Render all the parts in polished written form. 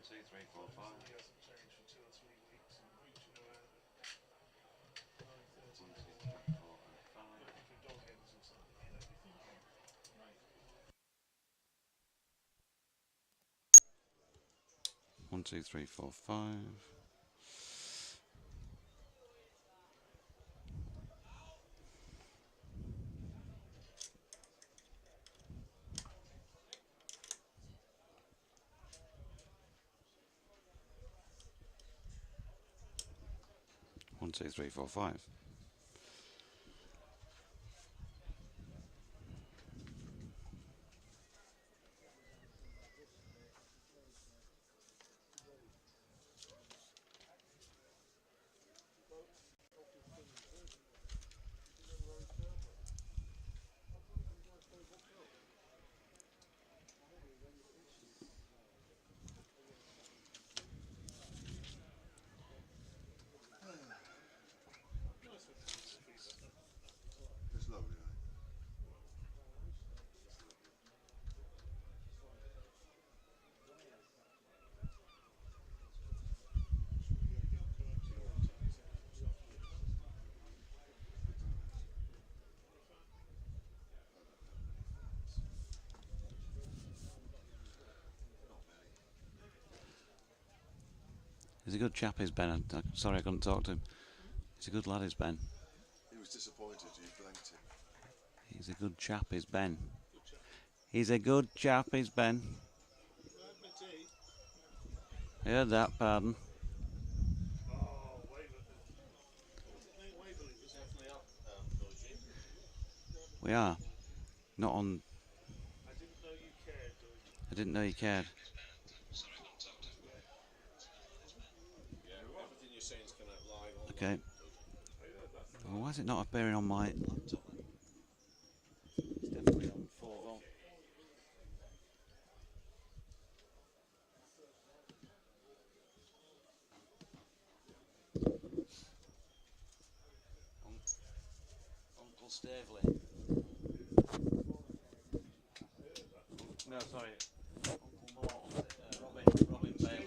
2, 3, 4, 5. 1, 2, 3, 4, and 5. 1, 2, 3, 4, 5. 1, 2, 3, 4, 5. 'He's a good chap, is Ben. I'm sorry I couldn't talk to him. He's a good lad, is Ben. He was disappointed you blanked him. He's a good chap, is Ben. He's a good chap, is Ben. I heard that, pardon. We are. Not on... I didn't know you cared. Okay. Well, why is it not appearing on my laptop then? It's definitely on 4 volt. Uncle Stavely. No, sorry. Uncle Morton. Robin Bailey.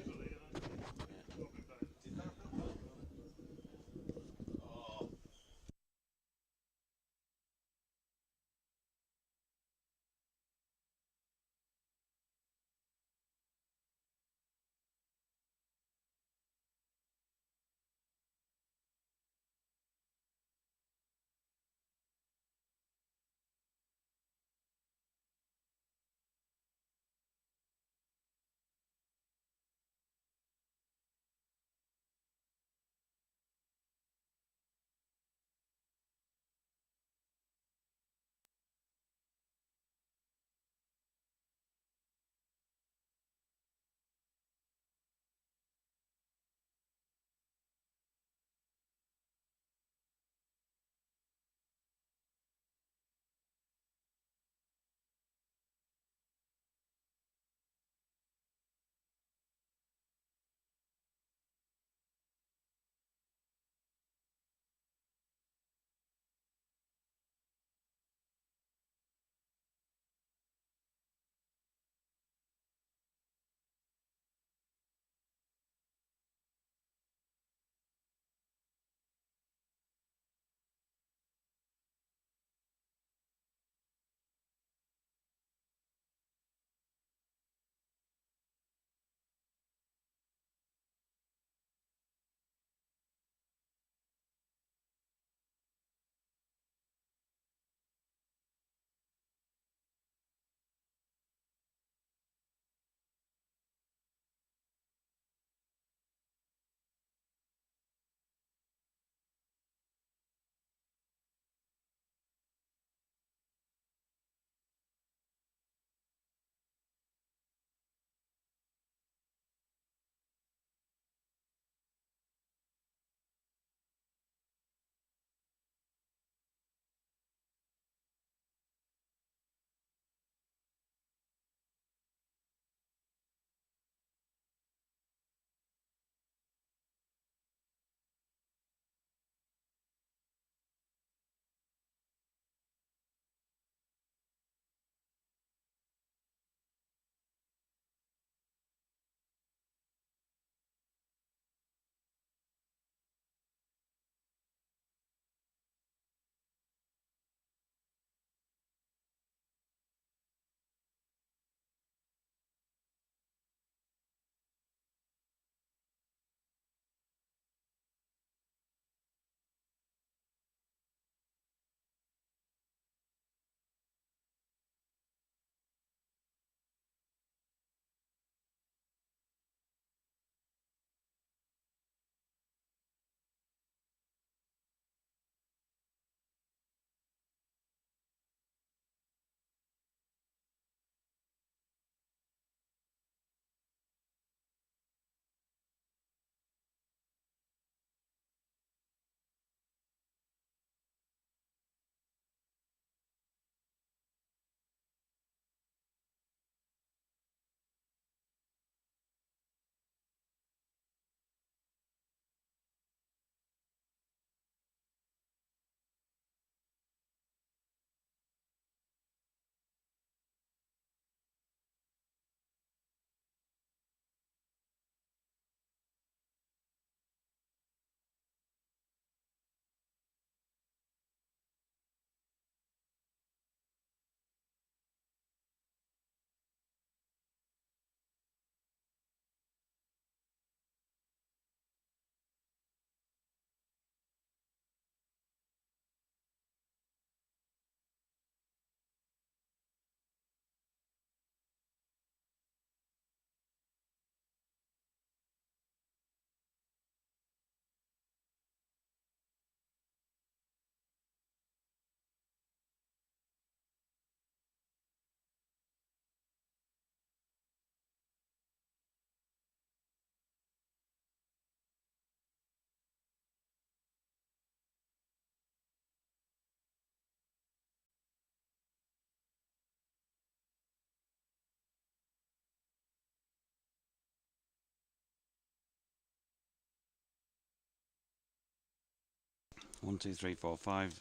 1, 2, 3, 4, 5.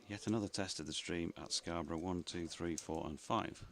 Yet another test of the stream at Scarborough. 1, 2, 3, 4, and 5.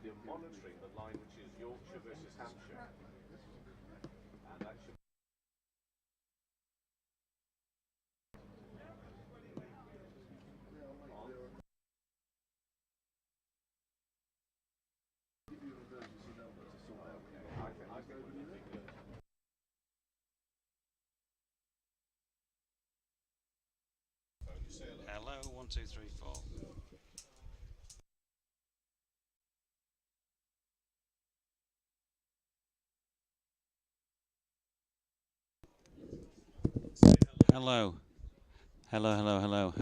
You're monitoring the line which is Yorkshire versus Hampshire. And that should I think we're looking good. Hello, 1, 2, 3, 4. Hello. Hello, hello, hello.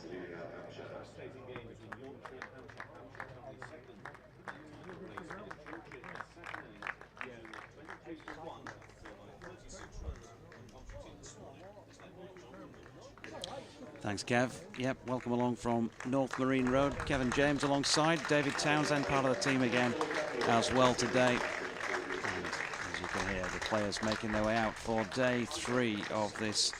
Leading out Hampshire. Fascinating game between Yorkshire and Hampshire. Hampshire currently second. Yorkshire in the second innings to 23 for 1 by 36 runs on Constantine this morning. It's led by John. Thanks, Kev. Yep, welcome along from North Marine Road. Kevin James alongside. David Townsend, part of the team again as well today. And as you can hear, the players making their way out for day 3 of this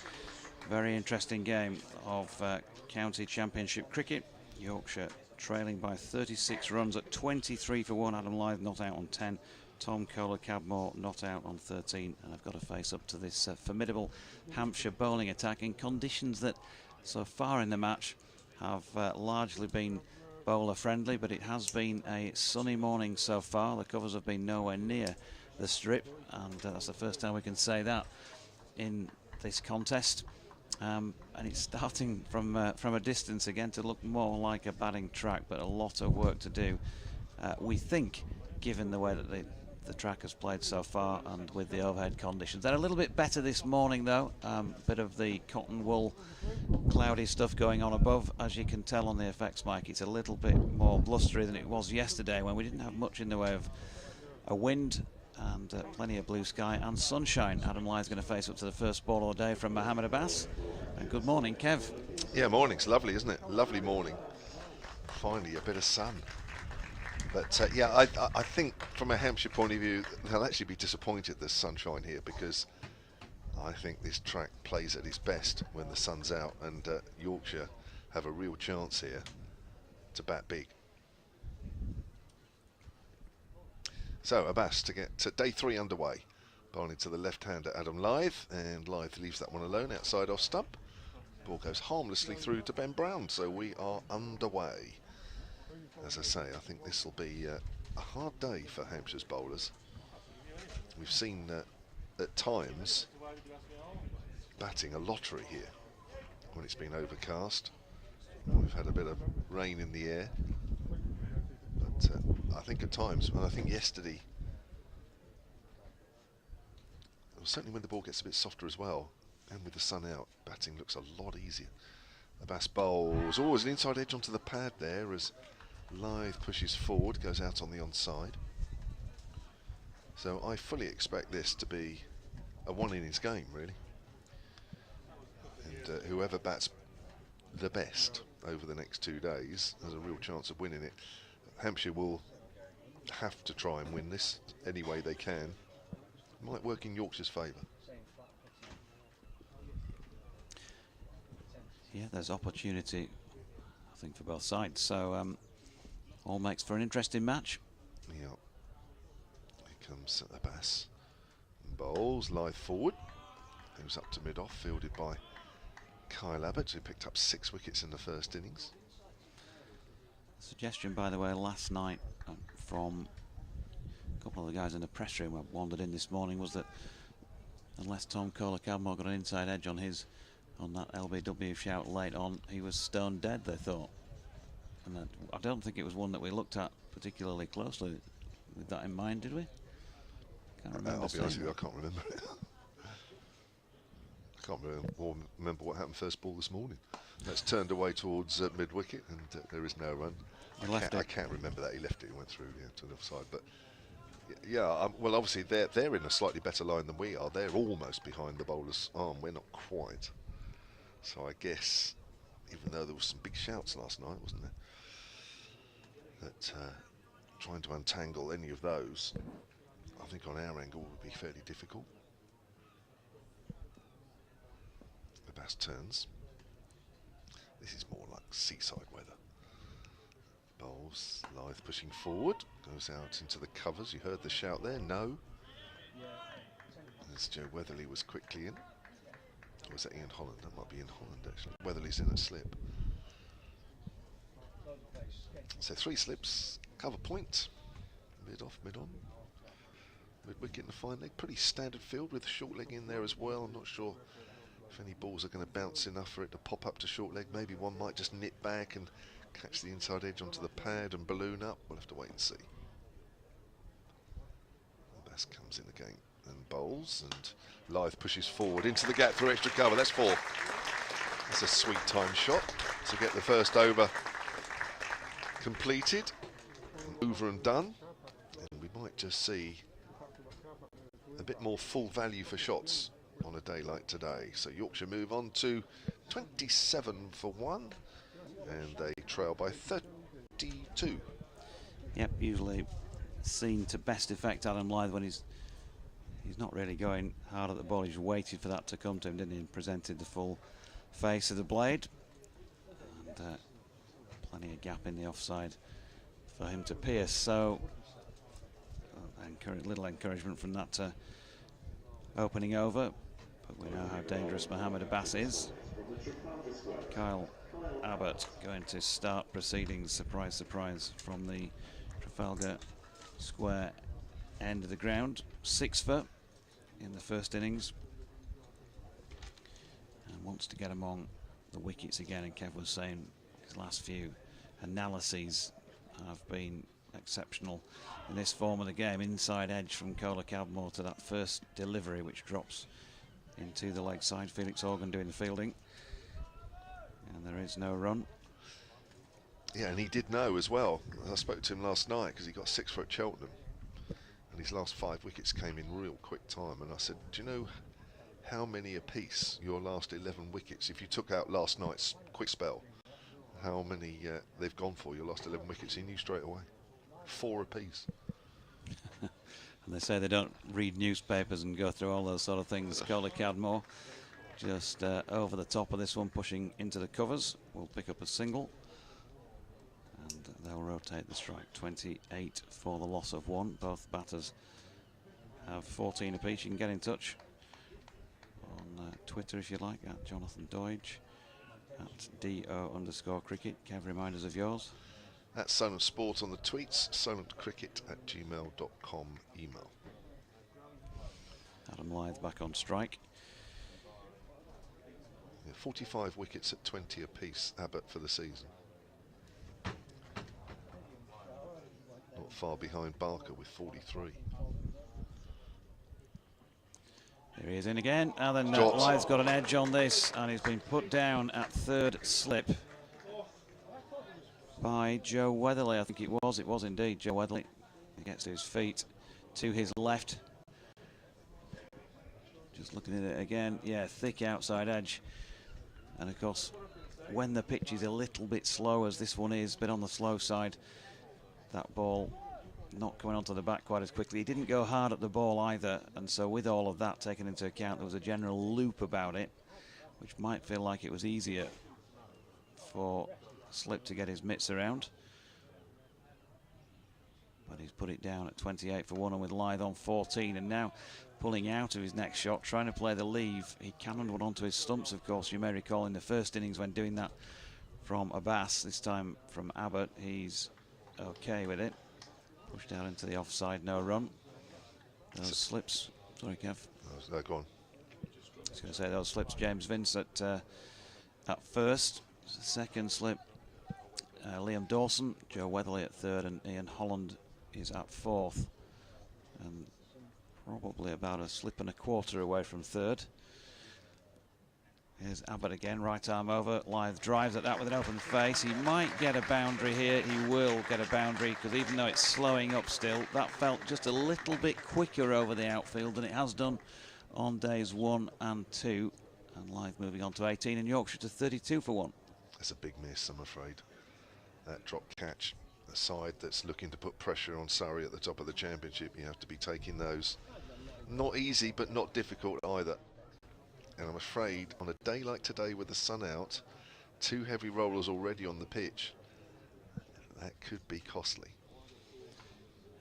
very interesting game of County Championship cricket. Yorkshire trailing by 36 runs at 23 for 1. Adam Lyth not out on 10. Tom Kohler-Cadmore not out on 13. And I've got to face up to this formidable Hampshire bowling attack in conditions that so far in the match have largely been bowler friendly, but it has been a sunny morning so far. The covers have been nowhere near the strip, and that's the first time we can say that in this contest. And it's starting from a distance again to look more like a batting track, but a lot of work to do, we think, given the way that the track has played so far and with the overhead conditions. They're a little bit better this morning though, bit of the cotton wool cloudy stuff going on above. As you can tell on the effects mic, it's a little bit more blustery than it was yesterday when we didn't have much in the way of a wind and plenty of blue sky and sunshine. Adam Lyth is going to face up to the first ball of the day from Mohammed Abbas. And good morning, Kev. Yeah, morning's lovely, isn't it? Lovely morning. Finally, a bit of sun. But yeah, I think from a Hampshire point of view, they'll actually be disappointed there's sunshine here, because I think this track plays at its best when the sun's out, and Yorkshire have a real chance here to bat big. So Abbas to get to day 3 underway. Bowling to the left-hander Adam Lyth, and Lyth leaves that one alone outside off stump. Ball goes harmlessly through to Ben Brown, so we are underway. As I say, I think this will be a hard day for Hampshire's bowlers. We've seen at times batting a lottery here when it's been overcast. We've had a bit of rain in the air, but I think at times, and I think yesterday, well, certainly when the ball gets a bit softer as well, and with the sun out, batting looks a lot easier. Abbas bowls, always an inside edge onto the pad there as Lyth pushes forward, goes out on the onside. So I fully expect this to be a one-innings game, really. And whoever bats the best over the next 2 days has a real chance of winning it. Hampshire will have to try and win this any way they can. Might work in Yorkshire's favour. Yeah, there's opportunity, I think, for both sides. So all makes for an interesting match. Yeah. Here comes Abbas. Bowls, Lyth forward. Goes up to mid-off, fielded by Kyle Abbott, who picked up 6 wickets in the first innings. Suggestion, by the way, last night from a couple of the guys in the press room who wandered in this morning was that unless Tom Kohler-Cadmore got an inside edge on that LBW shout late on, he was stone dead, they thought. And I don't think it was one that we looked at particularly closely with that in mind, did we? Can't remember. I'll be honest with you, I can't remember it. I can't remember what happened first ball this morning. That's turned away towards mid-wicket, and there is no run. I can't remember that. He left it, he went through to the offside. But yeah, well, obviously they're in a slightly better line than we are. They're almost behind the bowler's arm. We're not quite. So I guess, even though there was some big shouts last night, wasn't there? That trying to untangle any of those, I think on our angle would be fairly difficult. Abbas turns. This is more like seaside weather. Bowls, Lyth pushing forward, goes out into the covers. You heard the shout there, no. As Joe Weatherly was quickly in. Or was that Ian Holland? That might be Ian Holland actually. Weatherly's in a slip. So 3 slips Cover point, mid off, mid on. Mid wicket in the fine leg. Pretty standard field with a short leg in there as well. I'm not sure if any balls are going to bounce enough for it to pop up to short leg. Maybe one might just nip back and catch the inside edge onto the pad and balloon up. We'll have to wait and see. Bass comes in again and bowls, and Lyth pushes forward into the gap through extra cover. That's 4. That's a sweet time shot to get the first over completed, over and done. And we might just see a bit more full value for shots on a day like today. So Yorkshire move on to 27 for 1, and they trail by 32. Yep, usually seen to best effect Adam Lyth when he's not really going hard at the ball. He's waited for that to come to him, didn't he? And presented the full face of the blade, and plenty of gap in the offside for him to pierce. So little encouragement from that opening over, but we know how dangerous Mohammed Abbas is. Kyle Abbott going to start proceedings, surprise, surprise, from the Trafalgar Square end of the ground. 6 for in the first innings, and wants to get among the wickets again. And Kev was saying his last few analyses have been exceptional in this form of the game. Inside edge from Cola Cadmore to that first delivery, which drops into the leg side. Felix Organ doing the fielding, and there is no run. Yeah, and he did know as well. I spoke to him last night because he got 6 for at Cheltenham, and his last 5 wickets came in real quick time. And I said, do you know how many apiece your last 11 wickets, if you took out last night's quick spell, how many they've gone for, your last 11 wickets? He knew straight away. 4 apiece. And they say they don't read newspapers and go through all those sort of things. Cola Cadmore just over the top of this one, pushing into the covers, will pick up a single, and they'll rotate the strike. 28 for the loss of 1. Both batters have 14 apiece. You can get in touch on Twitter if you like, at Jonathan Doidge, at DO_cricket. Kev, reminders of yours? At Silent Sport on the tweets, silentcricket@gmail.com email. Adam Lyth back on strike. Yeah, 45 wickets at 20 apiece, Abbott, for the season. Not far behind Barker with 43. Here he is in again, and then Dropped. Lyth's got an edge on this, and he's been put down at 3rd slip by Joe Weatherly. I think it was indeed Joe Weatherly. He gets to his feet, to his left. Just looking at it again, yeah, thick outside edge. And of course, when the pitch is a little bit slow, as this one is, but on the slow side, that ball not coming onto the bat quite as quickly. He didn't go hard at the ball either, and so with all of that taken into account, there was a general loop about it, which might feel like it was easier for Slip to get his mitts around. But he's put it down at 28 for 1, and with Lyth on 14, and now pulling out of his next shot, trying to play the leave. He cannoned one onto his stumps, of course. You may recall in the first innings when doing that from Abbas, this time from Abbott, he's okay with it. Pushed out into the offside, no run. Those slips, sorry Kev. Go on. I was going to say those slips, James Vince at first. Second slip, Liam Dawson, Joe Weatherly at 3rd, and Ian Holland is at 4th. And probably about a slip and a quarter away from 3rd. Here's Abbott again, right arm over. Lyth drives at that with an open face. He might get a boundary here. He will get a boundary, because even though it's slowing up still, that felt just a little bit quicker over the outfield than it has done on days 1 and 2. And Lyth moving on to 18, and Yorkshire to 32 for 1. That's a big miss, I'm afraid. That drop catch, a side that's looking to put pressure on Surrey at the top of the championship, you have to be taking those. Not easy, but not difficult either. And I'm afraid on a day like today with the sun out, 2 heavy rollers already on the pitch, that could be costly.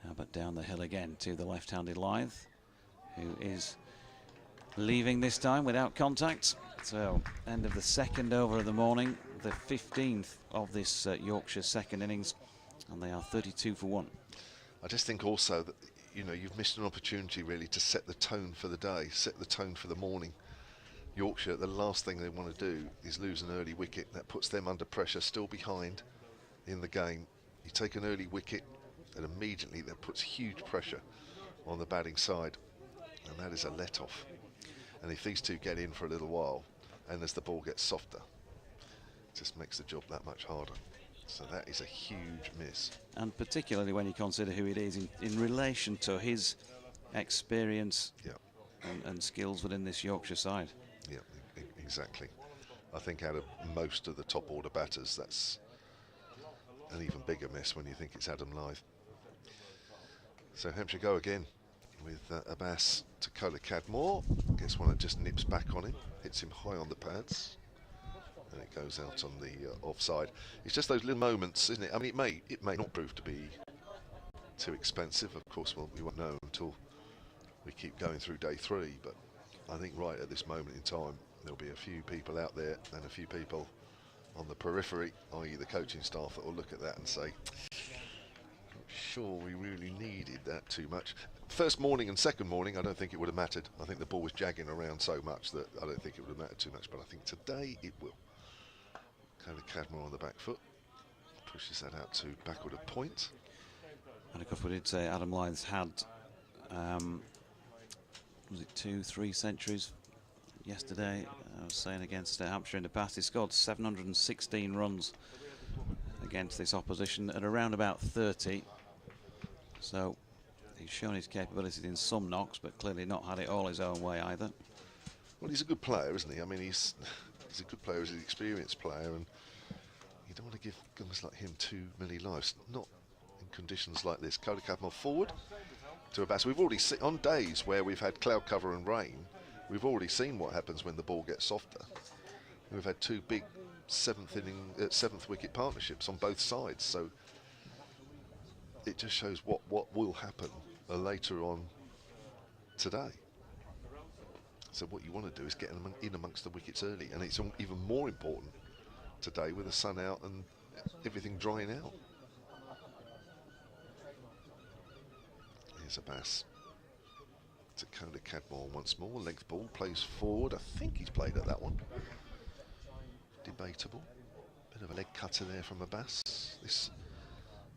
Abbott down the hill again to the left-handed Lyth, who is leaving this time without contact. So end of the 2nd over of the morning, the 15th of this Yorkshire second innings. and they are 32 for 1. I just think also that, you know, you've missed an opportunity really to set the tone for the day, set the tone for the morning. Yorkshire, the last thing they want to do is lose an early wicket. That puts them under pressure, still behind in the game. You take an early wicket and immediately that puts huge pressure on the batting side, and that is a let-off. And if these two get in for a little while, and as the ball gets softer, it just makes the job that much harder. So that is a huge miss. And particularly when you consider who it is in relation to his experience and skills within this Yorkshire side. Yeah, exactly. I think out of most of the top order batters, that's an even bigger miss when you think it's Adam Lyth. So Hampshire go again with Abbas to Kohler Cadmore. Gets one that just nips back on him, hits him high on the pads, and it goes out on the offside. It's just those little moments, isn't it? I mean, it may not prove to be too expensive. Of course, we won't know until we keep going through day 3. But I think right at this moment in time, there'll be a few people out there and a few people on the periphery, i.e. the coaching staff, that will look at that and say, not sure we really needed that too much. First morning and second morning, I don't think it would have mattered. I think the ball was jagging around so much that I don't think it would have mattered too much, but I think today it will. Kohler Cadmore on the back foot, pushes that out to backward of point. And of course we did say Adam Lyth's had, was it 2-3 centuries yesterday? I was saying against Hampshire in the past, he scored 716 runs against this opposition at around about 30. So he's shown his capabilities in some knocks, but clearly not had it all his own way either. Well, he's a good player, isn't he? I mean, he's a good player, he's an experienced player, and you don't want to give guys like him too many lives, not in conditions like this. Kohler Cadmore forward to Abbas. We've already seen, on days where we've had cloud cover and rain, we've already seen what happens when the ball gets softer. We've had 2 big seventh wicket partnerships on both sides, so it just shows what will happen later on today. So what you want to do is get in amongst the wickets early, and it's even more important today with the sun out and everything drying out. Here's Abbas to Kohler Cadmore once more. Length ball, plays forward. I think he's played at that one. Debatable. Bit of a leg cutter there from Abbas. This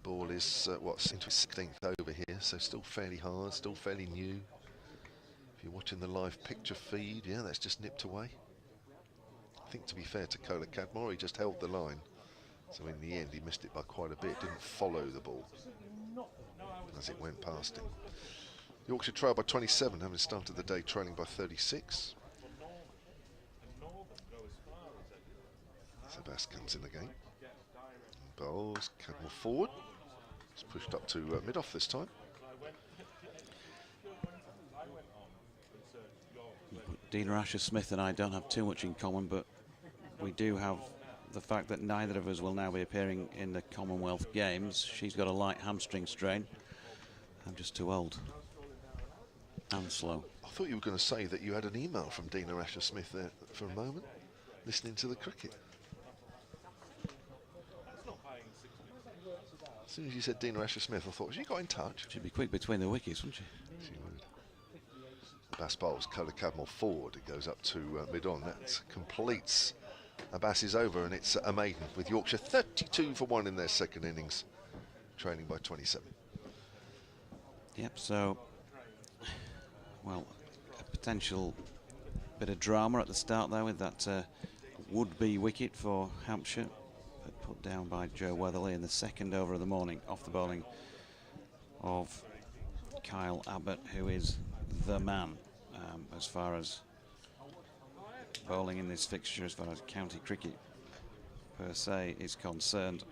ball is into its 16th over here, so still fairly hard, still fairly new. If you're watching the live picture feed, yeah, that's just nipped away. I think, to be fair to Kohler Cadmore, he just held the line. So in the end, he missed it by quite a bit. Didn't follow the ball as it went past him. Yorkshire trail by 27, having started the day trailing by 36. Abbas comes in again. Bowls, Cadmore forward. It's pushed up to mid-off this time. Dina Asher-Smith and I don't have too much in common, but we do have the fact that neither of us will now be appearing in the Commonwealth Games. She's got a light hamstring strain. I'm just too old and slow. I thought you were going to say that you had an email from Dina Asher-Smith there for a moment, listening to the cricket. As soon as you said Dina Asher-Smith, I thought, has she got in touch? She'd be quick between the wickets, wouldn't she? She would. Abbas bowls, Kohler Cadmore forward. It goes up to mid-on. That completes Abbas's over, and it's a maiden with Yorkshire 32 for 1 in their second innings, trailing by 27. Yep, so, well, a potential bit of drama at the start there with that would-be wicket for Hampshire, but put down by Joe Weatherly in the second over of the morning, off the bowling of Kyle Abbott, who is the man as far as bowling in this fixture, as far as county cricket per se is concerned,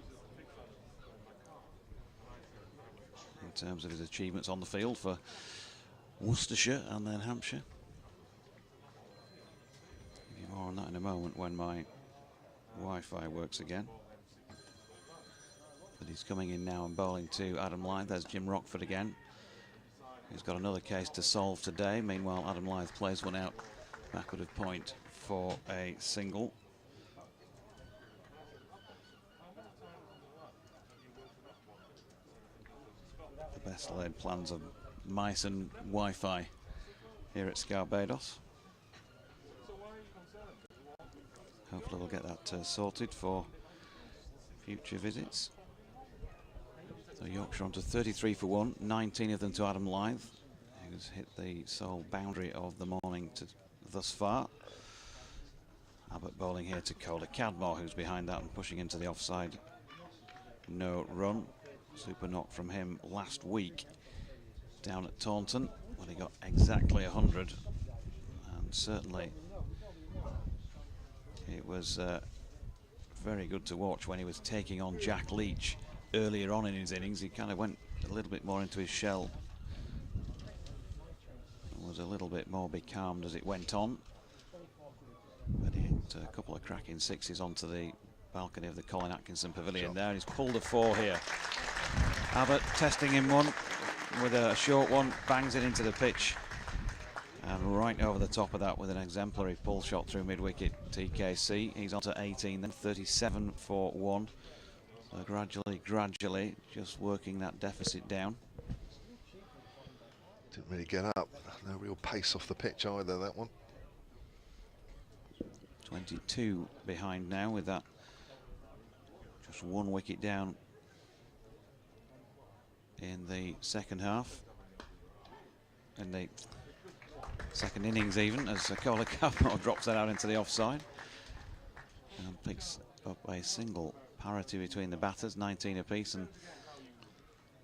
in terms of his achievements on the field for Worcestershire and then Hampshire. Give you more on that in a moment when my Wi-Fi works again. But he's coming in now and bowling to Adam Lyth. There's Jim Rockford again. He's got another case to solve today. Meanwhile, Adam Lyth plays one out backward of point for a single. the best laid plans of mice and Wi-Fi here at Scarborough. Hopefully we'll get that sorted for future visits. So Yorkshire on to 33 for 1, 19 of them to Adam Lythe, who's hit the sole boundary of the morning thus far. Abbott bowling here to Kohler Cadmore, who's behind that and pushing into the offside. No run. Super knock from him last week down at Taunton when he got exactly 100. And certainly it was very good to watch when he was taking on Jack Leach earlier on in his innings. He kind of went a little bit more into his shell and was a little bit more becalmed as it went on. But he hit a couple of cracking sixes onto the balcony of the Colin Atkinson Pavilion there, and he's pulled a 4 here. Abbott testing him one with a short one, bangs it into the pitch, and right over the top of that with an exemplary pull shot through mid-wicket. TKC, he's on to 18, then 37 for 1. So gradually, just working that deficit down. Didn't really get up. No real pace off the pitch either, that one. 22 behind now with that. Just 1 wicket down in the second half. In the second innings even, as Kohler Cadmore drops that out into the offside. And picks up a single parity between the batters, 19 apiece, and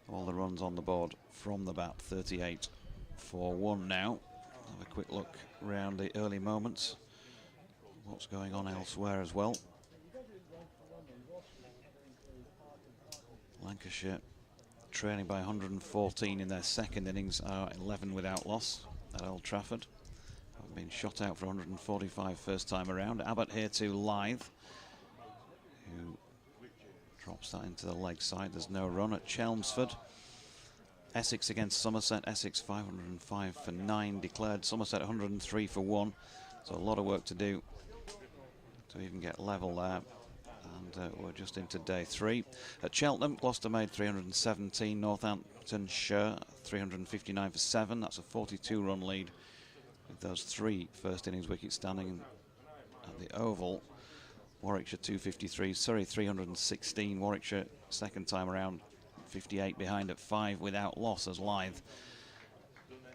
all the runs on the board from the bat, 38 for 1 now. Have a quick look round the early moments. What's going on elsewhere as well. Lancashire trailing by 114 in their second innings, are 11 without loss at Old Trafford. Have been shot out for 145 first time around. Abbott here to Lythe, who drops that into the leg side. There's no run at Chelmsford. Essex against Somerset. Essex 505 for 9 declared. Somerset 103 for 1. So a lot of work to do to even get level there. And we're just into day 3. At Cheltenham, Gloucester made 317. Northamptonshire 359 for 7. That's a 42-run lead with those 3 first innings wickets standing at the Oval. Warwickshire 253, Surrey 316. Warwickshire second time around 58 behind at 5 without loss, as Lythe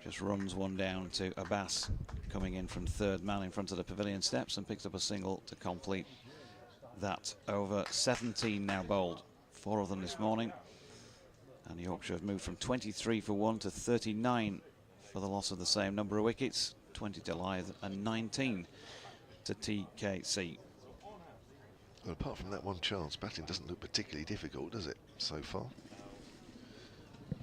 just runs one down to Abbas, coming in from third man in front of the pavilion steps, and picks up a single to complete that over. 17 now bowled, 4 of them this morning, and Yorkshire have moved from 23 for 1 to 39 for the loss of the same number of wickets, 20 to Lythe and 19 to TKC. Well, apart from that one chance, batting doesn't look particularly difficult, does it, so far?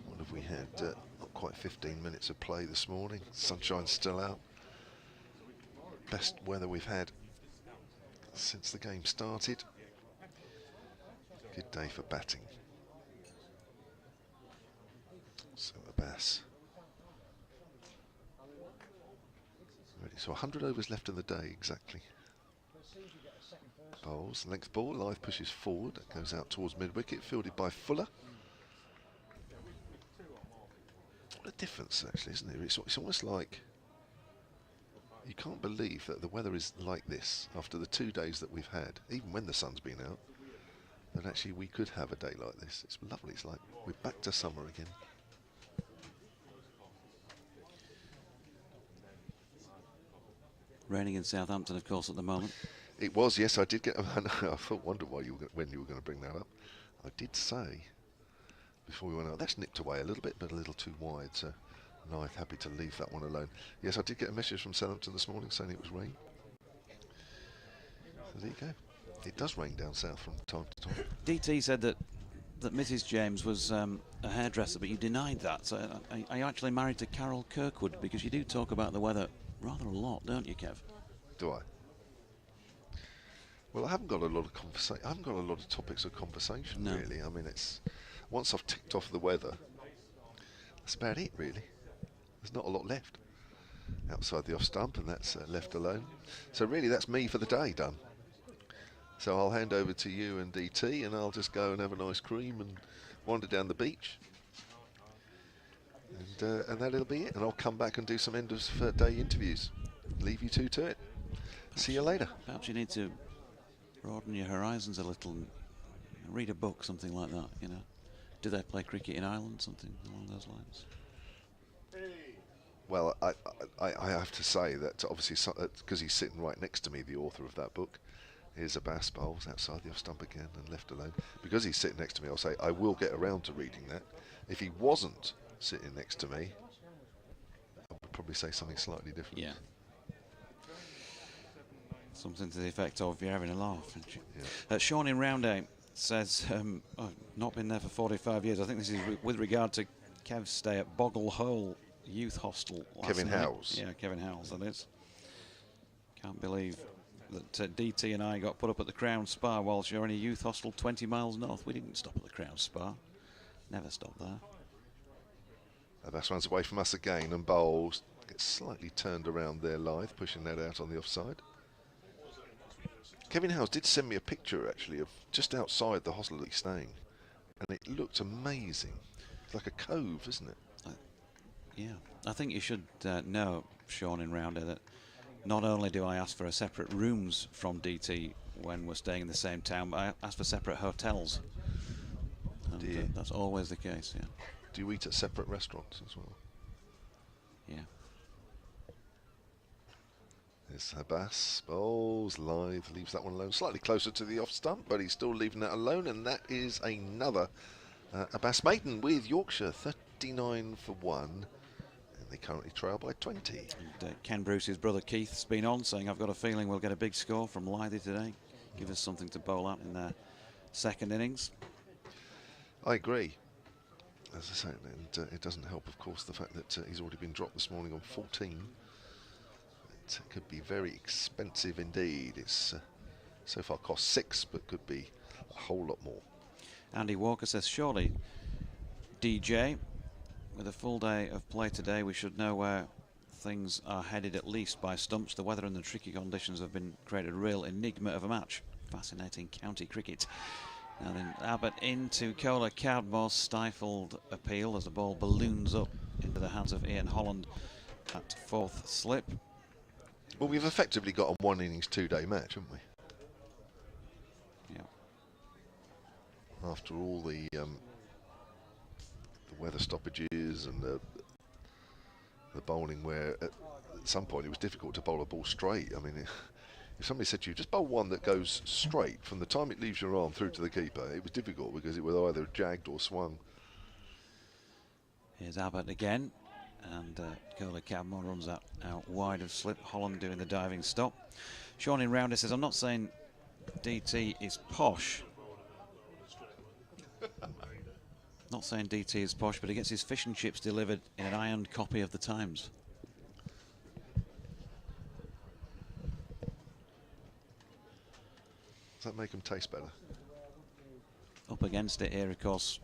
What have we had? Not quite 15 minutes of play this morning. Sunshine's still out. Best weather we've had since the game started. Good day for batting. So Abbas. Ready. So 100 overs left in the day, exactly. Bowls, length ball, Lythe pushes forward, it goes out towards mid-wicket, fielded by Fuller. What a difference, actually, isn't it? It's almost like you can't believe that the weather is like this after the 2 days that we've had, even when the sun's been out, that actually we could have a day like this. It's lovely. It's like we're back to summer again. Raining in Southampton, of course, at the moment. It was, yes, I did get. I wondered why when you were going to bring that up. I did say before we went out, that's nipped away a little bit, but a little too wide. So, Lythe happy to leave that one alone. Yes, I did get a message from Southampton this morning saying it was rain. So there you go. It does rain down south from time to time. DT said that Mrs. James was a hairdresser, but you denied that. So are you actually married to Carol Kirkwood? Because you do talk about the weather rather a lot, don't you, Kev? Do I? Well, I haven't got a lot of conversation. I haven't got a lot of topics of conversation, no. really. I mean, it's once I've ticked off the weather, that's about it, really. There's not a lot left outside the off stump, and that's left alone. So really, that's me for the day done. So I'll hand over to you and DT, and I'll just go and have an ice cream and wander down the beach. And that'll be it. And I'll come back and do some end of day interviews. Leave you two to it. See you later. Perhaps you need to broaden your horizons a little and read a book, something like that, you know. Do they play cricket in Ireland? Something along those lines. Well, I have to say that obviously, because he's sitting right next to me, the author of that book, here's Abbas bowls outside the off stump again and left alone. Because he's sitting next to me, I'll say I will get around to reading that. If he wasn't sitting next to me, I would probably say something slightly different. Yeah. Something to the effect of you're having a laugh, aren't you? Yeah. Sean in Roundhay says, I've not been there for 45 years. I think this is with regard to Kev's stay at Boggle Hole Youth Hostel. Kevin Howes. Yeah, Kevin Howes, that is. Can't believe that DT and I got put up at the Crown Spa whilst you're in a youth hostel 20 miles north. We didn't stop at the Crown Spa. Never stopped there. Abbas runs away from us again and bowls. Gets slightly turned around there live, pushing that out on the offside. Kevin Howes did send me a picture actually of just outside the hostel that he's staying, and it looked amazing. It's like a cove, isn't it? Yeah, I think you should know, Sean in Roundhay, that not only do I ask for a separate rooms from DT when we're staying in the same town, but I ask for separate hotels. And, that's always the case, yeah. Do you eat at separate restaurants as well? Yeah. There's Abbas, bowls, live, leaves that one alone. Slightly closer to the off stump, but he's still leaving that alone, and that is another Abbas maiden with Yorkshire, 39 for 1. And they currently trail by 20. And, Ken Bruce's brother Keith's been on, saying, I've got a feeling we'll get a big score from Lythe today. Give us something to bowl at in their second innings. I agree. As I say, and it doesn't help, of course, the fact that he's already been dropped this morning on 14. It could be very expensive indeed. It's so far cost 6, but could be a whole lot more. Andy Walker says, surely, DJ, with a full day of play today, we should know where things are headed at least by stumps. The weather and the tricky conditions have been created a real enigma of a match. Fascinating county cricket. Now then, Abbott into Cola Cardmore's stifled appeal as the ball balloons up into the hands of Ian Holland at fourth slip. Well, we've effectively got a 1 innings 2-day match, haven't we? Yeah. After all the weather stoppages and the bowling, where at some point it was difficult to bowl a ball straight. I mean, if somebody said to you, just bowl one that goes straight from the time it leaves your arm through to the keeper, it was difficult because it was either jagged or swung. Here's Abbott again, and Cola Cardmore runs that out wide of slip. Holland doing the diving stop. Sean in Roundhay says, I'm not saying DT is posh. Not saying DT is posh, but he gets his fish and chips delivered in an ironed copy of the Times. Does that make them taste better? Up against it here, of course,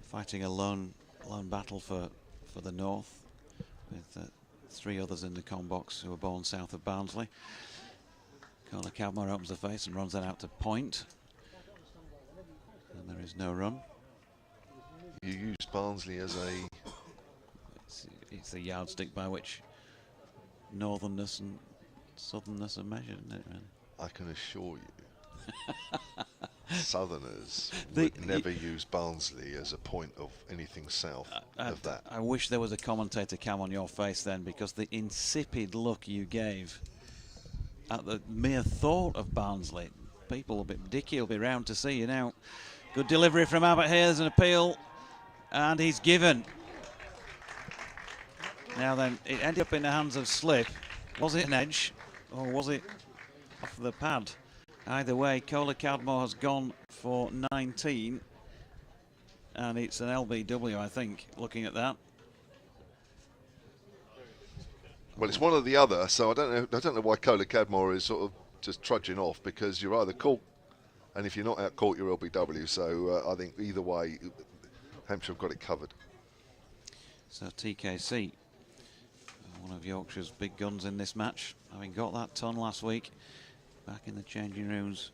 fighting a lone battle for the north, with 3 others in the com box who were born south of Barnsley. Cola Cardmore opens the face and runs that out to point, and there is no run. You used Barnsley as a... It's the yardstick by which northernness and southernness are measured, isn't it, really? I can assure you, Southerners would never use Barnsley as a point of anything south of that. I wish there was a commentator cam on your face then, because the insipid look you gave at the mere thought of Barnsley. People will be, Dickie will be round to see you now. Good delivery from Abbott here. There's an appeal, and he's given. Now then, it ended up in the hands of slip. Was it an edge, or was it off the pad? Either way, Cola Cardmore has gone for 19, and it's an LBW, I think, looking at that. Well, it's one or the other, so I don't know why Cola Cardmore is sort of just trudging off, because you're either caught, and if you're not out caught, you're LBW. So I think either way, Hampshire have got it covered. So TKC, one of Yorkshire's big guns in this match, having got that ton last week, back in the changing rooms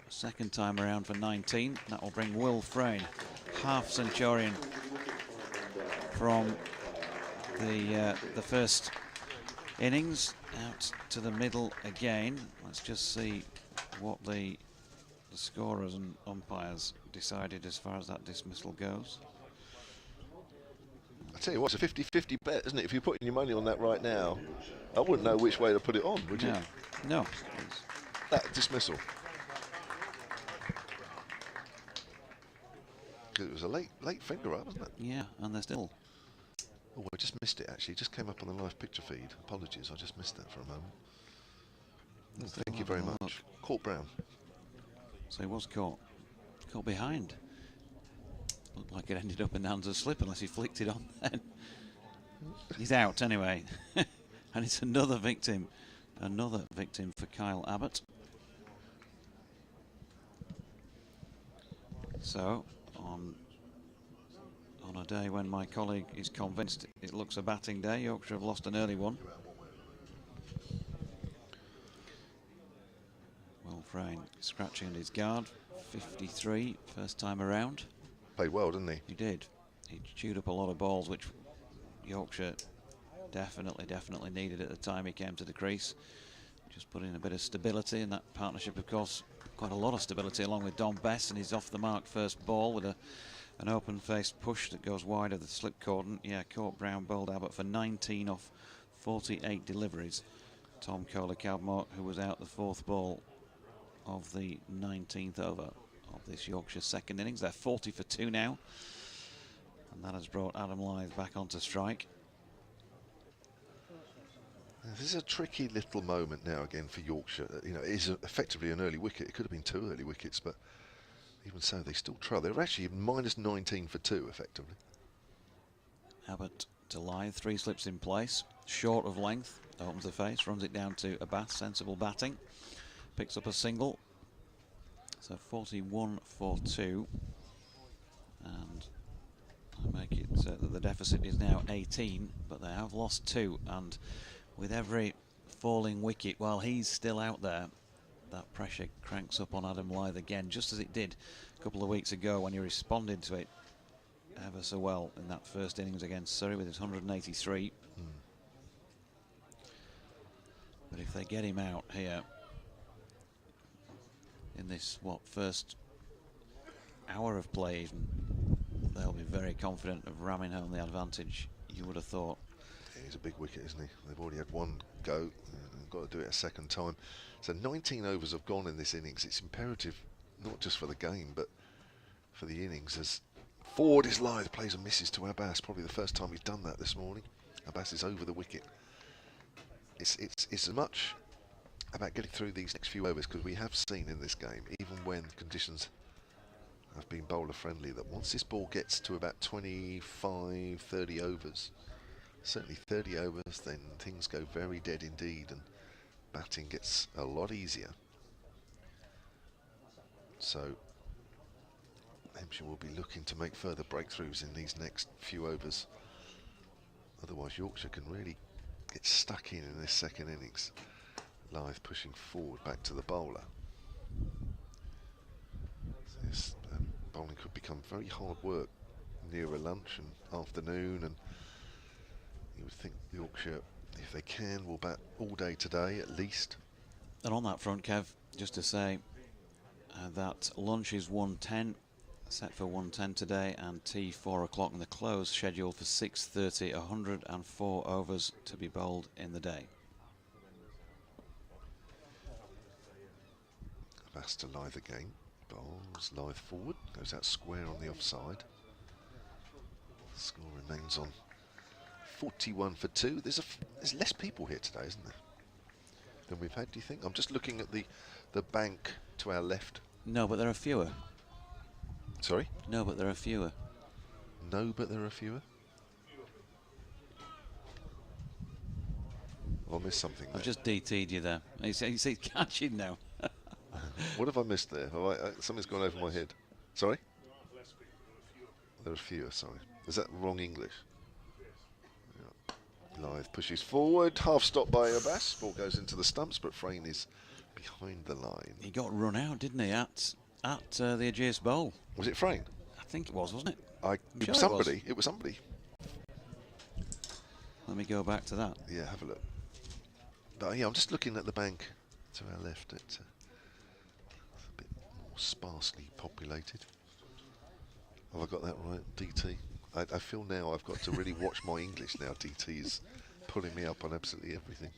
second time around for 19. That will bring Will Frayne, half centurion, from the first innings. Out to the middle again. Let's just see what the scorers and umpires decided as far as that dismissal goes. I tell you what, it's a 50-50 bet, isn't it? If you're putting your money on that right now, I wouldn't know which way to put it on, would you? No. That dismissal. Because it was a late finger up, wasn't it? Yeah, and they're still. Oh, I just missed it actually. It just came up on the live picture feed. Apologies, I just missed that for a moment. Thank you very much. Caught Brown. So he was caught behind. Looked like it ended up in the hands of slip unless he flicked it on then. He's out anyway. And it's another victim for Kyle Abbott. So on a day when my colleague is convinced it looks a batting day, Yorkshire have lost an early one. Will Frayne scratching at his guard, 53 first time around. Played well, didn't he? He did. He chewed up a lot of balls, which Yorkshire definitely needed at the time he came to the crease. Just put in a bit of stability in that partnership, of course, quite a lot of stability along with Don Bess, and he's off the mark first ball with an open-faced push that goes wide of the slip cordon. Yeah, Court Brown bowled Abbott for 19 off 48 deliveries. Tom Kohler-Caldmore, who was out the fourth ball of the 19th over of this Yorkshire second innings. They're 40 for 2 now, and that has brought Adam Lyth back onto strike. This is a tricky little moment now again for Yorkshire. You know, it is effectively an early wicket. It could have been 2 early wickets, but even so, they still try. They're actually minus 19 for 2, effectively. Abbott to Lyth, 3 slips in place, short of length, opens the face, runs it down to Abbas, sensible batting, picks up a single. So 41 for 2, and I make it that the deficit is now 18, but they have lost 2, and with every falling wicket, while he's still out there, that pressure cranks up on Adam Lyth again, just as it did a couple of weeks ago when he responded to it ever so well in that first innings against Surrey with his 183. But if they get him out here in this, first hour of play even, they'll be very confident of ramming home the advantage, you would have thought. He's a big wicket, isn't he? They've already had one go. They've got to do it a second time. So 19 overs have gone in this innings. It's imperative, not just for the game, but for the innings. As forward is Lyth, plays and misses to Abbas. Probably the first time he's done that this morning. Abbas is over the wicket. It's as much about getting through these next few overs, because we have seen in this game, even when conditions have been bowler friendly, that once this ball gets to about 25, 30 overs, certainly 30 overs, then things go very dead indeed, and batting gets a lot easier. So Hampshire will be looking to make further breakthroughs in these next few overs. Otherwise Yorkshire can really get stuck in this second innings. Lyth pushing forward back to the bowler. So this bowling could become very hard work nearer lunch and afternoon, and you would think Yorkshire, if they can, will bat all day today at least. And on that front, Kev, just to say that lunch is 1:10, set for 1:10 today, and tea 4 o'clock, and the close scheduled for 6:30. 104 overs to be bowled in the day. Abbas to Lyth again. Bowls Lyth forward, goes out square on the offside. Score remains on 41 for 2. There's less people here today, isn't there, than we've had, do you think? I'm just looking at the bank to our left. No, but there are fewer. Sorry? No, but there are fewer. No, but there are fewer? I missed something there. I've just DT'd you there. He's catching now. What have I missed there? Something's gone over my head. Sorry? There are fewer, sorry. Is that wrong English? Yeah. Lyth pushes forward, half stopped by Abbas. Ball goes into the stumps, but Frayne is behind the line. He got run out, didn't he, at the Ageas Bowl? Was it Frayne? I think it was, wasn't it? It was somebody. Let me go back to that. Yeah, have a look. But yeah, I'm just looking at the bank to our left. It's a bit more sparsely populated. Have I got that right? DT. I feel now I've got to really watch my English now. DT is pulling me up on absolutely everything.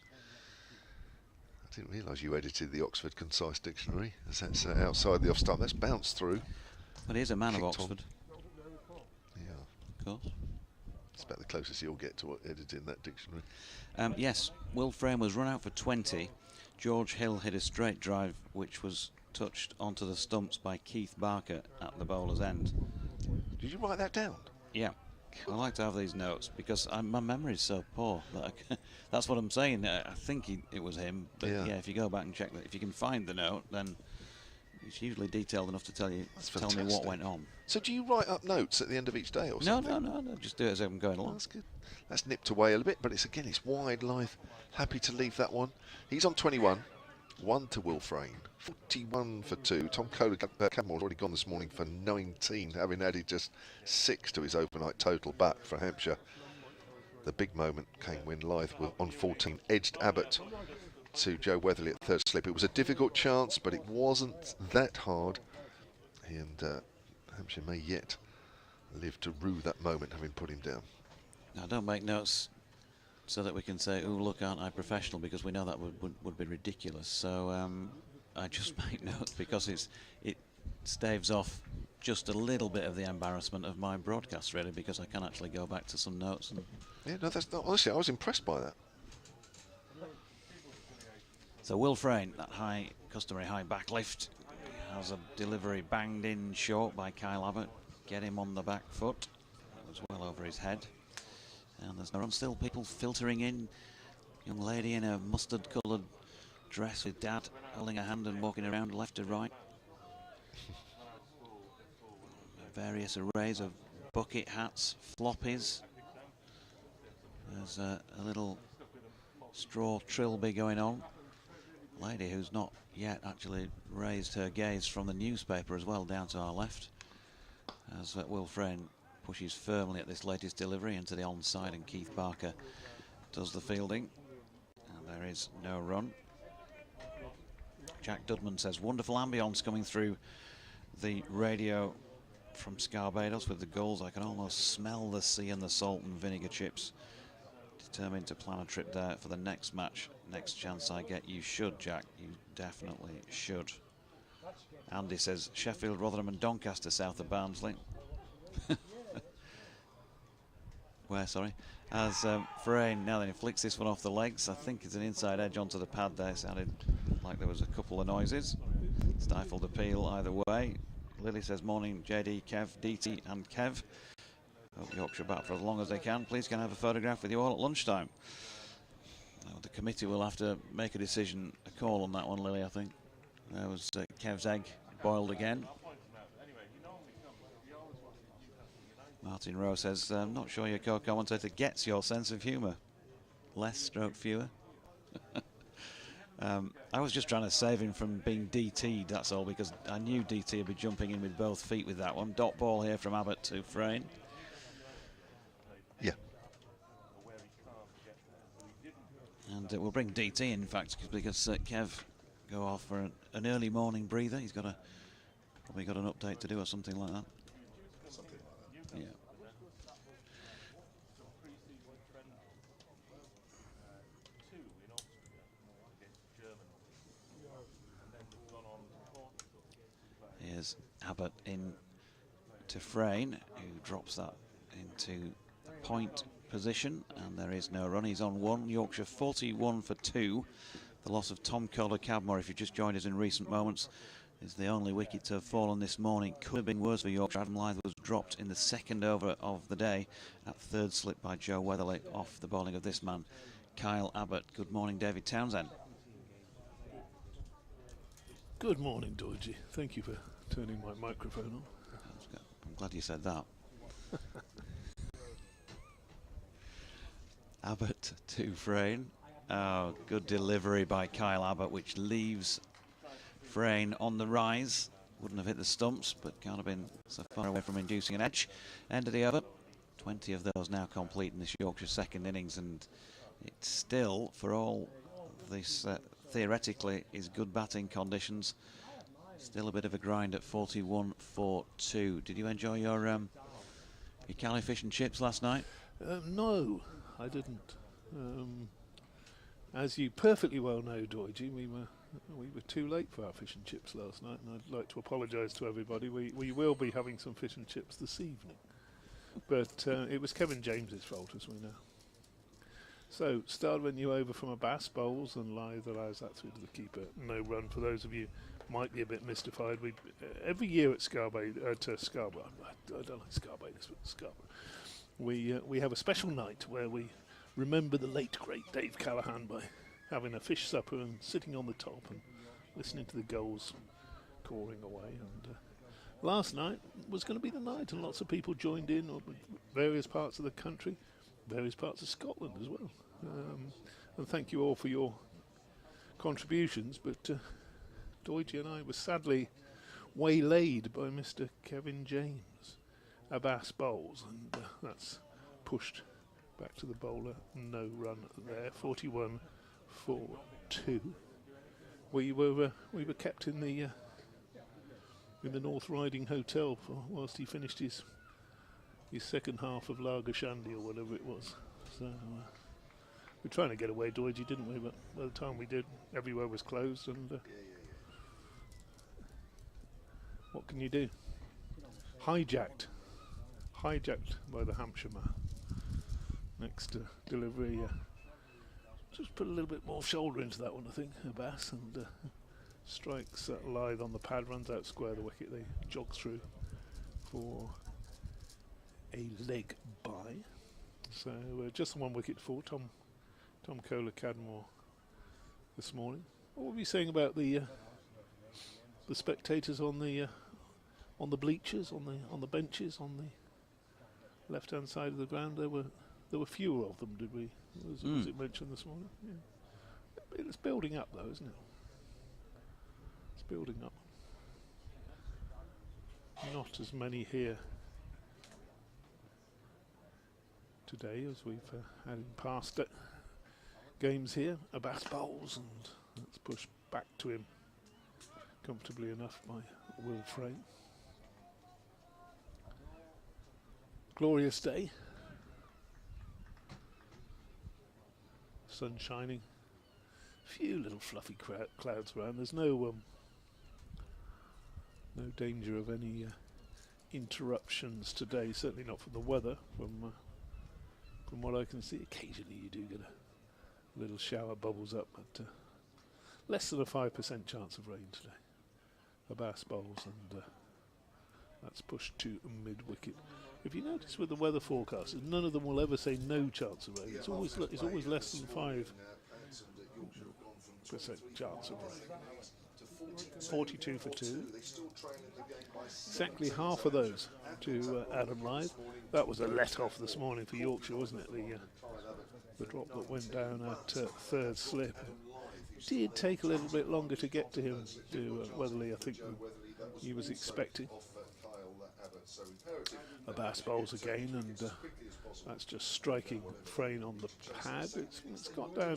I didn't realise you edited the Oxford Concise Dictionary, as that's outside the off-stump. That's bounced through. But he's a man of Kicked Oxford. Yeah. Of course. It's about the closest you'll get to editing that dictionary. Yes, Will Frame was run out for 20. George Hill hit a straight drive which was touched onto the stumps by Keith Barker at the bowler's end. Did you write that down? Yeah. I like to have these notes because my memory is so poor that that's what I'm saying. I think it was him, but yeah, if you go back and check that, if you can find the note, then it's usually detailed enough to tell me what went on. So do you write up notes at the end of each day or something? No, just do it as I'm going along. That's good. That's nipped away a little bit, but it's wide, Lithe. Happy to leave that one. He's on 21. 1 to Will Frame. 41 for 2. Tom Cadmore's already gone this morning for 19, having added just 6 to his overnight total back for Hampshire. The big moment came when Lithe was on 14, edged Abbott to Joe Weatherly at third slip. It was a difficult chance, but it wasn't that hard. And Hampshire may yet live to rue that moment, having put him down. Now, don't make notes so that we can say, "Oh, look, aren't I professional?" Because we know that would be ridiculous. So I just make notes because it staves off just a little bit of the embarrassment of my broadcast, really, because I can actually go back to some notes. And yeah, no, that's not, honestly, I was impressed by that. So Will Frame, that customary high backlift, has a delivery banged in short by Kyle Abbott. Get him on the back foot. That was well over his head. And there's no run. Still people filtering in. Young lady in a mustard-coloured dress with dad holding a hand and walking around left to right. Various arrays of bucket hats, floppies. There's a little straw trilby going on. Lady who's not yet actually raised her gaze from the newspaper as well, down to our left, as Will Frame pushes firmly at this latest delivery into the onside, and Keith Barker does the fielding, and there is no run. Jack Dudman says wonderful ambience coming through the radio from Scarborough with the gulls. I can almost smell the sea and the salt and vinegar chips. Determined to plan a trip there for the next match. Next chance I get. You should, Jack. You definitely should. Andy says Sheffield, Rotherham and Doncaster south of Barnsley. Where, sorry? As Frame now then flicks this one off the legs. I think it's an inside edge onto the pad there. Sounded like there was a couple of noises. Stifled appeal either way. Lily says morning JD, Kev, DT and Kev. Hope Yorkshire bat for as long as they can. Please can I have a photograph with you all at lunchtime. The committee will have to make a decision, a call on that one, Lily, I think. There was Kev's egg boiled again. Martin Rowe says, I'm not sure your co-commentator gets your sense of humour. Less stroke fewer. I was just trying to save him from being DT'd, that's all, because I knew DT would be jumping in with both feet with that one. Dot ball here from Abbott to Frame. Yeah. And we'll bring DT in fact, because Kev go off for an early morning breather. He's got probably got an update to do or something like that. Yeah. Here's Abbott in to Frame, who drops that into the point position, and there is no run. He's on 1. Yorkshire 41 for 2. The loss of Tom Cadmore, if you just joined us in recent moments, is the only wicket to have fallen this morning. Could have been worse for Yorkshire. Adam Lyth was dropped in the second over of the day at third slip by Joe Weatherly off the bowling of this man, Kyle Abbott. Good morning, David Townsend. Good morning, Dorji. Thank you for turning my microphone on. I'm glad you said that. Abbott to Frame. Oh, good delivery by Kyle Abbott, which leaves Frame on the rise. Wouldn't have hit the stumps, but can't have been so far away from inducing an edge. End of the over. 20 of those now complete in this Yorkshire second innings, and it's still, for all this theoretically is good batting conditions, still a bit of a grind at 41 for 2. Did you enjoy your Cali fish and chips last night? No, I didn't. As you perfectly well know, Doidgy, we were too late for our fish and chips last night, and I'd like to apologise to everybody. We will be having some fish and chips this evening, but it was Kevin James's fault, as we know. So, start when you over from a bass, bowls, and Lythe allows that through to the keeper. No run. For those of you might be a bit mystified, we every year at Scarborough, I don't like Scarborough, but Scarborough, we have a special night where we remember the late great Dave Callaghan by having a fish supper and sitting on the top and listening to the gulls cawing away. And last night was going to be the night, and lots of people joined in on various parts of the country, various parts of Scotland as well. And thank you all for your contributions, but Doidgy and I were sadly waylaid by Mr. Kevin James, a bass bowls, and that's pushed back to the bowler. No run there. 41 for 2. We were kept in the North Riding Hotel whilst he finished his second half of Lager Shandy or whatever it was. So we're trying to get away, Doidgy, didn't we? But by the time we did, everywhere was closed, and what can you do? Hijacked by the Hampshire man. Next delivery, just put a little bit more shoulder into that one, I think, a bass, and strikes Lythe on the pad, runs out square the wicket. They jog through for a leg bye. So just 1 wicket for Tom Kohler-Cadmore this morning. What were we saying about the spectators on the bleachers, on the benches, on the left-hand side of the ground? There were fewer of them, did we? Was it mentioned this morning? Yeah. It's building up, though, isn't it? It's building up. Not as many here today as we've had in past games here. Abbas bowls, and that's pushed back to him comfortably enough by Will Frame. Glorious day. Sun shining. Few little fluffy clouds around. There's no danger of any interruptions today. Certainly not from the weather. From what I can see, occasionally you do get a little shower bubbles up, but less than a 5% chance of rain today. Abbas bowls, and that's pushed to mid-wicket. If you notice with the weather forecasters, none of them will ever say no chance of rain. It's always less than 5% chance of rain. 42 for 2. Exactly half of those to Adam Lythe. That was a let-off this morning for Yorkshire, wasn't it? The drop that went down at third slip. It did take a little bit longer to get to him, to Weatherly, I think, than he was expecting. Abbas bowls again, and that's just striking Frayne on the pad. It's got down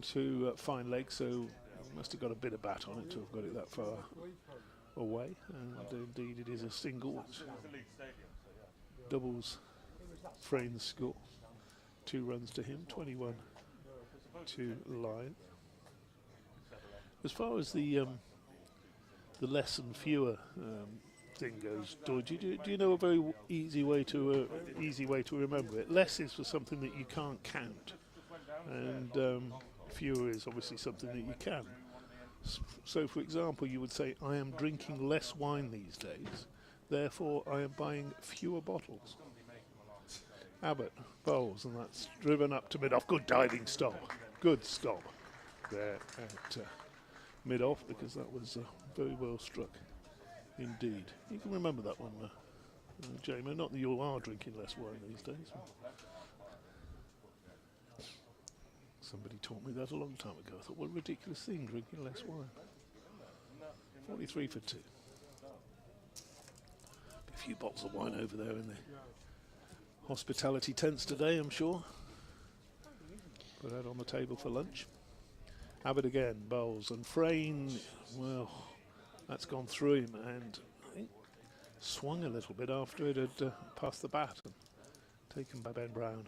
to fine leg, so must have got a bit of bat on it to have got it that far away. And indeed, it is a single, which doubles Frayne's score. 2 runs to him, 21 to Lythe. As far as the less and fewer thing goes, Doidgy, do you know a very easy way to remember it? Less is for something that you can't count, and fewer is obviously something that you can. So, for example, you would say, "I am drinking less wine these days, therefore I am buying fewer bottles." Abbott bowls, and that's driven up to mid-off. Good diving stop. Good stop there at mid-off, because that was very well struck indeed. You can remember that one, Jamie. Not that you are drinking less wine these days. Somebody taught me that a long time ago. I thought, what a ridiculous thing, drinking less wine. 43 for 2. A few bottles of wine over there in the hospitality tents today, I'm sure. Put that on the table for lunch. Abbott again, bowls, and Frayne, well, that's gone through him, and I think swung a little bit after it had passed the bat and taken by Ben Brown,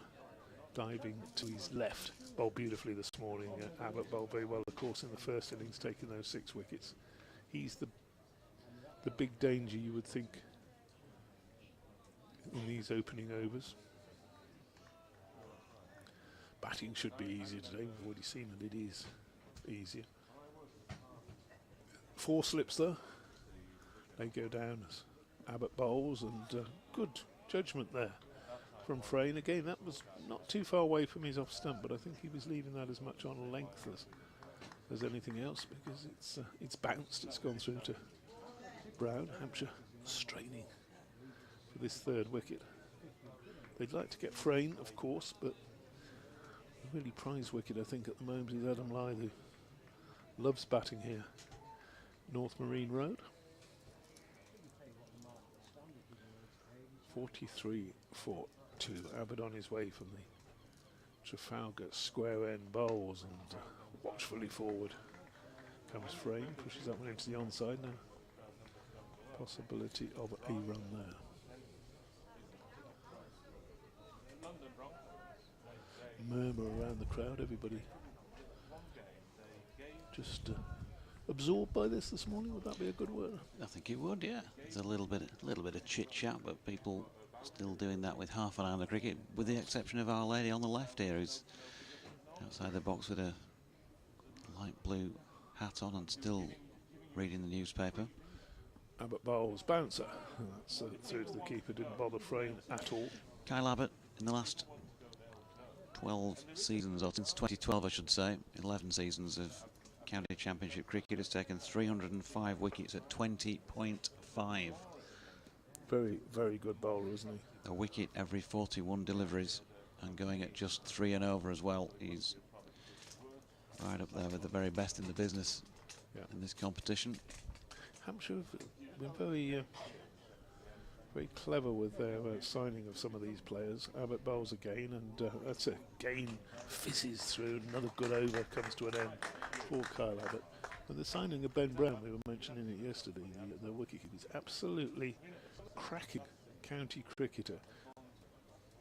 diving to his left. Bowled beautifully this morning. Abbott bowled very well, of course, in the first innings, taking those 6 wickets. He's the big danger, you would think, in these opening overs. Batting should be easier today. We've already seen that it is easier. 4 slips though. They go down as Abbott bowls, and good judgment there from Frayne. Again, that was not too far away from his off stump, but I think he was leaving that as much on length as anything else, because it's bounced. It's gone through to Brown. Hampshire straining for this 3rd wicket. They'd like to get Frayne, of course, but the really prize wicket, I think, at the moment is Adam Lyth, who loves batting here. North Marine Road. 43 for 2. Abbott on his way from the Trafalgar square end bowls, and watchfully forward comes Frayne, pushes that one into the onside now. Possibility of a run there. Murmur around the crowd, everybody just absorbed by this morning. Would that be a good word? I think it would, yeah. There's a little bit of chit chat, but people still doing that with half an eye on the cricket, with the exception of our lady on the left here, who's outside the box with a light blue hat on and still reading the newspaper. Abbott bowls, bouncer. That's through to the keeper. Didn't bother Frayne at all. Kyle Abbott, in the last 12 seasons, or since 2012 I should say, 11 seasons of county championship cricket, has taken 305 wickets at 20.5. Very, very good bowler, isn't he? A wicket every 41 deliveries, and going at just 3 and over as well. He's right up there with the very best in the business in this competition. Hampshire have been very clever with their signing of some of these players. Abbott bowls again, and that's a gain, fizzes through. Another good over comes to an end for Kyle Abbott. And the signing of Ben Brown, we were mentioning it yesterday, the wicketkeeper, is absolutely cracking county cricketer.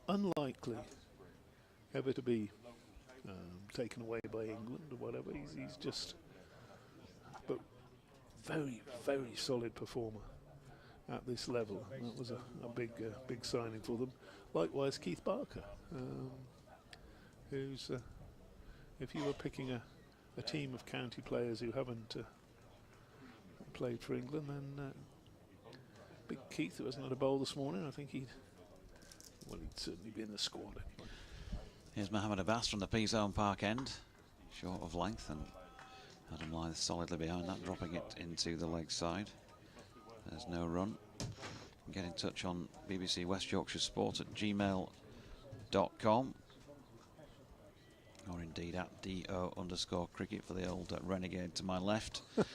Unlikely ever to be taken away by England or whatever. He's just, but very, very solid performer at this level. And that was a big signing for them. Likewise, Keith Barker, who's, if you were picking a team of county players who haven't played for England, then Big Keith, who hasn't had a bowl this morning, I think he'd certainly be in the squad anyway. Here's Mohammed Abbas from the P-Zone Park end, short of length, and Adam Lyth solidly behind that, dropping it into the leg side. There's no run. Get in touch on BBC West Yorkshire Sport at gmail.com, or indeed at DO_cricket for the old renegade to my left. The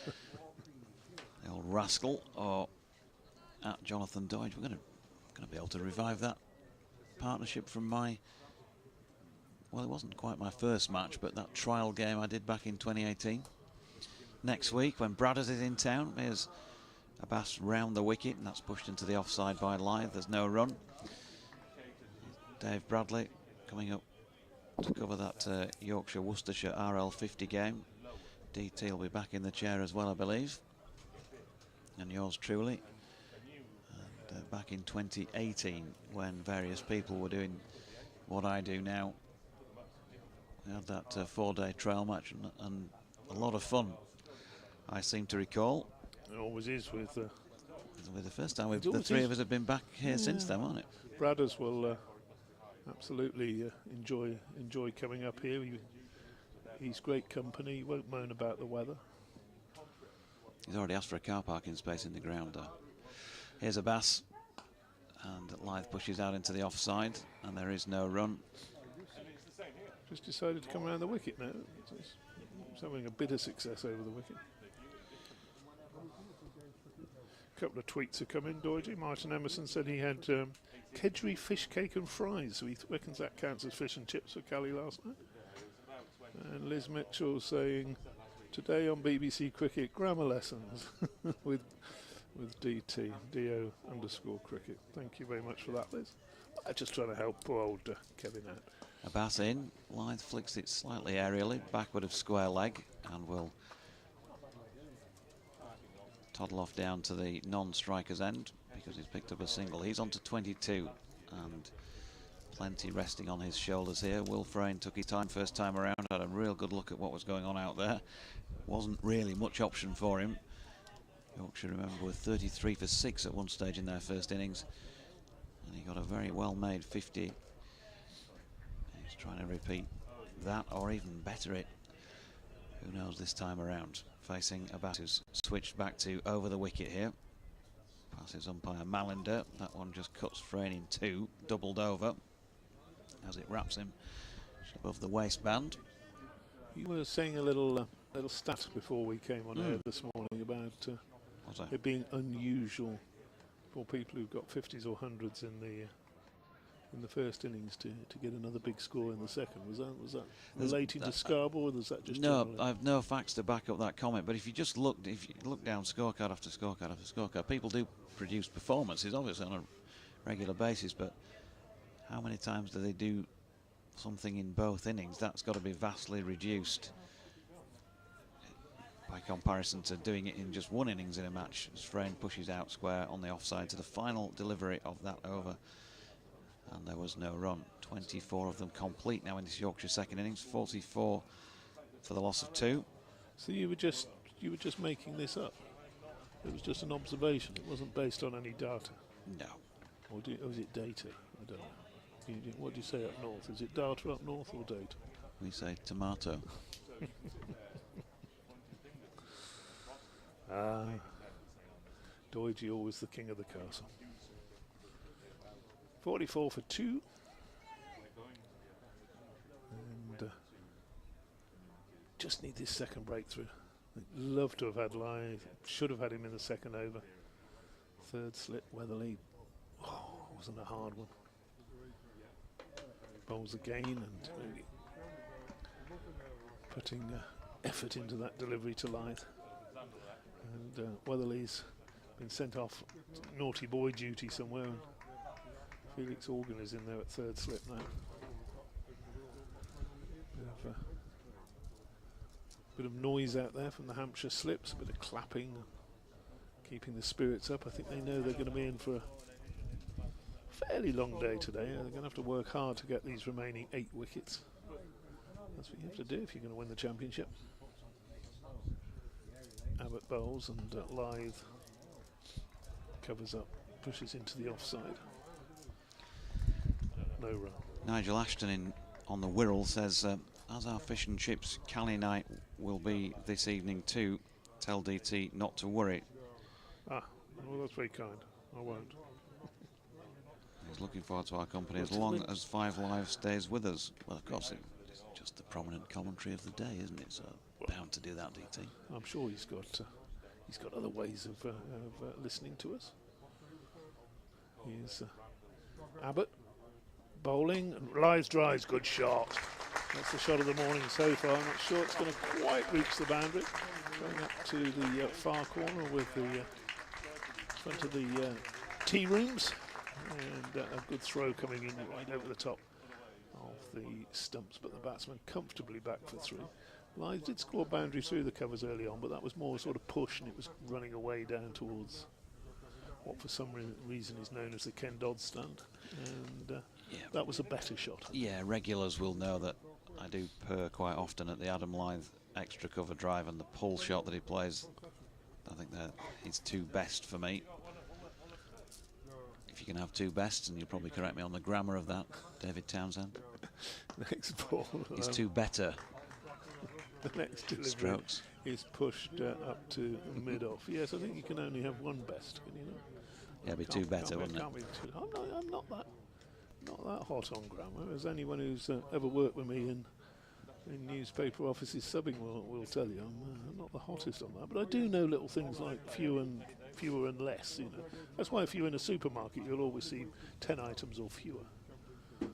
old rascal, or at Jonathan Dodge. We're going to be able to revive that partnership from my, well, it wasn't quite my first match, but that trial game I did back in 2018. Next week, when Bradders is in town, here's Abbas round the wicket, and that's pushed into the offside by Lyth. There's no run. Dave Bradley coming up to cover that Yorkshire-Worcestershire RL50 game. DT will be back in the chair as well, I believe. And yours truly. And back in 2018, when various people were doing what I do now, we had that 4-day trial match, and a lot of fun, I seem to recall. It always is with the first time the three of us have been back here since then, wasn't it? Bradders will absolutely enjoy coming up here. He's great company. He won't moan about the weather. He's already asked for a car parking space in the ground. Here's Abbas, and Lyth pushes out into the offside, and there is no run. Just decided to come around the wicket now. He's having a bit of success over the wicket. A couple of tweets have come in, Doidgy. Martin Emerson said he had Kedgeree fish cake and fries, so he reckons that counts as fish and chips for Callie last night. And Liz Mitchell saying, today on BBC Cricket, grammar lessons with DT, DO_cricket. Thank you very much for that, Liz. I'm just trying to help poor old Kevin out. A bat in. Lyth flicks it slightly aerially, backward of square leg, and will toddle off down to the non-striker's end because he's picked up a single. He's on to 22 and plenty resting on his shoulders here. Will Frayne took his time first time around, had a real good look at what was going on out there. Wasn't really much option for him. Yorkshire, remember, were 33 for 6 at one stage in their first innings, and he got a very well-made 50. He's trying to repeat that or even better it. Who knows this time around? Facing a bat who's switched back to over the wicket here. Passes umpire Malinder. That one just cuts Frayne in two, doubled over as it wraps him above the waistband. You were saying a little stat before we came on air this morning about it being unusual for people who've got 50s or 100s in the first innings to get another big score in the second. Was that relating to Scarborough, or was that just no? generally? I have no facts to back up that comment. But if you look down scorecard after scorecard after scorecard, people do produce performances, obviously on a regular basis. But how many times do they do something in both innings? That's got to be vastly reduced by comparison to doing it in just one innings in a match, as Frayne pushes out square on the offside to the final delivery of that over, and there was no run. 24 of them complete now in this Yorkshire second innings, 44 for the loss of 2. So you were just making this up? It was just an observation, it wasn't based on any data? No. Or is it data? I don't know. What do you say up north? Is it data up north or data? We say tomato. Doidgy always the king of the castle. 44 for 2. And just need this second breakthrough. I'd love to have had Lyth. Should have had him in the second over. Third slip, Weatherly. Oh, wasn't a hard one. Bowls again and really putting effort into that delivery to Lyth. And Weatherly's been sent off naughty boy duty somewhere, and Felix Organ is in there at third slip now. Bit of noise out there from the Hampshire slips, a bit of clapping, keeping the spirits up. I think they know they're going to be in for a fairly long day today. They're going to have to work hard to get these remaining 8 wickets. That's what you have to do if you're going to win the championship. Abbott bowls and Lyth covers up, pushes into the offside. No run. Nigel Ashton on the Wirral says, as our fish and chips Callie night will be this evening too, tell DT not to worry. Well, that's very kind. I won't. He's looking forward to our company as long as 5 Live stays with us. Well, of course, it's just the prominent commentary of the day, isn't it? So bound to do that, DT. I'm sure he's got other ways of listening to us. Here's Abbott bowling, and Lyth drives, good shot. That's the shot of the morning so far. I'm not sure it's going to quite reach the boundary. Going up to the far corner with the front of the tea rooms, and a good throw coming in right over the top of the stumps, but the batsman comfortably back for 3. Lyth did score boundary through the covers early on, but that was more sort of push, and it was running away down towards what for some reason is known as the Ken Dodd stand, and that was a better shot. Yeah, regulars will know that I do purr quite often at the Adam Lyth extra cover drive and the pull shot that he plays. I think that it's 2 best for me. If you can have 2 bests, and you'll probably correct me on the grammar of that, David Townsend. Next ball. It's 2 better. The next delivery Strokes is pushed up to mid-off. Yes, I think you can only have 1 best, can you know? Yeah, it'd be 2 better, wouldn't it? I'm not that hot on grammar. As anyone who's ever worked with me in in newspaper offices subbing will tell you I'm not the hottest on that, but I do know little things like fewer and less. You know, that's why if you're in a supermarket, you'll always see 10 items or fewer. So,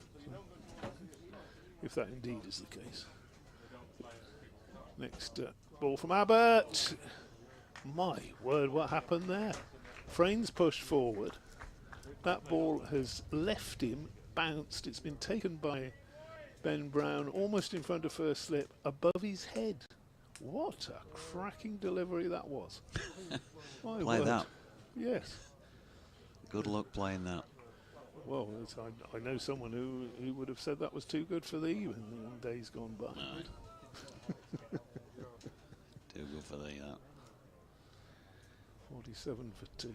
if that indeed is the case. Next ball from Abbott. My word, what happened there? Frain's pushed forward. That ball has left him, bounced. It's been taken by Ben Brown almost in front of first slip, above his head. What a cracking delivery that was. Play that. Yes. Good luck playing that. Well, I know someone who would have said that was too good for thee in days gone by. No. Too good for thee, that. 47 for 2.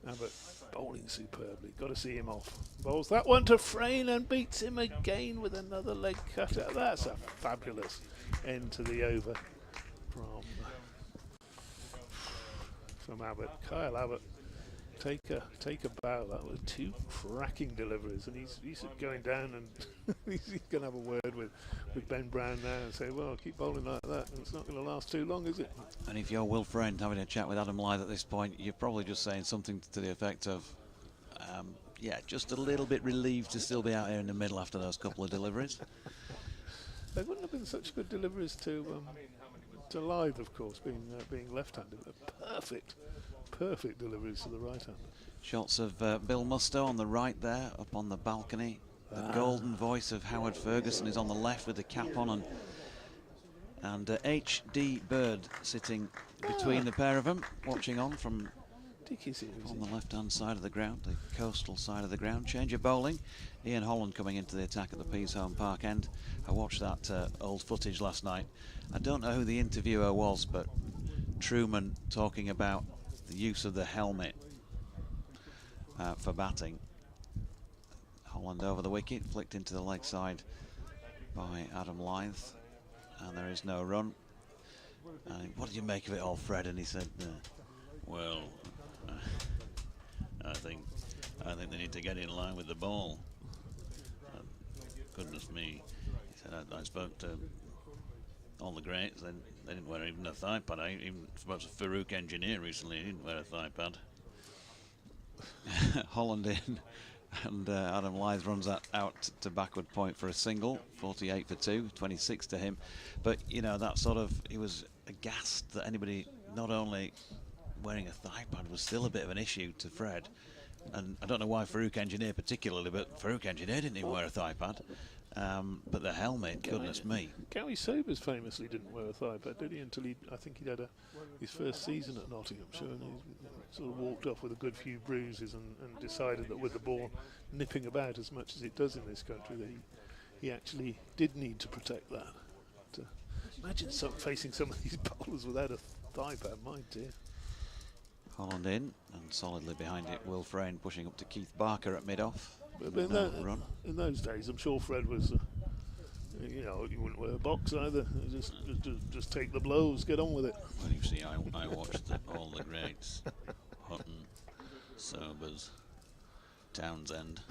Abbott bowling superbly. Got to see him off. Bowls that one to Frain and beats him again with another leg cutter. That's a fabulous end to the over from Abbott. Kyle Abbott, take a bow. That was 2 cracking deliveries, and he's going down, and he's going to have a word with Ben Brown now and say, well, keep bowling like that. It's not going to last too long, is it? And if you're Will Friend having a chat with Adam Lyth at this point, you're probably just saying something to the effect of, yeah, just a little bit relieved to still be out here in the middle after those couple of deliveries. They wouldn't have been such good deliveries to Lyth, of course, being left-handed. Perfect deliveries to the right-hander. Shots of Bill Mustoe on the right there, up on the balcony. The golden voice of Howard Ferguson is on the left with the cap on, and H.D. Bird sitting between the pair of them, watching on from on the left-hand side of the ground, the coastal side of the ground. Change of bowling. Ian Holland coming into the attack at the Peasholm Park end. I watched that old footage last night. I don't know who the interviewer was, but Truman talking about the use of the helmet for batting. Holland over the wicket, flicked into the leg side by Adam Lyth, and there is no run. What did you make of it all, Fred? And he said, well, I think they need to get in line with the ball. Goodness me. He said, I spoke to all the greats, they didn't wear even a thigh pad. I even spoke to Farouk Engineer recently, he didn't wear a thigh pad. Holland in, and Adam Lyth runs that out to backward point for a single. 48 for 2, 26 to him. But, you know, that sort of, he was aghast that anybody not only wearing a thigh pad was still a bit of an issue to Fred. And I don't know why Farouk Engineer particularly, but Farouk Engineer didn't even wear a thigh pad. But the helmet, goodness me. Gary Sobers famously didn't wear a thigh pad, did he? Until I think he'd had his first season at Nottinghamshire, and he sort of walked off with a good few bruises and decided that with the ball nipping about as much as it does in this country, that he actually did need to protect that. Imagine facing some of these bowlers without a thigh pad, my dear. Holland in, and solidly behind it, Will Frain pushing up to Keith Barker at mid-off. But in those days, I'm sure Fred was, you know, you wouldn't wear a box either. Just take the blows, get on with it. Well, you see, I watched all the greats: Hutton, Sobers, Townsend.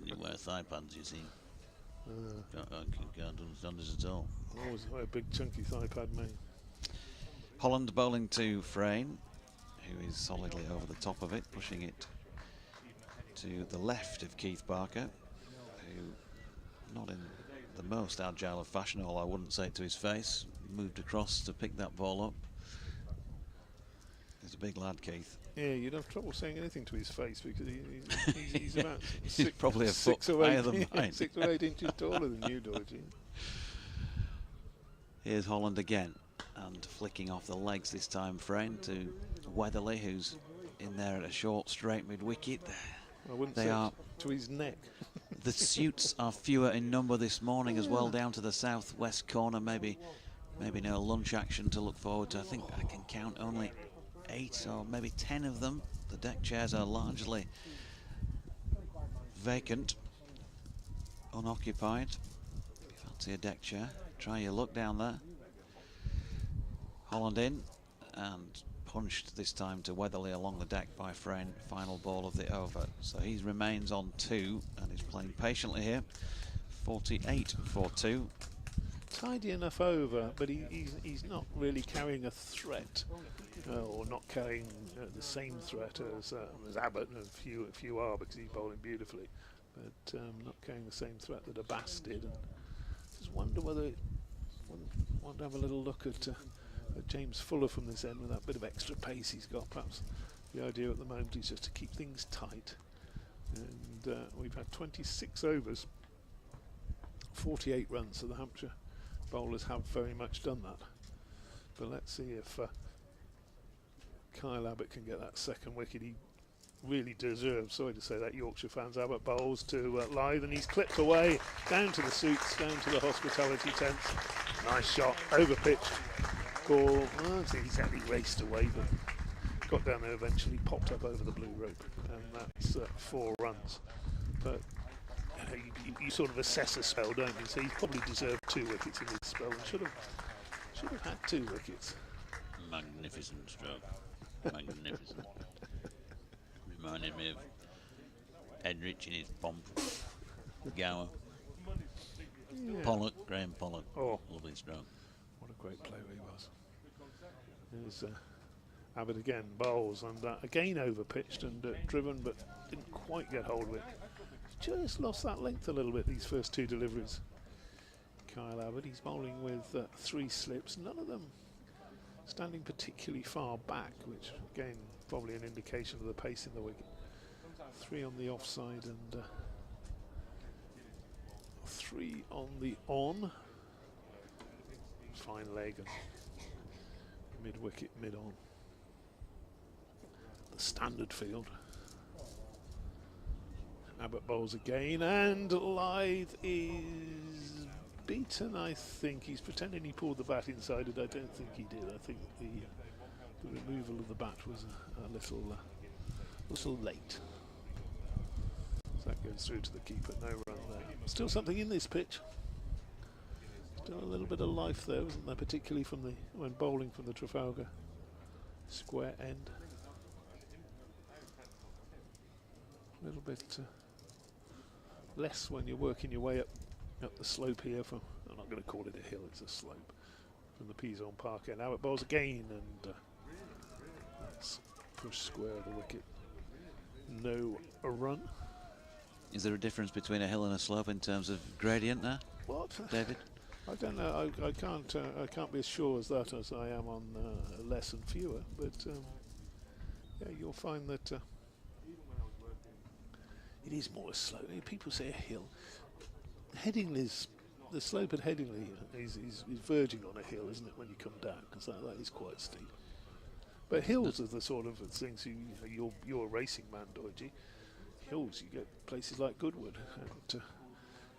Didn't wear thigh pads, you see. Can't understand this at all. Always wear a big chunky thigh pad, mate. Holland bowling to Frain, who is solidly over the top of it, pushing it to the left of Keith Barker, who, not in the most agile of fashion, although I wouldn't say it to his face, moved across to pick that ball up. He's a big lad, Keith. Yeah, you'd have trouble saying anything to his face because he's about he's probably a foot higher than mine. 6 or 8 inches taller than you, Dodgy. Here's Holland again, and flicking off the legs this time, Frain to Weatherly, who's in there at a short straight mid-wicket. I wouldn't say to his neck. The suits are fewer in number this morning as well, down to the southwest corner. Maybe no lunch action to look forward to. I think I can count only 8 or maybe 10 of them. The deck chairs are largely vacant, unoccupied. If you fancy a deck chair, try your luck down there. Holland in, and punched this time to Weatherly along the deck by Frain. Final ball of the over. So he remains on 2 and is playing patiently here. 48 for 2. Tidy enough over, but he's not really carrying a threat, or not carrying the same threat as Abbott, and a few are because he's bowling beautifully, but not carrying the same threat that Abbas did. And just wonder whether want to have a little look at James Fuller from this end with that bit of extra pace he's got. Perhaps the idea at the moment is just to keep things tight. And we've had 26 overs, 48 runs, so the Hampshire bowlers have very much done that. But let's see if Kyle Abbott can get that second wicket he really deserves. Sorry to say that, Yorkshire fans. Abbott bowls to Lyth, and he's clipped away down to the suits, down to the hospitality tents. Nice shot, over pitched. Ball, well, I don't think exactly raced away, but got down there eventually, popped up over the blue rope, and that's 4 runs. But you sort of assess a spell, don't you? So he's probably deserved 2 wickets in this spell, and should have had 2 wickets. Magnificent stroke, magnificent. Reminded me of Edrich in his pomp, Gower, Yeah. Pollock, Graham Pollock. Oh, Lovely stroke. what a great player he was. There's Abbott again, bowls, and again over pitched and driven, but didn't quite get hold of it. Just lost that length a little bit these first 2 deliveries. Kyle Abbott, he's bowling with 3 slips, none of them standing particularly far back, which again probably an indication of the pace in the wicket. 3 on the offside and 3 on the on. Fine leg and mid wicket, mid on. The standard field. Abbott bowls again, and Lyth is beaten. I think he's pretending he pulled the bat inside it. I don't think he did. I think the removal of the bat was a little late. So that goes through to the keeper. No run there. Still something in this pitch. Still a little bit of life there, wasn't there? Particularly when bowling from the Trafalgar square end. A little bit less when you're working your way up the slope here from, I'm not going to call it a hill, it's a slope, from the Pizon Park end. Abbott bowls again, and that's push square of the wicket. No run. Is there a difference between a hill and a slope in terms of gradient there, What? David? I don't know. I can't be as sure as that as I am on less and fewer. But yeah, you'll find that it is more a slope. People say a hill. Headingley's, the slope at Headingley is verging on a hill, isn't it, when you come down? Because that is quite steep. But hills are the sort of things you're a racing man, Doidgy. Hills, you get places like Goodwood, and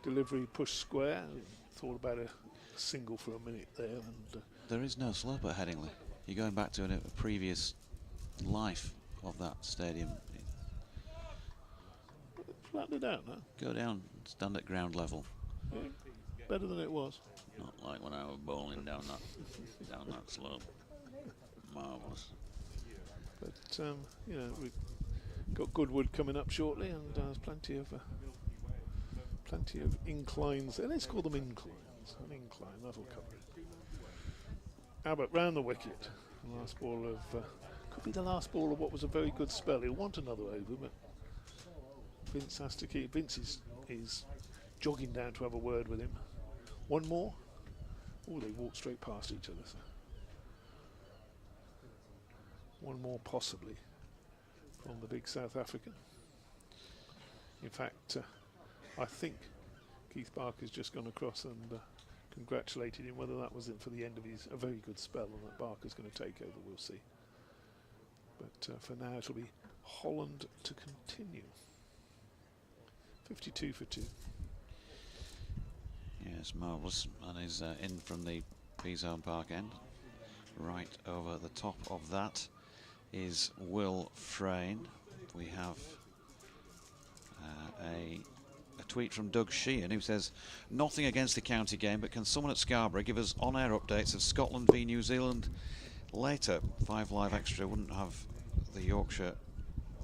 delivery push square. Thought about a single for a minute there, and There is no slope at Headingley. You're going back to a previous life of that stadium. flattened it out now. Go down, stand at ground level. Yeah, better than it was. Not like when I was bowling down that slope. Marvellous. But you know, we've got Goodwood coming up shortly, and there's plenty of inclines. Let's call them inclines. An incline, that'll cover it. Abbott round the wicket. The last ball of could be the last ball of what was a very good spell. He'll want another over, but Vince has to keep. Vince is jogging down to have a word with him. One more. Oh, they walk straight past each other. So. One more possibly from the big South African. In fact, I think Keith Barker's just gone across and congratulated him. Whether that was it for the end of his a very good spell and that Barker's going to take over, we'll see. But for now, it'll be Holland to continue. 52 for 2. Yes, marvellous. And he's in from the Pizon Park end. Right over the top of that is Will Frayne. We have a tweet from Doug Sheehan who says, nothing against the county game, but can someone at Scarborough give us on-air updates of Scotland v New Zealand later? 5 Live Extra wouldn't have the Yorkshire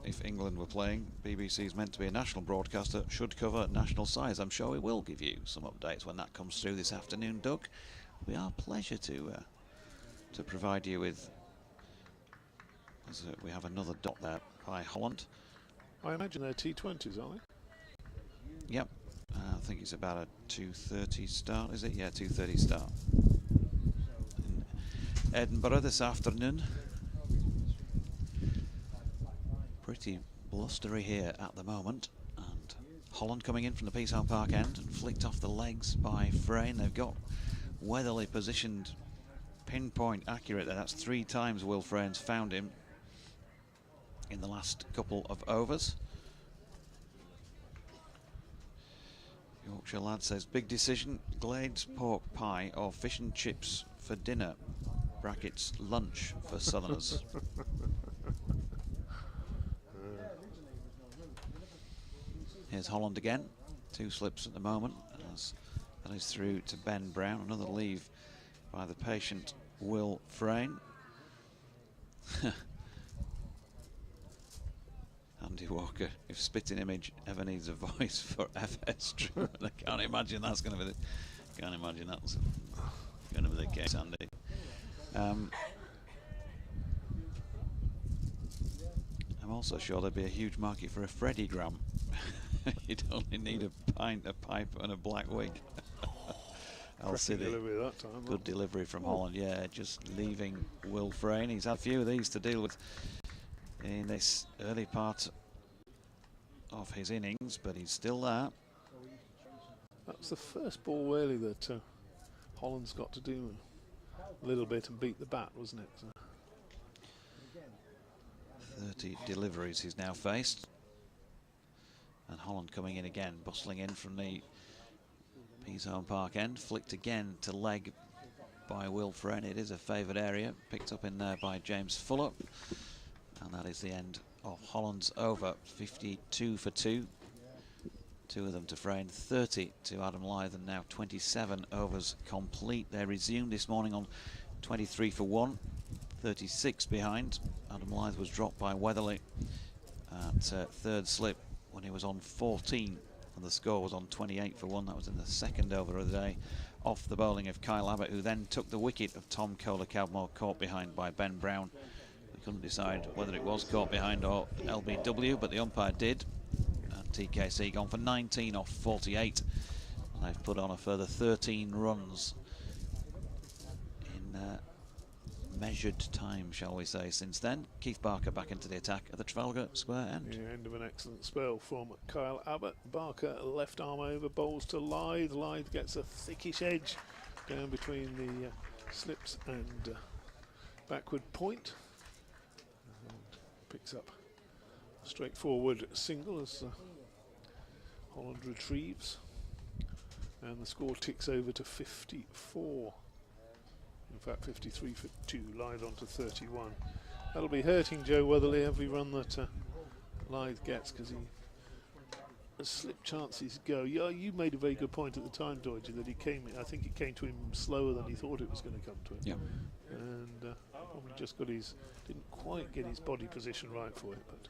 if England were playing, BBC's meant to be a national broadcaster, should cover national sides. I'm sure we will give you some updates when that comes through this afternoon, Doug. It'll be our pleasure to provide you with. As we have another dot there by Holland. I imagine they're T20s, aren't they? Yep. I think it's about a 2:30 start, is it? Yeah, 2:30 start. In Edinburgh this afternoon. Pretty blustery here at the moment. And Holland coming in from the Peacehouse Park end and flicked off the legs by Frayne. They've got Weatherly positioned pinpoint accurate there. That's 3 times Will Frayne's found him in the last couple of overs. Yorkshire lad says, big decision, Glades pork pie or fish and chips for dinner, brackets lunch for Southerners. Here's Holland again, 2 slips at the moment, as that is through to Ben Brown, another leave by the patient Will Frayne. Andy Walker, if spitting image ever needs a voice for FS Truman, I can't imagine that's going to be the case, Andy. I'm also sure there'd be a huge market for a Freddygram. You'd only need a pint, a pipe, and a black wig. Al City. Delivery that time, good delivery from Holland, yeah, just leaving Will Frayne. He's had a few of these to deal with in this early part of his innings, but he's still there. That's the first ball really that Holland's got to do a little bit and beat the bat, wasn't it? So 30 deliveries he's now faced. And Holland coming in again, bustling in from the Peacehouse Park end, flicked again to leg by Will Frayne. It is a favoured area, picked up in there by James Fuller. And that is the end of Holland's over. 52 for 2. 2 of them to Frayne, 30 to Adam Lyth, and now 27 overs complete. They resumed this morning on 23 for 1, 36 behind. Adam Lyth was dropped by Weatherly at third slip when he was on 14, and the score was on 28 for 1. That was in the second over of the day, off the bowling of Kyle Abbott, who then took the wicket of Tom Kohler-Cowmore, caught behind by Ben Brown. Couldn't decide whether it was caught behind or LBW, but the umpire did. And TKC gone for 19 off 48. And they've put on a further 13 runs in measured time, shall we say, since then. Keith Barker back into the attack at the Trafalgar Square end. yeah, end of an excellent spell from Kyle Abbott. Barker left arm over, bowls to Lyth. Lyth gets a thickish edge down between the slips and backward point. Picks up a straightforward single as Holland retrieves, and the score ticks over to 54. In fact, 53 for 2. Lyth on to 31. That'll be hurting Joe Weatherly every run that Lyth gets, because as slip chances go. Yeah, you made a very good point at the time, Doidge, that he came. I think it came to him slower than he thought it was going to come to him. Yeah. And probably just didn't quite get his body position right for it, but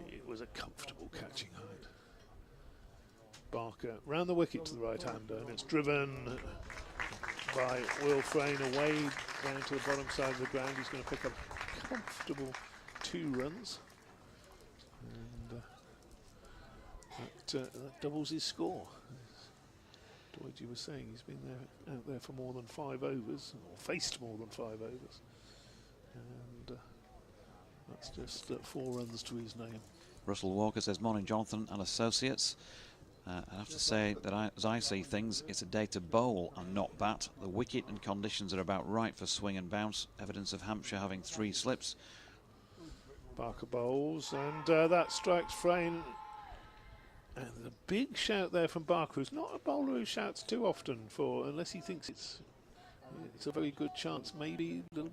it was a comfortable catching height. Barker round the wicket to the right hander, and it's driven by Will Frayne away down to the bottom side of the ground. He's going to pick up a comfortable 2 runs, and that doubles his score. Doidge was saying he's been out there for more than 5 overs, or faced more than 5 overs, and that's just 4 runs to his name. Russell Walker says, morning Jonathan and associates. I have to say that as I see things, it's a day to bowl and not bat. The wicket and conditions are about right for swing and bounce. Evidence of Hampshire having 3 slips. Barker bowls, and that strikes Frayne. And a big shout there from Barker, who's not a bowler who shouts too often, unless he thinks it's a very good chance. Maybe a little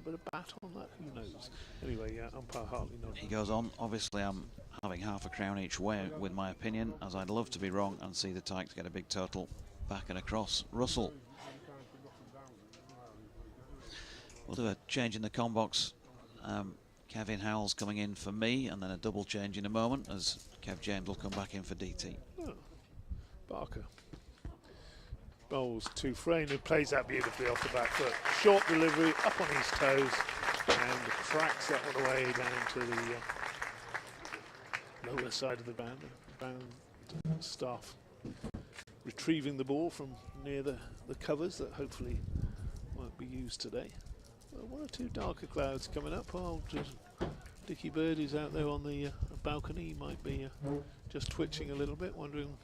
bit of bat on that. Who knows? Anyway, umpire Hartley nodding. He goes on. Obviously, I'm having half a crown each way with my opinion, as I'd love to be wrong and see the Tykes get a big total back and across. Russell. We'll do a change in the com box. Kevin Howells coming in for me, and then a double change in a moment as Kev James will come back in for DT. Oh, Barker bowls to Frayne, who plays that beautifully off the back foot. Short delivery, up on his toes, and cracks that one away down to the lower side of the band staff. Retrieving the ball from near the covers that hopefully won't be used today. Well, one or two darker clouds coming up. Oh, Dickie Bird is out there on the balcony. He might be just twitching a little bit, wondering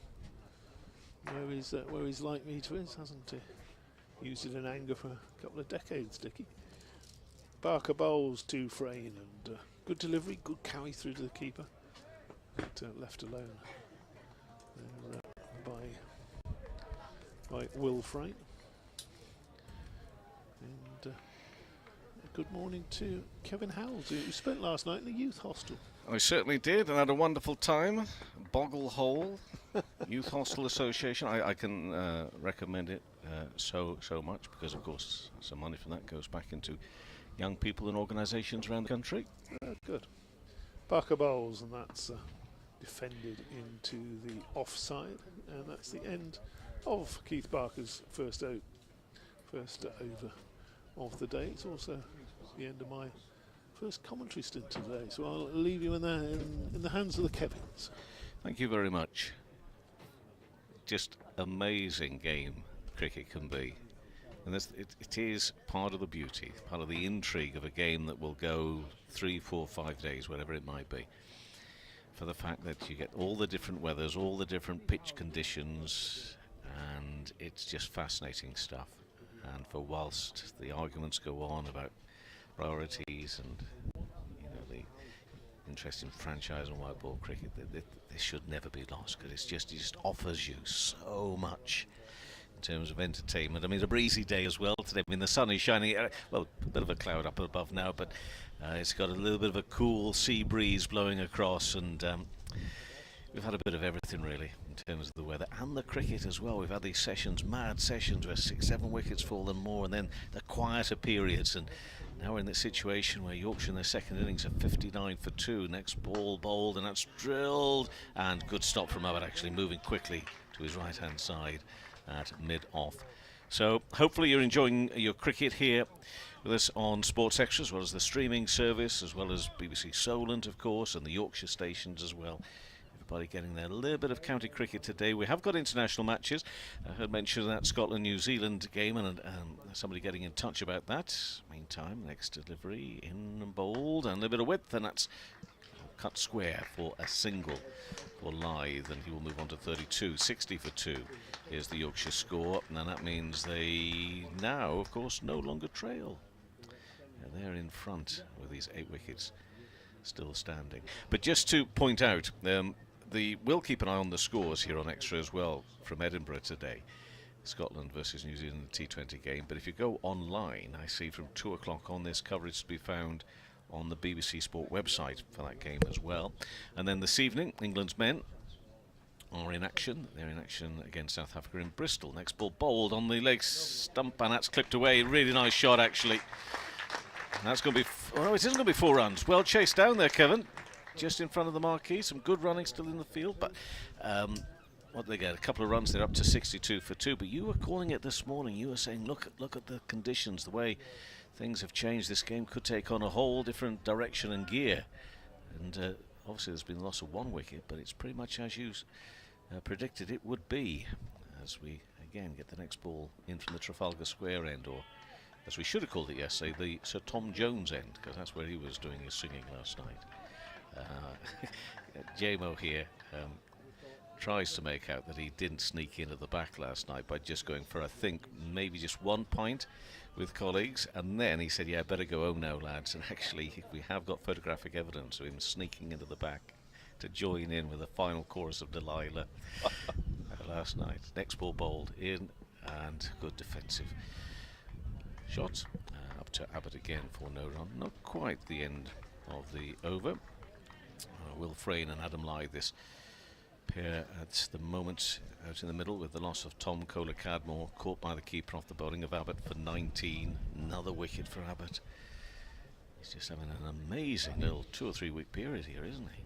where his light meter is. Hasn't used it in anger for a couple of decades, Dickie. Barker bowls to Frayne, and good delivery, good carry through to the keeper. But, left alone there, by Will Frayne. And good morning to Kevin Howells, who spent last night in the youth hostel. I certainly did, and had a wonderful time. Boggle Hole Youth Hostel Association. I can recommend it so much, because of course some money from that goes back into young people and organisations around the country. Good. Barker bowls, and that's defended into the offside, and that's the end of Keith Barker's first over of the day. It's also the end of my first commentary stint today, so I'll leave you in the hands of the Kevins. Thank you very much. Just amazing game cricket can be, and it is part of the beauty, part of the intrigue of a game that will go 3, 4, 5 days, whatever it might be, for the fact that you get all the different weathers, all the different pitch conditions, and it's just fascinating stuff. And for whilst the arguments go on about priorities and the interest in franchise and white ball cricket, this should never be lost, because it just offers you so much in terms of entertainment. I mean, it's a breezy day as well today. I mean, the sun is shining. Well, a bit of a cloud up above now, but it's got a little bit of a cool sea breeze blowing across, and we've had a bit of everything really in terms of the weather and the cricket as well. We've had these sessions, mad sessions, where 6, 7 wickets fall and more, and then the quieter periods, and now we're in this situation where Yorkshire in their second innings are 59 for 2. Next ball bowled, and that's drilled, and good stop from Abbott, actually moving quickly to his right hand side at mid-off. So hopefully you're enjoying your cricket here with us on Sports Extra, as well as the streaming service, as well as BBC Solent, of course, and the Yorkshire stations as well. Everybody getting there. A little bit of county cricket today. We have got international matches. I heard mention of that Scotland-New Zealand game, and somebody getting in touch about that. Meantime, next delivery in and bowled, and a little bit of width, and that's cut square for a single for Lyth, and he will move on to 32. 60 for 2 is the Yorkshire score, and then that means they now, of course, no longer trail. They're in front with these 8 wickets still standing. But just to point out, we'll keep an eye on the scores here on Extra as well from Edinburgh today. Scotland versus New Zealand T20 game. But if you go online, I see from 2 o'clock on, this coverage to be found on the BBC Sport website for that game as well. And then this evening, England's men are in action. They're in action against South Africa in Bristol. Next ball bowled on the leg stump, and that's clipped away. Really nice shot, actually. And that's going to be... Oh, it isn't going to be 4 runs. Well chased down there, Kevin. Just in front of the marquee. Some good running still in the field, but what did they get? A couple of runs. They're up to 62 for 2. But you were calling it this morning. You were saying, look at the conditions, the way things have changed. This game could take on a whole different direction and gear. And obviously there's been the loss of 1 wicket, but it's pretty much as you predicted it would be, as we again get the next ball in from the Trafalgar Square end, or as we should have called it yesterday, the Sir Tom Jones end, because that's where he was doing his singing last night. JMO here tries to make out that he didn't sneak into the back last night by just going for, I think, maybe just 1 pint with colleagues, and then he said, yeah, better go home now, lads. And actually we have got photographic evidence of him sneaking into the back to join in with the final chorus of Delilah last night. Next ball bowled in, and good defensive shots up to Abbott again for no run. Not quite the end of the over. Will Frayne and Adam Lyth, this pair at the moment out in the middle, with the loss of Tom Kohler-Cadmore, caught by the keeper off the bowling of Abbott for 19. Another wicket for Abbott. He's just having an amazing little 2 or 3 week period here, isn't he?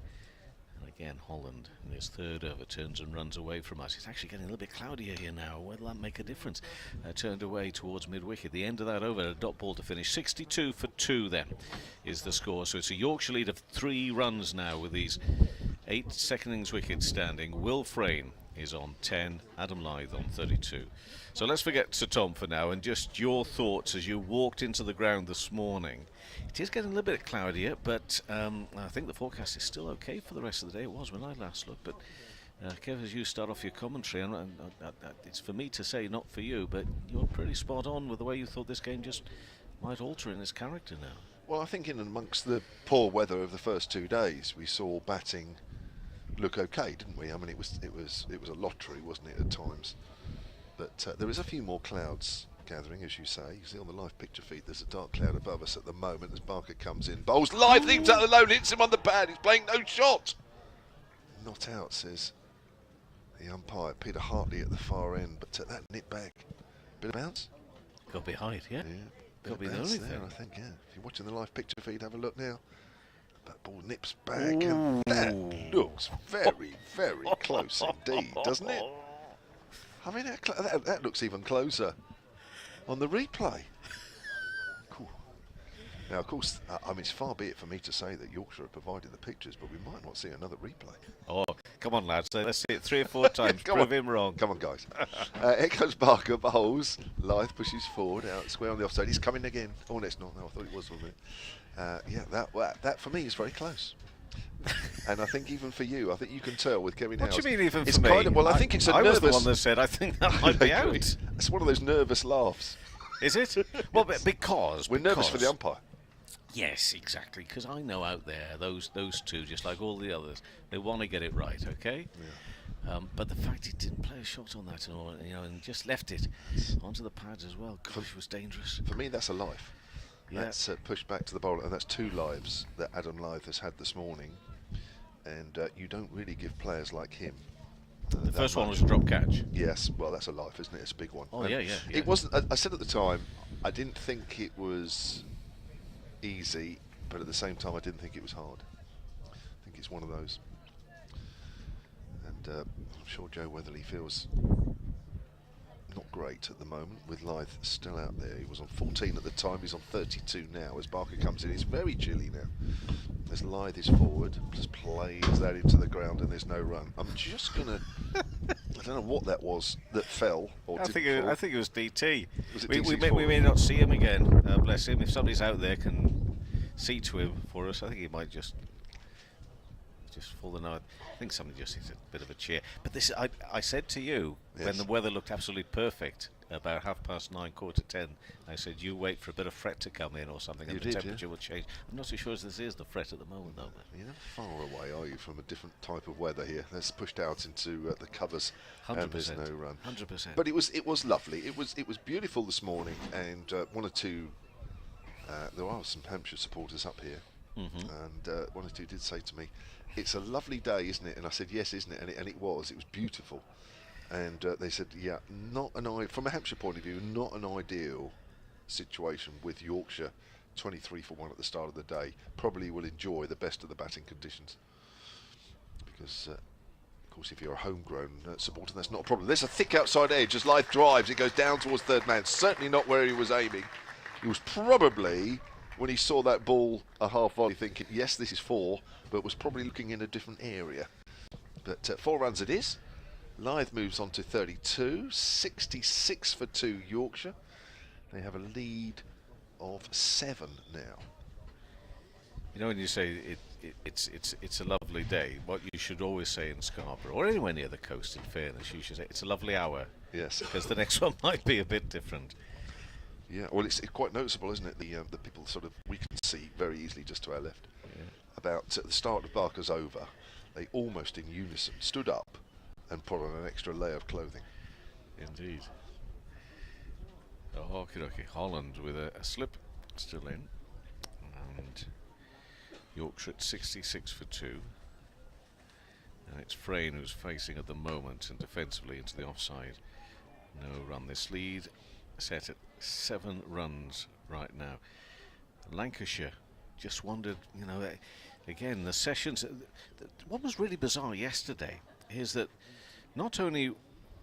And again, Holland in his third over turns and runs away from us. It's actually getting a little bit cloudier here now. Whether that make a difference? Turned away towards mid-wicket. The end of that over, a dot ball to finish. 62 for 2 then is the score. So it's a Yorkshire lead of 3 runs now with these 8 second innings wickets standing. Will Frayne is on 10, Adam Lyth on 32. So let's forget Sir Tom for now, and just your thoughts as you walked into the ground this morning. It is getting a little bit cloudier, but I think the forecast is still okay for the rest of the day. It was when I last looked, but Kev, as you start off your commentary, and it's for me to say, not for you, but you're pretty spot on with the way you thought this game just might alter in its character now. Well, I think in amongst the poor weather of the first 2 days, we saw batting look okay, didn't we? I mean, it was a lottery, wasn't it, at times? But there is a few more clouds gathering, as you say. You see on the live picture feed, there's a dark cloud above us at the moment as Barker comes in. Bowls Lyth, leaves out alone, hits him on the pad. He's playing no shot. Not out, says the umpire. Peter Hartley at the far end, but that nip back. Bit of bounce. Got behind, yeah. Got to be the only thing. I think, yeah. If you're watching the live picture feed, have a look now. That ball nips back, and that looks very, very close indeed, doesn't it? I mean, that looks even closer on the replay. Cool. Now, of course, I mean, it's far be it for me to say that Yorkshire have provided the pictures, but we might not see another replay. Oh, come on, lads. Let's see it 3 or 4 times. Prove him wrong. Come on, guys. Here goes Barker, bowls. Lyth pushes forward, out square on the offside. He's coming again. Oh, no, it's not. No, I thought it was, wasn't it? Yeah, that for me is very close. And I think even for you, I think you can tell with Kevin Howes. What do you mean even it's for me? Kind of, well, I think it's a nervous... I was the one that said I think that might be out. It's one of those nervous laughs. Is it? Well, because... We're nervous for the umpire. Yes, exactly, because I know out there, those two, just like all the others, they want to get it right, okay? Yeah. But the fact he didn't play a shot on that and all, and just left it onto the pads as well, gosh, it was dangerous. For me, that's a life. Yeah. That's pushed back to the bowler, and that's 2 lives that Adam Lyth has had this morning. And you don't really give players like him. The first one was a drop catch. Yes, well, that's a life, isn't it? It's a big one. Oh, yeah. It wasn't. I said at the time, I didn't think it was easy, but at the same time, I didn't think it was hard. I think it's one of those. And I'm sure Joe Weatherly feels not great at the moment, with Lyth still out there. He was on 14 at the time, he's on 32 now. As Barker comes in, it's very chilly now. As Lyth is forward, just plays that into the ground and there's no run. I'm just going to... I don't know what that was that fell or I think it was DT. Was it we may not see him again, bless him. If somebody's out there can see to him for us, I think he might just fall the night. I think somebody just hit a bit of a cheer. But this, I said to you, yes, when the weather looked absolutely perfect, about 9:30, 10:15, I said, you wait for a bit of fret to come in or something, and the temperature will change. I'm not so sure as this is the fret at the moment, though. You're never far away, are you, from a different type of weather here? That's pushed out into the covers, 100%, and there's no run. 100%. But it was lovely. It was beautiful this morning, and one or two. There are some Hampshire supporters up here, and one or two did say to me, "It's a lovely day, isn't it?" And I said, "Yes, isn't it?" And it was. It was beautiful. And they said, yeah, from a Hampshire point of view, not an ideal situation with Yorkshire 23 for 1 at the start of the day. Probably will enjoy the best of the batting conditions. Because, of course, if you're a homegrown supporter, that's not a problem. There's a thick outside edge as Lyth drives. It goes down towards third man. Certainly not where he was aiming. He was probably, when he saw that ball a half volley, thinking, yes, this is 4, but was probably looking in a different area. But 4 runs it is. Lyth moves on to 32, 66 for 2 Yorkshire. They have a lead of 7 now. You know, when you say it's a lovely day, what you should always say in Scarborough, or anywhere near the coast, in fairness, you should say it's a lovely hour. Yes. Because the next one might be a bit different. Yeah, well, it's quite noticeable, isn't it? The people we can see very easily just to our left. Yeah. About at the start of Barker's over, they almost in unison stood up and put on an extra layer of clothing. Indeed. Oh, okay. Holland with a slip still in. And Yorkshire at 66 for 2. And it's Frayne who's facing at the moment and defensively into the offside. No run. This lead set at 7 runs right now. Lancashire just wondered, you know, again, the sessions. What was really bizarre yesterday is that not only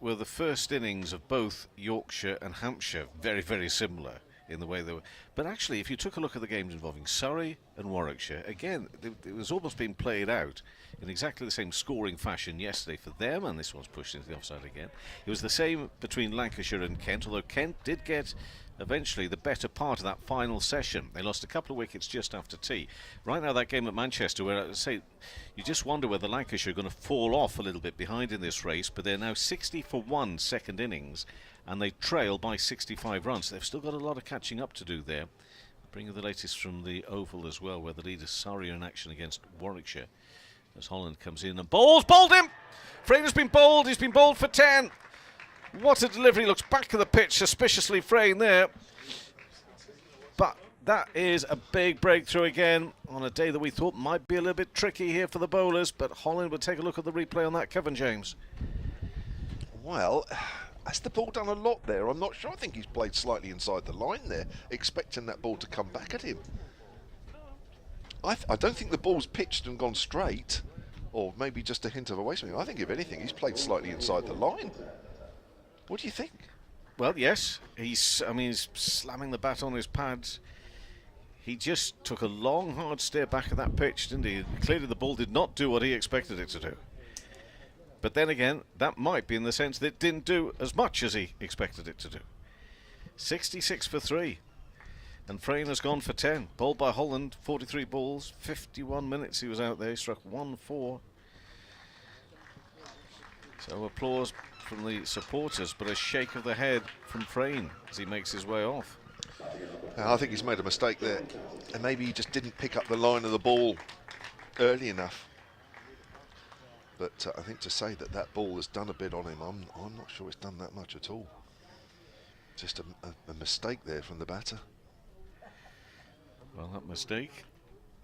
were the first innings of both Yorkshire and Hampshire very, very similar in the way they were, but actually, if you took a look at the games involving Surrey and Warwickshire, again, it was almost being played out in exactly the same scoring fashion yesterday for them, and this one's pushed into the offside again. It was the same between Lancashire and Kent, although Kent did get eventually the better part of that final session. They lost a couple of wickets just after tea. Right now, that game at Manchester, where I say you just wonder whether Lancashire are going to fall off a little bit behind in this race, but they're now 60 for 1 second innings, and they trail by 65 runs. They've still got a lot of catching up to do there. Bring you the latest from the Oval as well, where the leaders Surrey are in action against Warwickshire. As Holland comes in and bowled him! Frayne has been bowled, he's been bowled for 10. What a delivery, looks back of the pitch, suspiciously Frayne there. But that is a big breakthrough again on a day that we thought might be a little bit tricky here for the bowlers, but Holland would take a look at the replay on that, Kevin James. Well, has the ball done a lot there? I'm not sure. I think he's played slightly inside the line there, expecting that ball to come back at him. I don't think the ball's pitched and gone straight, or maybe just a hint of away swing. I think, if anything, he's played slightly inside the line. What do you think? Well, yes, he's slamming the bat on his pads. He just took a long, hard stare back at that pitch, didn't he? Clearly the ball did not do what he expected it to do. But then again, that might be in the sense that it didn't do as much as he expected it to do. 66 for 3. And Frayne has gone for 10. Bowled by Holland, 43 balls, 51 minutes he was out there. He struck 1-4. So applause from the supporters, but a shake of the head from Frayne as he makes his way off. I think he's made a mistake there, and maybe he just didn't pick up the line of the ball early enough. But I think to say that that ball has done a bit on him, I'm not sure it's done that much at all. Just a mistake there from the batter. Well, that mistake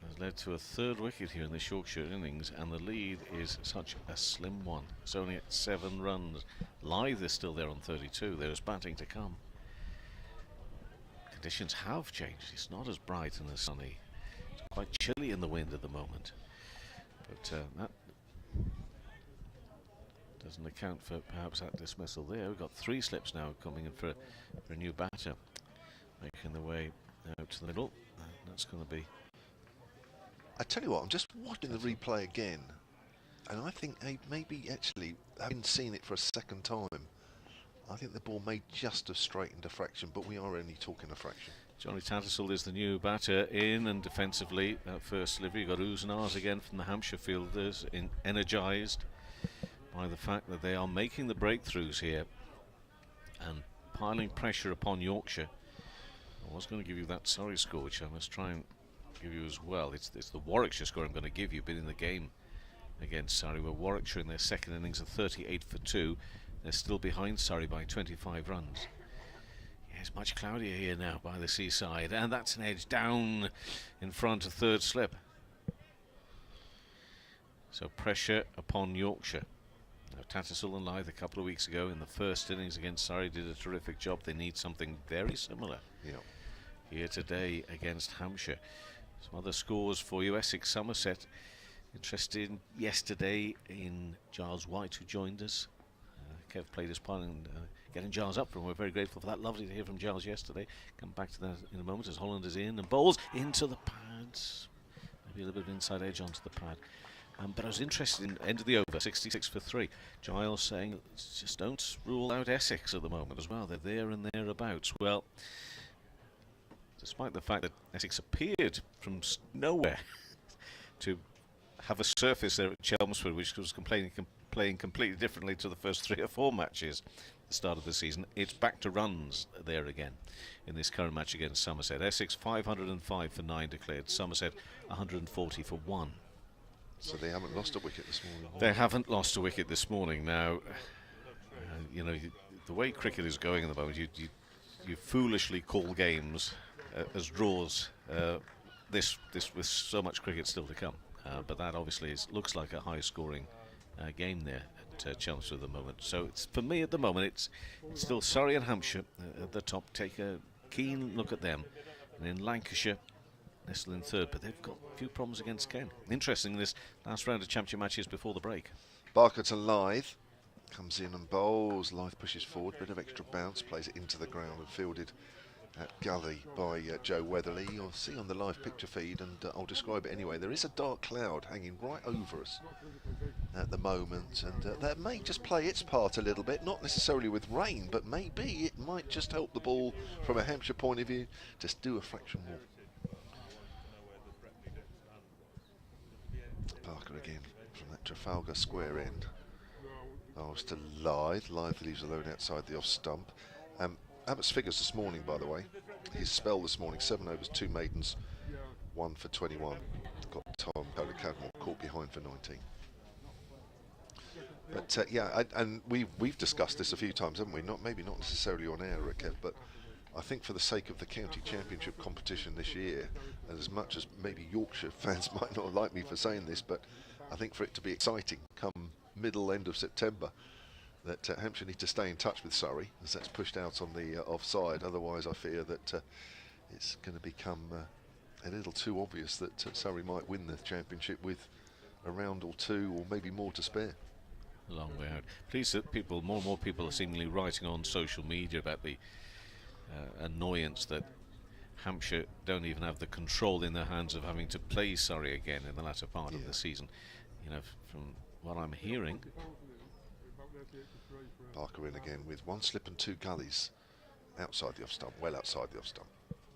has led to a third wicket here in this Yorkshire innings, and the lead is such a slim one. It's only at 7 runs. Lyth is still there on 32. There is batting to come. Conditions have changed. It's not as bright and as sunny. It's quite chilly in the wind at the moment. But that doesn't account for perhaps that dismissal there. We've got 3 slips now coming in for a new batter, making their way out to the middle. That's going to be... I tell you what, I'm just watching the replay again, and I think maybe actually, having seen it for a second time, I think the ball may just have straightened a fraction, but we are only talking a fraction. Johnny Tattersall is the new batter in, and defensively, that first delivery, you got Uznars again from the Hampshire fielders, energised by the fact that they are making the breakthroughs here and piling pressure upon Yorkshire. I was going to give you that Surrey score, which I must try and give you as well. It's the Warwickshire score I'm going to give you, but in the game against Surrey, where Warwickshire in their second innings are 38 for 2. They're still behind Surrey by 25 runs. Yeah, it's much cloudier here now by the seaside, and that's an edge down in front of third slip. So pressure upon Yorkshire. Now, Tattersall and Lyth a couple of weeks ago in the first innings against Surrey did a terrific job. They need something very similar here today against Hampshire. Some other scores for you. Essex Somerset interested yesterday in Giles White, who joined us. Kev played his part in getting Giles up, and we're very grateful for that. Lovely to hear from Giles yesterday. Come back to that in a moment as Holland is in and bowls into the pads. Maybe a little bit of inside edge onto the pad. But I was interested in end of the over, 66 for 3. Giles saying, just don't rule out Essex at the moment as well. They're there and thereabouts. Well, despite the fact that Essex appeared from nowhere to have a surface there at Chelmsford, which was playing completely differently to the first 3 or 4 matches at the start of the season, it's back to runs there again in this current match against Somerset. Essex 505 for 9 declared, Somerset 140 for 1. So they haven't lost a wicket this morning. They haven't lost a wicket this morning. Now, you know, the way cricket is going at the moment, you foolishly call games as draws. This with so much cricket still to come. But that obviously looks like a high-scoring game there at Chelmsford at the moment. So it's, for me at the moment, it's still Surrey and Hampshire at the top. Take a keen look at them. And in Lancashire, nestle in third, but they've got a few problems against Ken. Interesting, this last round of championship matches before the break. Barker to Lyth. Comes in and bowls. Lyth pushes forward, bit of extra bounce, plays it into the ground and fielded at gully by Joe Weatherly. You'll see on the live picture feed, and I'll describe it anyway. There is a dark cloud hanging right over us at the moment, and that may just play its part a little bit, not necessarily with rain, but maybe it might just help the ball from a Hampshire point of view just do a fraction more. Parker again from that Trafalgar Square end. Bowls to Lyth. Lyth leaves alone outside the off stump. Abbott's figures this morning, by the way. His spell this morning: 7 overs, 2 maidens, 1 for 21. Got Tom Cadmore caught behind for 19. But yeah, and we've discussed this a few times, haven't we? Maybe not necessarily on air, Kev, but I think for the sake of the county championship competition this year, and as much as maybe Yorkshire fans might not like me for saying this, but I think for it to be exciting come end of September, that Hampshire need to stay in touch with Surrey, as that's pushed out on the offside. Otherwise, I fear that it's going to become a little too obvious that Surrey might win the championship with a round or two, or maybe more to spare. A long way out. Pleased that more and more people are seemingly writing on social media about the annoyance that Hampshire don't even have the control in their hands of having to play Surrey again in the latter part of the season. You know, from what I'm hearing. Barker in again with 1 slip and 2 gullies outside the off stump, well outside the off stump.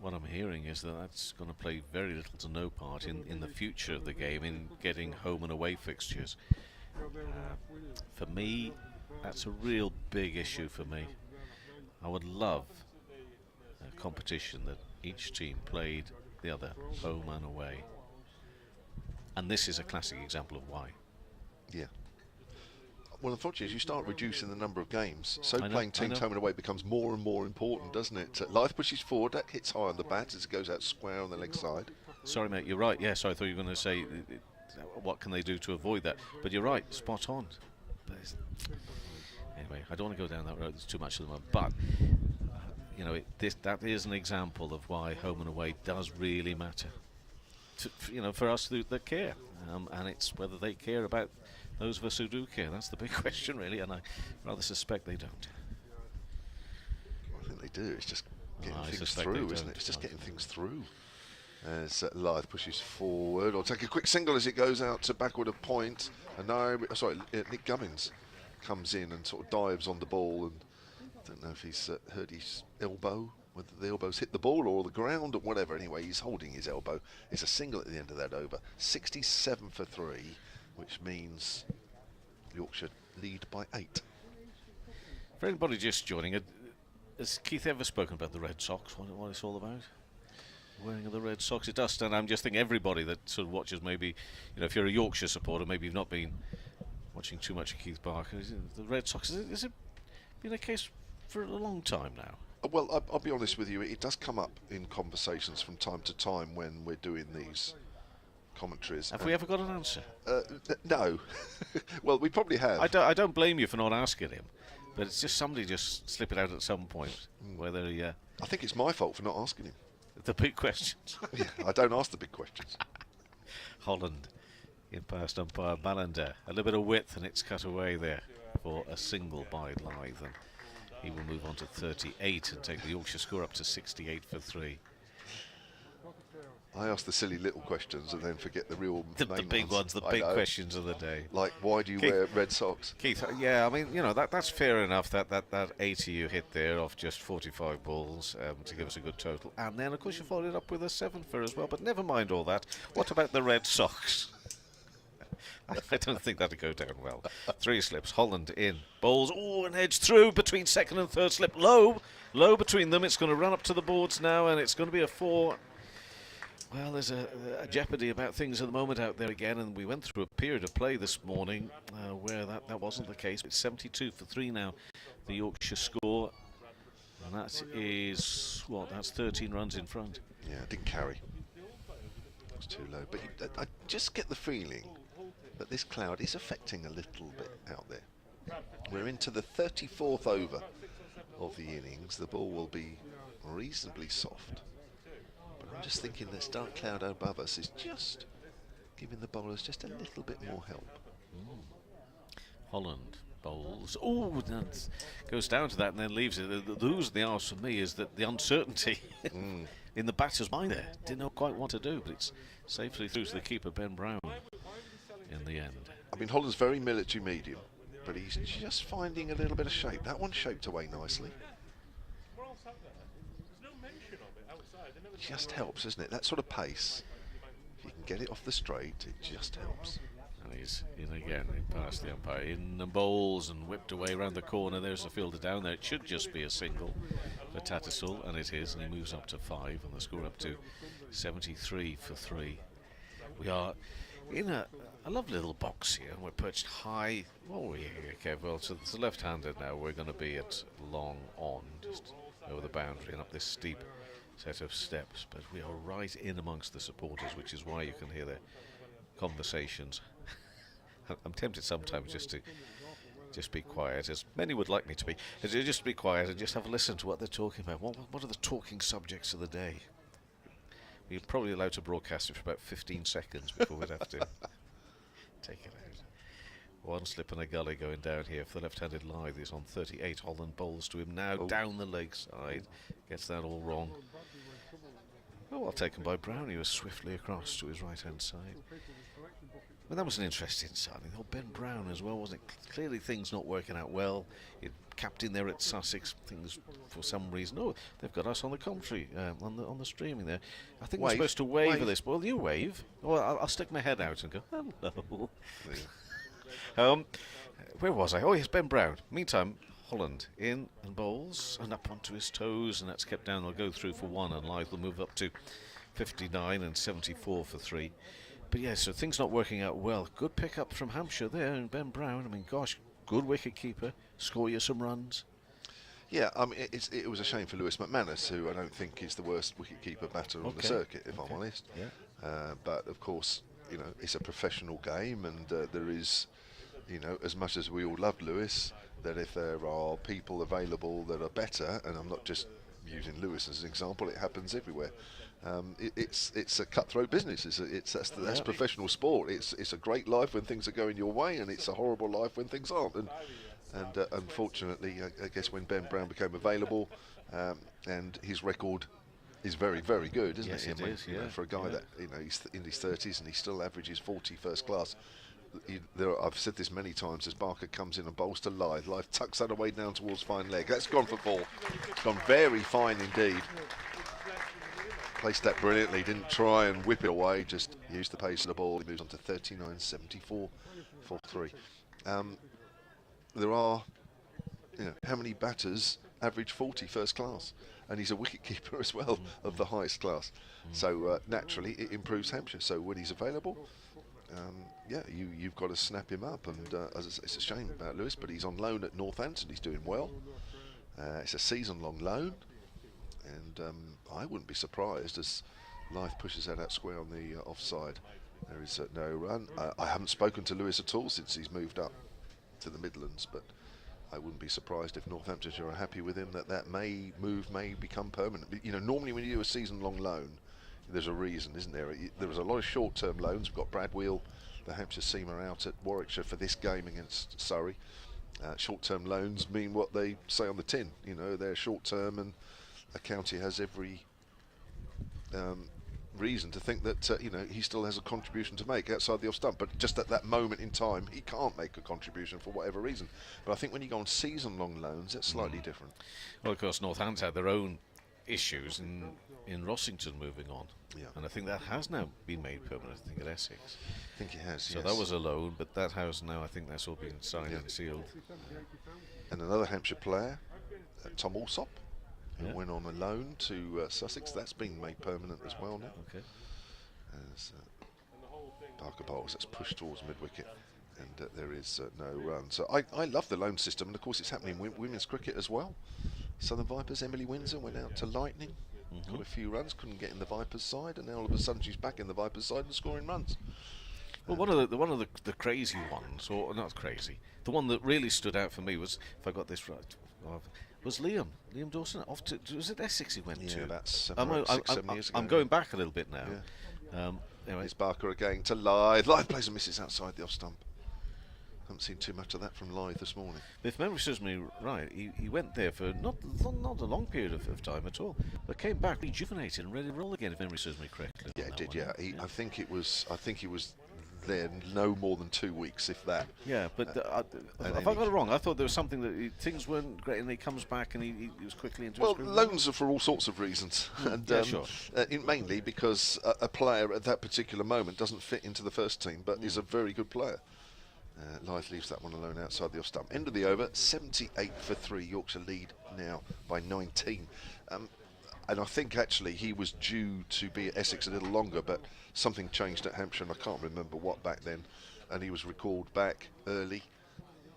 What I'm hearing is that that's going to play very little to no part in the future of the game, in getting home and away fixtures. For me, that's a real big issue for me. I would love a competition that each team played the other home and away. And this is a classic example of why. Yeah. Well, unfortunately, as you start reducing the number of games, so playing teams home and away becomes more and more important, doesn't it? Lyth pushes forward, that hits high on the bat as it goes out square on the leg side. Sorry, mate, you're right. Yes, I thought you were going to say, what can they do to avoid that? But you're right, spot on. Anyway, I don't want to go down that road, there's too much of them. But, you know, that is an example of why home and away does really matter. For us that care. And it's whether they care about those of us who do care. That's the big question, really, and I rather suspect they don't. I think they do. It's just getting things through, isn't it? It's just getting things through. As Lyth pushes forward, or take a quick single as it goes out to backward of point. And Nick Gummins comes in and sort of dives on the ball, and I don't know if he's hurt his elbow, whether the elbow's hit the ball or the ground or whatever. Anyway, he's holding his elbow. It's a single at the end of that over. 67 for 3. Which means Yorkshire lead by 8. For anybody just joining, has Keith ever spoken about the Red Sox? What it's all about? Wearing of the Red Sox. It does stand. I'm just thinking everybody that sort of watches, maybe, if you're a Yorkshire supporter, maybe you've not been watching too much of Keith Barker. The Red Sox, has it been a case for a long time now? Well, I'll be honest with you, it does come up in conversations from time to time when we're doing these commentaries. Have we ever got an answer? No. Well, we probably have. I don't blame you for not asking him, but it's just somebody just slip it out at some point. Whether I think it's my fault for not asking him. The big questions. Yeah, I don't ask the big questions. Holland in past umpire Ballander. A little bit of width and it's cut away there for a single by Lyth, and he will move on to 38 and take the Yorkshire score up to 68 for 3. I ask the silly little questions and then forget the real the big ones, the big questions of the day. Like, why do you wear red socks? Keith, yeah, I mean, that's fair enough, that 80 you hit there off just 45 balls to give us a good total. And then, of course, you followed it up with a 7 for as well. But never mind all that. What about the Red Sox? I don't think that'd go down well. 3 slips, Holland in, bowls, an edge through between second and third slip, low between them. It's going to run up to the boards now, and it's going to be a 4. Well, there's a jeopardy about things at the moment out there again, and we went through a period of play this morning where that wasn't the case. It's 72 for 3 now, the Yorkshire score, and that is, that's 13 runs in front. Yeah, didn't carry. It's too low. But I just get the feeling that this cloud is affecting a little bit out there. We're into the 34th over of the innings. The ball will be reasonably soft. I'm just thinking this dark cloud above us is just giving the bowlers just a little bit more help. Holland bowls. Oh, that goes down to that and then leaves it. The lose the arse for me is that the uncertainty in the batter's mind there. Didn't know quite what to do, but it's safely through to the keeper, Ben Brown, in the end. I mean, Holland's very military medium, but he's just finding a little bit of shape. That one shaped away nicely. Just helps, doesn't it? That sort of pace, if you can get it off the straight, it just helps. And he's in again, past the umpire, in and bowls and whipped away around the corner. There's the fielder down there. It should just be a single for Tattersall, and it is, and he moves up to 5, and the score up to 73 for 3. We are in a lovely little box here, and we're perched high. Oh, yeah, okay, well, so it's the left-hander now. We're going to be at long on, just over the boundary and up this steep set of steps, but we are right in amongst the supporters, which is why you can hear their conversations. I'm tempted sometimes just to be quiet, as many would like me to be, just be quiet and just have a listen to what they're talking about. What are the talking subjects of the day? We're probably allowed to broadcast it for about 15 seconds before we'd have to take it out. One slip and a gully going down here for the left-handed Lythe. He's on 38. Holland bowls to him now, down the leg side. Gets that all wrong. Oh, well taken by Brown. He was swiftly across to his right-hand side. Well, that was an interesting signing. Oh, Ben Brown as well, wasn't it? Clearly things not working out well. He'd captain there at Sussex. Things, for some reason, oh, they've got us on the commentary, on the streaming there. I think we're supposed to wave at this. Well, you wave. Well, I'll stick my head out and go, hello. Where was I? Oh, yes, Ben Brown. Meantime, Holland in and bowls and up onto his toes, and that's kept down. They'll go through for 1, and Lythe will move up to 59 and 74 for 3. But yeah, so things not working out well. Good pick up from Hampshire there, and Ben Brown. I mean, gosh, good wicket keeper. Score you some runs. Yeah, I mean, it was a shame for Lewis McManus, who I don't think is the worst wicket-keeper batter on the circuit, if I'm honest. Yeah. But of course, you know, it's a professional game, and there is, you know, as much as we all love Lewis, that if there are people available that are better, and I'm not just using Lewis as an example, it happens everywhere. It's a cutthroat business. That's professional sport. It's a great life when things are going your way, and it's a horrible life when things aren't. And unfortunately, I guess when Ben Brown became available, and his record is very, very good, isn't it? Yes, it is. You know, for a guy that, you know, he's in his 30s and he still averages 40 first class. I've said this many times, as Barker comes in and bowls to Lythe tucks that away down towards fine leg. That's gone for 4. It's gone very fine indeed. Placed that brilliantly, didn't try and whip it away, just used the pace of the ball. He moves on to 39.74 for 3. There are, you know, how many batters average 40 first class? And he's a wicket keeper as well of the highest class. So naturally it improves Hampshire. So when he's available, yeah, you've got to snap him up. And it's a shame about Lewis, but he's on loan at Northampton. He's doing well. It's a season-long loan. And I wouldn't be surprised as Lythe pushes that out square on the offside. There is no run. I haven't spoken to Lewis at all since he's moved up to the Midlands, but I wouldn't be surprised if Northamptonshire are happy with him, that may become permanent. But, you know, normally when you do a season-long loan, there's a reason, isn't there? There was a lot of short-term loans. We've got Brad Wheel, the Hampshire seamer, out at Warwickshire for this game against Surrey. Short-term loans mean what they say on the tin. You know, they're short-term, and a county has every reason to think that you know, he still has a contribution to make outside the off stump, but just at that moment in time he can't make a contribution for whatever reason. But I think when you go on season-long loans, it's slightly different. Well, of course, Northampton had their own issues in Rossington moving on, and I think that has now been made permanent. I think at Essex. I think it has. So yes. that was a loan, but that house now, I think that's all been signed and sealed. And another Hampshire player, Tom Alsop, who went on a loan to Sussex. That's been made permanent as well now. Okay. As Parker bowls, that's pushed towards mid-wicket, and there is no run. So I love the loan system, and of course it's happening in women's cricket as well. Southern Vipers, Emily Windsor went out to Lightning, got a few runs, couldn't get in the Vipers side, and now all of a sudden she's back in the Vipers side and scoring runs. Well, one of the crazy ones, or not crazy, the one that really stood out for me was, if I got this right, was Liam Dawson off to, was it Essex he went to? About I'm 6, 7 years ago. I'm going back a little bit now. Anyway, Here's Barker again to Lythe. Lythe plays and misses outside the off stump. Haven't seen too much of that from Lythe this morning. if memory serves me right, he went there for not a long period of time at all, but came back rejuvenated and ready to roll again. If memory serves me correctly. Yeah, it did. Yeah, I think he was there no more than 2 weeks, if that. Yeah, but and if I got it wrong, I thought there was something that things weren't great, and he comes back and he was quickly into. Well, his groove. loans are for all sorts of reasons, and yeah, sure. mainly because a player at that particular moment doesn't fit into the first team, but is a very good player. Lythe leaves that one alone outside the off stump. End of the over, 78 for 3. Yorkshire lead now by 19. And I think actually he was due to be at Essex a little longer, but something changed at Hampshire, and I can't remember what back then. And he was recalled back early,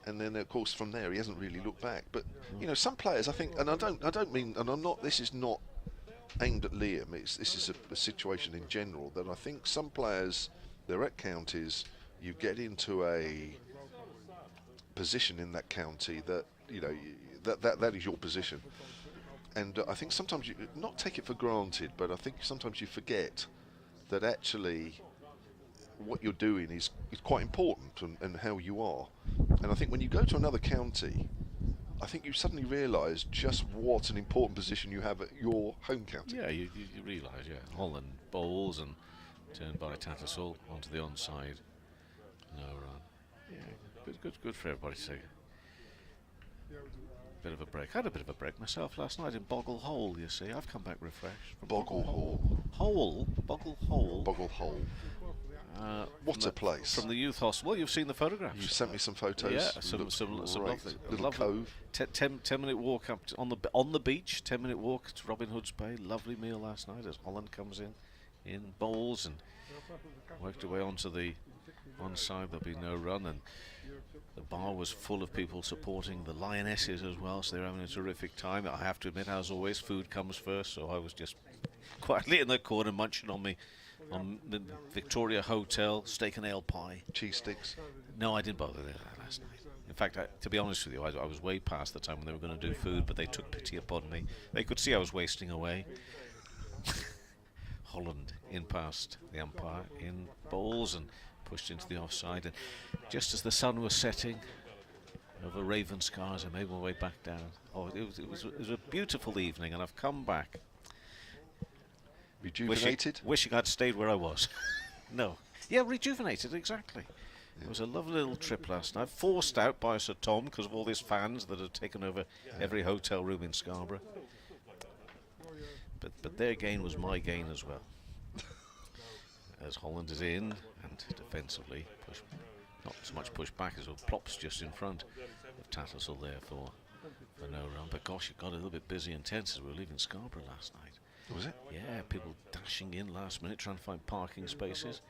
and then of course from there he hasn't really looked back. But you know, some players I think, and I don't mean, and I'm not. This is not aimed at Liam. This is a situation in general that I think some players, they're at counties. You get into a position in that county that that is your position, and I think sometimes you not take it for granted, but I think sometimes you forget that actually what you're doing is quite important and how you are. And I think when you go to another county, I think you suddenly realise just what an important position you have at your home county. Yeah, you realise, Holland bowls and turned by Tattersall onto the onside. No run. Yeah, good for everybody to take a bit of a break. I had a bit of a break myself last night in Boggle Hole, you see. I've come back refreshed. From Boggle Hole. Boggle Hole. Boggle Hole. What a place. From the youth hostel. Well, you've seen the photographs. You sent me some photos. Yeah, some lovely little cove. 10-minute walk up on the beach. 10-minute walk to Robin Hood's Bay. Lovely meal last night as Holland comes in bowls and worked away onto the one side. There'll be no run, and the bar was full of people supporting the Lionesses as well, so they're having a terrific time. I have to admit, as always, food comes first, so I was just quietly in the corner munching on the Victoria Hotel steak and ale pie. Cheese sticks. No, I didn't bother there last night. In fact, to be honest with you, I was way past the time when they were going to do food, but they took pity upon me. They could see I was wasting away. Holland in past the umpire in bowls and pushed into the offside, and just as the sun was setting over Raven Scars, I made my way back down. Oh, it was a beautiful evening, and I've come back rejuvenated. Wishing I'd stayed where I was. No, yeah, rejuvenated, exactly. It was a lovely little trip last night, forced out by Sir Tom because of all these fans that had taken over every hotel room in Scarborough. But their gain was my gain as well. As Holland is in and defensively not so much pushed back as plops just in front of Tattersall there for no run. But gosh, it got a little bit busy and tense as we were leaving Scarborough last night. Was it? Yeah, people dashing in last minute trying to find parking spaces.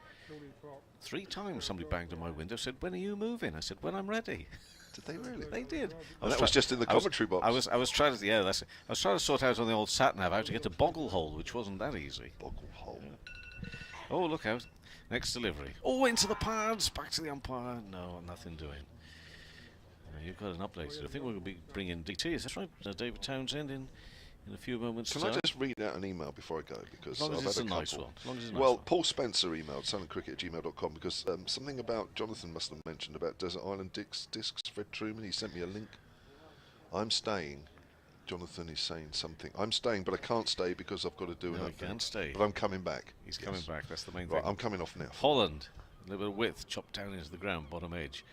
3 times somebody banged on my window, said, "When are you moving?" I said, "When I'm ready." Did they really? They did. That was just in the commentary box. I was trying to I was trying to sort out on the old sat nav how to get to Boggle Hole, which wasn't that easy. Boggle Hole. Yeah. Oh, look out! Next delivery. Oh, into the pads, back to the umpire. No, nothing doing. You've got an update. I think we're going to be bringing DT. Is that right? David Townsend in a few moments. Can I just read out an email before I go? Because as long as I've it's had a nice couple. one. As long as it's a nice Well, one. Paul Spencer emailed sunandcricket@gmail.com because something about Jonathan must have mentioned about Desert Island discs. Fred Truman, he sent me a link. I'm staying. Jonathan is saying something. I'm staying, but I can't stay because I've got to do No, another he can't stay. But I'm coming back. He's coming back. That's the main Right, thing. I'm coming off now. Holland, a little bit of width, chopped down into the ground, bottom edge,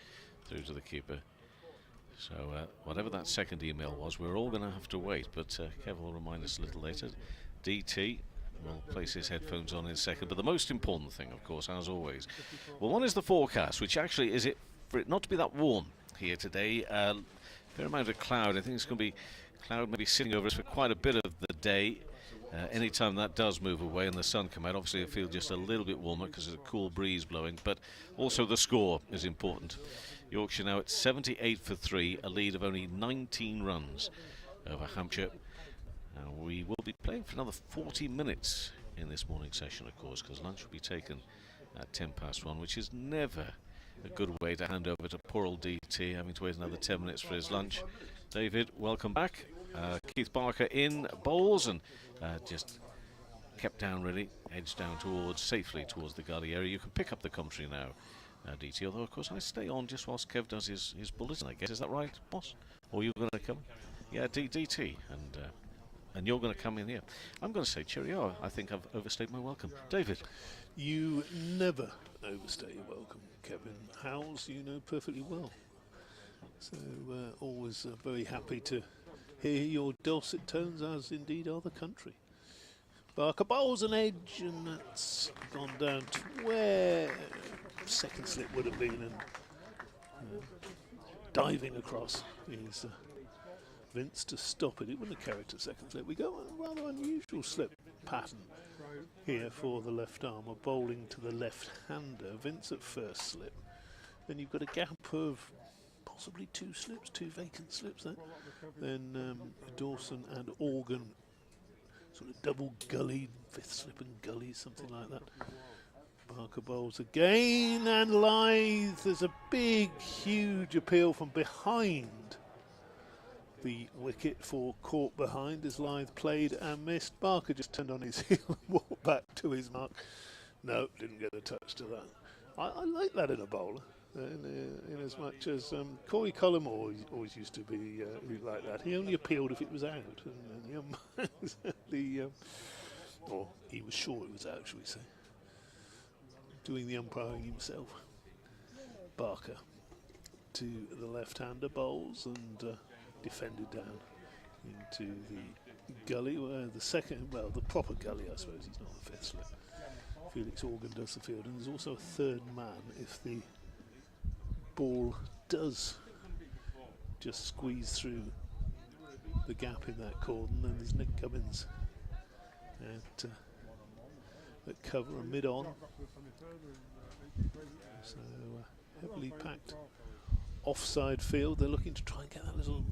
through to the keeper. So whatever that second email was, we're all going to have to wait. But Kev will remind us a little later. DT will place his headphones on in a second. But the most important thing, of course, as always, well, one is the forecast, which actually is it for it not to be that warm here today. Fair amount of cloud. I think it's going to be cloud maybe sitting over us for quite a bit of the day. Anytime that does move away and the sun come out, obviously it'll feel just a little bit warmer because there's a cool breeze blowing. But also the score is important. Yorkshire now at 78 for 3, a lead of only 19 runs over Hampshire. We will be playing for another 40 minutes in this morning session, of course, because lunch will be taken at 1:10, which is never a good way to hand over to poor old DT, having to wait another 10 minutes for his lunch. David, welcome back. Keith Barker in bowls and just kept down really, edged down safely towards the gully area. You can pick up the commentary now, DT, although of course I stay on just whilst Kev does his bulletin, I guess. Is that right, boss? Or you're going to come? Yeah, DT, and you're going to come in here. I'm going to say cheerio. I think I've overstayed my welcome. David? You never overstay your welcome, Kevin. Howes, you know perfectly well. So always very happy to hear your dulcet tones, as indeed are the country. Barker bowls an edge, and that's gone down to where second slip would have been, and diving across is Vince to stop it. It wouldn't have carried to second slip. We got a rather unusual slip pattern here for the left armer, bowling to the left-hander. Vince at first slip. Then you've got a gap of possibly two vacant slips there. Then Dawson and Organ, sort of double gully, fifth slip and gully, something like that. Barker bowls again, and Lythe, there's a big, huge appeal from behind the wicket for caught behind as Lythe played and missed. Barker just turned on his heel and walked back to his mark. No, didn't get a touch to that. I like that in a bowler, in as much as Corey Cullum always used to be like that. He only appealed if it was out, and or he was sure it was out, shall we say. Doing the umpiring himself. Barker to the left-hander bowls and defended down into the gully, where the proper gully, I suppose. He's not the fifth slip. Felix Organ does the field, and there's also a third man if the ball does just squeeze through the gap in that cordon. Then there's Nick Cummins at cover and mid-on. So heavily packed offside field. They're looking to try and get that little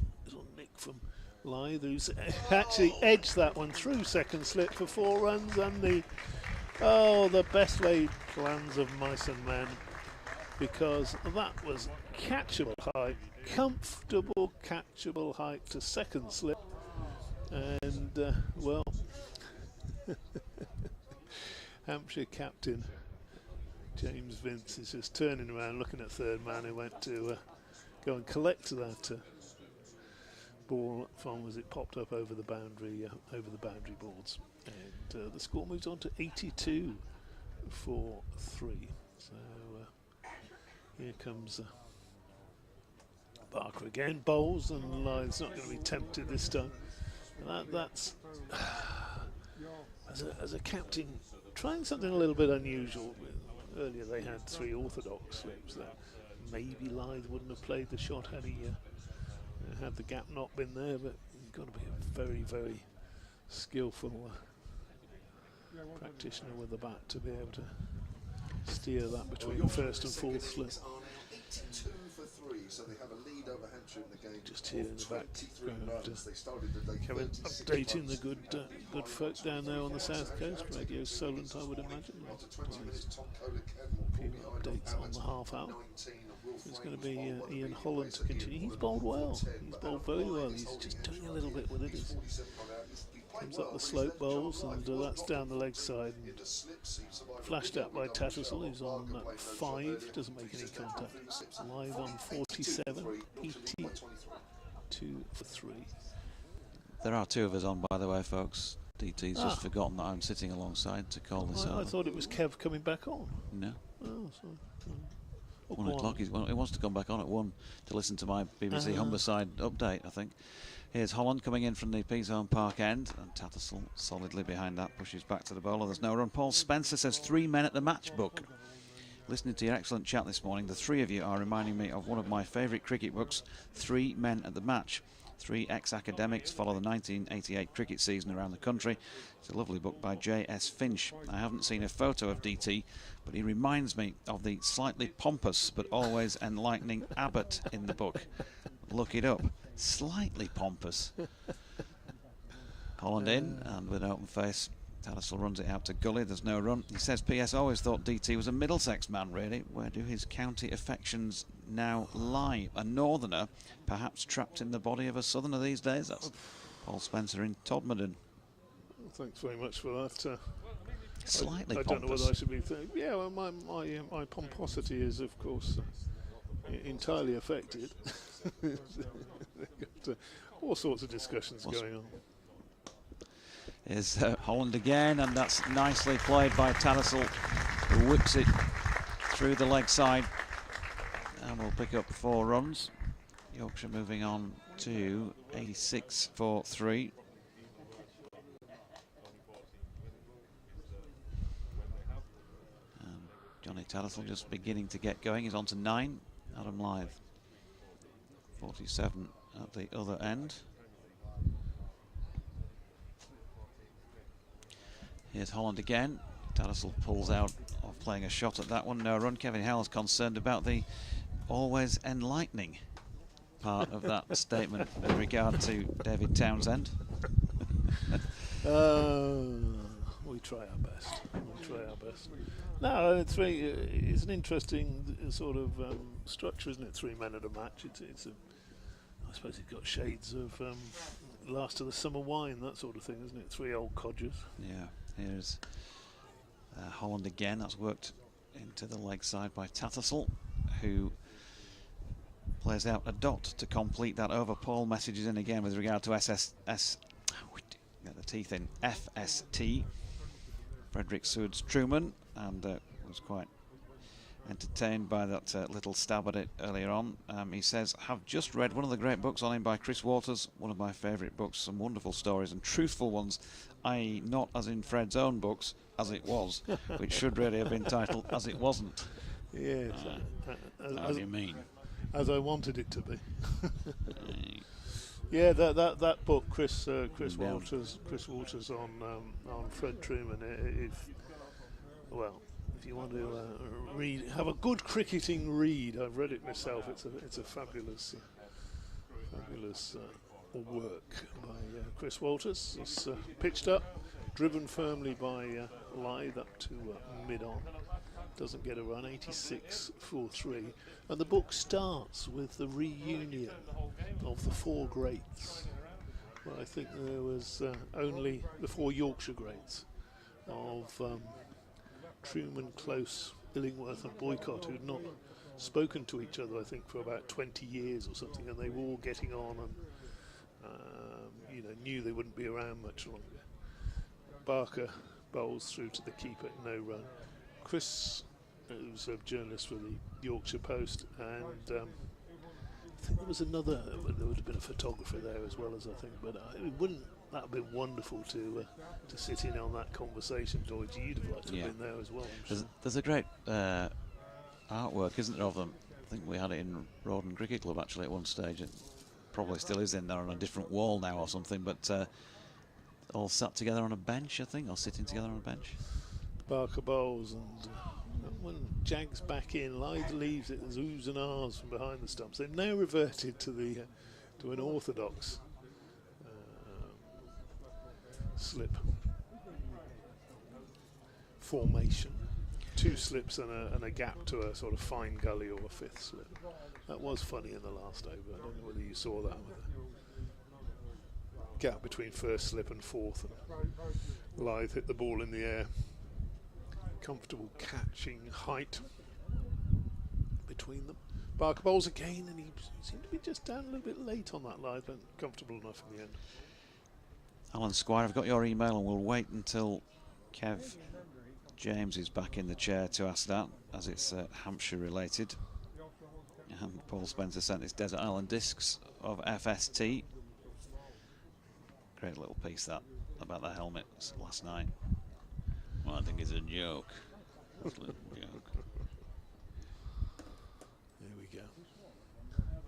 nick from Lythe, who's actually edged that one through second slip for 4 runs, and the best laid plans of mice and men, because that was catchable height, comfortable catchable height to second slip, and well, Hampshire captain James Vince is just turning around looking at third man who went to go and collect that ball from as it popped up over the boundary boards, and the score moves on to 82 for 3. So here comes Barker again, bowls, and Lythe's not going to be tempted this time. That's as a captain trying something a little bit unusual. Earlier they had 3 orthodox slips that maybe Lythe wouldn't have played the shot had he had the gap not been there, but you've got to be a very, very skillful practitioner with the bat to be able to steer that between the first and fourth slip. So they have a lead over Hampshire in the game. Just here in the background, Kevin updating the good folk down there on the south coast. Radio Solent, I would imagine. A few updates on the half hour. It's going to be Ian Holland to continue. He's bowled well. He's bowled very well. He's just doing a little bit with it. He comes up the slope bowls, and that's down the leg side. And flashed out by Tattersall, who's on 5, doesn't make any contact. Lythe on 47, 82 for 3. There are 2 of us on, by the way, folks. DT's just forgotten that I'm sitting alongside to call this out. I thought it was Kev coming back on. No. Oh, sorry. 1 o'clock. He wants to come back on at 1 to listen to my BBC Humberside update, I think. Here's Holland coming in from the Peasholm Park end, and Tattersall solidly behind that, pushes back to the bowler. There's no run. Paul Spencer says 3 men at the match book. Listening to your excellent chat this morning, the 3 of you are reminding me of one of my favourite cricket books, 3 Men at the Match. 3 ex-academics follow the 1988 cricket season around the country. It's a lovely book by J.S. Finch. I haven't seen a photo of DT, but he reminds me of the slightly pompous but always enlightening Abbott in the book. Look it up. Slightly pompous. Holland in, and with an open face, Tattersall runs it out to Gully. There's no run. He says, P.S. always thought DT was a Middlesex man, really. Where do his county affections now lie? A northerner, perhaps trapped in the body of a southerner these days? That's Paul Spencer in Todmorden. Well, thanks very much for that. Slightly I don't know pompous. whether I should be. Yeah, well, my pomposity is, of course, entirely affected. They've got all sorts of discussions going on. Is Holland again, and that's nicely played by Tattersall, who whips it through the leg side, and will pick up 4 runs. Yorkshire moving on to 86 for 3. And Johnny Tattersall just beginning to get going. He's on to 9. Adam Lyth, 47 at the other end. Here's Holland again. Tattersall pulls out of playing a shot at that one. No run. Kevin Howell's concerned about the always enlightening part of that statement with regard to David Townsend. We try our best. We try our best. No, it's an interesting sort of structure, isn't it? 3 men at a match. I suppose it's got shades of Last of the Summer Wine, that sort of thing, isn't it? 3 old codgers. Yeah, here's Holland again. That's worked into the leg side by Tattersall, who plays out a dot to complete that over. Paul messages in again with regard to get the teeth in, FST, Frederick Seward's Truman, and was quite entertained by that little stab at it earlier on. He says, have just read one of the great books on him by Chris Waters, one of my favourite books, some wonderful stories and truthful ones, i.e. not as in Fred's own books, as it was, which should really have been titled As It Wasn't. Yes. How do you mean? As I wanted it to be. Yeah, that book, Chris Waters on Fred Truman. If you want to have a good cricketing read, I've read it myself. It's a fabulous work by Chris Waters. It's pitched up, driven firmly by Lyth up to mid-on. Doesn't get a run, 86 for 3. And the book starts with the reunion of the 4 greats. Well, I think there was only the 4 Yorkshire greats of Truman, Close, Illingworth and Boycott, who had not spoken to each other, I think, for about 20 years or something, and they were all getting on and knew they wouldn't be around much longer. Barker bowls through to the keeper, no run. Chris, who's a journalist for the Yorkshire Post, and I think there was another, there would have been a photographer there as well, as I think, but that would have been wonderful to sit in on that conversation. George, you'd have liked to have been there as well. There's a great artwork, isn't there, of them? I think we had it in Rawdon Cricket Club actually at one stage. It probably still is in there on a different wall now or something, but all sat together on a bench, I think, or sitting together on a bench. Barker bowls, and when Jag's back in, Lyth leaves it, there's oohs and ahs from behind the stumps. They've now reverted to an orthodox slip formation. 2 slips and a gap to a sort of fine gully or a 5th slip. That was funny in the last over. I don't know whether you saw that with a gap between 1st slip and 4th. And Lyth hit the ball in the air. Comfortable catching height between them. Barker bowls again, and he seemed to be just down a little bit late on that Lyth, but comfortable enough in the end. Alan Squire, I've got your email, and we'll wait until Kev James is back in the chair to ask that, as it's Hampshire related. And Paul Spencer sent his Desert Island discs of FST. Great little piece that about the helmets last night. Well, I think it's a joke. It's a little joke. There we go.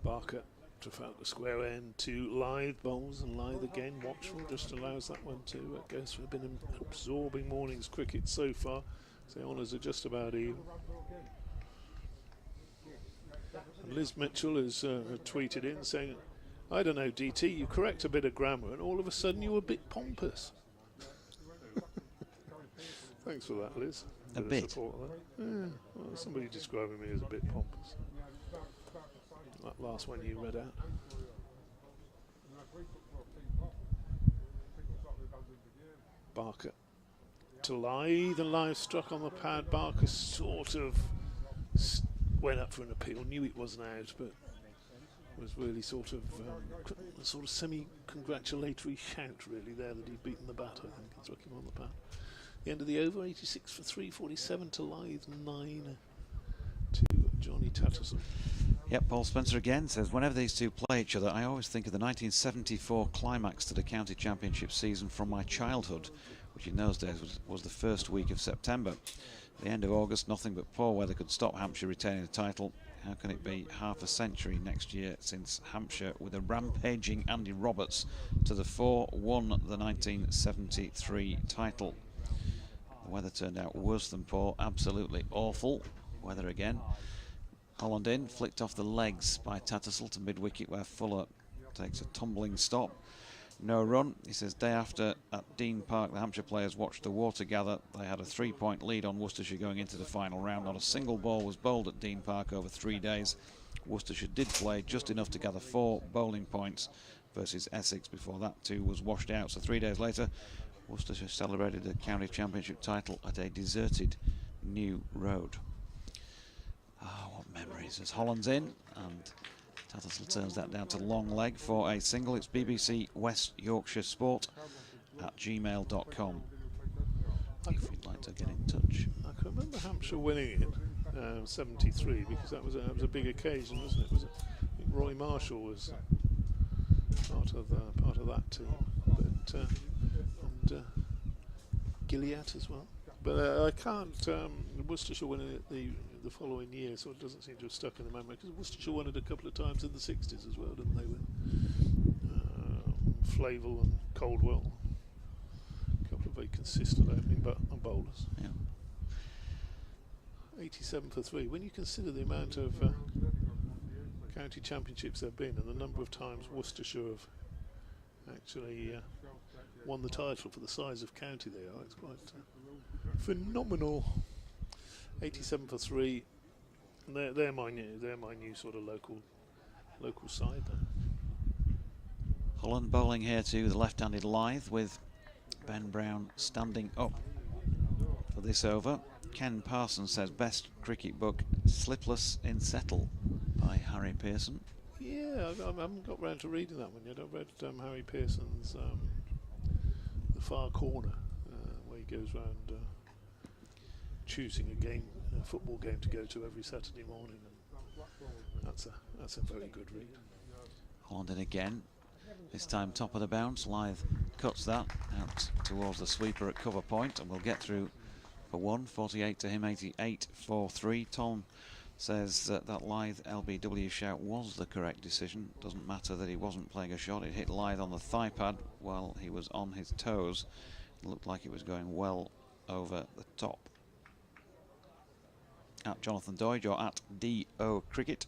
Barker, Trafalgar Square end to Lyth bowls, and Lyth again watchful, just allows that one to go through. Been an absorbing morning's cricket so far. So the honours are just about even. And Liz Mitchell has tweeted in saying, I don't know, DT, you correct a bit of grammar and all of a sudden you were a bit pompous. Thanks for that, Liz. A bit? Of support there. Yeah, well, somebody describing me as a bit pompous. That last one you read out. Barker to Lythe, and Lythe struck on the pad. Barker sort of went up for an appeal, knew it wasn't out, but was really sort of semi-congratulatory shout really there that he'd beaten the bat, I think, and struck him on the pad. The end of the over, 86 for 3, 47 to Lythe, 9 to Johnny Tattersall. Yep, Paul Spencer again says, whenever these two play each other, I always think of the 1974 climax to the county championship season from my childhood, which in those days was the first week of September. At the end of August, nothing but poor weather could stop Hampshire retaining the title. How can it be half a century next year since Hampshire, with a rampaging Andy Roberts to the fore, won the 1973 title? The weather turned out worse than poor, absolutely awful weather again. Holland in, flicked off the legs by Tattersall to mid-wicket, where Fuller takes a tumbling stop. No run. He says, day after at Dean Park, the Hampshire players watched the water gather. They had a 3-point lead on Worcestershire going into the final round. Not a single ball was bowled at Dean Park over 3 days. Worcestershire did play just enough to gather 4 bowling points versus Essex before that too was washed out. So 3 days later, Worcestershire celebrated the county championship title at a deserted New Road. Ah, what memories. As Holland's in, and Tattersall turns that down to long leg for a single. It's BBC West Yorkshire Sport at gmail.com if you'd like to get in touch. I can remember Hampshire winning it, 73, because that was a big occasion, wasn't it? I think Roy Marshall was part of that team, but and Gilliatt as well. But I can't. Worcestershire winning it the following year, so it doesn't seem to have stuck in the memory, because Worcestershire won it a couple of times in the 60s as well, didn't they? With Flavel and Coldwell, a couple of very consistent opening bowlers. Yeah. 87 for 3. When you consider the amount of county championships there have been and the number of times Worcestershire have actually won the title for the size of county they are, it's quite phenomenal. 87 for 3. And they're my new sort of local side there. Holland bowling here to the left-handed Lythe, with Ben Brown standing up for this over. Ken Parsons says, best cricket book, Slipless in Settle by Harry Pearson. Yeah, I haven't got round to reading that one yet. I've read Harry Pearson's The Far Corner, where he goes round choosing a football game to go to every Saturday morning, and that's a very good read. Holland in again, this time top of the bounce. Lythe cuts that out towards the sweeper at cover point, and we'll get through for 1. 48 to him, 88 for 3. Tom says that Lythe LBW shout was the correct decision. Doesn't matter that he wasn't playing a shot. It hit Lythe on the thigh pad while he was on his toes. It looked like it was going well over the top. At Jonathan Doige, or at DO Cricket.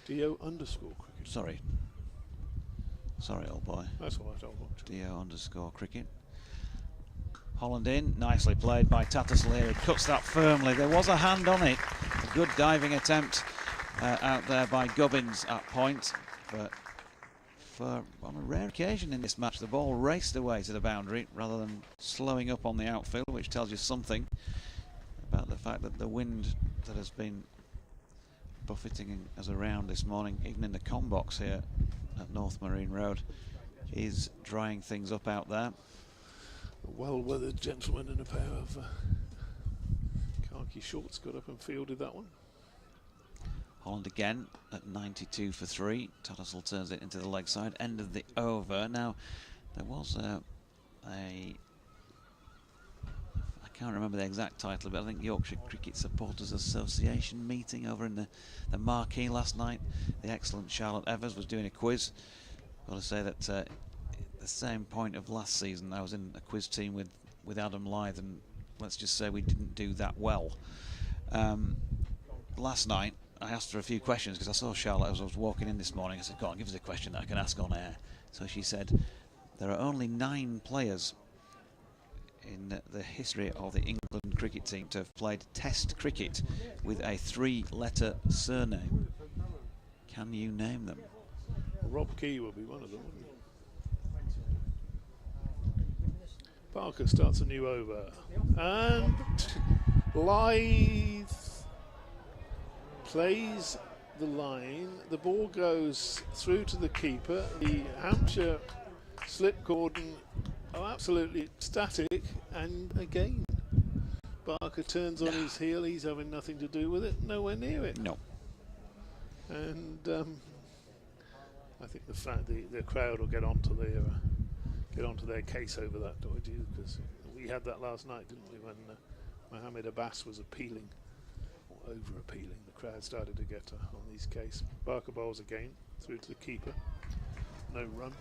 DO underscore cricket. Sorry, old boy. That's all right, old boy. DO underscore cricket. Holland in, nicely played by Tattersall here. He cuts that firmly. There was a hand on it. A good diving attempt out there by Gubbins at point, but on a rare occasion in this match, the ball raced away to the boundary rather than slowing up on the outfield, which tells you something about the fact that the wind that has been buffeting us around this morning, even in the com box here at North Marine Road, is drying things up out there. A well-weathered gentleman in a pair of khaki shorts got up and fielded that one. Holland again at 92 for 3. Tattersall turns it into the leg side. End of the over. Now, there was I can't remember the exact title, but I think Yorkshire Cricket Supporters Association meeting over in the marquee last night. The excellent Charlotte Evers was doing a quiz. I've got to say that at the same point of last season, I was in a quiz team with Adam Lythe, and let's just say we didn't do that well. Last night, I asked her a few questions because I saw Charlotte as I was walking in this morning. I said, go on, give us a question that I can ask on air. So she said, there are only 9 players in the history of the England cricket team to have played Test cricket with a 3-letter surname. Can you name them? Rob Key will be one of them, wouldn't he? Parker starts a new over. And Lythe plays the line. The ball goes through to the keeper. The Hampshire slip cordon are absolutely static, and again Barker turns on his heel. He's having nothing to do with it, nowhere near it. No. And I think the crowd will get onto their case over that, because we had that last night, didn't we, when Mohammed Abbas was appealing, or over appealing. The crowd started to get on his case. Barker bowls again through to the keeper. No run.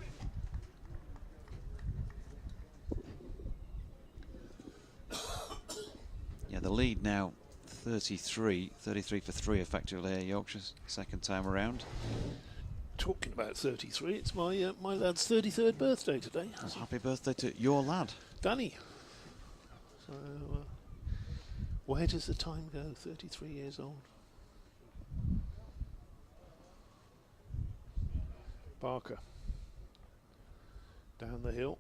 Yeah, the lead now 33 for 3 effectively here, Yorkshire's second time around. Talking about 33, it's my my lad's 33rd birthday today. Well, happy birthday to your lad. Danny. So, where does the time go? 33 years old. Barker. Down the hill.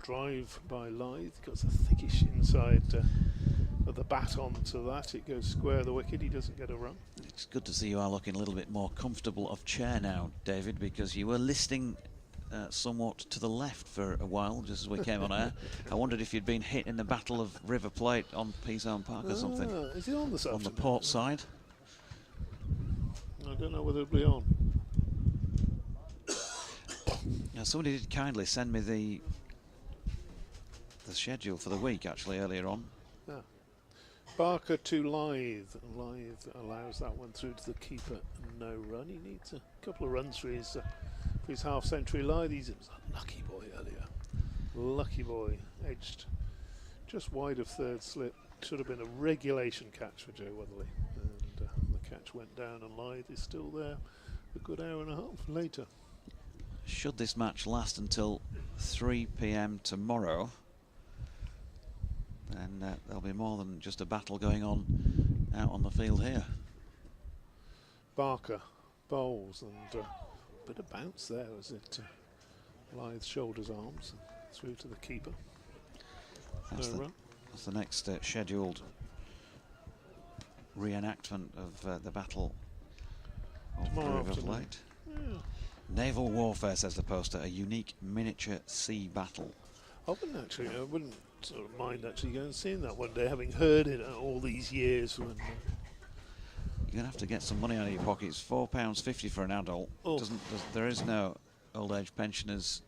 Drive by Lythe. Got a thickish inside of the bat onto that. It goes square of the wicket. He doesn't get a run. It's good to see you are looking a little bit more comfortable of chair now, David, because you were listing somewhat to the left for a while, just as we came on air. I wondered if you'd been hit in the Battle of River Plate on Peasholm Park or something. Is he on this On the afternoon? port side. I don't know whether it'll be on. Now, somebody did kindly send me the schedule for the week, actually, earlier on. Yeah. Barker to Lythe. Lythe allows that one through to the keeper. No run. He needs a couple of runs for his half-century. Lythe, he's a lucky boy earlier. Lucky boy. Edged just wide of third slip. Should have been a regulation catch for Joe Weatherly. And the catch went down, and Lythe is still there a good hour and a half later. Should this match last until 3 p.m. tomorrow, then there'll be more than just a battle going on out on the field here. Barker bowls, and a bit of bounce there as it Lythe shoulders, arms through to the keeper. That's, No run. That's the next scheduled reenactment of the Battle of the Tomorrow River afternoon. Plate. Yeah. Naval warfare, says the poster, a unique miniature sea battle. I wouldn't sort of mind actually going and seeing that one day, having heard it all these years. When You're going to have to get some money out of your pockets. £4.50 for an adult. Oh. There is no old age pensioners,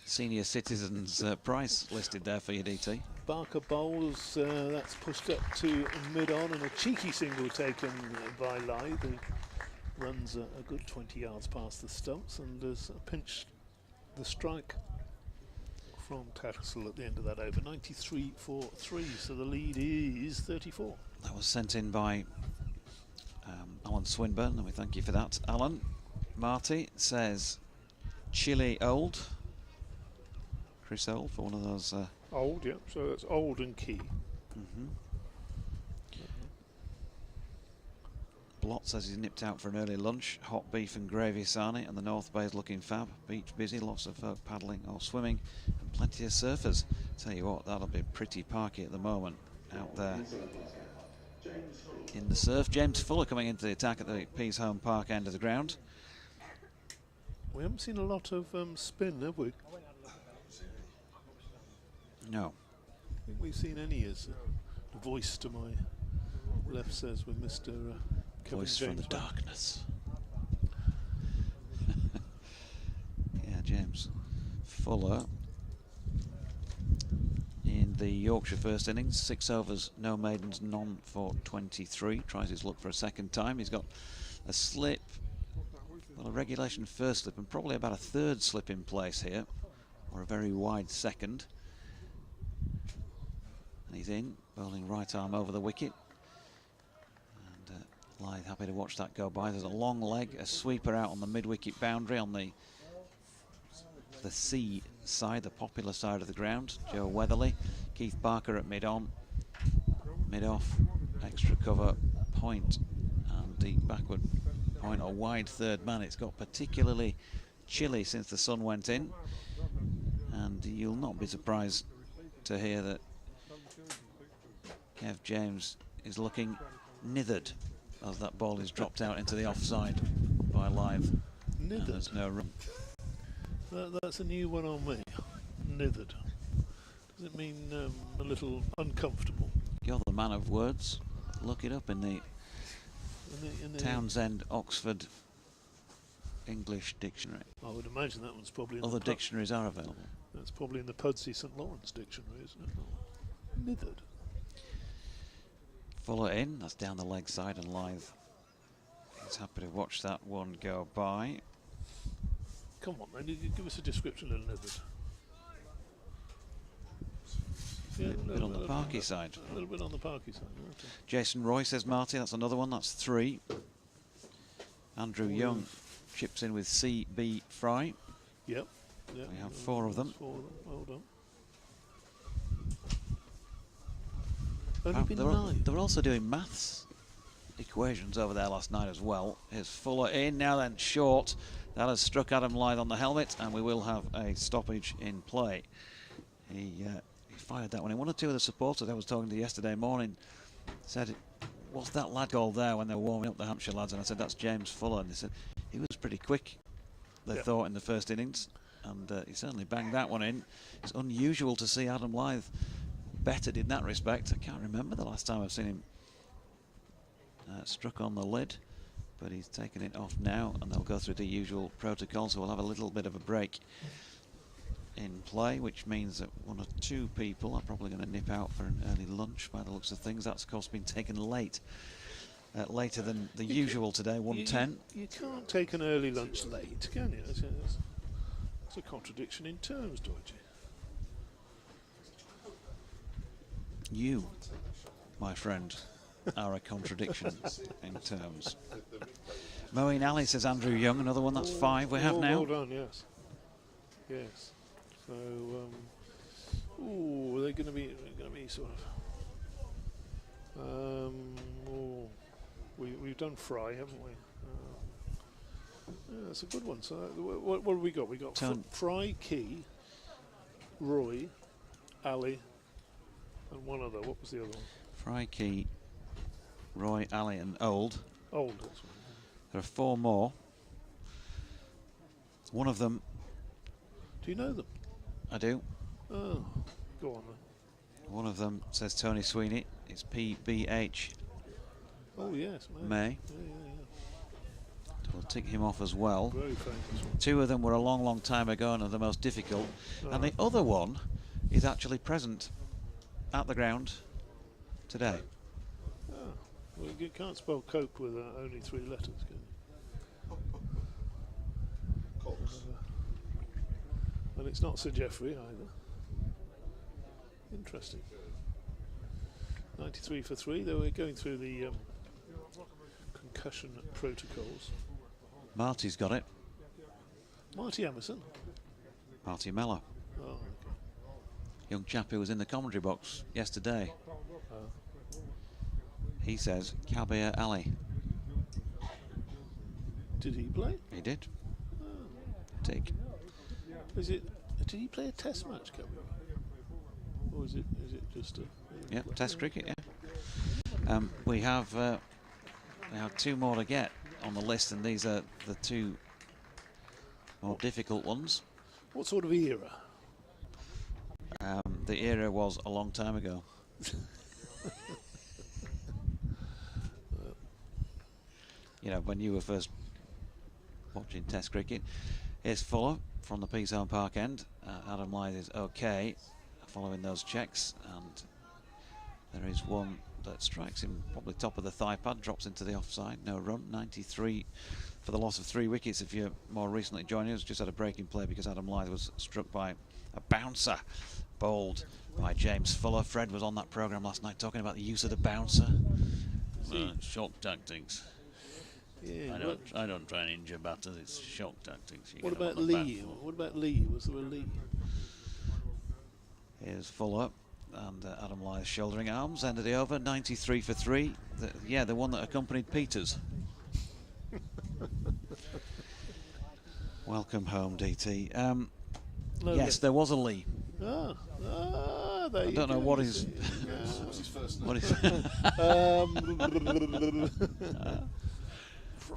senior citizens price listed there for your DT. Barker bowls, that's pushed up to mid-on, and a cheeky single taken by Lythe, who runs a good 20 yards past the stumps and has pinched the strike from Tattersall at the end of that over. 93 for 3, so the lead is 34. That was sent in by Alan Swinburne, and we thank you for that, Alan. Marty says chilly old. Chris Old for one of those. Old, yeah, so that's old and key. Blott says he's nipped out for an early lunch. Hot beef and gravy sarnie, and the North Bay's looking fab. Beach busy, lots of folk paddling or swimming, and plenty of surfers. Tell you what, that'll be pretty parky at the moment out there in the surf. James Fuller coming into the attack at the Peasholm Park end of the ground. We haven't seen a lot of spin, have we? No. I think we've seen any, as the voice to my left says, with Mr. Kevin Voice James from the back. darkness. Yeah, James Fuller in the Yorkshire first innings. 6 overs, no maidens, none for 23. Tries his luck for a second time. He's got a slip, well, a regulation first slip, and probably about a third slip in place here, or a very wide second. And he's in, bowling right arm over the wicket. Lythe happy to watch that go by. There's a long leg, a sweeper out on the mid-wicket boundary on the sea side, the popular side of the ground. Joe Weatherly, Keith Barker at mid-on, mid-off, extra cover, point, and deep backward point or wide third man. It's got particularly chilly since the sun went in, And you'll not be surprised to hear that Kev James is looking nithered as that ball is dropped out into the offside by Live. Nithered? There's no run. That's a new one on me. Nithered. Does it mean a little uncomfortable? You're the man of words. Look it up in the Townsend Oxford English Dictionary. I would imagine that one's probably in Other the dictionaries are available. That's probably in the Pudsey St Lawrence Dictionary, isn't it? Nithered. Fuller in, that's down the leg side, and Live is happy to watch that one go by. Come on, then, give us a description of nithered. Yeah, A bit on the parky side. A little bit on the parky side. Okay. Jason Roy says Marty, that's another one, that's 3. Andrew Young chips in with C.B. Fry. Yep. We have 4 of them. 4 of them. Well done. Only been 9. They were also doing maths equations over there last night as well. Here's Fuller in, now then short. That has struck Adam Lyth on the helmet, and we will have a stoppage in play. He fired that one in. One or two of the supporters I was talking to yesterday morning said, what's that lad called there when they were warming up, the Hampshire lads? And I said, that's James Fuller. And they said, he was pretty quick, they thought, in the first innings. And he certainly banged that one in. It's unusual to see Adam Lyth bettered in that respect. I can't remember the last time I've seen him struck on the lid. But he's taken it off now, and they'll go through the usual protocol. So we'll have a little bit of a break in play, which means that 1 or 2 people are probably going to nip out for an early lunch by the looks of things. That's of course been taken late, later than the usual today, 1:10. You can't take an early lunch late, can you? It's a contradiction in terms, Dodgy. You, my friend, are a contradiction in terms. Moeen Ali says Andrew Young, another one, that's 5 we have now. Well done, yes. Yes. So, are they going to be sort of? We've done Fry, haven't we? Yeah, that's a good one. So, what have we got? We got Fry, Key, Roy, Ali, and one other. What was the other one? Fry, Key, Roy, Ali, and Old. Old. That's right. There are 4 more. One of them. Do you know them? I do. Oh, go on then. One of them says Tony Sweeney. It's PBH. Oh yes, May. Yeah. We'll tick him off as well. Very famous one. 2 of them were a long time ago and are the most difficult. And the other one is actually present at the ground today. Oh, well, you can't spell Coke with only 3 letters, can you? And it's not Sir Geoffrey either. Interesting. 93 for 3. They were going through the concussion protocols. Marty's got it. Marty Emerson. Marty Mellor. Oh, okay. Young chap who was in the commentary box yesterday. He says Kabir Ali. Did he play? He did. Oh. Tick. Did he play a test match, Kabir? Or is it just a... Yeah, test cricket, yeah. We have 2 more to get on the list, and these are the 2 more difficult ones. What sort of era? The era was a long time ago. You know, when you were first watching test cricket. Here's Fuller from the Peasholm Park end. Adam Lyth is okay following those checks, and there is one that strikes him probably top of the thigh pad, drops into the offside, no run. 93 for the loss of 3 wickets. If you're more recently joining us, just had a break in play because Adam Lyth was struck by a bouncer bowled by James Fuller. Fred was on that programme last night talking about the use of the bouncer. Shock tactics. Yeah, I don't try and injure batters. It's shock tactics. What about Lee? What about Lee? Was there a Lee? Here's Fuller and Adam Lyth shouldering arms. End of the over. 93 for 3. The one that accompanied Peters. Welcome home, DT. No Yes, Lee. there was a Lee. There I you don't know go, what you his see. What's his first name? what is.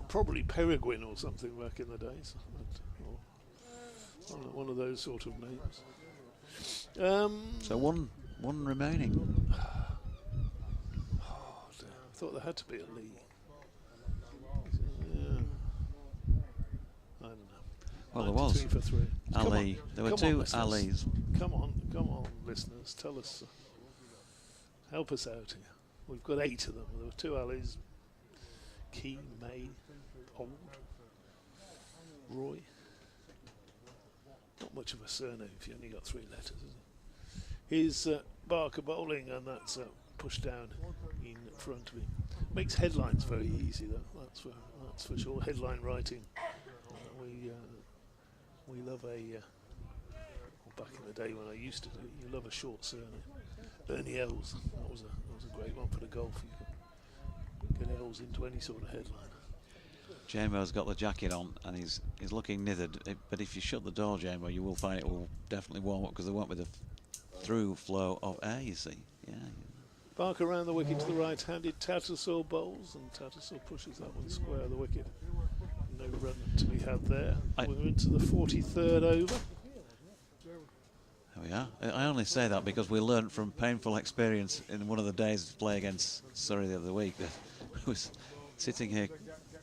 Probably Peregrine or something back in the days. Or one of those sort of names. So one remaining. Oh dear, I thought there had to be a Lee. Yeah. I don't know. Well, there was 93 for 3. Come Ali. on. There were Come two on, listeners. Alis. Come on, listeners. Tell us. Help us out here. We've got 8 of them. There were 2 Alis. Key, May, Old, Roy. Not much of a surname if you only got 3 letters, is it? Here's Barker bowling, and that's pushed down in front of him. Makes headlines very easy, though. That's for sure. Headline writing. We love well, back in the day when I used to do it, you love a short surname. Ernie Els. That was a great one for the golf. You could get Els into any sort of headline. Jamo's got the jacket on and he's looking nithered. But if you shut the door, Jamo, you will find it will definitely warm up because there won't be the through flow of air. You see, yeah. Barker around the wicket to the right-handed. Tattersall bowls and Tattersall pushes that one square of the wicket. No run to be had there. We're into the 43rd over. There we are. I only say that because we learnt from painful experience in one of the days of play against Surrey the other week that I was sitting here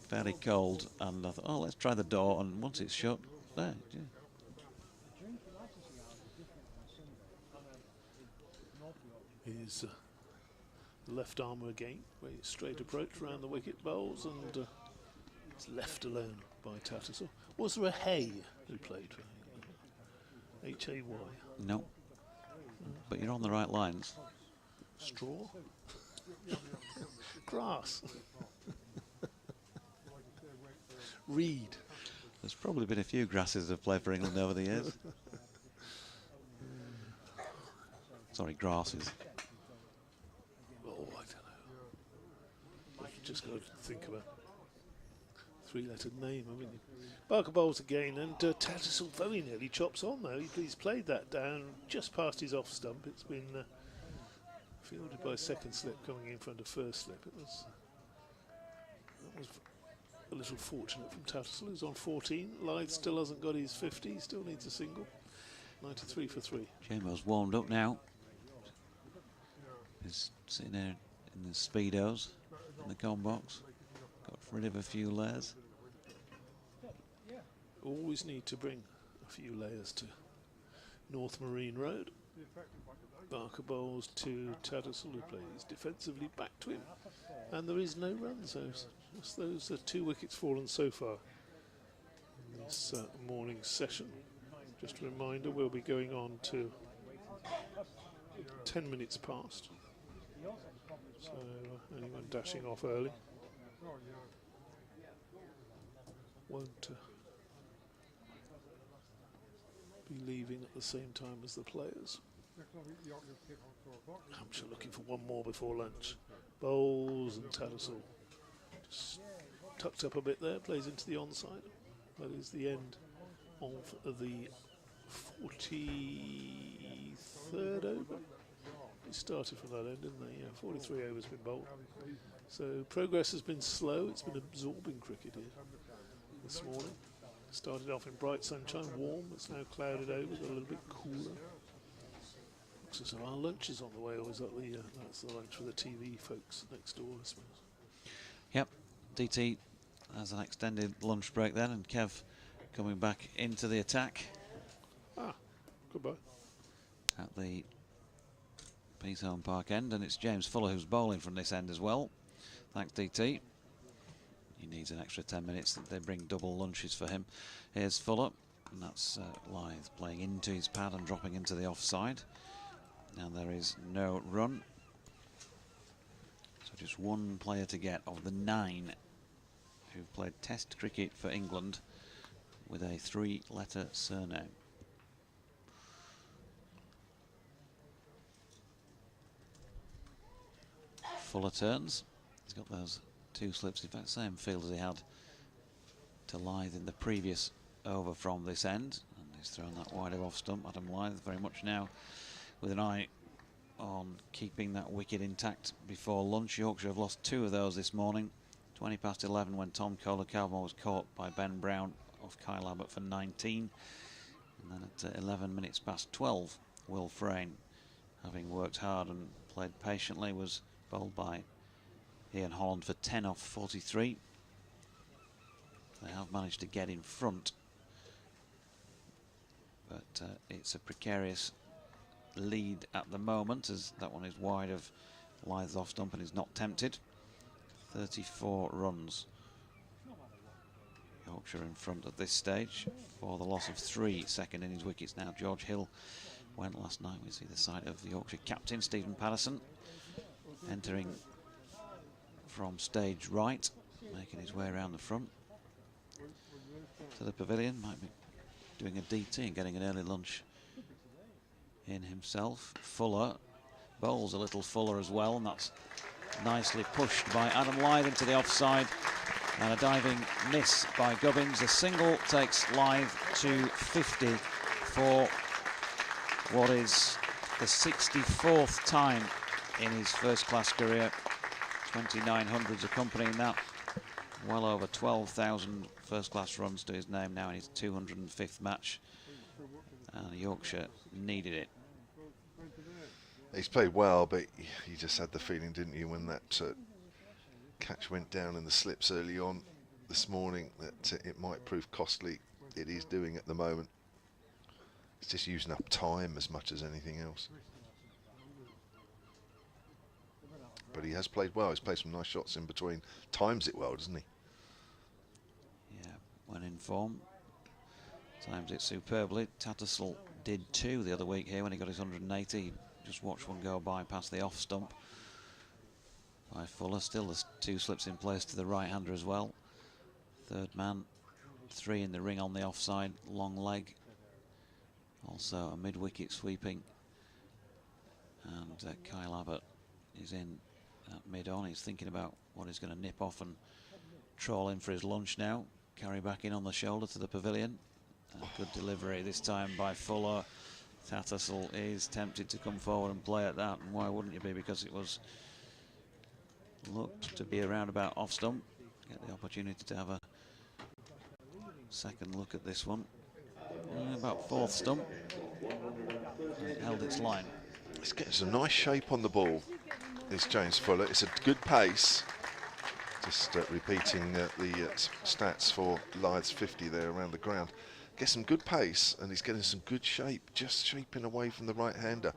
fairly cold and I thought, oh, let's try the door, and once it's shut, there. Yeah. Here's the left armour again, very straight approach around the wicket bowls, and it's left alone by Tattersall. Was there a Hay who played for Hay? No. But you're on the right lines. Straw? Grass? Reed? There's probably been a few grasses that have played for England over the years. Sorry, grasses. Oh, I don't know. You've just got to think about three-lettered name, haven't you? Barker bowls again, and Tattersall very nearly chops on though. He's played that down just past his off stump. It's been fielded by second slip coming in front of first slip. That was a little fortunate from Tattersall, who's on 14. Lyth still hasn't got his 50. He still needs a single. 93 for 3. Jamo's warmed up now. He's sitting there in the speedos in the com box. Got rid of a few layers. Always need to bring a few layers to North Marine Road. Barker bowls to Tattersall, who plays defensively back to him, and there is no run, so just those 2 wickets fallen so far in this morning session. Just a reminder, we'll be going on to 10 minutes past, so anyone dashing off early won't be leaving at the same time as the players. Hampshire looking for one more before lunch. Bowles and Tattersall just tucked up a bit there, plays into the onside. That is the end of the 43rd over. It started from that end, didn't they? Yeah, 43 overs been bowled. So progress has been slow. It's been absorbing cricket here this morning. Started off in bright sunshine, warm. It's now clouded over, got a little bit cooler. Looks as though our lunch is on the way, or is that that's the lunch for the TV folks next door, I suppose. Yep, DT has an extended lunch break then, and Kev coming back into the attack. Goodbye. At the Peaceholm Park end, and it's James Fuller who's bowling from this end as well. Thanks, DT. He needs an extra 10 minutes. They bring double lunches for him. Here's Fuller, and that's Lyth playing into his pad and dropping into the offside. And there is no run. So just one player to get of the 9 who've played Test cricket for England with a 3-letter surname. Fuller turns. He's got those 2 slips, in fact, same field as he had to Lyth in the previous over from this end. And He's thrown that wide of off stump. Adam Lyth very much now with an eye on keeping that wicket intact before lunch. Yorkshire have lost 2 of those this morning. 20 past 11 when Tom Kohler-Calvin was caught by Ben Brown off Kyle Abbott for 19. And then at 11 minutes past 12, Will Frayne, having worked hard and played patiently, was bowled by Ian Holland for 10 off 43. They have managed to get in front, but it's a precarious lead at the moment, as that one is wide of Lyth's off stump and is not tempted. 34 runs. Yorkshire in front at this stage for the loss of 3 second innings wickets. Now George Hill went last night. We see the sight of the Yorkshire captain Stephen Patterson entering from stage right, making his way around the front to the pavilion. Might be doing a DT and getting an early lunch in himself. Fuller bowls a little fuller as well, and that's nicely pushed by Adam Lyth into the offside, and a diving miss by Gubbins. A single takes Lyth to 50 for what is the 64th time in his first-class career. 2900s accompanying that. Well over 12,000 first-class runs to his name now in his 205th match. And Yorkshire needed it. He's played well, but you just had the feeling, didn't you, when that catch went down in the slips early on this morning, that it might prove costly. It is doing at the moment. It's just using up time as much as anything else. But he has played well. He's played some nice shots in between. Times it well, doesn't he? Yeah, when in form, times it superbly. Tattersall did too the other week here when he got his 180. Just watch one go by past the off stump by Fuller. Still there's 2 slips in place to the right-hander as well. Third man, 3 in the ring on the offside, long leg. Also a mid-wicket sweeping. And Kyle Abbott is in at mid-on. He's thinking about what he's going to nip off and trawl in for his lunch now. Carry back in on the shoulder to the pavilion. Good delivery this time by Fuller. Tattersall is tempted to come forward and play at that, and why wouldn't you be, because it was looked to be around about off stump. Get the opportunity to have a second look at this one. About 4th stump. And it held its line. It's getting some nice shape on the ball, this James Fuller. It's a good pace. Just repeating the stats for Lyth's 50 there around the ground. Gets some good pace, and he's getting some good shape, just shaping away from the right-hander.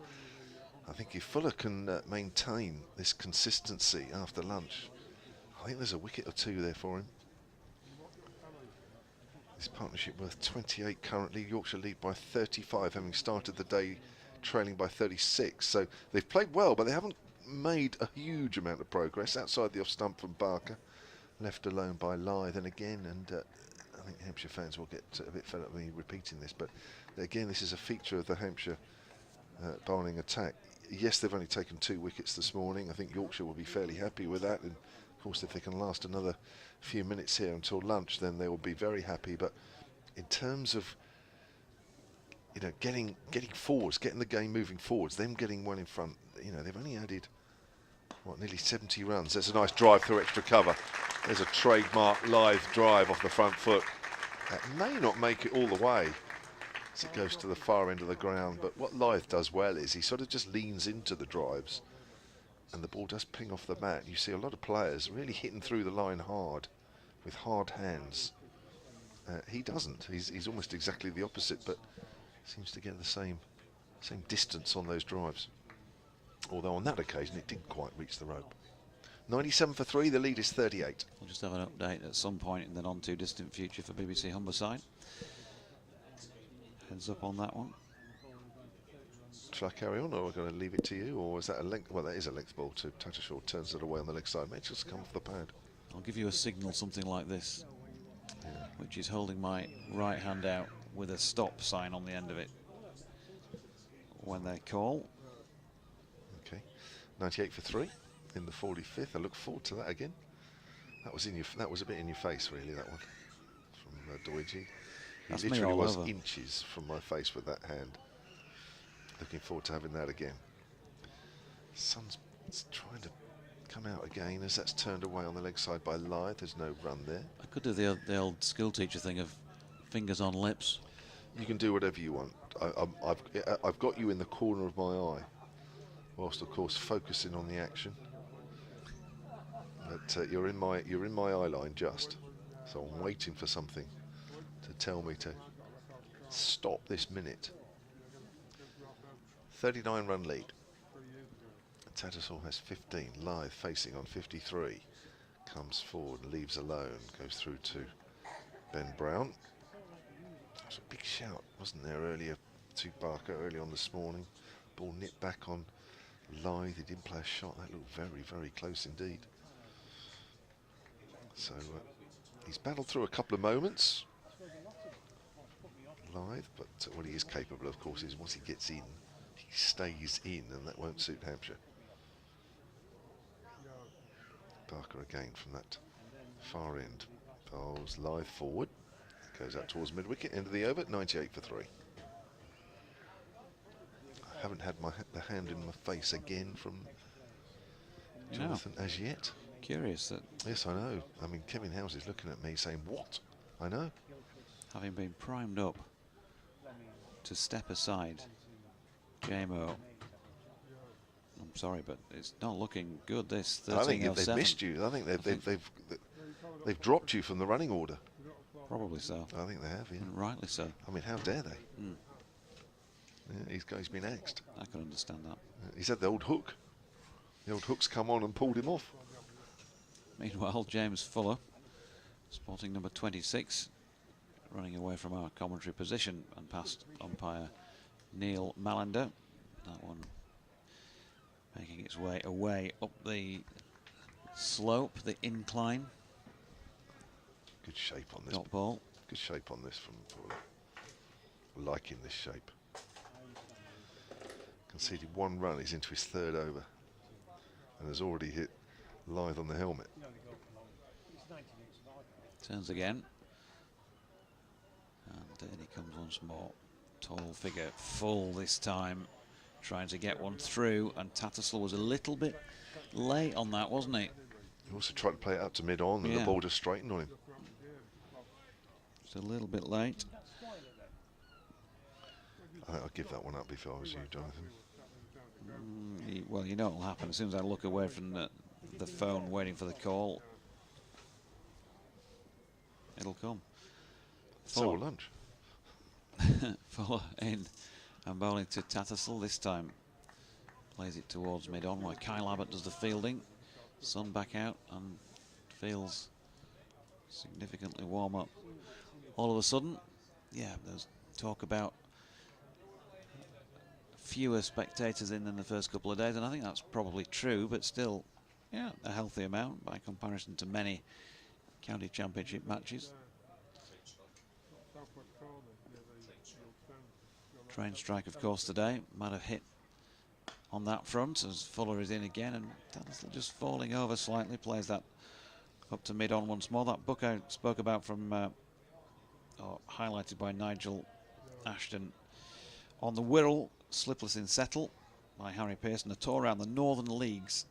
I think if Fuller can maintain this consistency after lunch, I think there's a wicket or 2 there for him. This partnership worth 28 currently. Yorkshire lead by 35, having started the day trailing by 36. So they've played well, but they haven't made a huge amount of progress outside the off-stump from Barker, left alone by Lyth. And again, I think Hampshire fans will get a bit fed up with me repeating this, but again, this is a feature of the Hampshire bowling attack. Yes, they've only taken 2 wickets this morning. I think Yorkshire will be fairly happy with that, and of course if they can last another few minutes here until lunch, then they will be very happy. But in terms of, you know, getting forwards, getting the game moving forwards, them getting well in front, you know, they've only added what, nearly 70 runs. There's a nice drive through extra cover. There's a trademark Lyth drive off the front foot. That may not make it all the way as it goes to the far end of the ground, but what Lyth does well is he sort of just leans into the drives and the ball does ping off the mat. You see a lot of players really hitting through the line hard with hard hands. He doesn't. He's almost exactly the opposite, but seems to get the same distance on those drives. Although on that occasion it didn't quite reach the rope. 97 for 3, the lead is 38. We'll just have an update at some point in the not-too-distant future for BBC Humberside. Heads up on that one. Shall I carry on, or are we going to leave it to you, or is that a length? Well, that is a length ball to Tattersall, turns it away on the leg side. May just come off the pad. I'll give you a signal, something like this, which is holding my right hand out with a stop sign on the end of it when they call. Okay, 98 for 3 in the 45th. I look forward to that again. That was a bit in your face, really, that one from Doigi. He That's me literally all was over. inches from my face with that hand. Looking forward to having that again. Sun's trying to come out again as that's turned away on the leg side by Lythe. There's no run there. I could do the old school teacher thing of fingers on lips. You can do whatever you want. I've got you in the corner of my eye, whilst of course focusing on the action. But you're in my eye line just. So I'm waiting for something to tell me to stop this minute. 39 run lead. Tattersall has 15. Lythe facing on 53. Comes forward, leaves alone, goes through to Ben Brown. It was a big shout, wasn't there, earlier to Barker early on this morning. Ball nipped back on Lythe. He didn't play a shot. That looked very, very close indeed. So he's battled through a couple of moments, Lythe, but what he is capable, of course, is once he gets in, he stays in, and that won't suit Hampshire. Barker again from that far end. Bowls Lythe forward. Goes out towards mid-wicket, end of the over, 98 for 3. I haven't had the hand in my face again from Jonathan as yet. Curious that, Yes, I know. I mean, Kevin Howes is looking at me saying, what? I know. having been primed up to step aside, JMO, I'm sorry, but it's not looking good, this 13-07. I think they've missed you. I think they've dropped you from the running order. Probably so. I think they have, yeah. And rightly so. I mean, how dare they? Yeah, he's been axed. I can understand that. He's had the old hook. The old hook's come on and pulled him off. Meanwhile, James Fuller, spotting number 26, running away from our commentary position and past umpire Neil Malander. That one making its way away up the slope, the incline. Good shape on this. Dot ball. Good shape on this from Fuller. Liking this shape. Conceded 1 run. He's into his 3rd over, and has already hit Lythe on the helmet. Turns again. And in he comes once more. Tall figure, full this time, trying to get one through, and Tattersall was a little bit late on that, wasn't he? He also tried to play it out to mid-on, and the ball just straightened on him. Just a little bit late. I think I'd give that one up if I was you, Jonathan. Well, you know what will happen as soon as I look away from the phone waiting for the call. It'll come. So will lunch. Fuller in and bowling to Tattersall this time. Plays it towards mid-on while Kyle Abbott does the fielding. Sun back out and feels significantly warmer. All of a sudden, yeah, there's talk about fewer spectators in than the first couple of days, and I think that's probably true, but still, yeah, a healthy amount by comparison to many county championship matches. Train strike, of course, today. Might have hit on that front as Fuller is in again, and Tattersall just falling over slightly, plays that up to mid-on once more. That book I spoke about from, highlighted by Nigel Ashton on the Wirral, Slipless in Settle by Harry Pearson. A tour around the Northern Leagues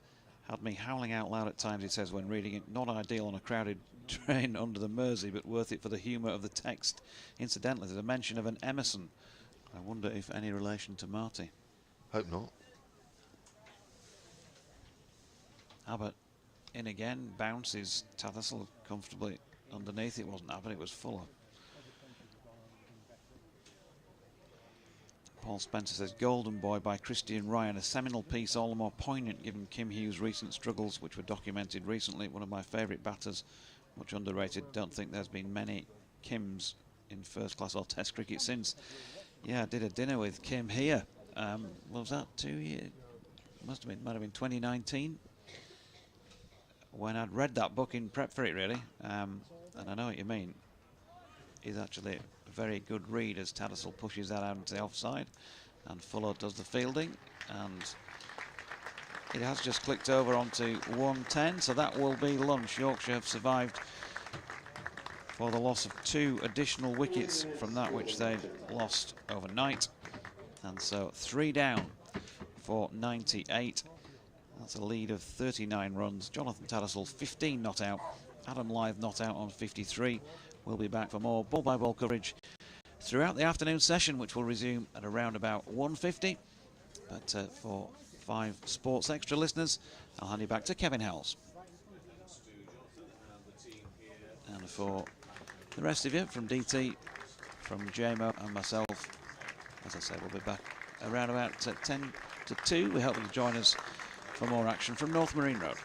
had me howling out loud at times, he says, when reading it. Not ideal on a crowded train under the Mersey, but worth it for the humour of the text. Incidentally, there's a mention of an Emerson. I wonder if any relation to Marty. Hope not. Abbott in again, bounces Tattersall comfortably underneath. It wasn't Abbott, it was Fuller. Paul Spencer says, Golden Boy by Christian Ryan, a seminal piece all the more poignant given Kim Hughes' recent struggles, which were documented recently. One of my favourite batters, much underrated. Don't think there's been many Kims in first class or test cricket since. Yeah, I did a dinner with Kim here. What was that, 2 years? Might have been 2019. When I'd read that book in prep for it, really. And I know what you mean. Is actually a very good read as Tattersall pushes that out into the offside, and Fuller does the fielding, and it has just clicked over onto 110, so that will be lunch. Yorkshire have survived for the loss of 2 additional wickets from that which they'd lost overnight. And so 3 down for 98. That's a lead of 39 runs. Jonathan Tattersall 15 not out. Adam Lyth not out on 53. We'll be back for more ball-by-ball coverage throughout the afternoon session, which will resume at around about 1:50. But for 5 Sports Extra listeners, I'll hand you back to Kevin Howells. And for the rest of you, from DT, from JMO and myself, as I say, we'll be back around about 10 to 2. We hope you'll join us for more action from North Marine Road.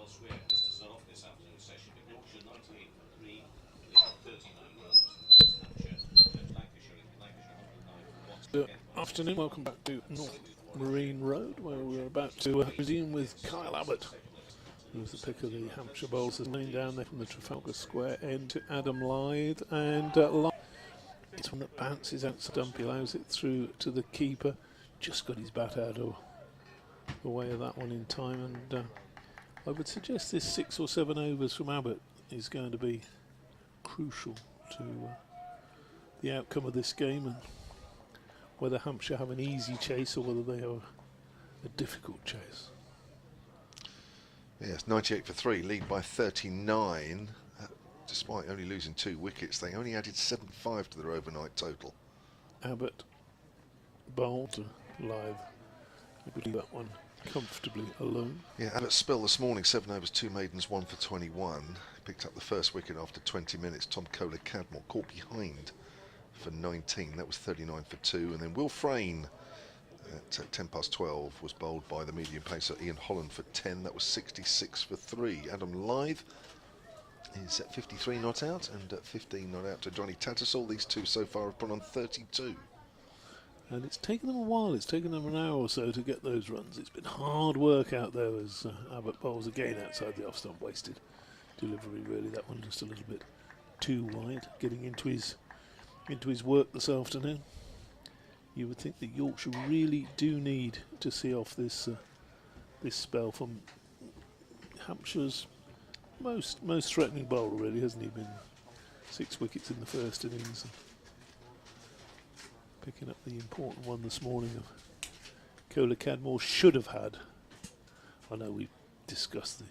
elsewhere. Just to start off this afternoon session, but Yorkshire 98 for 3, 39 runs against Hampshire, Lancashire 109 for 1. Good afternoon, welcome back to North Marine Road, where we're about to resume with Kyle Abbott, who's the pick of the Hampshire bowls, has lain down there from the Trafalgar Square end to Adam Lythe, and it's one that bounces out stump, he allows it through to the keeper, just got his bat out of the way of that one in time, and I would suggest this 6 or 7 overs from Abbott is going to be crucial to the outcome of this game, and whether Hampshire have an easy chase or whether they have a difficult chase. Yes, 98 for 3, lead by 39. Despite only losing 2 wickets, they only added 75 to their overnight total. Abbott bowled to Lythe. I believe that one comfortably alone. Yeah, Abbott's spell this morning, 7 overs, 2 maidens, 1 for 21. Picked up the first wicket after 20 minutes. Tom Kohler-Cadmore caught behind for 19, that was 39 for 2, and then Will Frayne at 10 past 12 was bowled by the medium pacer Ian Holland for 10, that was 66 for 3. Adam Lythe is at 53 not out, and at 15 not out to Johnny Tattersall. These two so far have put on 32. And it's taken them a while, it's taken them an hour or so to get those runs. It's been hard work out there as Abbott bowls again outside the off stump. Wasted delivery really, that one just a little bit too wide, getting into his work this afternoon. You would think that Yorkshire really do need to see off this this spell from Hampshire's most threatening bowler, really, hasn't he? Been 6 wickets in the first innings, and picking up the important one this morning of Kohler-Cadmore should have had. I know we've discussed the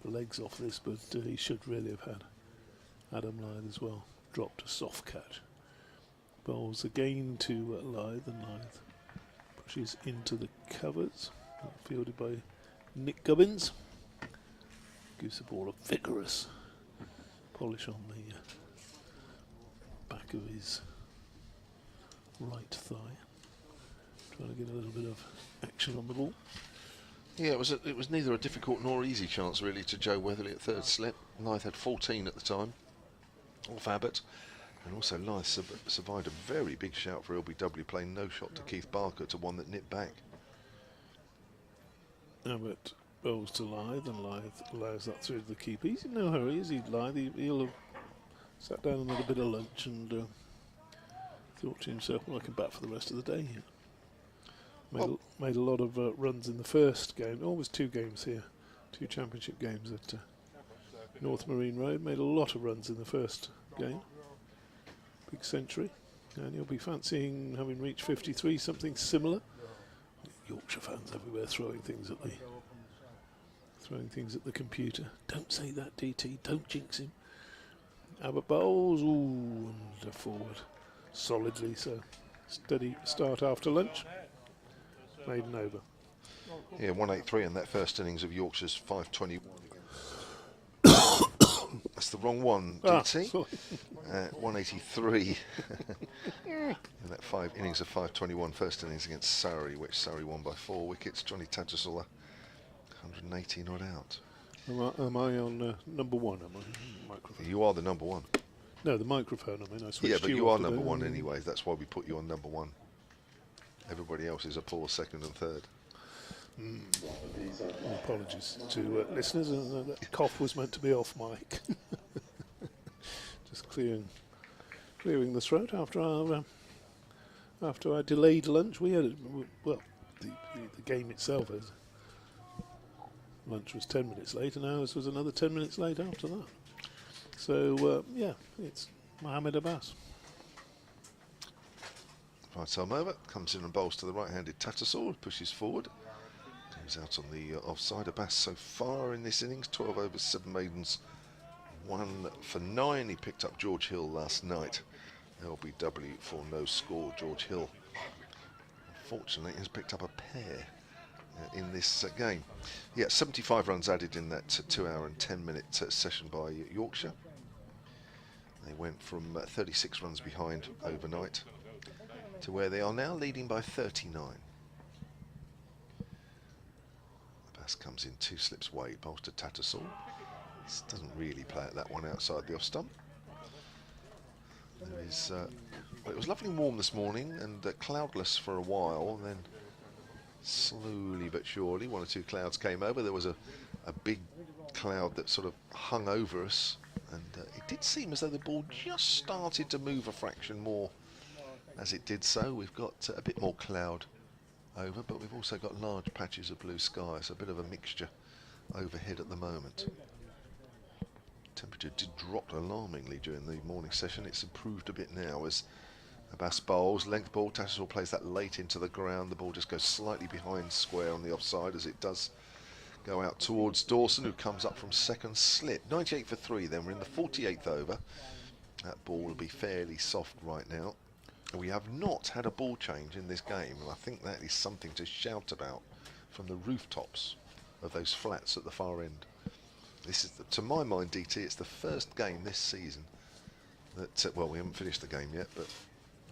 legs off this, but he should really have had Adam Lythe as well. Dropped a soft catch. Bowls again to Lythe, and Lythe pushes into the covers, fielded by Nick Gubbins. Gives the ball a vigorous polish on the back of his right thigh, trying to get a little bit of action on the ball. Yeah, it was neither a difficult nor easy chance really to Joe Weatherly at third slip. Lythe had 14 at the time off Abbott. And also Lythe survived a very big shout for LBW, playing no shot to Keith Barker to one that nipped back. Abbott bowls to Lythe, and Lythe allows that through to the keeper. He's in no hurry, is he, Lythe? He'll have sat down and had a bit of lunch and thought to himself, well, I can bat for the rest of the day here. Made a lot of runs in the first game. Always 2 games here, 2 championship games at North Marine Road. Made a lot of runs in the first game. Big century, and he'll be fancying, having reached 53, something similar. Yorkshire fans everywhere throwing things at the computer. Don't say that, DT. Don't jinx him. Abbott bowls, ooh, and forward solidly. So steady start after lunch. Maiden over. Yeah, 183 in that first innings of Yorkshire's 520. That's the wrong one, DT. 183 in that 5 innings of 521, first innings against Surrey, which Surrey won by 4 wickets. Johnny Tattersall 180 not out. Am I on number 1? Am I? Microphone. You are the number 1. No, the microphone. I mean, I switched. Yeah, but you off are today. number 1 anyway. That's why we put you on number 1. Everybody else is a poor second and third. Apologies to listeners, that cough was meant to be off mic. Just clearing the throat after our delayed lunch. We had the game itself is lunch was 10 minutes late, and ours was another 10 minutes late after that. So yeah, it's Mohammed Abbas. Right arm over, comes in and bowls to the right-handed Tattersall, pushes forward. He's out on the offside. Abbas so far in this innings, 12 overs, 7 maidens, 1 for 9. He picked up George Hill last night. LBW for no score. George Hill, unfortunately, has picked up a pair in this game. Yeah, 75 runs added in that 2 hour and 10 minute session by Yorkshire. They went from 36 runs behind overnight to where they are now, leading by 39. Bass comes in 2 slips wide, bowls to Tattersall. This doesn't really play at that one outside the off stump. There is, well, it was lovely and warm this morning and cloudless for a while, and then slowly but surely 1 or 2 clouds came over. There was a big cloud that sort of hung over us, and it did seem as though the ball just started to move a fraction more as it did so. We've got a bit more cloud over, but we've also got large patches of blue sky, so a bit of a mixture overhead at the moment. Temperature did drop alarmingly during the morning session. It's improved a bit now as Abbas bowls. Length ball, Tattersall plays that late into the ground. The ball just goes slightly behind square on the offside as it does go out towards Dawson, who comes up from second slip. 98 for 3 then. We're in the 48th over. That ball will be fairly soft right now. We have not had a ball change in this game, and I think that is something to shout about from the rooftops of those flats at the far end. This is, to my mind, DT, it's the first game this season that, well, we haven't finished the game yet, but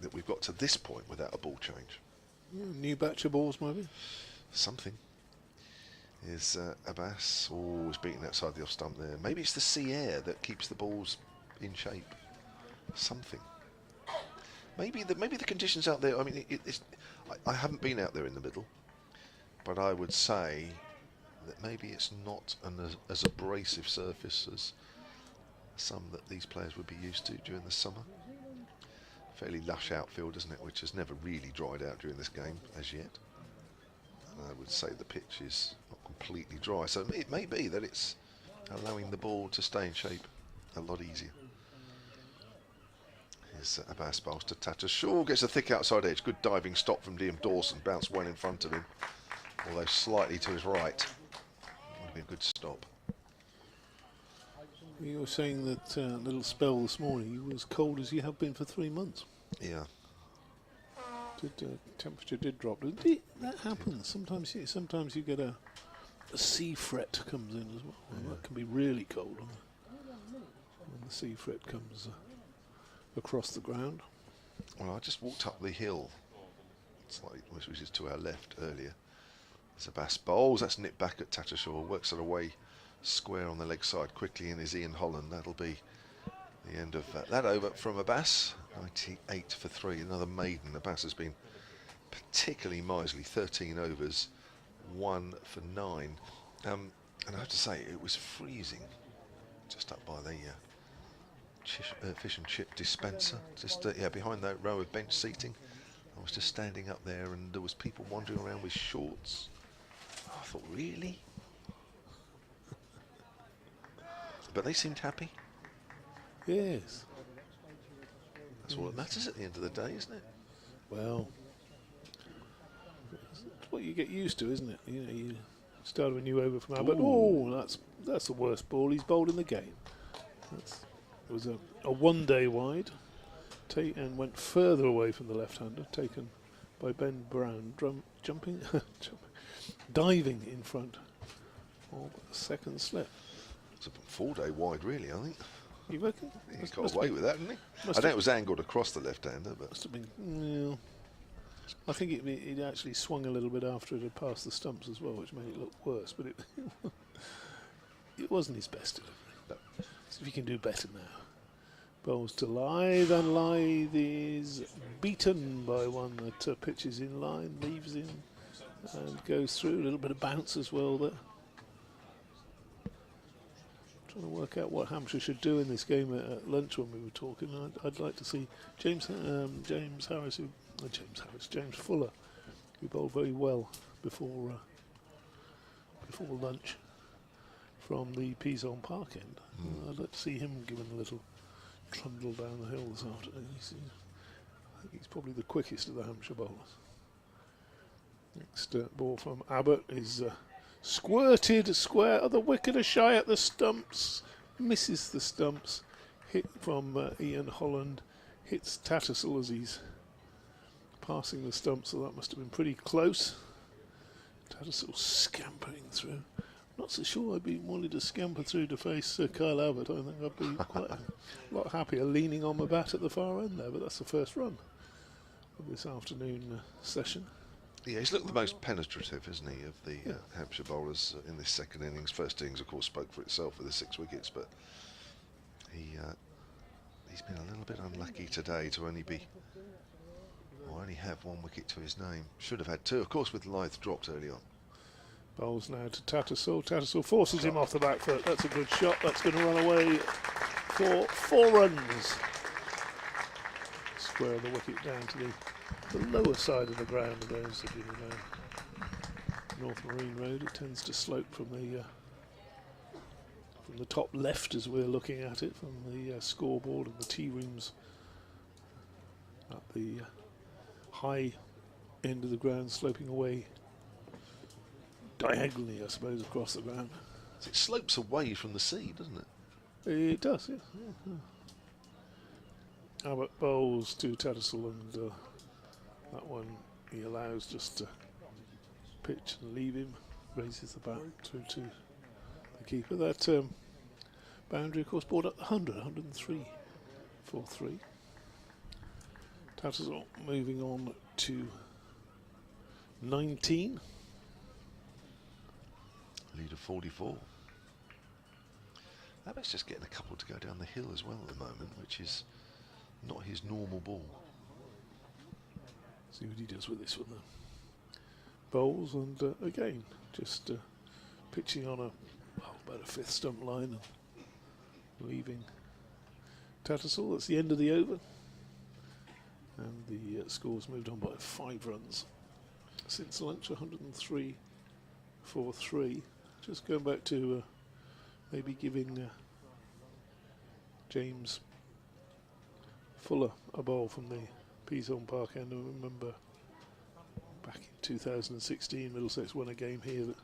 that we've got to this point without a ball change. New batch of balls, maybe? Something. Is Abbas always beaten outside the off stump there. Maybe it's the sea air that keeps the balls in shape. Something. Maybe the conditions out there. I mean, I haven't been out there in the middle, but I would say that maybe it's not as abrasive surface as some that these players would be used to during the summer. Fairly lush outfield, isn't it, which has never really dried out during this game as yet. And I would say the pitch is not completely dry, so it may be that it's allowing the ball to stay in shape a lot easier. Here's Abbas bowls to Tattersall, gets a thick outside edge. Good diving stop from Liam Dawson, bounced well in front of him, although slightly to his right. Would have been a good stop. You were saying that little spell this morning, you were as cold as you have been for 3 months. Yeah. Temperature did drop. That happens. Sometimes you get a sea fret comes in as well. And that can be really cold when the sea fret comes across the ground. Well, I just walked up the hill, slightly, which is to our left earlier. There's Abbas bowls. That's nipped back at Tattersall. Works it away square on the leg side quickly in his Ian Holland. That'll be the end of that over from Abbas. 98 for 3, another maiden. Abbas has been particularly miserly, 13 overs, 1 for 9. And I have to say, it was freezing just up by the fish and chip dispenser, just behind that row of bench seating. I was just standing up there and there was people wandering around with shorts. I thought, really? But they seemed happy. Yes. That's all that matters at the end of the day, isn't it? Well, it's what you get used to, isn't it? You know, you start a new over from Abbott. Oh, that's the worst ball he's bowled in the game. It was a one-day wide, and went further away from the left-hander, taken by Ben Brown, diving in front of a second slip. It's a 4-day wide, really, I think. You reckon? He got away with that, didn't he? I think it was angled across the left-hander, but must have been. Yeah. I think it actually swung a little bit after it had passed the stumps as well, which made it look worse. But it wasn't his best delivery. no. So if he can do better now. Bowls to Lythe, and Lythe is beaten by one that pitches in line, leaves in, and goes through. A little bit of bounce as well there. Trying to work out what Hampshire should do in this game at lunch when we were talking. I'd like to see James Fuller, who bowled very well before lunch from the Pizon Park end. I'd like to see him given a little trundle down the hill this afternoon. I think he's probably the quickest of the Hampshire bowlers. Next ball from Abbott is squirted square of the wicket, a shy at the stumps, misses the stumps, hit from Ian Holland, hits Tattersall as he's passing the stumps, so that must have been pretty close. Tattersall scampering through. Not so sure I'd be wanting to scamper through to face Kyle Abbott. I think I'd be quite a lot happier leaning on my bat at the far end there, but that's the first run of this afternoon session. Yeah, he's looked the most penetrative, isn't he, of the Hampshire bowlers in this second innings. First innings, of course, spoke for itself with the 6 wickets, but he's been a little bit unlucky today to only have 1 wicket to his name. Should have had 2, of course, with Lyth dropped early on. Bowls now to Tattersall. Tattersall forces him off the back foot. That's a good shot. That's going to run away for 4 runs. Square the wicket down to the lower side of the ground of those that you know. North Marine Road, it tends to slope from the top left as we're looking at it, from the scoreboard and the tea rooms at the high end of the ground, sloping away diagonally, I suppose, across the ground. It slopes away from the sea, doesn't it? It does, yes. Yeah. Albert bowls to Tattersall, and that one he allows just to pitch and leave him, raises the bat through to the keeper. That boundary, of course, brought up 103 for 3. Tattersall moving on to 19. Lead of 44. Abbott's just getting a couple to go down the hill as well at the moment, which is not his normal ball. See what he does with this one then. Bowls, and again, just pitching on about a 5th stump line and leaving Tattersall. That's the end of the over. And the score's moved on by 5 runs since lunch, 103 for 3. Just going back to maybe giving James Fuller a bowl from the Peason Park end. I remember back in 2016, Middlesex won a game here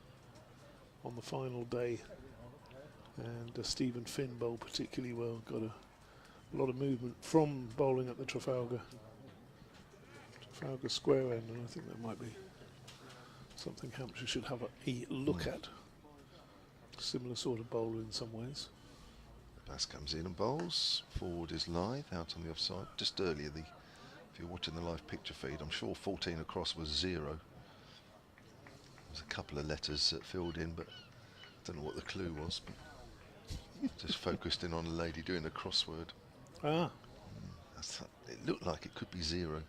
on the final day, and Stephen Finn bowled particularly well. Got a lot of movement from bowling at the Trafalgar Square end, and I think that might be something Hampshire should have a look at. Similar sort of bowler in some ways. Bass comes in and bowls. Forward is Lyth, out on the offside. Just earlier, if you're watching the live picture feed, I'm sure 14 across was 0. There was a couple of letters filled in, but I don't know what the clue was. But just focused in on a lady doing a crossword. Ah. It looked like it could be 0.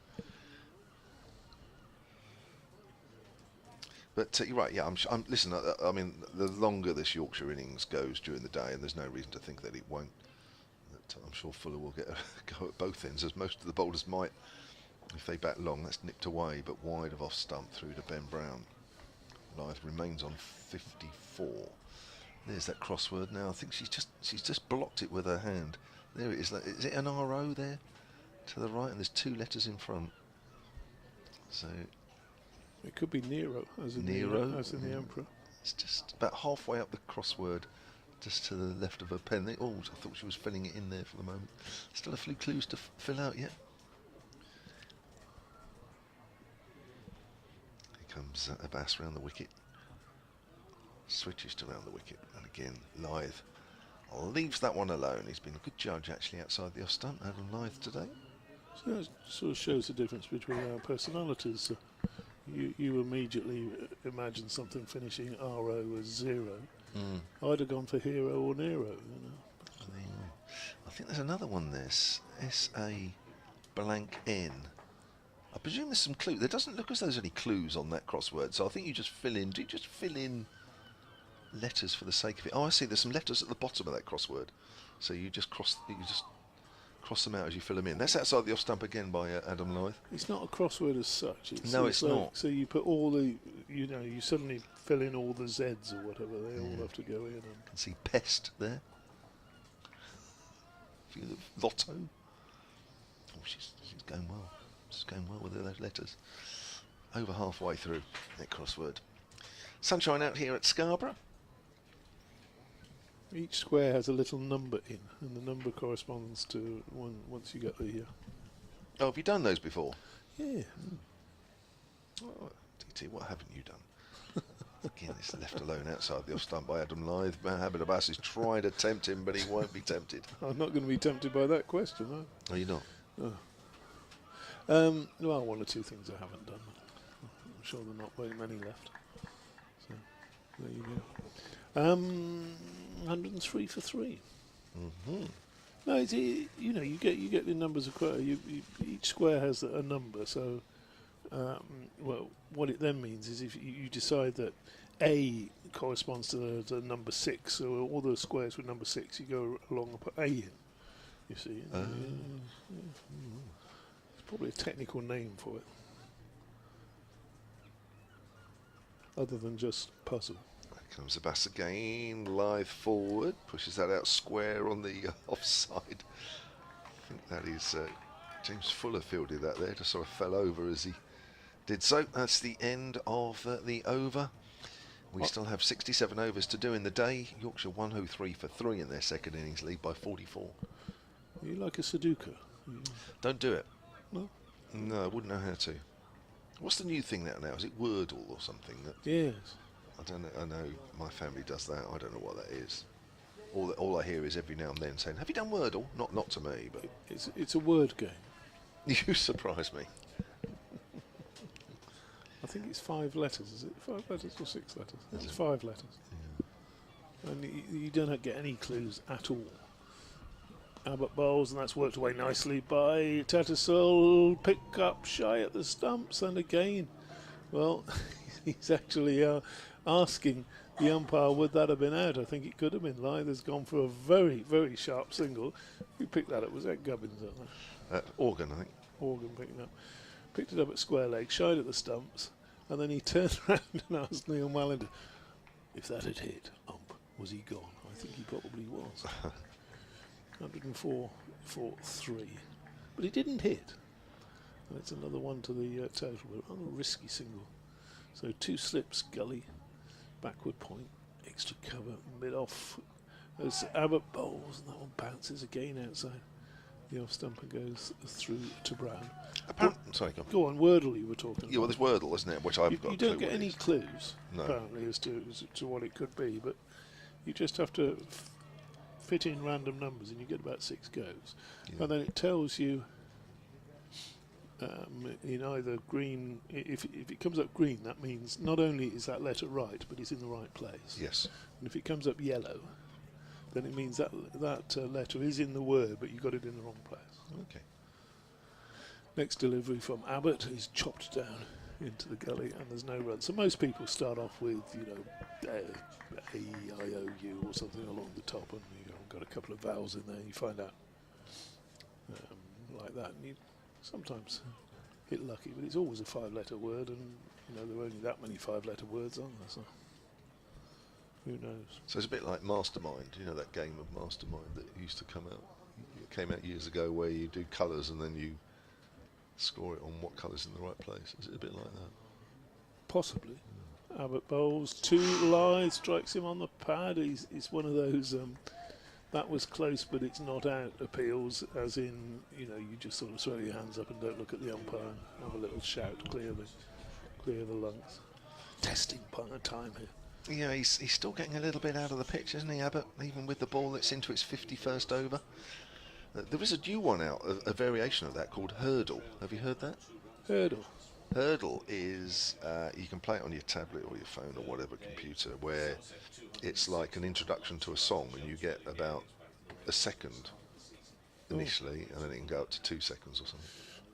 But you're right, yeah. Listen, I mean, the longer this Yorkshire innings goes during the day, and there's no reason to think that it won't, that I'm sure Fuller will get a go at both ends, as most of the bowlers might. If they bat long, that's nipped away, but wide of off stump through to Ben Brown. Lyth remains on 54. There's that crossword now. I think she's just blocked it with her hand. There it is. Is it an RO there to the right? And there's 2 letters in front. So. It could be Nero, as in Nero, as in the Emperor. It's just about halfway up the crossword, just to the left of her pen. I thought she was filling it in there for the moment. Still a few clues to fill out yet. Here comes Abbas round the wicket. Switches to round the wicket, and again Lyth leaves that one alone. He's been a good judge actually outside the off stump, Adam Lyth today. So that sort of shows the difference between our personalities. You immediately imagine something finishing RO as 0. I'd have gone for Hero or Nero, you know. I think there's another one there. SA blank N. I presume there's some clue. There doesn't look as though there's any clues on that crossword, so I think you just fill in. Do you just fill in letters for the sake of it? Oh, I see. There's some letters at the bottom of that crossword, so you just cross them out as you fill them in. That's outside the off stump again by Adam Lyth. It's not a crossword as such. It's like, not. So you put all the, you suddenly fill in all the Zs or whatever. They all have to go in. And I can see pest there. Lotto. Oh, she's going well. She's going well with those letters. Over halfway through that crossword. Sunshine out here at Scarborough. Each square has a little number in, and the number corresponds to one once you get the. Oh, have you done those before? Yeah. Oh, DT, what haven't you done? Again, it's left alone outside the off stump by Adam Lyth. Mohammed Abbas is trying to tempt him, but he won't be tempted. I'm not going to be tempted by that question, no. Are you not? No. Well, 1 or 2 things I haven't done. I'm sure there are not very many left. So there you go. 103 for 3. Mm-hmm. No, it's, you know, you get the numbers of each square has a number. So, well, what it then means is if you decide that A corresponds to the number 6, so all the squares with number 6, you go along and put A in. You see, it's probably a technical name for it, other than just puzzle. Comes the Bats again, live forward, pushes that out square on the offside. I think that is James Fuller fielded that there, just sort of fell over as he did so. That's the end of the over. We still have 67 overs to do in the day. Yorkshire 103 for 3 in their second innings, lead by 44. You like a Sudoku? Don't do it. No? No, I wouldn't know how to. What's the new thing now? Is it Wordle or something? Yes. I don't know. I know my family does that. I don't know what that is. All I hear is every now and then saying, "Have you done Wordle?" Not to me, but It's a word game. you surprise me. I think it's 5 letters. Is it 5 letters or 6 letters? It's 5 letters. Yeah. And you don't get any clues at all. Abbott bowls, and that's worked away nicely by Tattersall. Pick up shy at the stumps, and again, well, he's actually asking the umpire, would that have been out? I think it could have been. Lyther's gone for a very, very sharp single. Who picked that up? Was that Gubbins? Organ, I think. Organ picked it up at square leg, shied at the stumps, and then he turned around and asked Neil Mallender, if that had hit, was he gone? I think he probably was. 104 for 3. But he didn't hit. And it's another one to the total. A rather risky single. So 2 slips, gully, backward point, extra cover, mid off. As Abbott bowls, and that one bounces again outside the off stump and goes through to Brown. Sorry, go on. Wordle you were talking about. Yeah, well, there's Wordle, isn't it? Which I've got. You don't get any clues, no. Apparently, as to what it could be, but you just have to fit in random numbers, and you get about 6 goes, and then it tells you in either green. If it comes up green, that means not only is that letter right, but it's in the right place. Yes. And if it comes up yellow, then it means that letter is in the word, but you got it in the wrong place. Okay. Next delivery from Abbott is chopped down into the gully, and there's no run. So most people start off with, A-E-I-O-U or something along the top, and you've got a couple of vowels in there. You find out like that, and you sometimes hit lucky, but it's always a 5-letter word, and there are only that many 5-letter words, aren't there? So who knows? So it's a bit like Mastermind, that game of Mastermind that used to come out. It came out years ago where you do colours and then you score it on what colour's in the right place. Is it a bit like that? Possibly. Abbott bowls 2 lies, strikes him on the pad. He's one of those that was close but it's not out appeals, as in, you just sort of throw your hands up and don't look at the umpire and have a little shout, clear the lungs. Testing time here. Yeah, he's still getting a little bit out of the pitch, isn't he, Abbott? Even with the ball that's into its 51st over. There is a new one out, a variation of that called Hurdle. Have you heard that? Hurdle. Hurdle is, you can play it on your tablet or your phone or whatever computer, where it's like an introduction to a song, and you get about a second initially, and then it can go up to 2 seconds or something.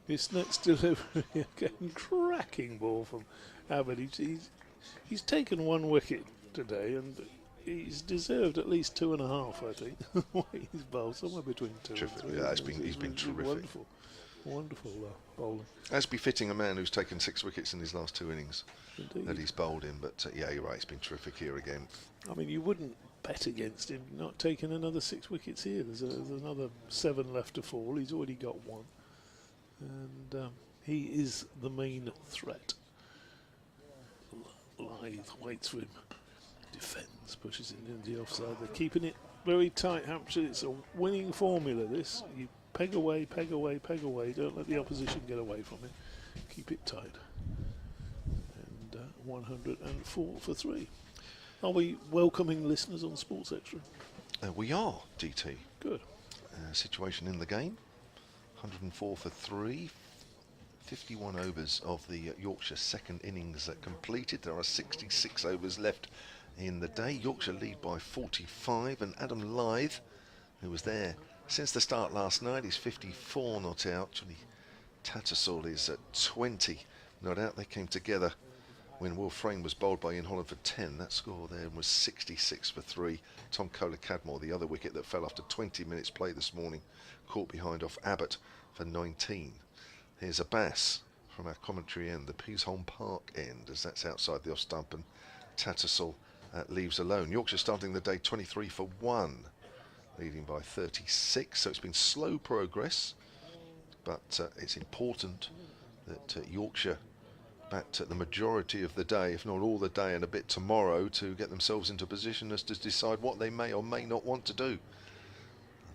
His next delivery, again, cracking ball from Abbott. He's taken 1 wicket today, and he's deserved at least 2.5, I think. He's bowled somewhere between 2 terrific. and 3. Yeah, he's been terrific. Wonderful bowling. As befitting a man who's taken 6 wickets in his last 2 innings. Indeed. That he's bowled in, but yeah, you're right, he's been terrific here again. I mean, you wouldn't bet against him not taking another 6 wickets here. There's another 7 left to fall. He's already got 1. And he is the main threat. Lythe waits for him, defends, pushes it into the offside. They're keeping it very tight, Hampshire. It's a winning formula, this. You peg away, peg away, peg away. Don't let the opposition get away from it. Keep it tight. And 104 for 3. Are we welcoming listeners on Sports Extra? We are, DT. Good. Situation in the game. 104 for 3. 51 overs of the Yorkshire second innings completed. There are 66 overs left in the day. Yorkshire lead by 45, and Adam Lyth, who was there since the start last night, is 54 not out. Johnny Tattersall is at 20 not out. They came together when Will Frame was bowled by Ian Holland for 10. That score there was 66 for 3. Tom Kohler-Cadmore, the other wicket that fell after 20 minutes play this morning, caught behind off Abbott for 19. Here's Abbas from our commentary end, the Peasholm Park end, as that's outside the off stump, and Tattersall leaves alone. Yorkshire starting the day 23 for 1, leading by 36. So it's been slow progress, but it's important that Yorkshire bat the majority of the day, if not all the day and a bit tomorrow, to get themselves into a position as to decide what they may or may not want to do.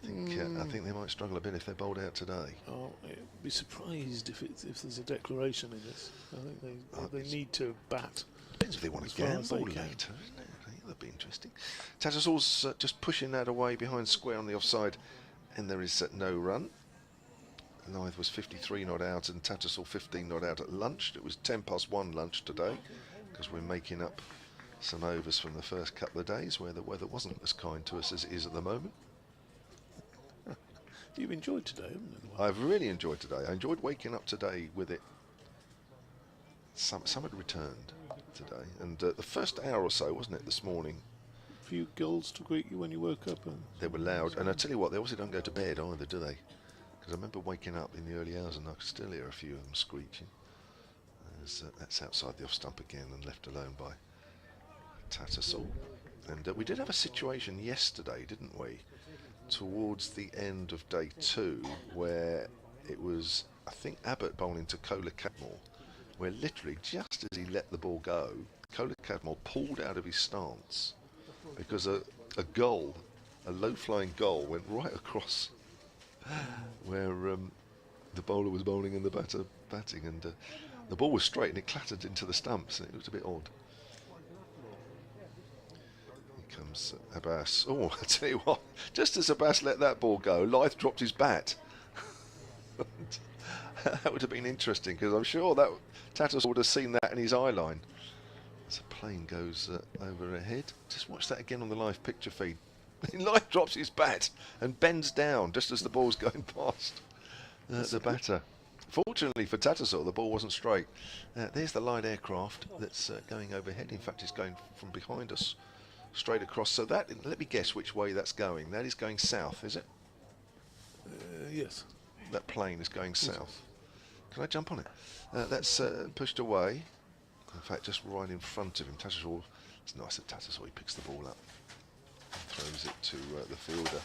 I think they might struggle a bit if they're bowled out today. Oh, I'd be surprised if there's a declaration in this. I think they need to bat. Depends if they want to gamble later, isn't it? I think that'd be interesting. Tattersall's just pushing that away behind square on the offside, and there is no run. Lyth was 53 not out and Tattersall 15 not out at lunch. It was 10 past 1 lunch today, because we're making up some overs from the first couple of days where the weather wasn't as kind to us as it is at the moment. You've enjoyed today, haven't you? I've really enjoyed today. I enjoyed waking up today with it. Some had returned today, and the first hour or so, wasn't it, this morning? A few gulls to greet you when you woke up. They were loud, and I tell you what, they obviously don't go to bed either, do they? Because I remember waking up in the early hours and I could still hear a few of them screeching. That's outside the off stump again and left alone by Tattersall. And we did have a situation yesterday, didn't we? Towards the end of day 2, where it was, I think, Abbott bowling to Kohler-Cadmore, where literally just as he let the ball go, Kohler-Cadmore pulled out of his stance because a gull, a low-flying gull, went right across where the bowler was bowling and the batter batting, and the ball was straight and it clattered into the stumps, and it looked a bit odd. Here comes Abbas. Oh, I tell you what, just as Abbas let that ball go, Lyth dropped his bat. That would have been interesting, because I'm sure that Tattersall would have seen that in his eye line. As a plane goes overhead. Just watch that again on the live picture feed. Lyth drops his bat and bends down just as the ball's going past the batter. Fortunately for Tattersall, the ball wasn't straight. There's the light aircraft that's going overhead. In fact, it's going from behind us straight across. So that, let me guess which way that's going. That is going south, is it? Yes. That plane is going south. Can I jump on it? That's pushed away. In fact, just right in front of him. Tattersall, it's nice that Tattersall, he picks the ball up and throws it to the fielder.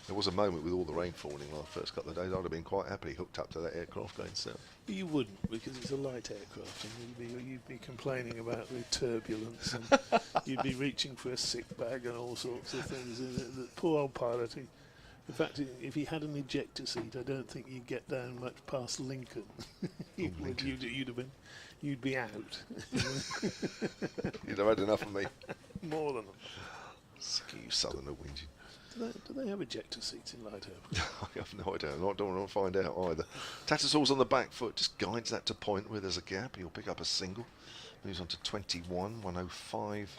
There was a moment with all the rain falling the first couple of days, I'd have been quite happy hooked up to that aircraft going south. You wouldn't, because it's a light aircraft, and you'd be complaining about the turbulence, and you'd be reaching for a sick bag and all sorts of things. The poor old pilot, in fact, if he had an ejector seat, I don't think you'd get down much past Lincoln. You'd be out. You'd have had enough of me. More than enough. Sick of you southerner whinging. Do they have ejector seats in light aircraft? I have no idea. I don't want to find out either. Tattersall's on the back foot, just guides that to point where there's a gap. He'll pick up a single. Moves on to 21, 105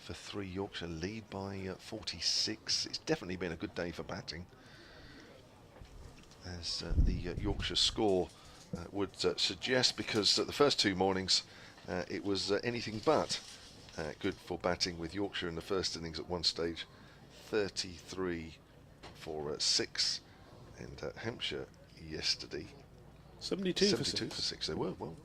for 3. Yorkshire lead by 46. It's definitely been a good day for batting, as the Yorkshire score would suggest, because the first 2 mornings it was anything but good for batting, with Yorkshire in the first innings at one stage 33 for 6, and Hampshire yesterday 72 for 6. They were well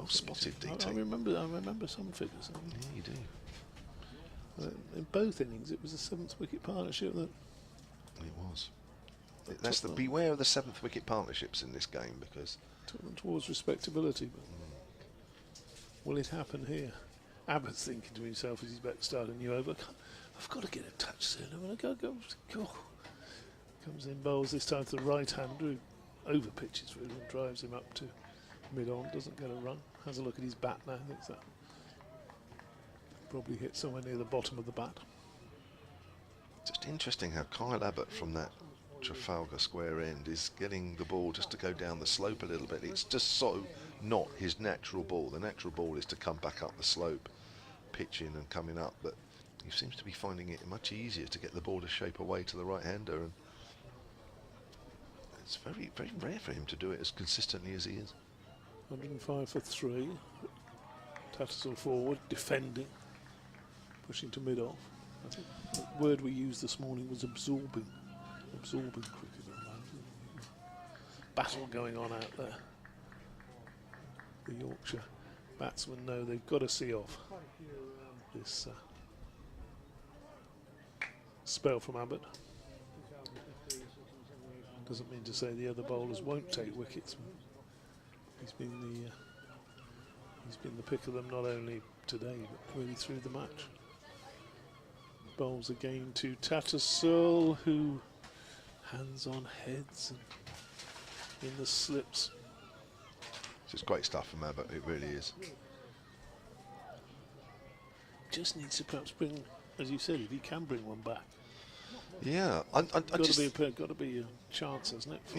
spotted, DT. I remember some figures. Yeah, you do. In both innings, it was a 7th wicket partnership that. It was. That's the beware of the 7th wicket partnerships in this game, because took them towards respectability. But will it happen here? Abbott's thinking to himself as he's about to start a new over, I've got to get a touch soon. I'm going to go. Comes in, bowls this time to the right-hander, who over pitches for him and drives him up to mid-on. Doesn't get a run. Has a look at his bat now. Thinks that probably hit somewhere near the bottom of the bat. Just interesting how Kyle Abbott, from that Trafalgar square end is getting the ball just to go down the slope a little bit. It's just so not his natural ball. The natural ball is to come back up the slope, pitching and coming up, but he seems to be finding it much easier to get the ball to shape away to the right-hander, and it's very, very rare for him to do it as consistently as he is. 105 for 3. Tattersall forward, defending, pushing to mid-off. I think the word we used this morning was absorbing cricket. Battle going on out there. The Yorkshire batsmen know they've got to see off this spell from Abbott. Doesn't mean to say the other bowlers won't take wickets. He's been the pick of them not only today but really through the match. Bowls again to Tattersall, who hands on heads and in the slips. It's just great stuff from Abbott, it really is. Just needs to perhaps bring, as you said, if he can bring one back. Yeah, Got to be a chance, hasn't it? For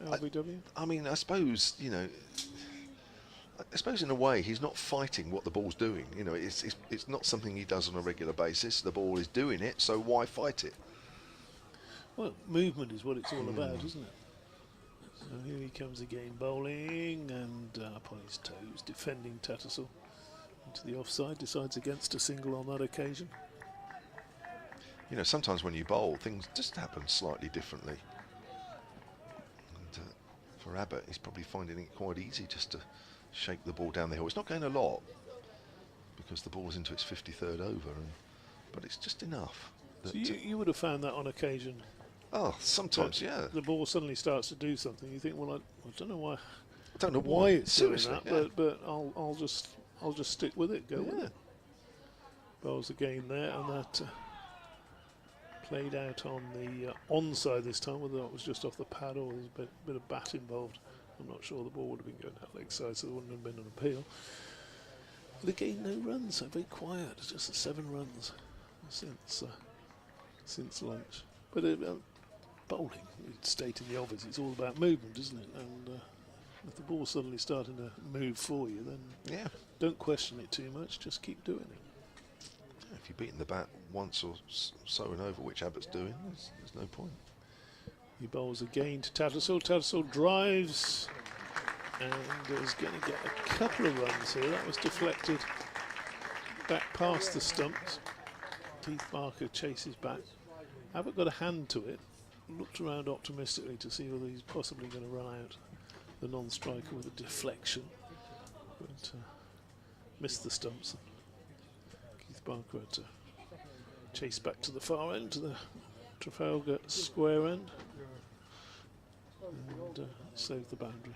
LBW. I mean, I suppose, you know, I suppose in a way he's not fighting what the ball's doing. You know, it's not something he does on a regular basis. The ball is doing it, so why fight it? Well, movement is what it's all about, isn't it? So here he comes again, bowling and up on his toes, defending Tattersall into the offside. Decides against a single on that occasion. You know, sometimes when you bowl, things just happen slightly differently. And for Abbott, he's probably finding it quite easy just to shake the ball down the hill. It's not going a lot because the ball's into its 53rd over, but it's just enough. So you would have found that on occasion. Oh, sometimes, yeah. The ball suddenly starts to do something. You think, well, I don't know why. I don't know why it's seriously, doing that, but I'll just stick with it. Go with it. Bowls again there, and that played out on the onside this time. Whether that was just off the pad or there's a bit of bat involved, I'm not sure. The ball would have been going out leg side, so there wouldn't have been an appeal. But again, no runs. So very quiet. Just 7 runs since lunch. But bowling, stating the obvious, it's all about movement, isn't it? And if the ball's suddenly starting to move for you, then don't question it too much. Just keep doing it. If you're beating the bat once or so and over, which Abbott's doing, there's no point. He bowls again to Tattersall. Tattersall drives and is going to get a couple of runs here. That was deflected back past the stumps. Keith Barker chases back. Abbott got a hand to it, looked around optimistically to see whether he's possibly going to run out the non-striker with a deflection, but missed the stumps. Keith Barker had to chase back to the far end, to the Trafalgar square end, and save the boundary.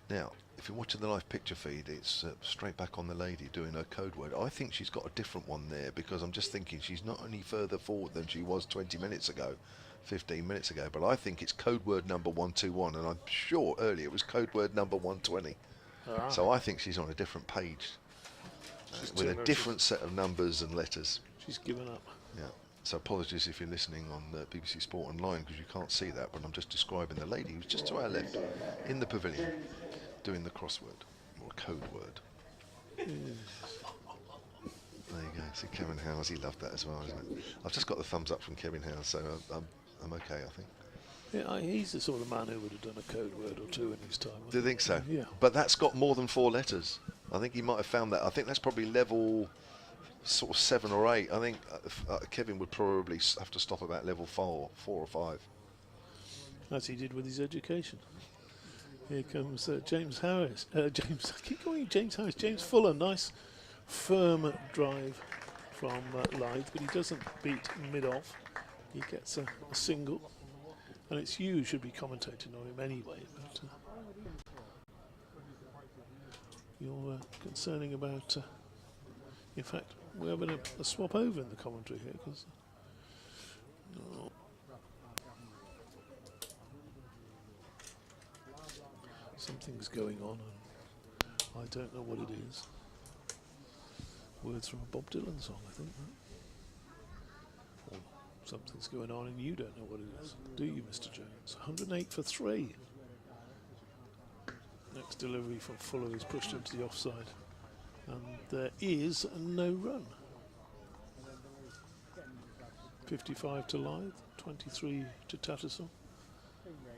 Now, if you're watching the live picture feed, it's straight back on the lady doing her code word. I think she's got a different one there because I'm just thinking she's not only further forward than she was 20 minutes ago, 15 minutes ago, but I think it's code word number 121, and I'm sure earlier it was code word number 120. So I think she's on a different page with a different set of numbers and letters. She's given up. Yeah. So apologies if you're listening on BBC Sport Online because you can't see that, but I'm just describing the lady who's just to our left in the pavilion doing the crossword or code word. There you go. See Kevin Howes, he loved that as well, isn't it? I've just got the thumbs up from Kevin Howes, so I'm okay, I think. Yeah, he's the sort of man who would have done a code word or two in his time. Do you think so? Yeah. But that's got more than 4 letters. I think he might have found that. I think that's probably level sort of 7 or 8. I think Kevin would probably have to stop about level 4 or 5. As he did with his education. Here comes James Harris. I keep calling him James Harris. James Fuller, nice firm drive from Lythe, but he doesn't beat mid-off. He gets a single, and it's you who should be commentating on him anyway. But you're concerning about. In fact, we're having a swap over in the commentary here because. Something's going on, and I don't know what it is. Words from a Bob Dylan song, I think. Or Something's going on and you don't know what it is, do you, Mr. Jones? 108 for 3. Next delivery from Fuller is pushed into the offside. And there is no run. 55 to Lythe, 23 to Tattersall.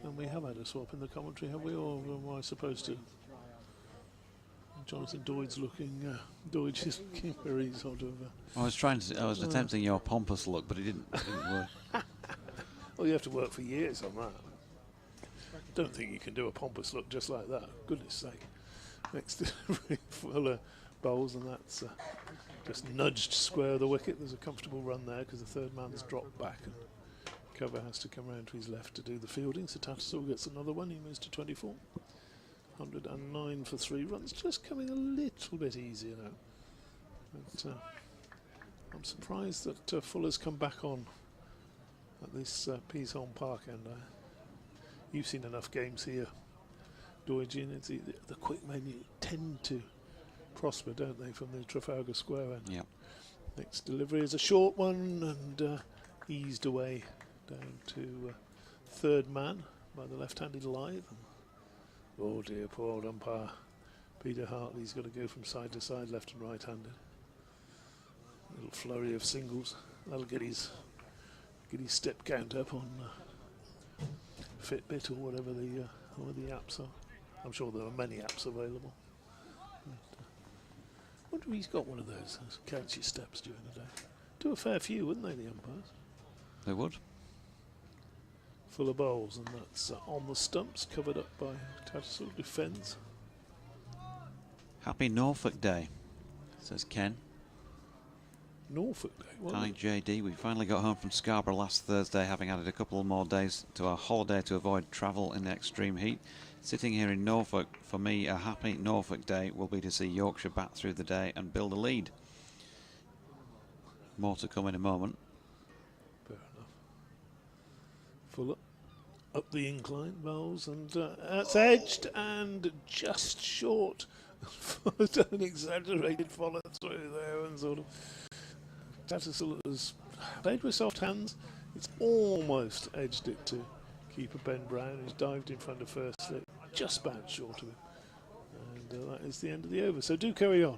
And we have had a swap in the commentary, have we? Or am I supposed to? Jonathan Doid's looking, Doidge is looking very sort of... I was attempting your pompous look, but it didn't work. Well, you have to work for years on that. Don't think you can do a pompous look just like that. Goodness sake. Next delivery, Fuller bowls, and that's just nudged square of the wicket. There's a comfortable run there because the third man's dropped back and cover has to come round to his left to do the fielding. So Tattersall gets another one. He moves to 24. 109 for 3 runs. Just coming a little bit easier now. But, I'm surprised that Fuller's come back on at this Peasholm Park end. You've seen enough games here, Doidge. The quick men tend to prosper, don't they, from the Trafalgar Square end? Yep. Next delivery is a short one and eased away down to third man by the left-handed Lythe. Oh dear, poor old umpire Peter Hartley's got to go from side to side, left and right-handed. Little flurry of singles. That'll get his step count up on Fitbit or whatever the apps are. I'm sure there are many apps available. I wonder if he's got one of those. Counts your steps during the day. Do a fair few, wouldn't they, the umpires? They would. Fuller bowls, and that's on the stumps, covered up by Tattersall. Defends. Happy Norfolk Day, says Ken. Norfolk Day. Well, Hi JD, we finally got home from Scarborough last Thursday, having added a couple more days to our holiday to avoid travel in the extreme heat. Sitting here in Norfolk, for me a happy Norfolk Day will be to see Yorkshire bat through the day and build a lead. More to come in a moment. fair enough. Fuller up the incline, bowls, and that's edged and just short. An exaggerated follow through there, and sort of Tattersall has played with soft hands. It's almost edged it to keeper Ben Brown, who's dived in front of first slip, just about short of him. And that is the end of the over. So do carry on.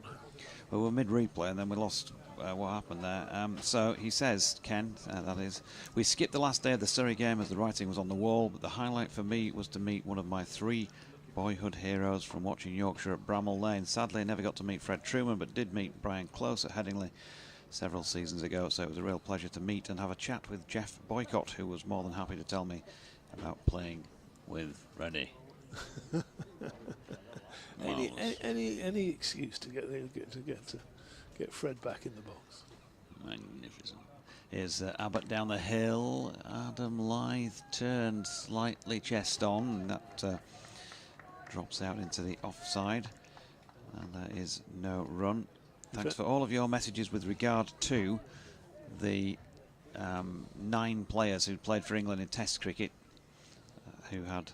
Well, we're mid-replay and then we lost what happened there. So he says, Ken, that is, we skipped the last day of the Surrey game as the writing was on the wall, but the highlight for me was to meet one of my 3 boyhood heroes from watching Yorkshire at Bramall Lane. Sadly, I never got to meet Fred Truman, but did meet Brian Close at Headingley several seasons ago, so it was a real pleasure to meet and have a chat with Jeff Boycott, who was more than happy to tell me about playing with Freddie. Any excuse to get Fred back in the box. Magnificent. Here's Abbott down the hill. Adam Lythe turned slightly chest on. And that drops out into the offside. And there is no run. Thanks for all of your messages with regard to the 9 players who played for England in Test cricket, who had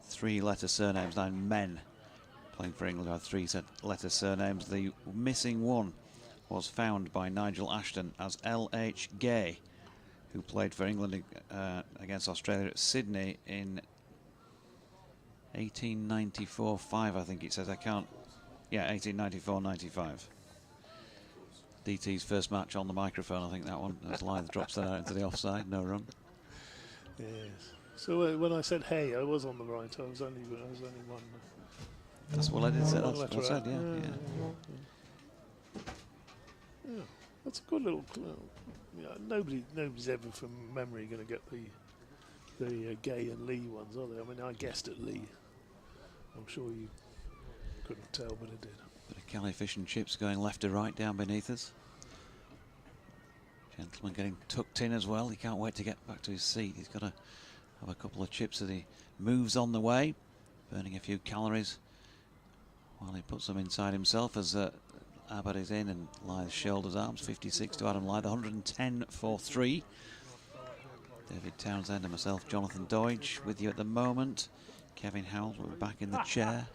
3-letter surnames, 9 men playing for England who had 3-letter surnames. The missing one was found by Nigel Ashton as L.H. Gay, who played for England against Australia at Sydney in 1894-5, I think it says. I can't. Yeah, 1894-95. DT's first match on the microphone, I think that one, as Lythe drops that out into the offside, no run. Yes. So when I said hey, I was on the right. I was only one. That's what I did say. That's letter what I said. out. Yeah. That's a good little clue. Yeah, nobody's ever from memory going to get the Gay and Lee ones, are they? I mean, I guessed at Lee. I'm sure you couldn't tell, but I did. Bit of Cali fish and chips going left to right down beneath us. Gentleman getting tucked in as well. He can't wait to get back to his seat. He's got to have a couple of chips as he moves on the way, burning a few calories while he puts them inside himself as Abbott is in and Lythe shoulders arms. 56 to Adam Lythe, 110 for 3. David Townsend and myself, Jonathan Doidge, with you at the moment. Kevin Howells will be back in the chair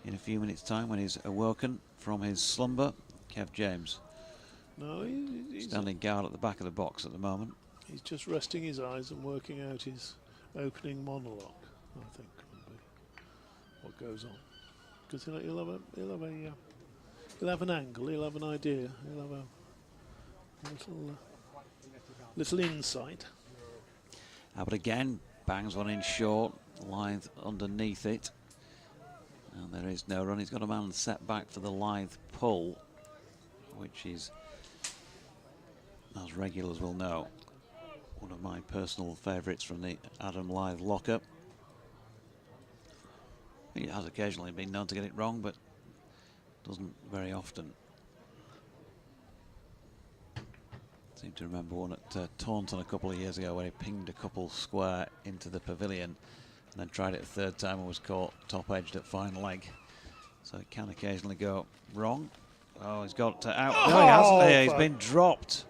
in a few minutes' time when he's awoken from his slumber. Kev James No, he's standing guard at the back of the box at the moment. He's just resting his eyes and working out his opening monologue, I think, would be what goes on. Because he'll have an angle, he'll have an idea, he'll have a little insight. But again, bangs one in short, Lyth underneath it. And there is no run. He's got a man set back for the Lyth pull, which is, as regulars will know, one of my personal favourites from the Adam Lyth lockup. He has occasionally been known to get it wrong, but doesn't very often. I seem to remember one at Taunton a couple of years ago where he pinged a couple square into the pavilion and then tried it a third time and was caught top-edged at fine leg. So it can occasionally go wrong. Oh, he's got out. No, he hasn't here. He's been dropped.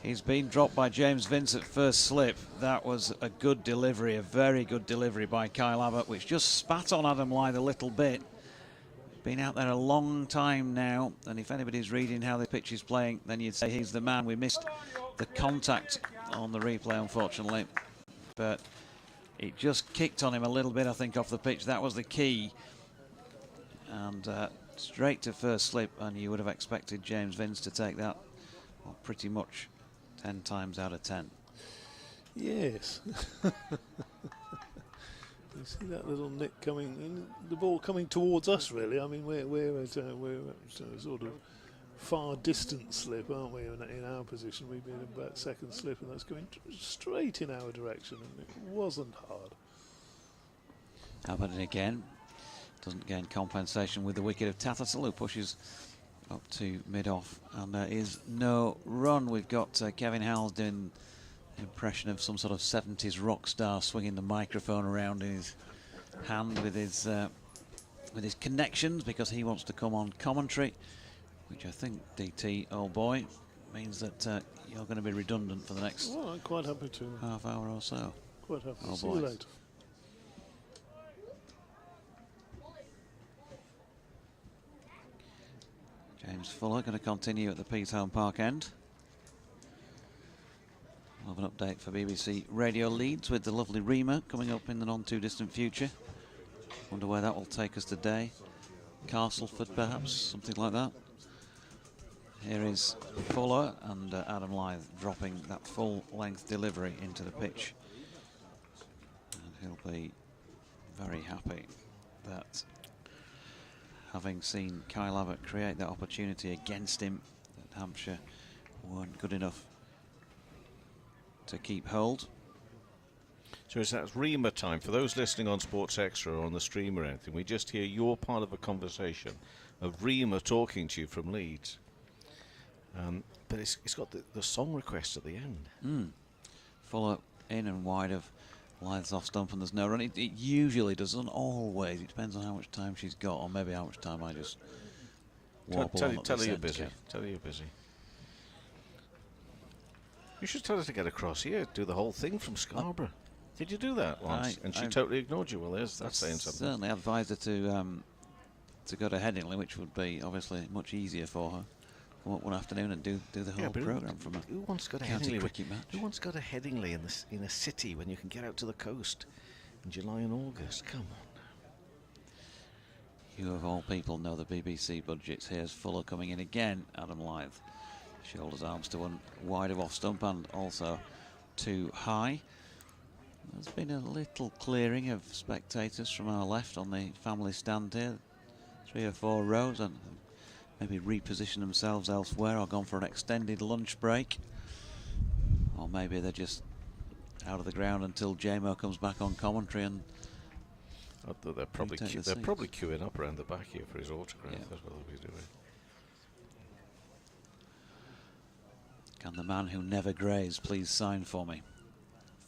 He's been dropped by James Vince at first slip. That was a good delivery, a very good delivery by Kyle Abbott, which just spat on Adam Lyth a little bit. Been out there a long time now, and if anybody's reading how the pitch is playing, then you'd say he's the man. We missed the contact on the replay, unfortunately, but it just kicked on him a little bit, I think, off the pitch. That was the key, and straight to first slip, and you would have expected James Vince to take that, well, pretty much 10 times out of 10. Yes. You see that little nick coming, in, the ball coming towards us, really. I mean, we're at a sort of far distance slip, aren't we, in our position? We've been about second slip, and that's going straight in our direction, and it wasn't hard. Abbott again. Doesn't gain compensation with the wicket of Tattersall, who pushes up to mid-off, and there is no run. We've got Kevin Howells doing the impression of some sort of 70s rock star, swinging the microphone around in his hand with his connections, because he wants to come on commentary, which I think, DT, old boy, means that you're going to be redundant for the next Well, I'm quite happy to. half hour or so. Quite happy. Oh, See you boy. later. James Fuller going to continue at the Peasholm Park end. We'll have an update for BBC Radio Leeds with the lovely Rima coming up in the not-too-distant future. Wonder where that will take us today. Castleford, perhaps, something like that. Here is Fuller and Adam Lyth dropping that full-length delivery into the pitch. And he'll be very happy that, having seen Kyle Abbott create that opportunity against him, that Hampshire weren't good enough to keep hold. So it's that Rima time. For those listening on Sports Extra or on the stream or anything, we just hear your part of a conversation of Rima talking to you from Leeds. But it's got the song request at the end. Fuller in and wide of Lyth's off stump, and there's no run. It usually doesn't always. It depends on how much time she's got, or maybe how much time I just warble on at Tell the her you're centre. busy. Tell her you're busy. You should tell her to get across here, do the whole thing from Scarborough. Did you do that once? And she totally ignored you. Well, that's saying something. Certainly advised her to go to Headingley, which would be obviously much easier for her. Come up one afternoon and do the whole but programme from a who wants to go to county Headingley? cricket match. Who wants to go to Headingley in a city when you can get out to the coast in July and August? Come on. You of all people know the BBC budgets. Here's Fuller coming in again. Adam Lyth. Shoulders, arms to one wide of off stump and also too high. There's been a little clearing of spectators from our left on the family stand here. 3 or 4 rows, and maybe reposition themselves elsewhere or gone for an extended lunch break. Or maybe they're just out of the ground until JMO comes back on commentary and They're probably queuing up around the back here for his autograph. Yeah. That's what they'll be doing. Can the man who never grazed please sign for me?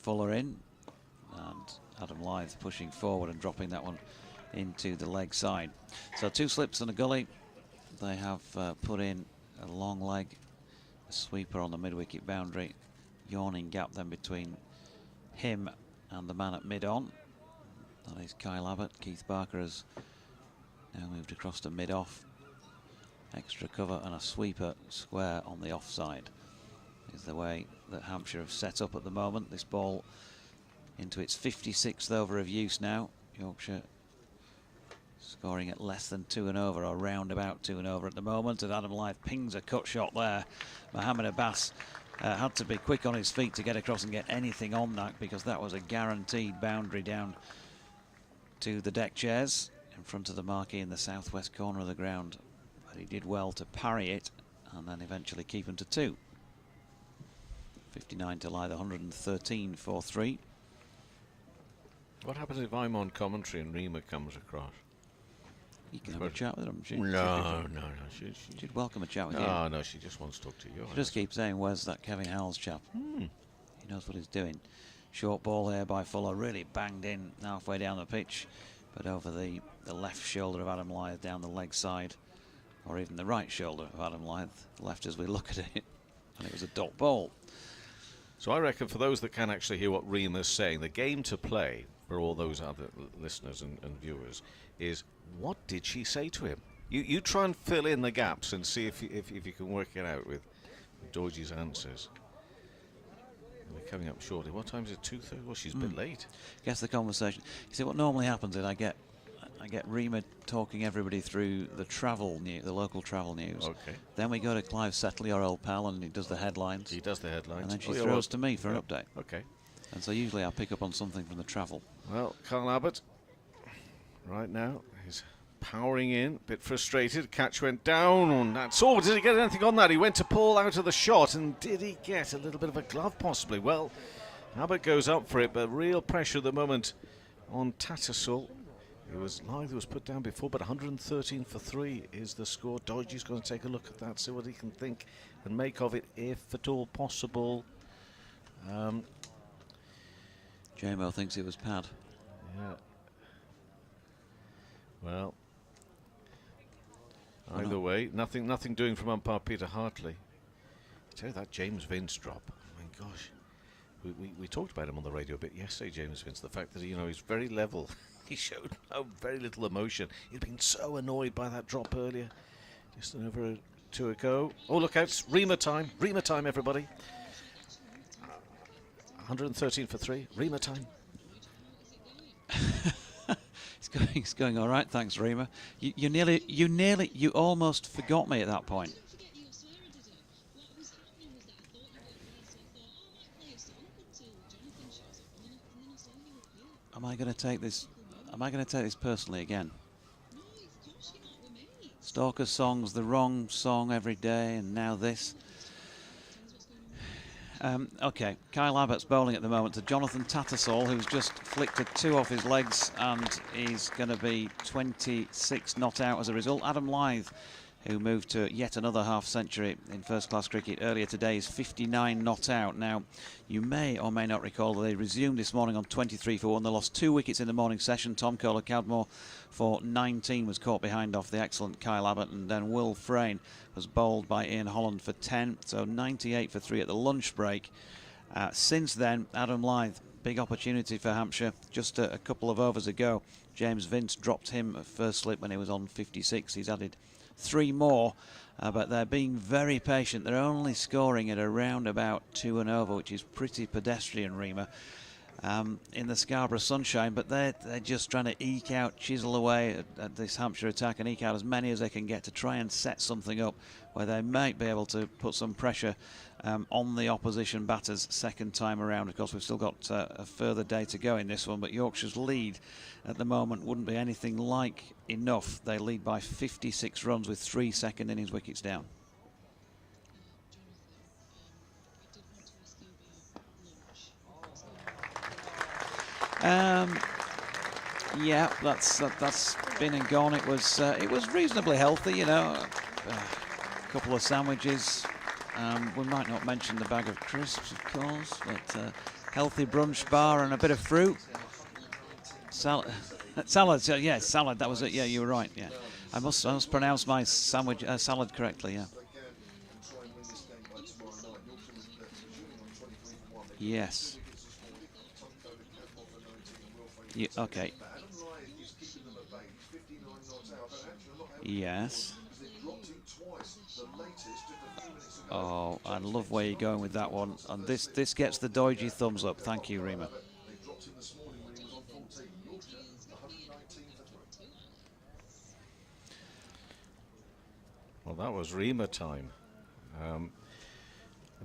Fuller in, and Adam Lyth pushing forward and dropping that one into the leg side. So 2 slips and a gully. They have put in a long leg, a sweeper on the mid-wicket boundary, yawning gap then between him and the man at mid-on. That is Kyle Abbott. Keith Barker has now moved across to mid-off. Extra cover and a sweeper square on the offside. is the way that Hampshire have set up at the moment. This ball into its 56th over of use now. Yorkshire scoring at less than 2 and over, or round about 2 and over at the moment. And Adam Lyth pings a cut shot there. Mohammed Abbas had to be quick on his feet to get across and get anything on that, because that was a guaranteed boundary down to the deck chairs in front of the marquee in the southwest corner of the ground. But he did well to parry it and then eventually keep him to 2. 59 to Lyth, 113 for 3. What happens if I'm on commentary and Rima comes across? You can have a chat with him. No. She'd welcome a chat with you. No, she just wants to talk to you. She just keeps saying, where's that Kevin Howells chap? He knows what he's doing. Short ball here by Fuller, really banged in halfway down the pitch, but over the left shoulder of Adam Lyth, down the leg side, or even the right shoulder of Adam Lyth, left as we look at it, and it was a dot ball. So I reckon for those that can actually hear what Rima's saying, the game to play for all those other listeners and viewers is, what did she say to him? You try and fill in the gaps and see if you can work it out with Dorji's answers. We're coming up shortly. What time is it? 2:30? Well, she's a bit late. Guess the conversation. You see, what normally happens is I get Rima talking everybody through the travel news, the local travel news. Okay. Then we go to Clive Settley, our old pal, and he does the headlines. He does the headlines. And then she throws to me for an update. Okay. And so usually I pick up on something from the travel. Well, Carl Abbott, right now, is powering in, a bit frustrated. Catch went down on that. Oh, did he get anything on that? He went to pull out of the shot, and did he get a little bit of a glove possibly? Well, Abbott goes up for it, but real pressure at the moment on Tattersall. Lyth was put down before, but 113 for 3 is the score. Dorji's going to take a look at that, see what he can think and make of it, if at all possible. JMO thinks it was pad. Yeah. Well, either way, nothing doing from umpire Peter Hartley. I tell you, that James Vince drop, oh my gosh. We talked about him on the radio a bit yesterday, James Vince, the fact that he's very level. He showed very little emotion. He'd been so annoyed by that drop earlier. Just an over a 2 ago. Oh, look out, it's Rima time. Rima time, everybody. 113 for 3. Rima time. It's going all right, thanks, Rima. You almost forgot me at that point. Am I going to take this? Am I going to take this personally again? Stalker's song's the wrong song every day, and now this. Okay, Kyle Abbott's bowling at the moment to Jonathan Tattersall, who's just flicked a 2 off his legs, and he's going to be 26 not out as a result. Adam Lyth, who moved to yet another half-century in first-class cricket earlier today, is 59 not out. Now, you may or may not recall that they resumed this morning on 23 for 1. They lost 2 wickets in the morning session. Tom Kohler-Cadmore for 19 was caught behind off the excellent Kyle Abbott, and then Will Frayne was bowled by Ian Holland for 10. So 98 for 3 at the lunch break. Since then, Adam Lyth, big opportunity for Hampshire. Just a couple of overs ago, James Vince dropped him at first slip when he was on 56. He's added 3 more, but they're being very patient. They're only scoring at around about 2 and over, which is pretty pedestrian, Rima, in the Scarborough sunshine. But they're just trying to chisel away at this Hampshire attack and eke out as many as they can get to try and set something up where they might be able to put some pressure on the opposition batters second time around. Of course, we've still got a further day to go in this one, but Yorkshire's lead at the moment wouldn't be anything like enough. They lead by 56 runs with 3 second innings wickets down. Yeah, that's been and gone. It was reasonably healthy, a couple of sandwiches. We might not mention the bag of crisps, of course, but healthy brunch bar and a bit of fruit. Salad. Yeah, salad. That was it. Yeah, you were right. Yeah, I must pronounce my salad correctly. Yeah. Yes. Yeah, okay. Yes. Oh, I love where you're going with that one. And this gets the dodgy thumbs up. Thank you, Rima. Well, that was Rima time.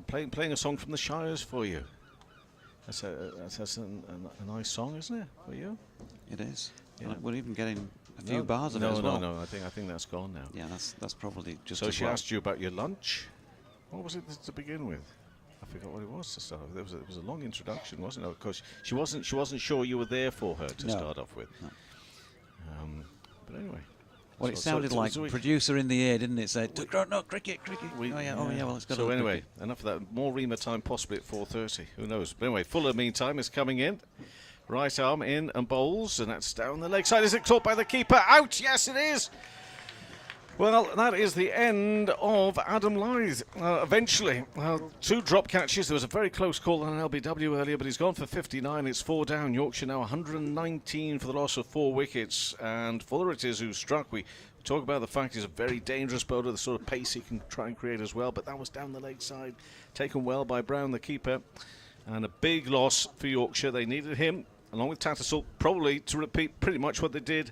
Playing a song from the Shires for you. That's a nice song, isn't it, for you? It is. Yeah. We're even getting a few bars of it no, as well. No, I think that's gone now. Yeah, that's probably just. So she asked you about your lunch. What was it to begin with? I forgot what it was to start with. It was a long introduction, wasn't it? Of course, she wasn't sure you were there for her to start off with. No. But anyway. Well, it sounded like producer in the ear, didn't it? Said, no, cricket. Oh yeah, well, it's got to. So anyway, enough of that. More Rima time, possibly at 4:30. Who knows? But anyway, Fuller, meantime, is coming in. Right arm in and bowls, and that's down the leg side. Is it caught by the keeper? Out! Yes, it is! Well, that is the end of Adam Lyth. Eventually, 2 drop catches. There was a very close call on an LBW earlier, but he's gone for 59. It's 4 down. Yorkshire now 119 for the loss of 4 wickets. And Fuller it is who struck. We talk about the fact he's a very dangerous bowler, the sort of pace he can try and create as well. But that was down the leg side, taken well by Brown, the keeper. And a big loss for Yorkshire. They needed him, along with Tattersall, probably to repeat pretty much what they did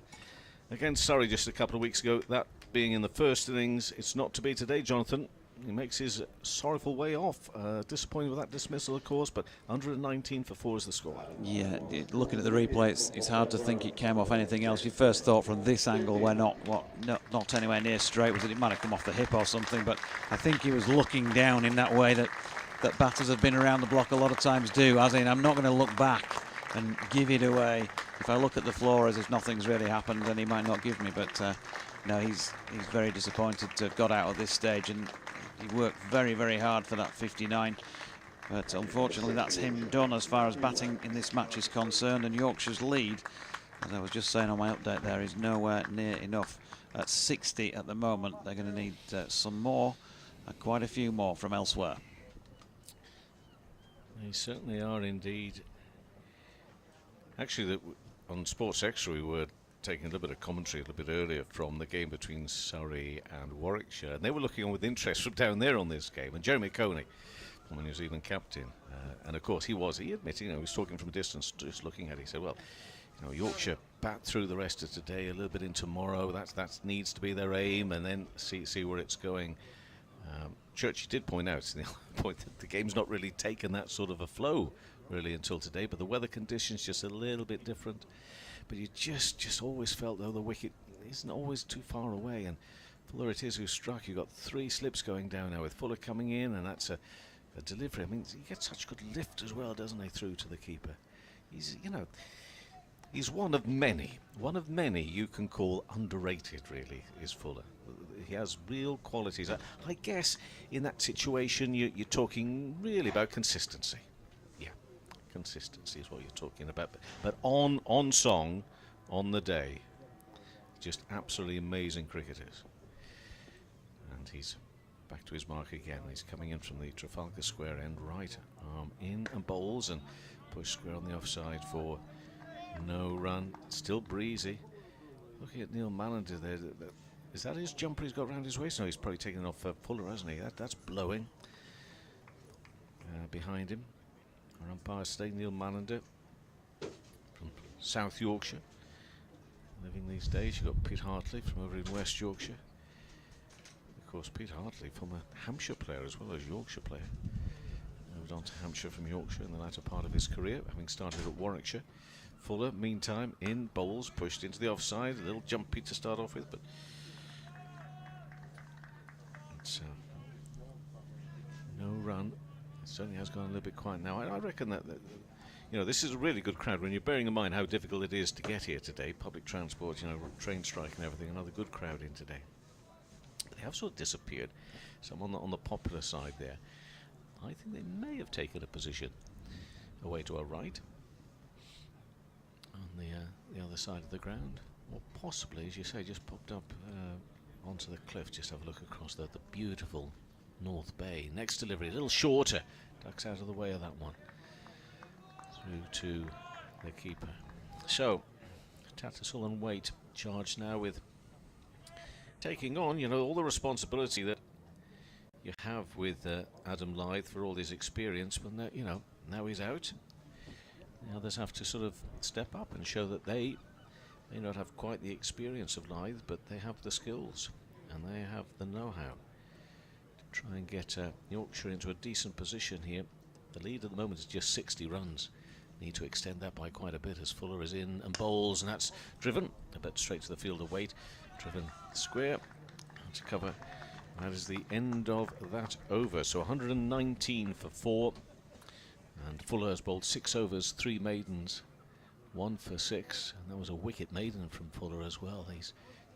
against Surrey just a couple of weeks ago. That being in the first innings. It's not to be today, Jonathan. He makes his sorrowful way off. Disappointed with that dismissal, of course, but 119 for 4 is the score. Yeah, looking at the replay, it's hard to think it came off anything else. Your first thought from this angle, where not anywhere near straight, was that it might have come off the hip or something, but I think he was looking down in that way that batters have been around the block a lot of times do, as in, I'm not going to look back and give it away. If I look at the floor as if nothing's really happened, then he might not give me, but no, he's very disappointed to have got out at this stage, and he worked very, very hard for that 59. But unfortunately, that's him done as far as batting in this match is concerned. And Yorkshire's lead, as I was just saying on my update there, is nowhere near enough. At 60 at the moment, they're going to need some more, quite a few more from elsewhere. They certainly are indeed. Actually, on Sports Extra, we were taking a little bit of commentary a little bit earlier from the game between Surrey and Warwickshire, and they were looking on with interest from down there on this game. And Jeremy Coney, former New Zealand captain, and of course he admitted, he was talking from a distance, just looking at it. He said, well, Yorkshire bat through the rest of today, a little bit in tomorrow. That needs to be their aim, and then see where it's going. Churchy did point out that the game's not really taken that sort of a flow really until today, but the weather conditions just a little bit different. But you just always felt, though, the wicket isn't always too far away. And Fuller it is who struck. You've got 3 slips going down now with Fuller coming in, and that's a delivery. I mean, he gets such good lift as well, doesn't he, through to the keeper. He's one of many you can call underrated, really, is Fuller. He has real qualities. I guess in that situation you're talking really about consistency. Consistency is what you're talking about, but on song, on the day, just absolutely amazing cricketers. And he's back to his mark again. He's coming in from the Trafalgar Square end, right arm in and bowls, and push square on the offside for no run. Still breezy. Looking at Neil Mallender there. Is that his jumper he's got around his waist? No, he's probably taken it off Fuller, hasn't he? That's blowing behind him. Our umpire today, Neil Mallender from South Yorkshire. Living these days, you've got Pete Hartley from over in West Yorkshire. Of course, Pete Hartley, former Hampshire player as well as Yorkshire player. Moved on to Hampshire from Yorkshire in the latter part of his career, having started at Warwickshire. Fuller, meantime, in bowls, pushed into the offside. A little jumpy to start off with, but it's no run. Certainly has gone a little bit quiet now. I reckon that this is a really good crowd when you're bearing in mind how difficult it is to get here today. Public transport, train strike and everything. Another good crowd in today. But they have sort of disappeared. Some on the popular side there. I think they may have taken a position away to our right on the other side of the ground, or possibly, as you say, just popped up onto the cliff. Just have a look across the beautiful North Bay. Next delivery, a little shorter. Ducks out of the way of that one. Through to the keeper. So, Tattersall and Waite charged now with taking on, all the responsibility that you have with Adam Lythe for all his experience, but now, now he's out. The others have to sort of step up and show that they may not have quite the experience of Lythe, but they have the skills and they have the know-how to try and get Yorkshire into a decent position here. The lead at the moment is just 60 runs. Need to extend that by quite a bit as Fuller is in and bowls, and that's driven a bit straight to the field of weight. Driven square to cover. That is the end of that over. So 119 for 4. And Fuller has bowled 6 overs, 3 maidens, 1 for 6. And that was a wicket maiden from Fuller as well.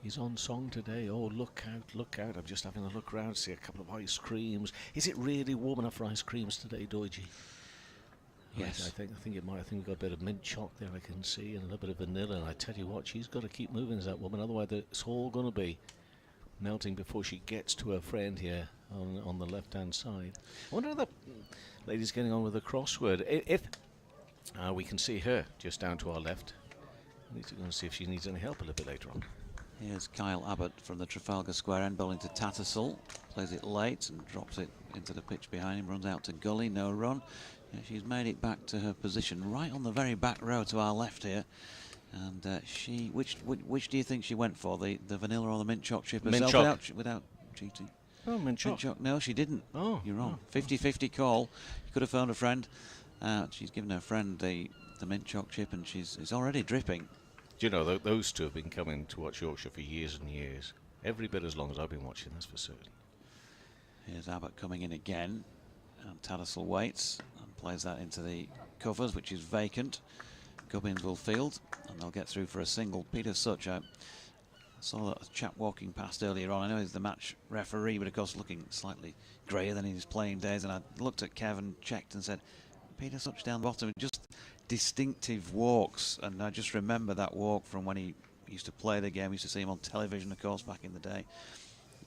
He's on song today. Oh, look out, look out. I'm just having a look around, see a couple of ice creams. Is it really warm enough for ice creams today, Doidgy? Yes. I think it might. I think we've got a bit of mint choc there, I can see, and a little bit of vanilla. And I tell you what, she's got to keep moving as that woman, otherwise it's all going to be melting before she gets to her friend here on the left-hand side. I wonder if the lady's getting on with the crossword. If we can see her just down to our left. We need to go and see if she needs any help a little bit later on. Here's Kyle Abbott from the Trafalgar Square end, bowling to Tattersall. Plays it late and drops it into the pitch behind him. Runs out to Gully, no run. Yeah, she's made it back to her position right on the very back row to our left here. And which do you think she went for? The vanilla or the mint choc chip herself? Mint choc. Without cheating? Oh, mint choc. No, she didn't. Oh, you're wrong. 50-50 call. You could have phoned a friend. She's given her friend the mint choc chip, and it's already dripping. Do you know, those two have been coming to watch Yorkshire for years and years. Every bit as long as I've been watching, that's for certain. Here's Abbott coming in again. And Tattersall waits and plays that into the covers, which is vacant. Gubbins will field, and they'll get through for a single. Peter Such, I saw that chap walking past earlier on. I know he's the match referee, but of course looking slightly greyer than in his playing days. And I looked at Kevin, checked and said, Peter Such down the bottom, just distinctive walks. And I just remember that walk from when he used to play the game. We used to see him on television, of course, back in the day.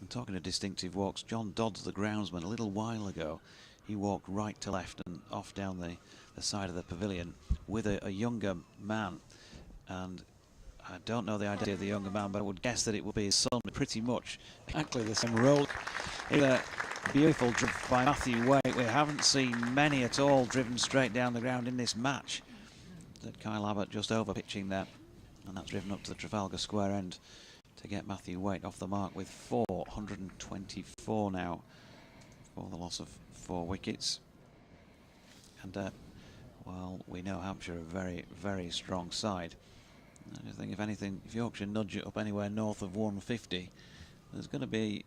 And talking of distinctive walks, John Dodds, the groundsman, a little while ago, he walked right to left and off down the side of the pavilion with a younger man. And I don't know the idea of the younger man, but I would guess that it would be his son, pretty much exactly the same role. It's a beautiful drive by Matthew Waite. We haven't seen many at all driven straight down the ground in this match. That Kyle Abbott just over pitching there, and that's driven up to the Trafalgar Square end to get Matthew Waite off the mark with 424 now for the loss of 4 wickets. And well, we know Hampshire are a very, very strong side. I think if anything, if Yorkshire nudge it up anywhere north of 150, there's going to be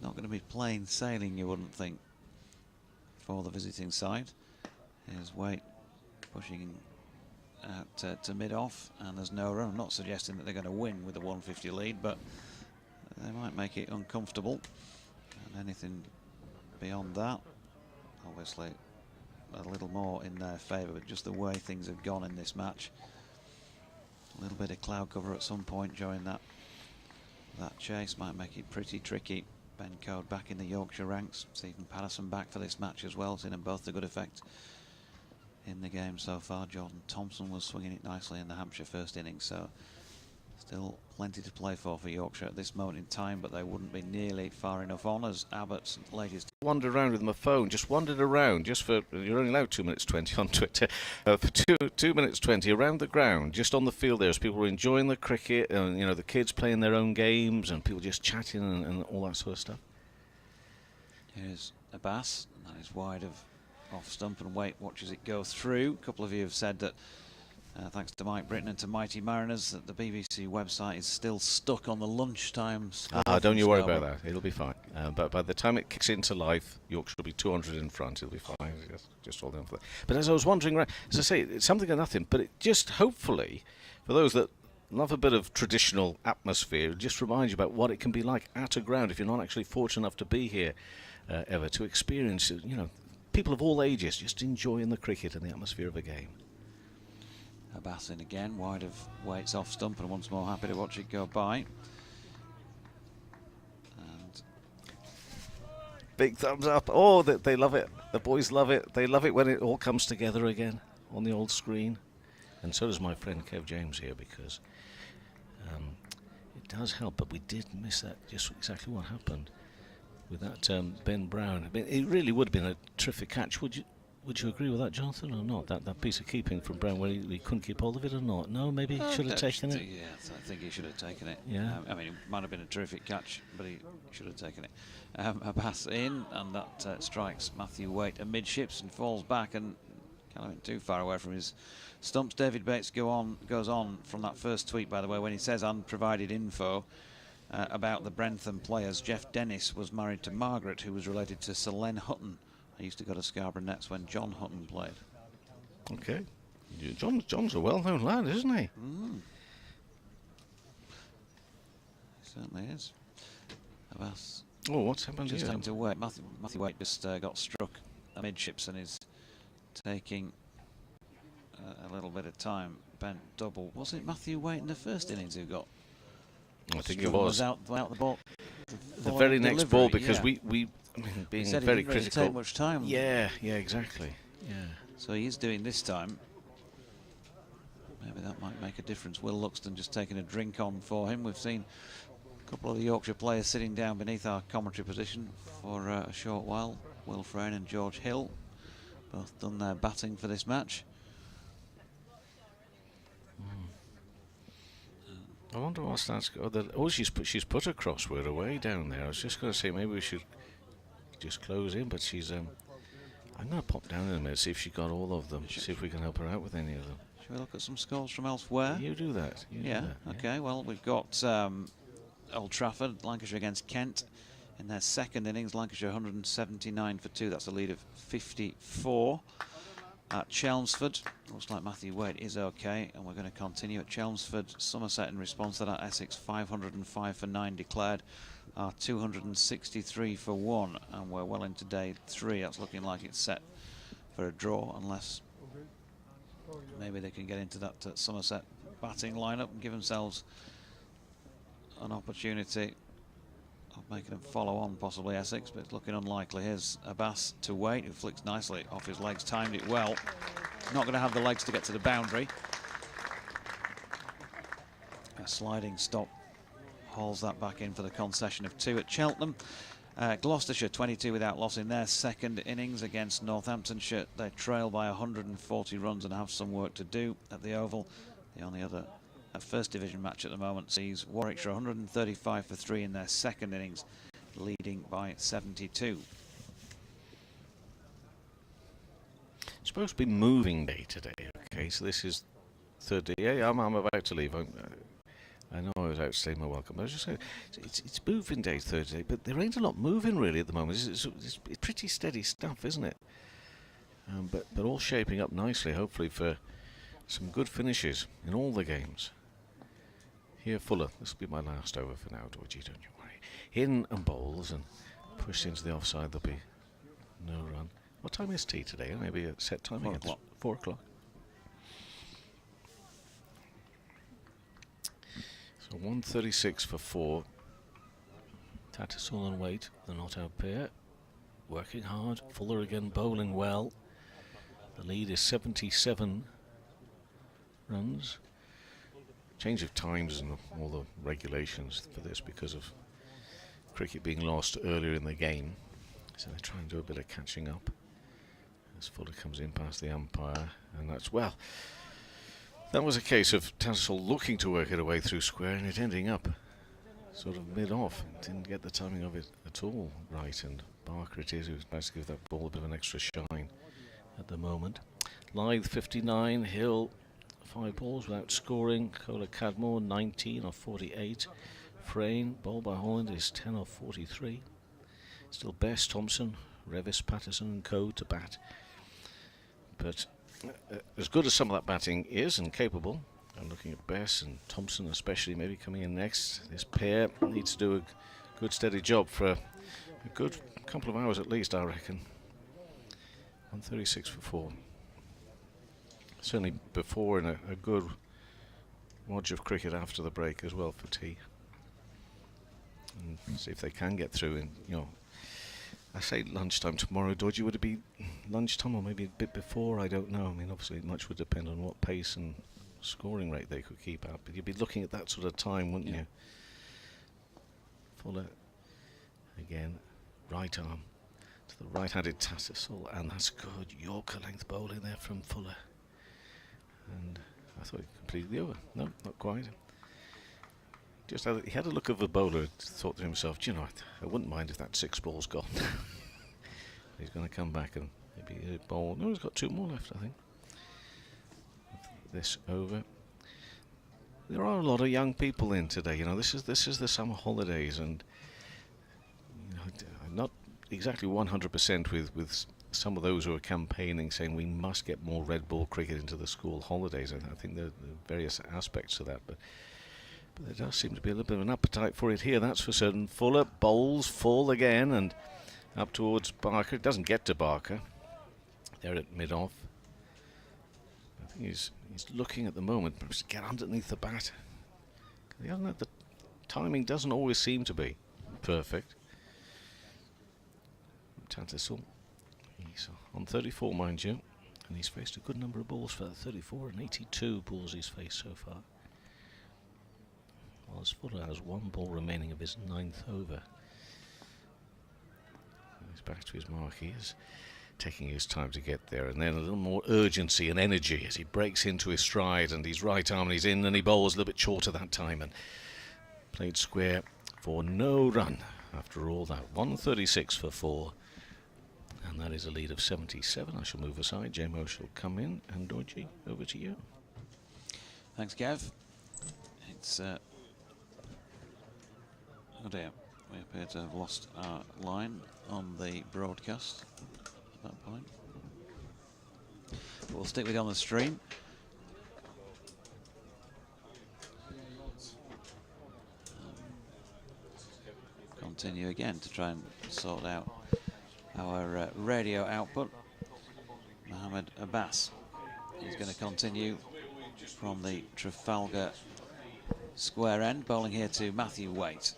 not going to be plain sailing, you wouldn't think, for the visiting side. Here's Waite pushing out to mid-off, and there's no run. I'm not suggesting that they're going to win with a 150 lead, but they might make it uncomfortable. And anything beyond that, obviously a little more in their favour, but just the way things have gone in this match. A little bit of cloud cover at some point during that chase might make it pretty tricky. Ben Code back in the Yorkshire ranks. Stephen Patterson back for this match as well. Seen them both to good effect in the game so far. Jordan Thompson was swinging it nicely in the Hampshire first innings, so still plenty to play for Yorkshire at this moment in time, but they wouldn't be nearly far enough on as Abbott's latest. Wandered around with my phone, just wandered around, just for, you're only allowed 2 minutes 20 on Twitter, for 2 minutes 20 around the ground, just on the field there, as people were enjoying the cricket, and the kids playing their own games, and people just chatting and all that sort of stuff. Here's Abbas, and that is wide of off stump, and Waite watches it go through. A couple of you have said that thanks to Mike Britton and to Mighty Mariners, that the BBC website is still stuck on the lunchtime. Don't you worry about that. It'll be fine. But by the time it kicks into life, Yorkshire will be 200 in front. It'll be fine. Just hold on for that. But as I was wandering around, as I say, it's something or nothing. But it just hopefully, for those that love a bit of traditional atmosphere, it just reminds you about what it can be like at a ground if you're not actually fortunate enough to be here ever, to experience, people of all ages just enjoying the cricket and the atmosphere of a game. Abbas in again, wide of Waite's off stump, and once more happy to watch it go by. And big thumbs up. Oh, they love it. The boys love it. They love it when it all comes together again on the old screen. And so does my friend Kev James here, because it does help. But we did miss that, just exactly what happened with that Ben Brown. I mean, it really would have been a terrific catch. Would you agree with that, Jonathan, or not? That piece of keeping from Brown where he couldn't keep hold of it, or not? No, maybe he should have taken it. Yeah, I think he should have taken it. Yeah. I mean, it might have been a terrific catch, but he should have taken it. A pass in, and that strikes Matthew Waite amidships and falls back and kind of went too far away from his stumps. David Bates goes on from that first tweet, by the way, when he says unprovided info about the Brentham players. Jeff Dennis was married to Margaret, who was related to Sir Len Hutton. I used to go to Scarborough Nets when John Hutton played. Okay. John's a well-known lad, isn't he? Mm. He certainly is. Abbas Oh, what's happened just here? having to wait. Matthew Waite just got struck amidships and is taking a little bit of time. Bent double. Was it Matthew Waite in the first innings who got? I think it struck? was. Out the ball. The very next delivery, ball, because yeah. we I mean, being He said very he didn't really critical. take much time. Yeah, exactly. Yeah. So he's doing this time. Maybe that might make a difference. Will Luxton just taking a drink on for him. We've seen a couple of the Yorkshire players sitting down beneath our commentary position for a short while. Will Frayne and George Hill both done their batting for this match. I wonder what's that's. Oh, she's put a crossword away down there. I was just going to say maybe we should just close in, but she's. I'm going to pop down in a minute, see if she got all of them, see if we can help her out with any of them. Shall we look at some scores from elsewhere? You do that. You do Yeah, that, okay. Well, we've got Old Trafford, Lancashire against Kent. In their second innings, Lancashire 179 for 2. That's a lead of 54. At Chelmsford, looks like Matthew Waite is okay, and we're going to continue at Chelmsford. Somerset in response to that. Essex 505 for 9 declared. 263 for 1, and we're well into day 3. That's looking like it's set for a draw, unless maybe they can get into that Somerset batting lineup and give themselves an opportunity of making them follow on, possibly Essex, but it's looking unlikely. Here's Abbas to Waite, who flicks nicely off his legs, timed it well. Not going to have the legs to get to the boundary. A sliding stop hauls that back in for the concession of 2 at Cheltenham. Gloucestershire 22 without loss in their second innings against Northamptonshire. They trail by 140 runs and have some work to do at the Oval. The only other First Division match at the moment sees Warwickshire 135 for 3 in their second innings, leading by 72. It's supposed to be moving day today. Okay, so this is third day. Yeah, I'm about to leave. I know I was out to say my welcome, but I was just saying it's moving day Thursday, but there ain't a lot moving really at the moment. It's pretty steady stuff, isn't it? But all shaping up nicely, hopefully for some good finishes in all the games. Here, Fuller. This will be my last over for now, Dorji, don't you worry. In and bowls and pushed into the offside. There'll be no run. What time is tea today? Maybe a set time 4 again. o'clock. 4 o'clock. So 136 for 4. Tattersall and Waite, the not out pair, working hard. Fuller again bowling well. The lead is 77 runs. Change of times and all the regulations for this because of cricket being lost earlier in the game. So they try and do a bit of catching up as Fuller comes in past the umpire, and that's, well, that was a case of Tattersall looking to work it away through square and it ending up sort of mid-off. Didn't get the timing of it at all right, and Barker it is who's managed to give that ball a bit of an extra shine at the moment. Lythe 59, Hill 5 balls without scoring. Kohler Cadmore 19 of 48. Frayne, bowled by Holland, is 10 of 43. Still Best, Thompson, Revis, Patterson and Co to bat. But as good as some of that batting is and capable, I'm looking at Best and Thompson especially maybe coming in next. This pair needs to do a good steady job for a good couple of hours at least, I reckon. 136 for 4. Certainly before in a good watch of cricket after the break as well for tea. And see if they can get through in, I say lunchtime tomorrow. Dodgy, would it be lunchtime or maybe a bit before? I don't know. I mean, obviously much would depend on what pace and scoring rate they could keep up. But you'd be looking at that sort of time, wouldn't you? Fuller again right arm to the right-handed Tattersall, and that's good Yorker length bowling there from Fuller. And I thought he completed the over. No, not quite. He had a look of the bowler and thought to himself, do you know, I wouldn't mind if that 6 ball's gone. He's going to come back and maybe bowl. No, he's got 2 more left, I think. This over. There are a lot of young people in today. You know, this is the summer holidays, and you know, I'm not exactly 100% with some of those who are campaigning, saying we must get more red ball cricket into the school holidays. And I think there are various aspects to that, but there does seem to be a little bit of an appetite for it here, that's for certain. Fuller bowls full again and up towards Barker. It doesn't get to Barker. They're at mid-off. I think he's looking at the moment, perhaps to get underneath the bat. The timing doesn't always seem to be perfect. Tattersall, he's on 34, mind you, and he's faced a good number of balls for that. 34 and 82 balls he's faced so far. Whilst Fuller has 1 ball remaining of his 9th over. He's back to his mark. He is taking his time to get there, and then a little more urgency and energy as he breaks into his stride, and he's right arm and he's in, and he bowls a little bit shorter that time and played square for no run after all that. 136 for 4, and that is a lead of 77. I shall move aside. JMO shall come in, and Doidgy, over to you. Thanks, Gav. It's oh dear, we appear to have lost our line on the broadcast at that point. But we'll stick with you on the stream. Continue again to try and sort out our radio output. Mohammed Abbas is going to continue from the Trafalgar square end, bowling here to Matthew Waite.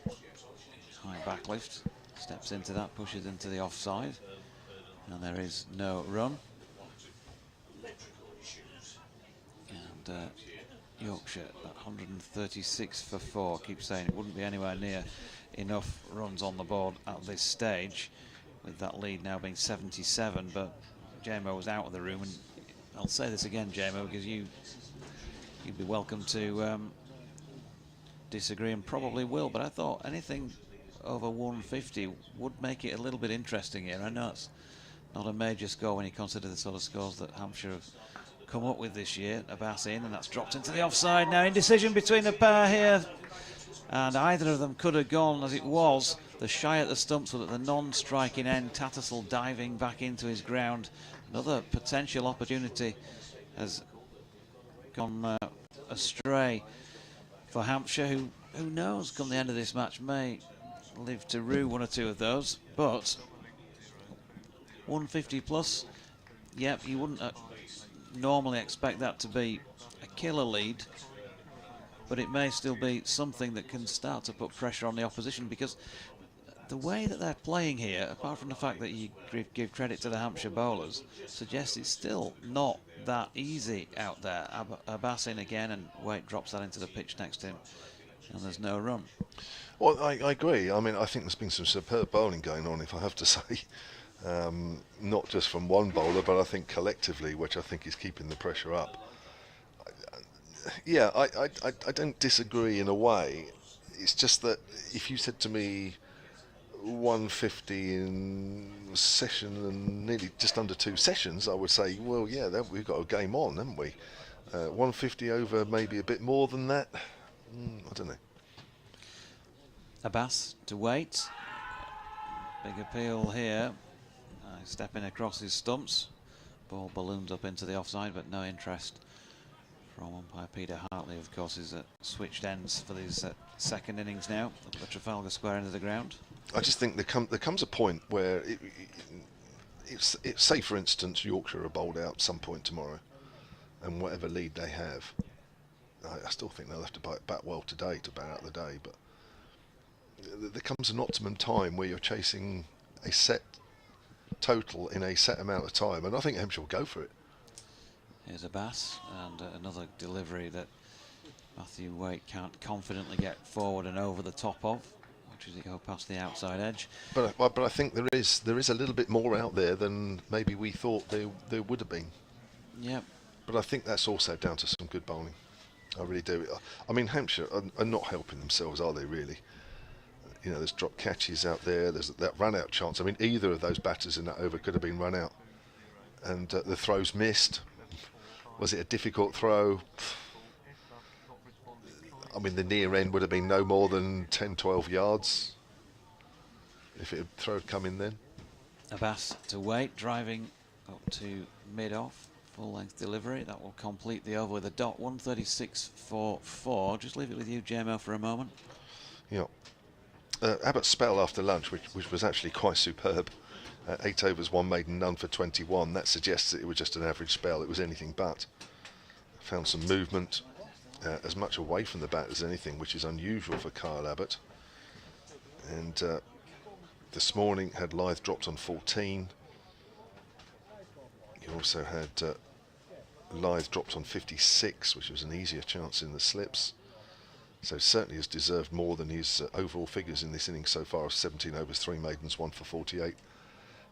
High backlift, steps into that, pushes into the offside, and there is no run. And Yorkshire at 136 for 4. Keep saying it wouldn't be anywhere near enough runs on the board at this stage, with that lead now being 77. But JMO was out of the room, and I'll say this again, JMO, because you'd be welcome to disagree, and probably will, but I thought anything over 150 would make it a little bit interesting here. I know it's not a major score when you consider the sort of scores that Hampshire have come up with this year. Abbas in, and that's dropped into the offside. Now indecision between the pair here, and either of them could have gone. As it was, the shy at the stumps was at the non-striking end. Tattersall diving back into his ground. Another potential opportunity has gone astray for Hampshire, who knows, come the end of this match, may live to rue 1 or 2 of those. But 150 plus, yep, you wouldn't normally expect that to be a killer lead, but it may still be something that can start to put pressure on the opposition, because the way that they're playing here, apart from the fact that you give credit to the Hampshire bowlers, suggests it's still not that easy out there. Abbas in again, and Waite drops that into the pitch next to him, and there's no run. Well, I agree. I mean, I think there's been some superb bowling going on, if I have to say. Not just from one bowler, but I think collectively, which I think is keeping the pressure up. Yeah, I don't disagree in a way. It's just that if you said to me 150 in session and nearly just under 2 sessions, I would say, well, yeah, we've got a game on, haven't we? 150 over maybe a bit more than that. I don't know. Abbas to Waite. Big appeal here. Stepping across his stumps. Ball balloons up into the offside, but no interest from umpire Peter Hartley. Of course, is at switched ends for these second innings now at the Trafalgar Square end of the ground. I just think there comes a point where it's say for instance Yorkshire are bowled out some point tomorrow, and whatever lead they have, I still think they'll have to bat well today to bat out the day. But there comes an optimum time where you're chasing a set total in a set amount of time, and I think Hampshire will go for it. Here's Abbas, and another delivery that Matthew Waite can't confidently get forward and over the top of. Watches it go past the outside edge. But I think there is a little bit more out there than maybe we thought there would have been. Yep. But I think that's also down to some good bowling. I really do. I mean, Hampshire are not helping themselves, are they really? You know, there's drop catches out there. There's that run-out chance. I mean, either of those batters in that over could have been run out. And the throws missed. Was it a difficult throw? I mean, the near end would have been no more than 10, 12 yards if it throw had come in then. Abbas to wait, driving up to mid-off. Full-length delivery. That will complete the over with a dot. 136 for 4. Just leave it with you, JMO, for a moment. Yeah. Abbott's spell after lunch, which was actually quite superb. 8 overs, 1 maiden, none for 21. That suggests that it was just an average spell. It was anything but. Found some movement, as much away from the bat as anything, which is unusual for Kyle Abbott. And this morning had Lyth dropped on 14. You also had Lyth dropped on 56, which was an easier chance in the slips. So certainly has deserved more than his overall figures in this innings so far of 17 overs, 3 maidens, 1 for 48.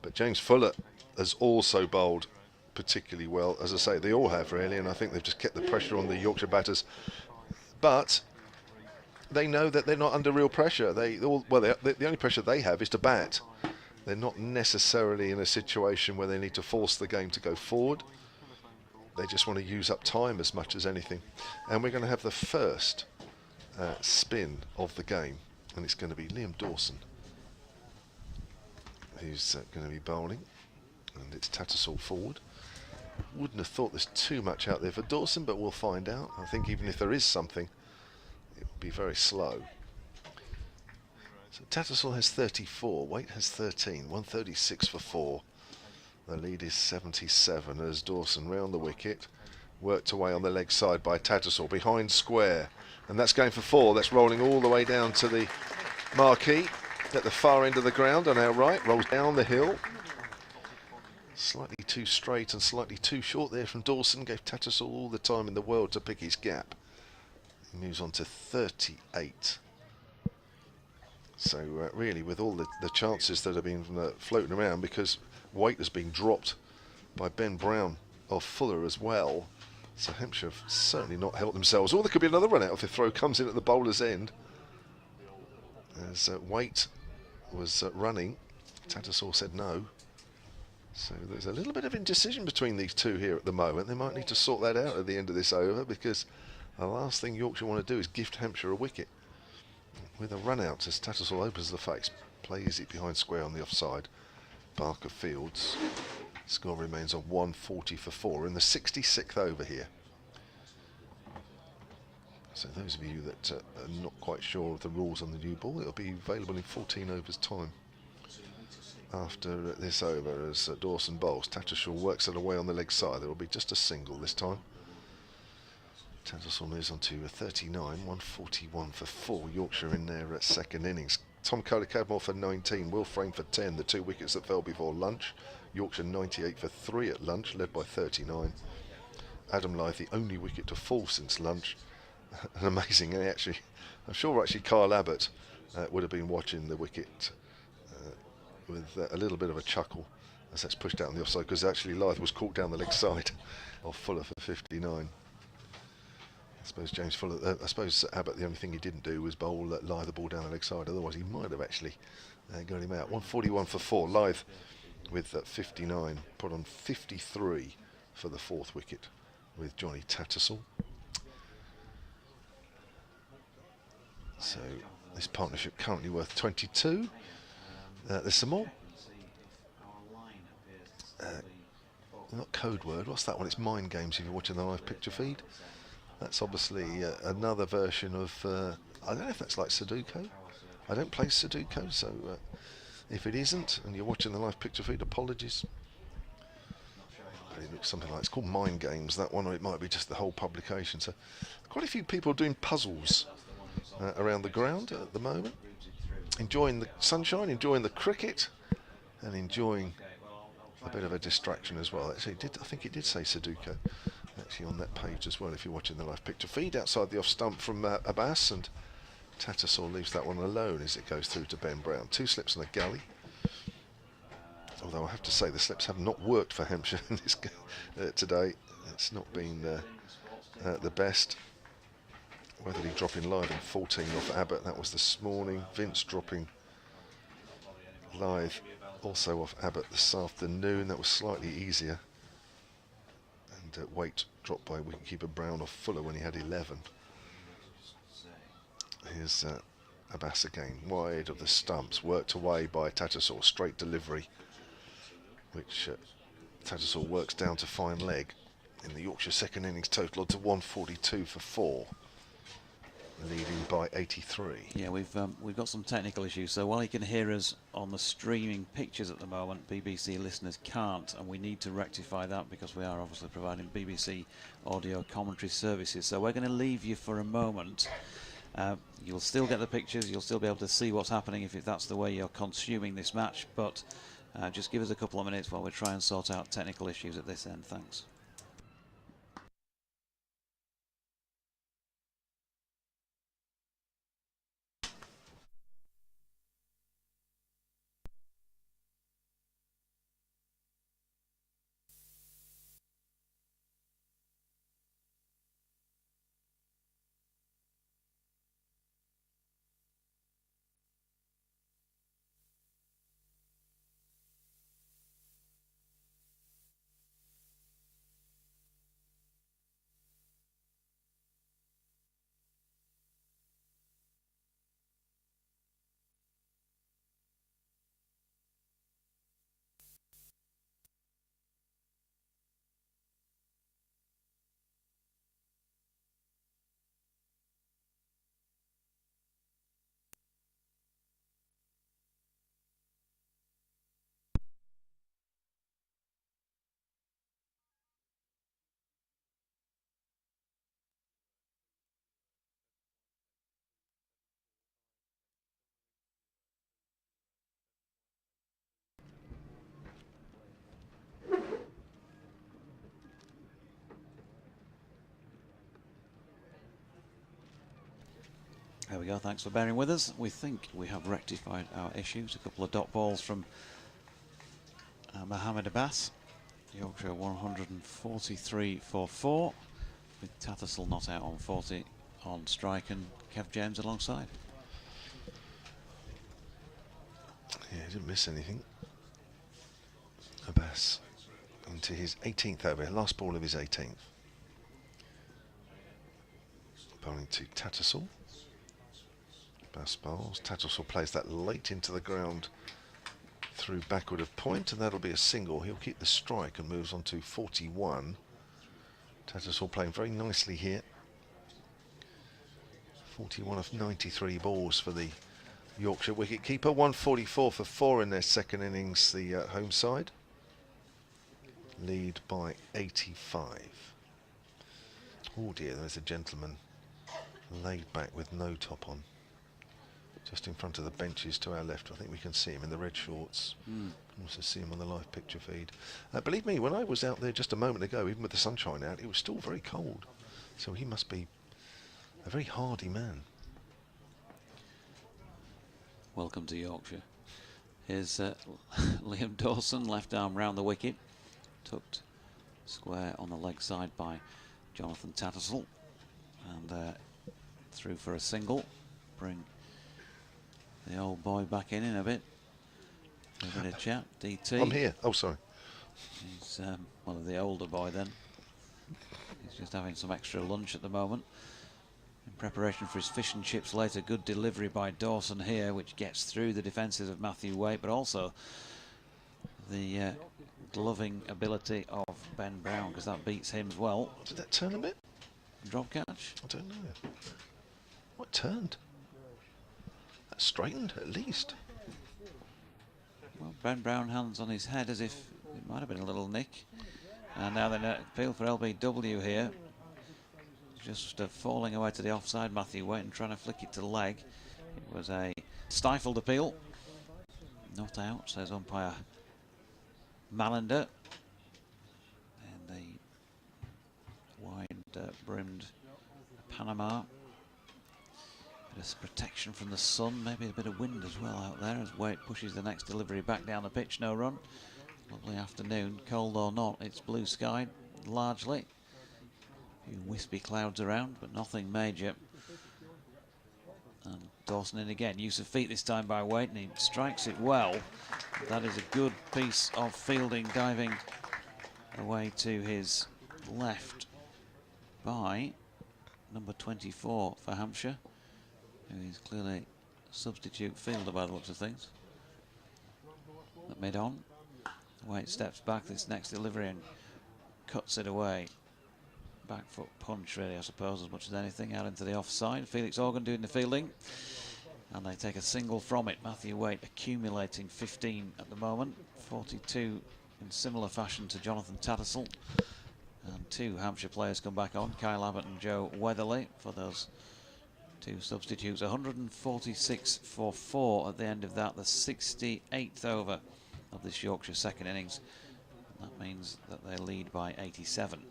But James Fuller has also bowled particularly well. As I say, they all have really, and I think they've just kept the pressure on the Yorkshire batters. But they know that they're not under real pressure. The only pressure they have is to bat. They're not necessarily in a situation where they need to force the game to go forward. They just want to use up time as much as anything. And we're going to have the first spin of the game, and it's going to be Liam Dawson who's going to be bowling, and it's Tattersall forward. Wouldn't have thought there's too much out there for Dawson, but we'll find out. I think even if there is something, it will be very slow. So Tattersall has 34, Waite has 13, 136 for 4. The lead is 77 as Dawson round the wicket, worked away on the leg side by Tattersall, behind square, and that's going for 4. That's rolling all the way down to the marquee at the far end of the ground on our right, rolls down the hill. Slightly too straight and slightly too short there from Dawson, gave Tattersall all the time in the world to pick his gap. He moves on to 38. So really, with all the chances that have been floating around, because Waite has been dropped by Ben Brown off Fuller as well, so Hampshire have certainly not helped themselves. Or there could be another run out if the throw comes in at the bowler's end. As Waite was running, Tattersall said no. So there's a little bit of indecision between these two here at the moment. They might need to sort that out at the end of this over, because the last thing Yorkshire want to do is gift Hampshire a wicket. With a run out as Tattersall opens the face, plays it behind square on the offside. Barker fields. Score remains on 140 for 4 in the 66th over here. So those of you that are not quite sure of the rules on the new ball, it'll be available in 14 overs time. After this over, as Dawson bowls, Tattersall works it away on the leg side. There will be just a single this time. Tattersall moves on to 39, 141 for 4. Yorkshire in their second innings. Tom Kohler-Cadmore for 19, Will Frame for 10, the 2 wickets that fell before lunch. Yorkshire 98 for 3 at lunch, led by 39. Adam Lyth, the only wicket to fall since lunch. And amazing, actually, I'm sure actually Kyle Abbott would have been watching the wicket with a little bit of a chuckle as that's pushed out on the offside, because actually Lyth was caught down the leg side of Fuller for 59. I suppose James Fuller, I suppose Abbott, the only thing he didn't do was bowl lie the ball down the leg side, otherwise he might have actually got him out. 141 for 4, Lyth with 59, put on 53 for the 4th wicket with Johnny Tattersall. So this partnership currently worth 22. There's some more. Not code word, what's that one? It's Mind Games if you're watching the live picture feed. That's obviously another version of, I don't know if that's like Sudoku. I don't play Sudoku, so if it isn't and you're watching the live picture feed, apologies. It looks something like, it's called Mind Games, that one, or it might be just the whole publication. So quite a few people doing puzzles around the ground at the moment, enjoying the sunshine, enjoying the cricket, and enjoying a bit of a distraction as well. Actually, I think it did say Sudoku actually on that page as well if you're watching the live picture feed. Outside the off stump from Abbas, and Tattersall leaves that one alone as it goes through to Ben Brown. 2 slips and a galley. Although I have to say the slips have not worked for Hampshire in this today. It's not been the best. Weatherly dropping live in 14 off Abbott. That was this morning. Vince dropping live also off Abbott this afternoon. That was slightly easier. And weight dropped by wicketkeeper Brown off Fuller when he had 11. Here's Abbas again, wide of the stumps, worked away by Tattersall, straight delivery, which Tattersall works down to fine leg in the Yorkshire second innings total odd to 142 for 4, leading by 83. Yeah, we've got some technical issues, so while you can hear us on the streaming pictures at the moment, BBC listeners can't, and we need to rectify that because we are obviously providing BBC audio commentary services. So we're going to leave you for a moment. You'll still get the pictures, you'll still be able to see what's happening if that's the way you're consuming this match, but just give us a couple of minutes while we try and sort out technical issues at this end. Thanks. There we go, thanks for bearing with us. We think we have rectified our issues. A couple of dot balls from Mohammed Abbas. Yorkshire 143 for 4, with Tattersall not out on 40 on strike and Kev James alongside. Yeah, he didn't miss anything. Abbas into his 18th over, last ball of his 18th. Bowling to Tattersall. Abbas bowls. Tattersall plays that late into the ground through backward of point, and that'll be a single. He'll keep the strike and moves on to 41. Tattersall playing very nicely here. 41 of 93 balls for the Yorkshire wicket-keeper. 144 for 4 in their second innings, the home side. Lead by 85. Oh dear, there's a gentleman laid back with no top on, just in front of the benches to our left. I think we can see him in the red shorts. You can also see him on the live picture feed. Believe me, when I was out there just a moment ago, even with the sunshine out, it was still very cold. So he must be a very hardy man. Welcome to Yorkshire. Here's Liam Dawson, left arm round the wicket, tucked square on the leg side by Jonathan Tattersall, and through for a single. Bring the old boy back in a bit. A bit of chat. DT. I'm here. Oh, sorry. He's well, the older boy then. He's just having some extra lunch at the moment in preparation for his fish and chips later. Good delivery by Dawson here, which gets through the defences of Matthew Waite, but also the gloving ability of Ben Brown, because that beats him as well. Did that turn a bit? Drop catch? I don't know. What turned? That straightened at least. Well, Ben Brown hands on his head as if it might have been a little nick. And now the appeal for LBW here. Just falling away to the offside, Matthew Waite, and trying to flick it to the leg. It was a stifled appeal. Not out, says umpire Malander. And the wide-brimmed Panama. Bit of protection from the sun, maybe a bit of wind as well out there as Waite pushes the next delivery back down the pitch. No run. Lovely afternoon, cold or not, it's blue sky largely. A few wispy clouds around, but nothing major. And Dawson in again, use of feet this time by Waite, and he strikes it well. That is a good piece of fielding, diving away to his left by number 24 for Hampshire, who is clearly a substitute fielder by the looks of things. At mid-on, Waite steps back this next delivery and cuts it away. Back foot punch, really, I suppose, as much as anything, out into the offside. Felix Organ doing the fielding, and they take a single from it. Matthew Waite accumulating 15 at the moment, 42 in similar fashion to Jonathan Tattersall. And two Hampshire players come back on, Kyle Abbott and Joe Weatherly, for those two substitutes. 146 for 4 at the end of that, the 68th over of this Yorkshire second innings. And that means that they lead by 87.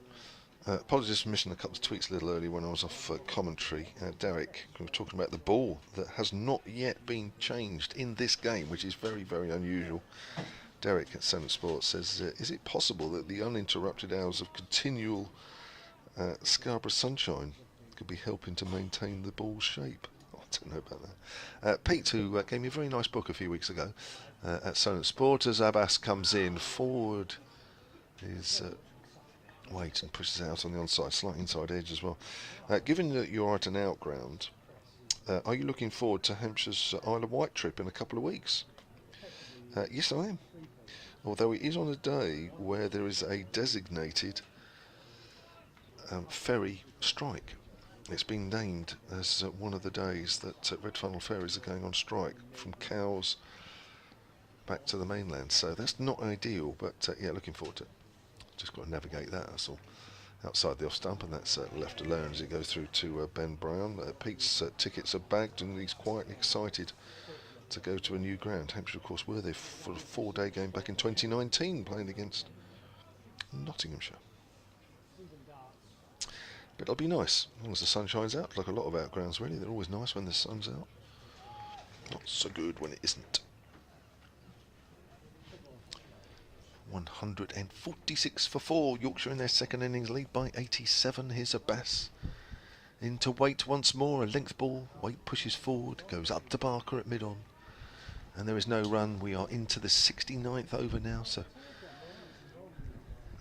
Apologies for missing a couple of tweets a little early when I was off commentary. Derek, we were talking about the ball that has not yet been changed in this game, which is very, very unusual. Derek at Senate Sports says, is it possible that the uninterrupted hours of continual Scarborough sunshine could be helping to maintain the ball's shape? Oh, I don't know about that. Pete, who gave me a very nice book a few weeks ago at Senate Sport, as Abbas comes in forward, is Waite and pushes out on the onside, slight inside edge as well. Given that you're at an outground, are you looking forward to Hampshire's Isle of Wight trip in a couple of weeks? Yes, I am. Although it is on a day where there is a designated ferry strike. It's been named as one of the days that Red Funnel ferries are going on strike from Cowes back to the mainland. So that's not ideal, but yeah, looking forward to it. Just got to navigate that, that's all. Outside the off stump, and that's left alone as it goes through to Ben Brown. Pete's tickets are bagged, and he's quite excited to go to a new ground. Hampshire, of course, were there for a 4-day game back in 2019, playing against Nottinghamshire. But it'll be nice, as long as the sun shines out, like a lot of outgrounds really. They're always nice when the sun's out. Not so good when it isn't. 146 for 4. Yorkshire in their second innings lead by 87. Here's Abbas into Waite once more. A length ball. Waite pushes forward, goes up to Barker at mid-on. And there is no run. We are into the 69th over now, so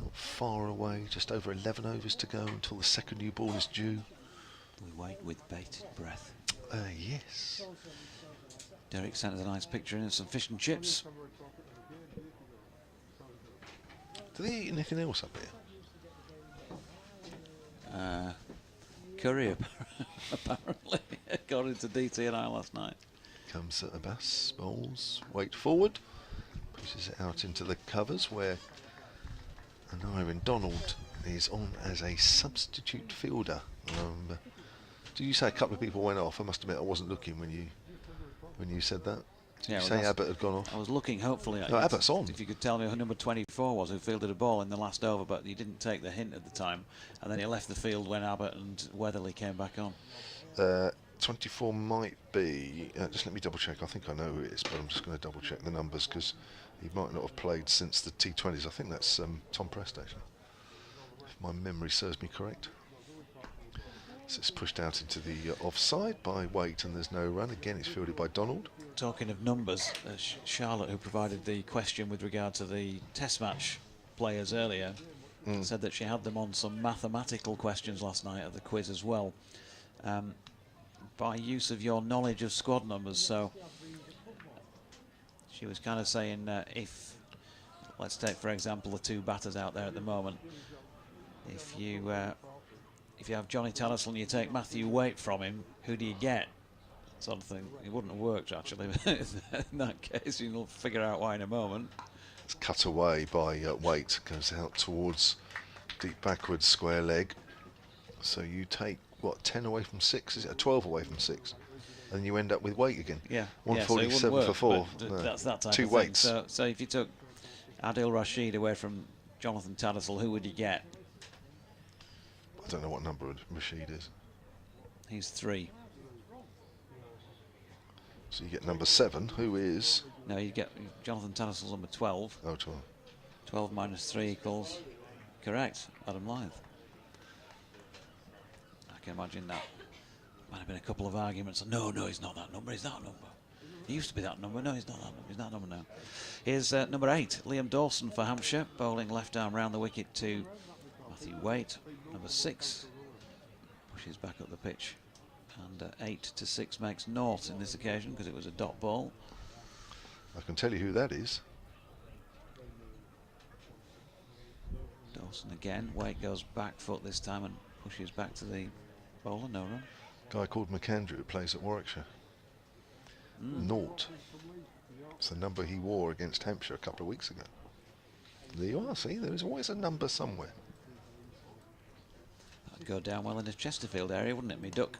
not far away. Just over 11 overs to go until the second new ball is due. We wait with bated breath. Yes. Derek sent us a nice picture in of some fish and chips. Do they eat anything else up here? Curry, apparently, according to DT and I last night. Comes at Abbas, bowls, Waite forward, pushes it out into the covers where Iron Donald is on as a substitute fielder. Did you say a couple of people went off? I must admit I wasn't looking when you said that. Did you say Abbott had gone off? I was looking hopefully at Abbott's on. If you could tell me who number 24 was who fielded a ball in the last over, but he didn't take the hint at the time, and then he left the field when Abbott and Weatherly came back on. 24 might be, just let me double check, I think I know who it is, but I'm just going to double check the numbers because he might not have played since the T20s. I think that's Tom Prest actually, if my memory serves me correct. So it's pushed out into the offside by Waite and there's no run. Again, it's fielded by Donald. Talking of numbers, Charlotte, who provided the question with regard to the test match players earlier, said that she had them on some mathematical questions last night at the quiz as well, by use of your knowledge of squad numbers. So she was kind of saying, if, let's take for example the two batters out there at the moment, if you have Johnny Tattersall and you take Matthew Waite from him, who do you get? Sort of thing. It wouldn't have worked actually, but in that case you'll figure out why in a moment. It's cut away by Waite, goes out towards deep backwards square leg. So you take, what, 10 away from 6? Is it a 12 away from 6? And you end up with Waite again. Yeah. 147 so for 4. That's that type two of thing. Waites. So if you took Adil Rashid away from Jonathan Tattersall, who would you get? I don't know what number Rashid is. He's 3. So you get number 7, who is... No, you get Jonathan Tattersalls number 12. Oh, 12. 12 minus 3 equals, correct, Adam Lyth. I can imagine that might have been a couple of arguments. No, he's not that number, he's that number. He used to be that number, no, he's not that number, he's that number now. Here's number 8, Liam Dawson for Hampshire, bowling left arm round the wicket to Matthew Waite. Number 6 pushes back up the pitch, and 8 to 6 makes naught in this occasion because it was a dot ball. I can tell you who that is. Dawson again, Waite goes back foot this time and pushes back to the bowler, no run. Guy called McAndrew who plays at Warwickshire. Naught. It's the number he wore against Hampshire a couple of weeks ago. There you are, see, there is always a number somewhere. That'd go down well in the Chesterfield area, wouldn't it, me duck?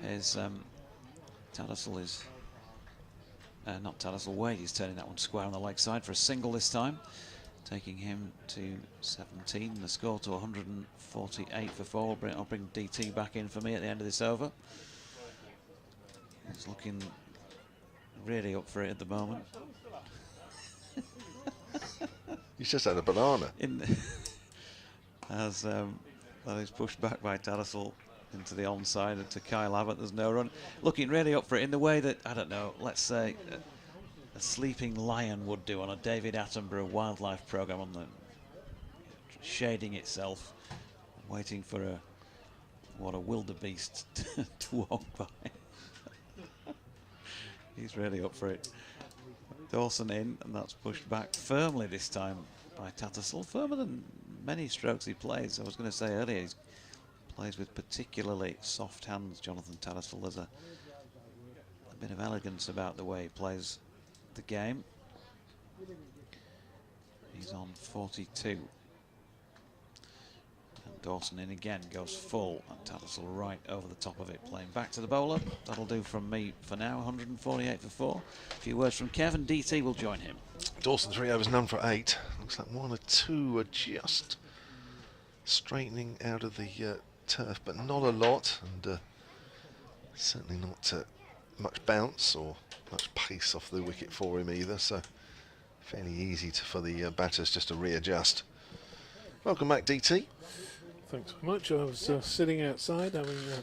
Is Tattersall is... not Tattersall, Wade, he's turning that one square on the leg side for a single this time, taking him to 17, the score to 148 for 4. I'll bring DT back in for me at the end of this over. He's looking really up for it at the moment. He's just had a banana. As that is pushed back by Tattersall into the onside to Kyle Abbott. There's no run. Looking really up for it in the way that, I don't know, let's say a sleeping lion would do on a David Attenborough wildlife program, on the shading itself, waiting for a wildebeest to walk by. He's really up for it. Dawson in, and that's pushed back firmly this time by Tattersall, firmer than many strokes he plays. I was going to say earlier, he plays with particularly soft hands, Jonathan Tattersall. There's a bit of elegance about the way he plays the game. He's on 42. And Dawson in again, goes full, and Tattersall right over the top of it, playing back to the bowler. That'll do from me for now, 148 for 4. A few words from Kevin. DT will join him. Dawson 3 overs, none for 8. Looks like 1 or 2 are just straightening out of the turf, but not a lot, and certainly not much bounce or much pace off the wicket for him either, so fairly easy for the batters just to readjust. Welcome back, DT. Thanks very much. I was sitting outside,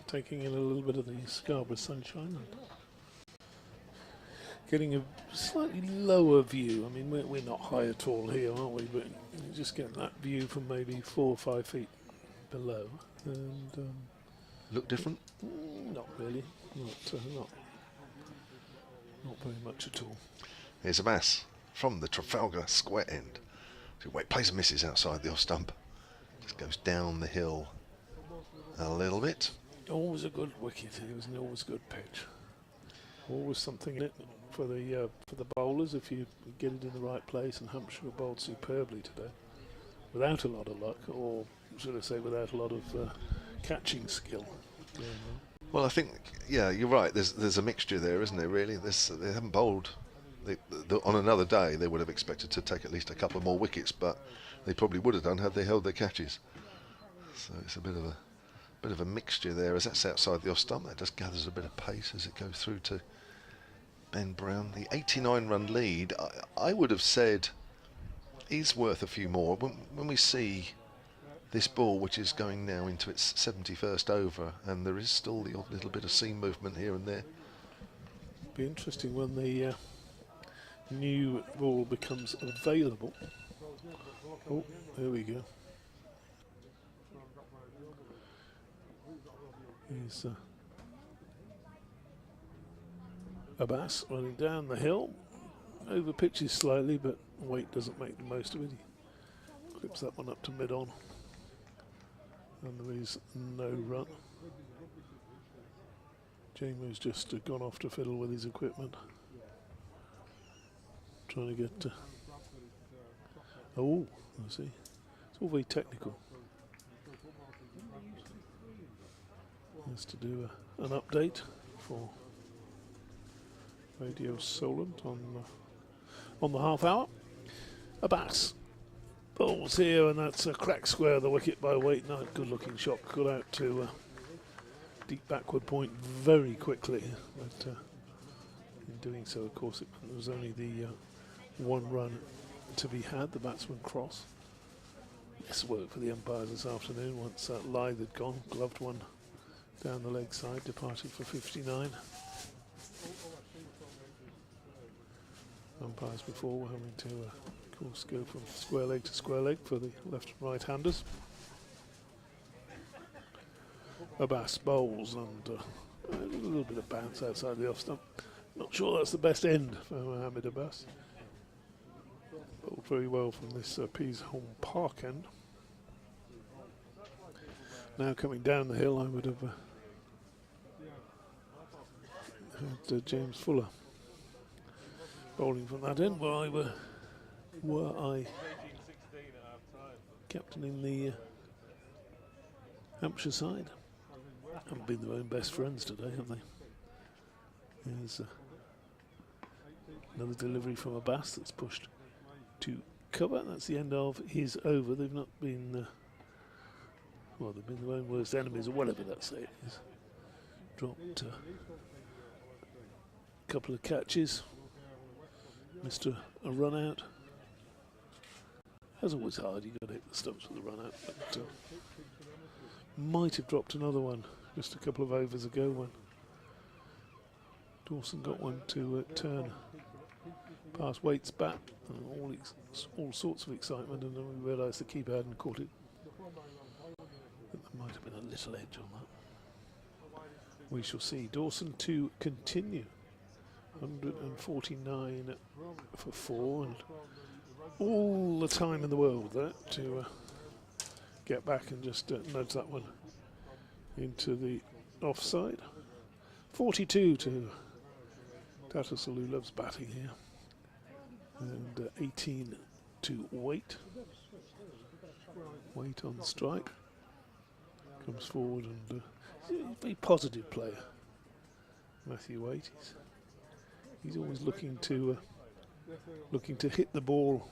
taking in a little bit of the Scarborough sunshine, and getting a slightly lower view. I mean, we're not high at all here, aren't we? But you just get that view from maybe 4 or 5 feet below, and look different? Not really. Not very much at all. Here's a Bass from the Trafalgar Square end. So Wait, plays and misses outside the off stump. Just goes down the hill a little bit. Always a good wicket. It was an always good pitch. Always something in it for the bowlers if you get it in the right place. And Hampshire bowled superbly today, without a lot of luck, or should I say, without a lot of catching skill. Well, I think, yeah, you're right. There's a mixture there, isn't there? Really, they haven't bowled. On another day, they would have expected to take at least a couple more wickets, but they probably would have done had they held their catches. So it's a bit of a mixture there. As that's outside the off stump, that just gathers a bit of pace as it goes through to Ben Brown. The 89-run lead, I would have said, is worth a few more. When we see this ball, which is going now into its 71st over, and there is still the odd little bit of seam movement here and there. Be interesting when the new ball becomes available. Oh, there we go. Here's a Bass running down the hill. Over pitches slightly, but Waite doesn't make the most of it. He clips that one up to mid-on. And there is no run. Jamo's just gone off to fiddle with his equipment. Trying to get... oh, I see. It's all very technical. Has to do an update for Radio Solent on the half hour. A Bass. Balls here, and that's a crack square of the wicket by Waite. Nice, good looking shot. Got out to deep backward point very quickly. But In doing so, of course, there was only the one run to be had, the batsman cross. This worked for the umpires this afternoon once Lyth had gone, gloved one down the leg side, departed for 59. Umpires before were having to, of course, go from square leg to square leg for the left and right-handers. Abbas bowls and a little bit of bounce outside the off stump. Not sure that's the best end for Mohammed Abbas. Bowled very well from this Peasholm Park end. Now coming down the hill, I would have had James Fuller bowling from that end, were I captaining the Hampshire side. Haven't been their own best friends today, have they? There's another delivery from Abbas that's pushed to cover. That's the end of his over. They've not been, well, they've been their own worst enemies, or whatever that say it is. Dropped a couple of catches. Missed a run out. As always hard, you've got to hit the stumps with a run out. But might have dropped another one just a couple of overs ago when Dawson got one to turn past Waite's bat. All sorts of excitement, and then we realised the keeper hadn't caught it. There might have been a little edge on that. We shall see. Dawson to continue. 149 for 4, and all the time in the world there to get back and just nudge that one into the offside. 42 to Tattersall, who loves batting here, and 18 to Waite. Waite on strike, comes forward, and he's a very positive player, Matthew Waite. He's always looking to hit the ball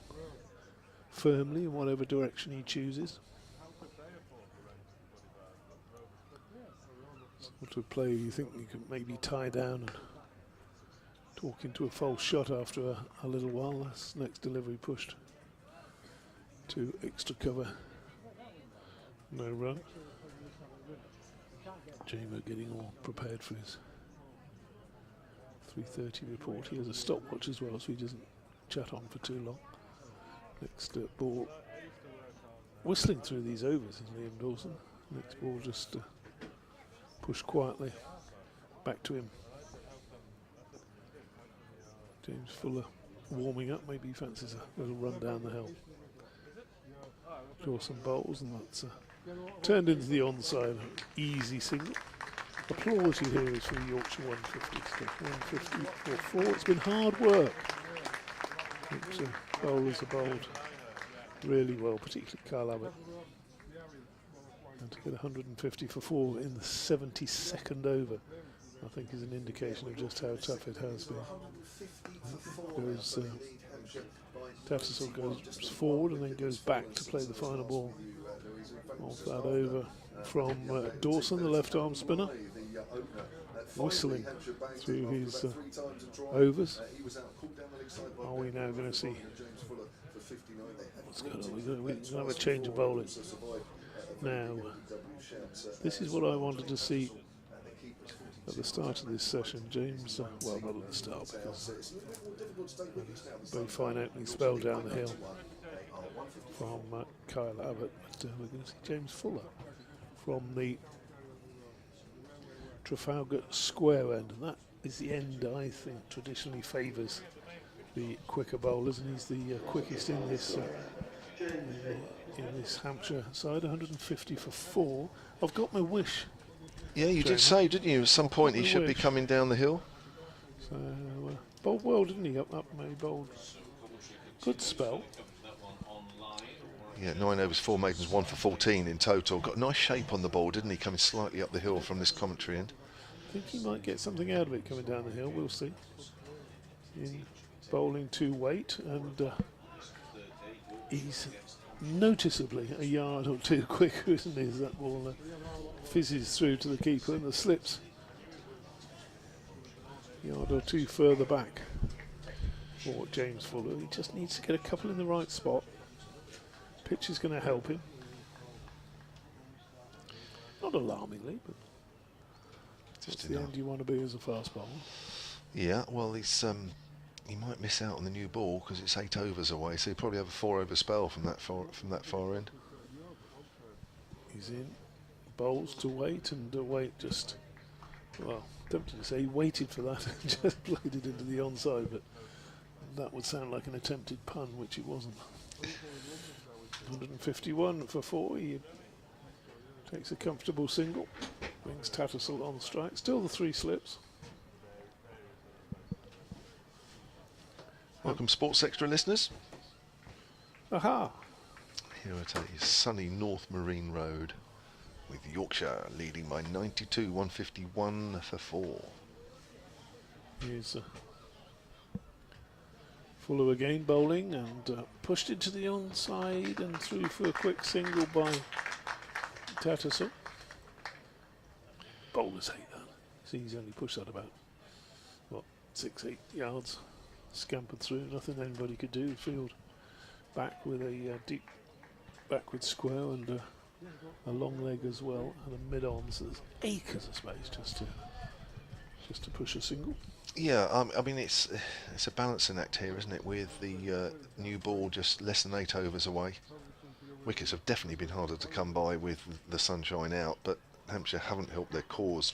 firmly in whatever direction he chooses. Sort of play you think you could maybe tie down and talk into a false shot after a little while. That's next delivery pushed to extra cover. No run. Jamer getting all prepared for his 3:30 report. He has a stopwatch as well, so he doesn't chat on for too long. Next ball, whistling through these overs is Liam Dawson. Next ball just pushed quietly back to him. James Fuller warming up, maybe he fancies a little run down the hill. Dawson bowls, and that's turned into the onside, easy single. Applause you hear is for the Yorkshire 150 stuff. 150 for 4. It's been hard work. Bowlers are bowled really well, particularly Kyle Abbott. And to get 150 for 4 in the 72nd over, I think is an indication of just how tough it has been. Tattersall goes forward and then goes back to play the final ball off that over from Dawson, the left arm spinner, whistling through his overs. Are we now going to see what's going on? We're going to have a change of bowling. Now, this is what I wanted to see at the start of this session. James, well, not at the start, because very fine opening spell down the hill from Kyle Abbott, but we're going to see James Fuller from the Trafalgar Square end, and that is the end I think traditionally favours the quicker bowlers, and he's the quickest in this Hampshire side. 150 for 4. I've got my wish. Yeah, you did say, didn't you? At some point he should be coming down the hill. So bowled well, didn't he? Up May bowled. Good spell. Yeah, 9 overs, 4 maidens, 1 for 14 in total. Got a nice shape on the ball, didn't he? Coming slightly up the hill from this commentary end. I think he might get something out of it coming down the hill. We'll see. In bowling to Waite, and he's noticeably a yard or two quicker, isn't he? As that ball fizzes through to the keeper and the slips yard or two further back for James Fuller. He just needs to get a couple in the right spot. Pitch is going to help him. Not alarmingly, but Just that's the enough. end you want to be as a fast bowler. Yeah, well, he might miss out on the new ball because it's 8 overs away, so he'll probably have a 4-over spell from that far end. He's in, bowls to wait, and wait just, well, tempted to say he waited for that and just played it into the onside, but that would sound like an attempted pun, which it wasn't. 151 for 4. He takes a comfortable single, brings Tattersall on strike. Still the 3 slips. Welcome, Sports Extra listeners. Aha! Here at a sunny North Marine Road, with Yorkshire leading by 92, 151 for 4. Here's Fuller again bowling and pushed into the onside and through for a quick single by Tattersall. Bowlers hate that. See, he's only pushed that about, what, 6-8 yards. Scampered through, nothing anybody could do. Field back with a deep backward square and a long leg as well, and a mid-on, so there's acres of space just to push a single. Yeah, I mean it's a balancing act here, isn't it? With the new ball just less than 8 overs away. Wickets have definitely been harder to come by with the sunshine out, but Hampshire haven't helped their cause,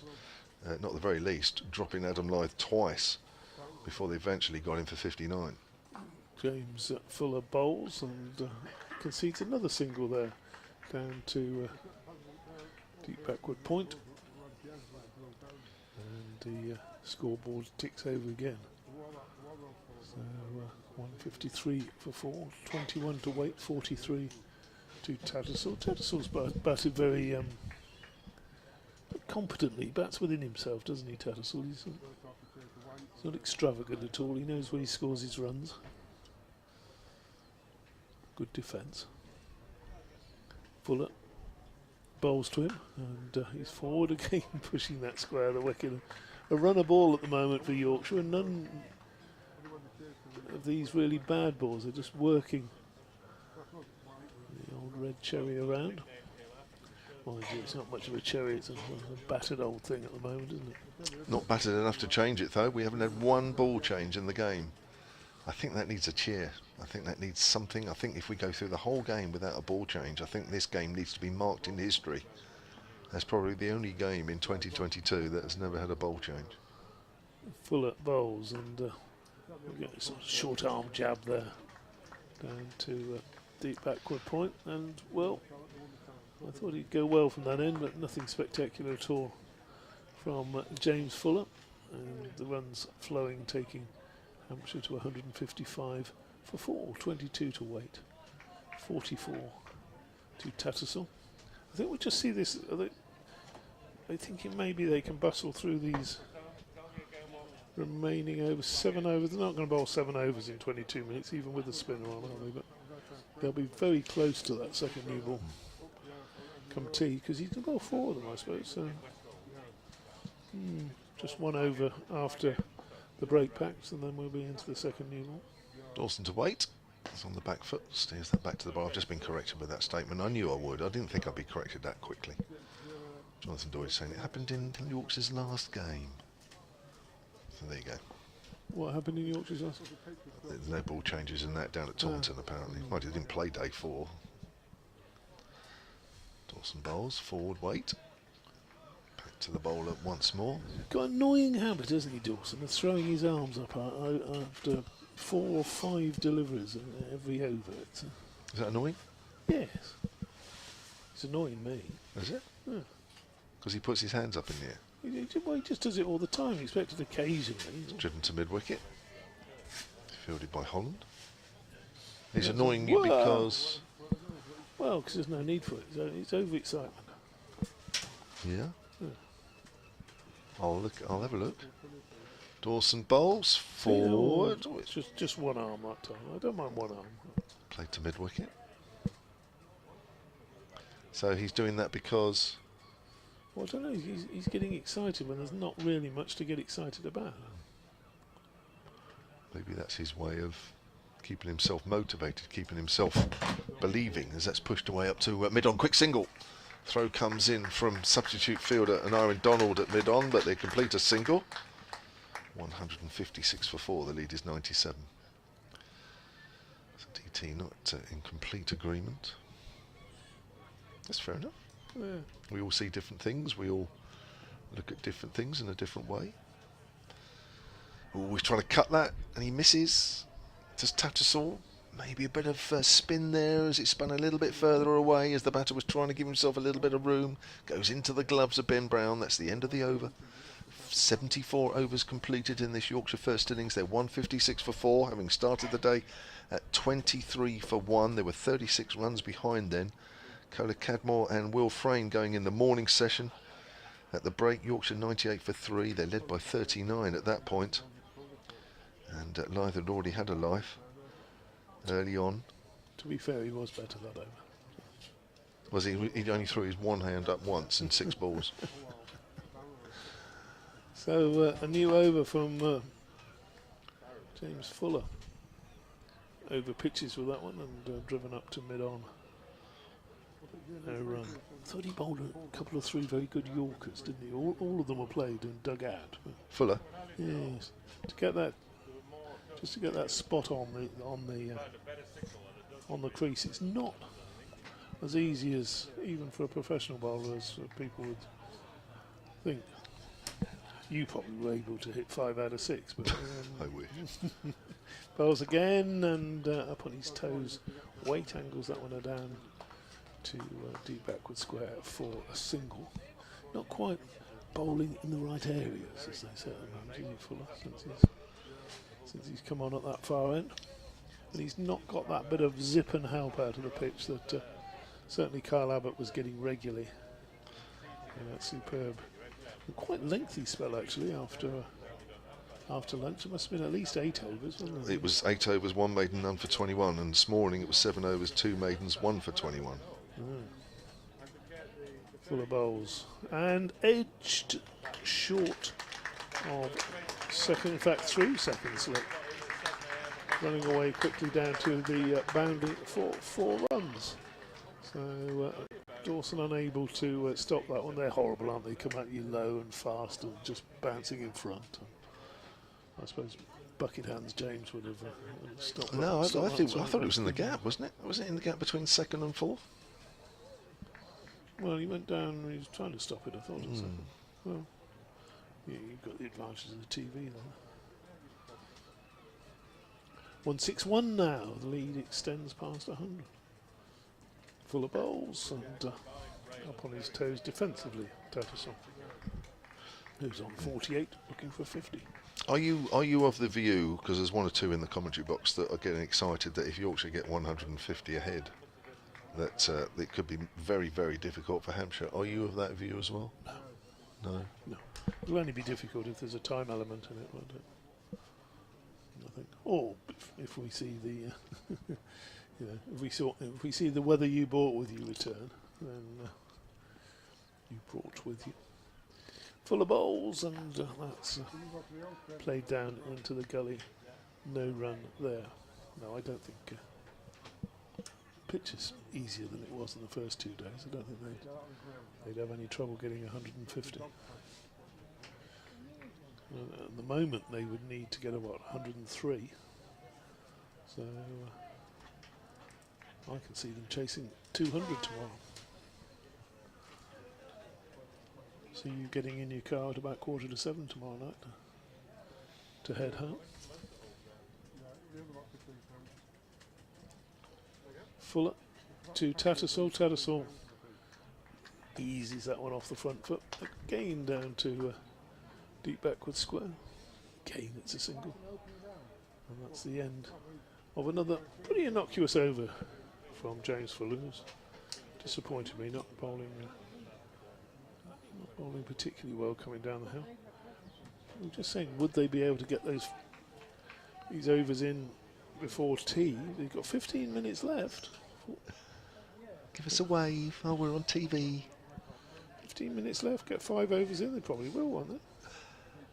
not the very least, dropping Adam Lyth twice before they eventually got him for 59. James Fuller bowls and concedes another single there, down to deep backward point, and the scoreboard ticks over again. So 153 for 4, 21 to wait, 43 to Tattersall. Tattersall's batted very competently, bats within himself, doesn't he, Tattersall? He's not extravagant at all. He knows where he scores his runs. Good defence. Fuller bowls to him, and he's forward again, pushing that square of the wicket. A runner ball at the moment for Yorkshire, and none of these really bad balls. They're just working the old red cherry around. Mind you, it's not much of a cherry, it's a battered old thing at the moment, isn't it? Not battered enough to change it though. We haven't had one ball change in the game. I think that needs a cheer. I think that needs something. I think if we go through the whole game without a ball change, I think this game needs to be marked in history. That's probably the only game in 2022 that has never had a ball change. Fuller bowls, and we get a sort of short arm jab there down to deep backward point, and well, I thought he'd go well from that end, but nothing spectacular at all from James Fuller, and the runs flowing, taking Hampshire to 155 for 4, 22 to wait, 44 to Tattersall. I think we'll just see this. I'm thinking maybe they can bustle through these remaining over 7 overs. They're not going to bowl 7 overs in 22 minutes, even with the spinner on, are they? But they'll be very close to that second new ball come tea, because he's going to bowl 4 of them, I suppose. So just 1 over after the break packs, and then we'll be into the second new ball. Dawson to wait. It's on the back foot. Steers that back to the bar. I've just been corrected with that statement. I knew I would. I didn't think I'd be corrected that quickly. Jonathan Doyle saying it happened in Yorkshire's last game. So there you go. What happened in Yorkshire's last? There's no ball changes in that down at Taunton apparently. Well, he didn't play day 4. Dawson bowls, forward wait. Back to the bowler once more. Got an annoying habit, hasn't he, Dawson, of throwing his arms up after 4 or 5 deliveries every over. Is that annoying? Yes. It's annoying me. Is it? Yeah. Because he puts his hands up in the air. He just does it all the time. He expected occasionally. Driven to mid-wicket. Fielded by Holland. He's Yes. annoying you Well, because... Well, because there's no need for it. It's overexcitement. Yeah. Yeah. I'll have a look. Dawson bowls, forward. It's just one arm that time. I don't mind one arm. Played to mid-wicket. So he's doing that because... Well, I don't know. He's getting excited when there's not really much to get excited about. Maybe that's his way of keeping himself motivated, keeping himself believing, as that's pushed away up to mid-on. Quick single. Throw comes in from substitute fielder and Aaron Donald at mid-on, but they complete a single. 156 for 4, the lead is 97. So DT not in complete agreement. That's fair enough. Yeah. We all see different things, we all look at different things in a different way. Always trying to cut that, and he misses. Does Tattersall? Maybe a bit of spin there as it spun a little bit further away as the batter was trying to give himself a little bit of room. Goes into the gloves of Ben Brown. That's the end of the over. 74 overs completed in this Yorkshire first innings. They're 156 for 4, having started the day at 23 for 1. There were 36 runs behind then. Cola Cadmore and Will Frayne going in the morning session. At the break, Yorkshire 98 for 3. They're led by 39 at that point. And Lyth had already had a life early on. To be fair, he was better that over. Was he? He only threw his one hand up once in 6 balls. So a new over from James Fuller. Over pitches with that one and driven up to mid-on. No run. I thought he bowled a couple of 3 very good Yorkers, didn't he? All of them were played and dug out. Fuller? Yes. To get that, just to get that spot on the crease, it's not as easy as even for a professional bowler as people would think. You probably were able to hit 5 out of 6, but I wish. bowls again and up on his toes. Weight angles that one are down to deep backward square for a single. Not quite bowling in the right areas, as they say at the moment, Jimmy Fuller, since he's come on at that far end. And he's not got that bit of zip and help out of the pitch that certainly Kyle Abbott was getting regularly. And that superb, quite lengthy spell actually after lunch. It must have been at least 8 overs, wasn't it? It was 8 overs, 1 maiden, none for 21, and this morning it was 7 overs, 2 maidens, 1 for 21. Full of bowls and edged short of second, in fact 3 seconds left. Running away quickly down to the boundary for 4 runs. So Dawson unable to stop that one. They're horrible, aren't they? Come at you low and fast and just bouncing in front. I suppose bucket hands James would have stopped. No, I thought it was in the gap, wasn't it? Was it in the gap between 2nd and 4th? Well, he went down. He was trying to stop it. I thought. Well, yeah, you've got the advantage of the TV then. 161 now. The lead extends past 100. Full of bowls and up on his toes defensively. Tattersall, who's on 48, looking for 50. Are you of the view, because there's 1 or 2 in the commentary box that are getting excited that if Yorkshire get 150 ahead, that it could be very, very difficult for Hampshire? Are you of that view as well? No. No. It'll only be difficult if there's a time element in it, won't it? I think. Or if we see the, if we see the weather you brought with you return, then you brought with you. Full of bowls and that's played down into the gully. No run there. No, I don't think pitch is easier than it was in the first 2 days. I don't think they'd have any trouble getting 150. At the moment they would need to get 103. So I can see them chasing 200 tomorrow. See you getting in your car at about 7:15 tomorrow night to head home. Fuller to Tattersall. Tattersall eases that one off the front foot. Again down to deep backward square. Again it's a single. And that's the end of another pretty innocuous over from James Fuller, who's disappointed me not bowling particularly well coming down the hill. I'm just saying, would they be able to get these overs in before tea? They've got 15 minutes left. Give us a wave. Oh, we're on TV. 15 minutes left. Get 5 overs in. They probably will, won't they?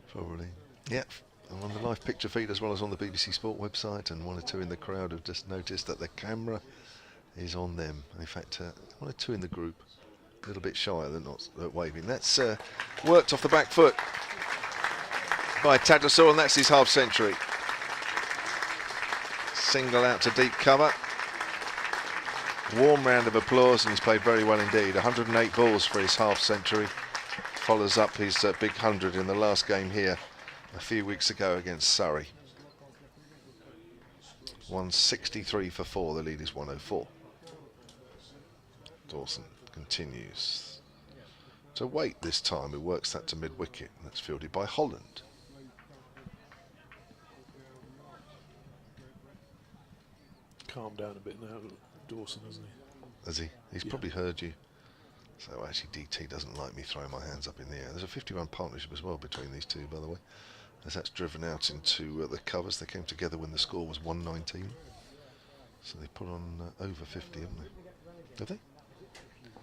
Probably. Yep. on the live picture feed as well as on the BBC Sport website, and one or two in the crowd have just noticed that the camera is on them. In fact, one or two in the group a little bit shy, they're not waving. That's worked off the back foot by Tattersall, and that's his half century. Single out to deep cover. Warm round of applause, and he's played very well indeed. 108 balls for his half century. Follows up his big 100 in the last game here a few weeks ago against Surrey. 163 for 4, the lead is 104. Dawson continues to wait this time, who works that to mid-wicket, and that's fielded by Holland. Calmed down a bit now, Dawson, hasn't he? Has he? He's probably heard you. So actually DT doesn't like me throwing my hands up in the air. There's a 50-run partnership as well between these two, by the way, as that's driven out into the covers. They came together when the score was 119. So they put on over 50, haven't they? Have they?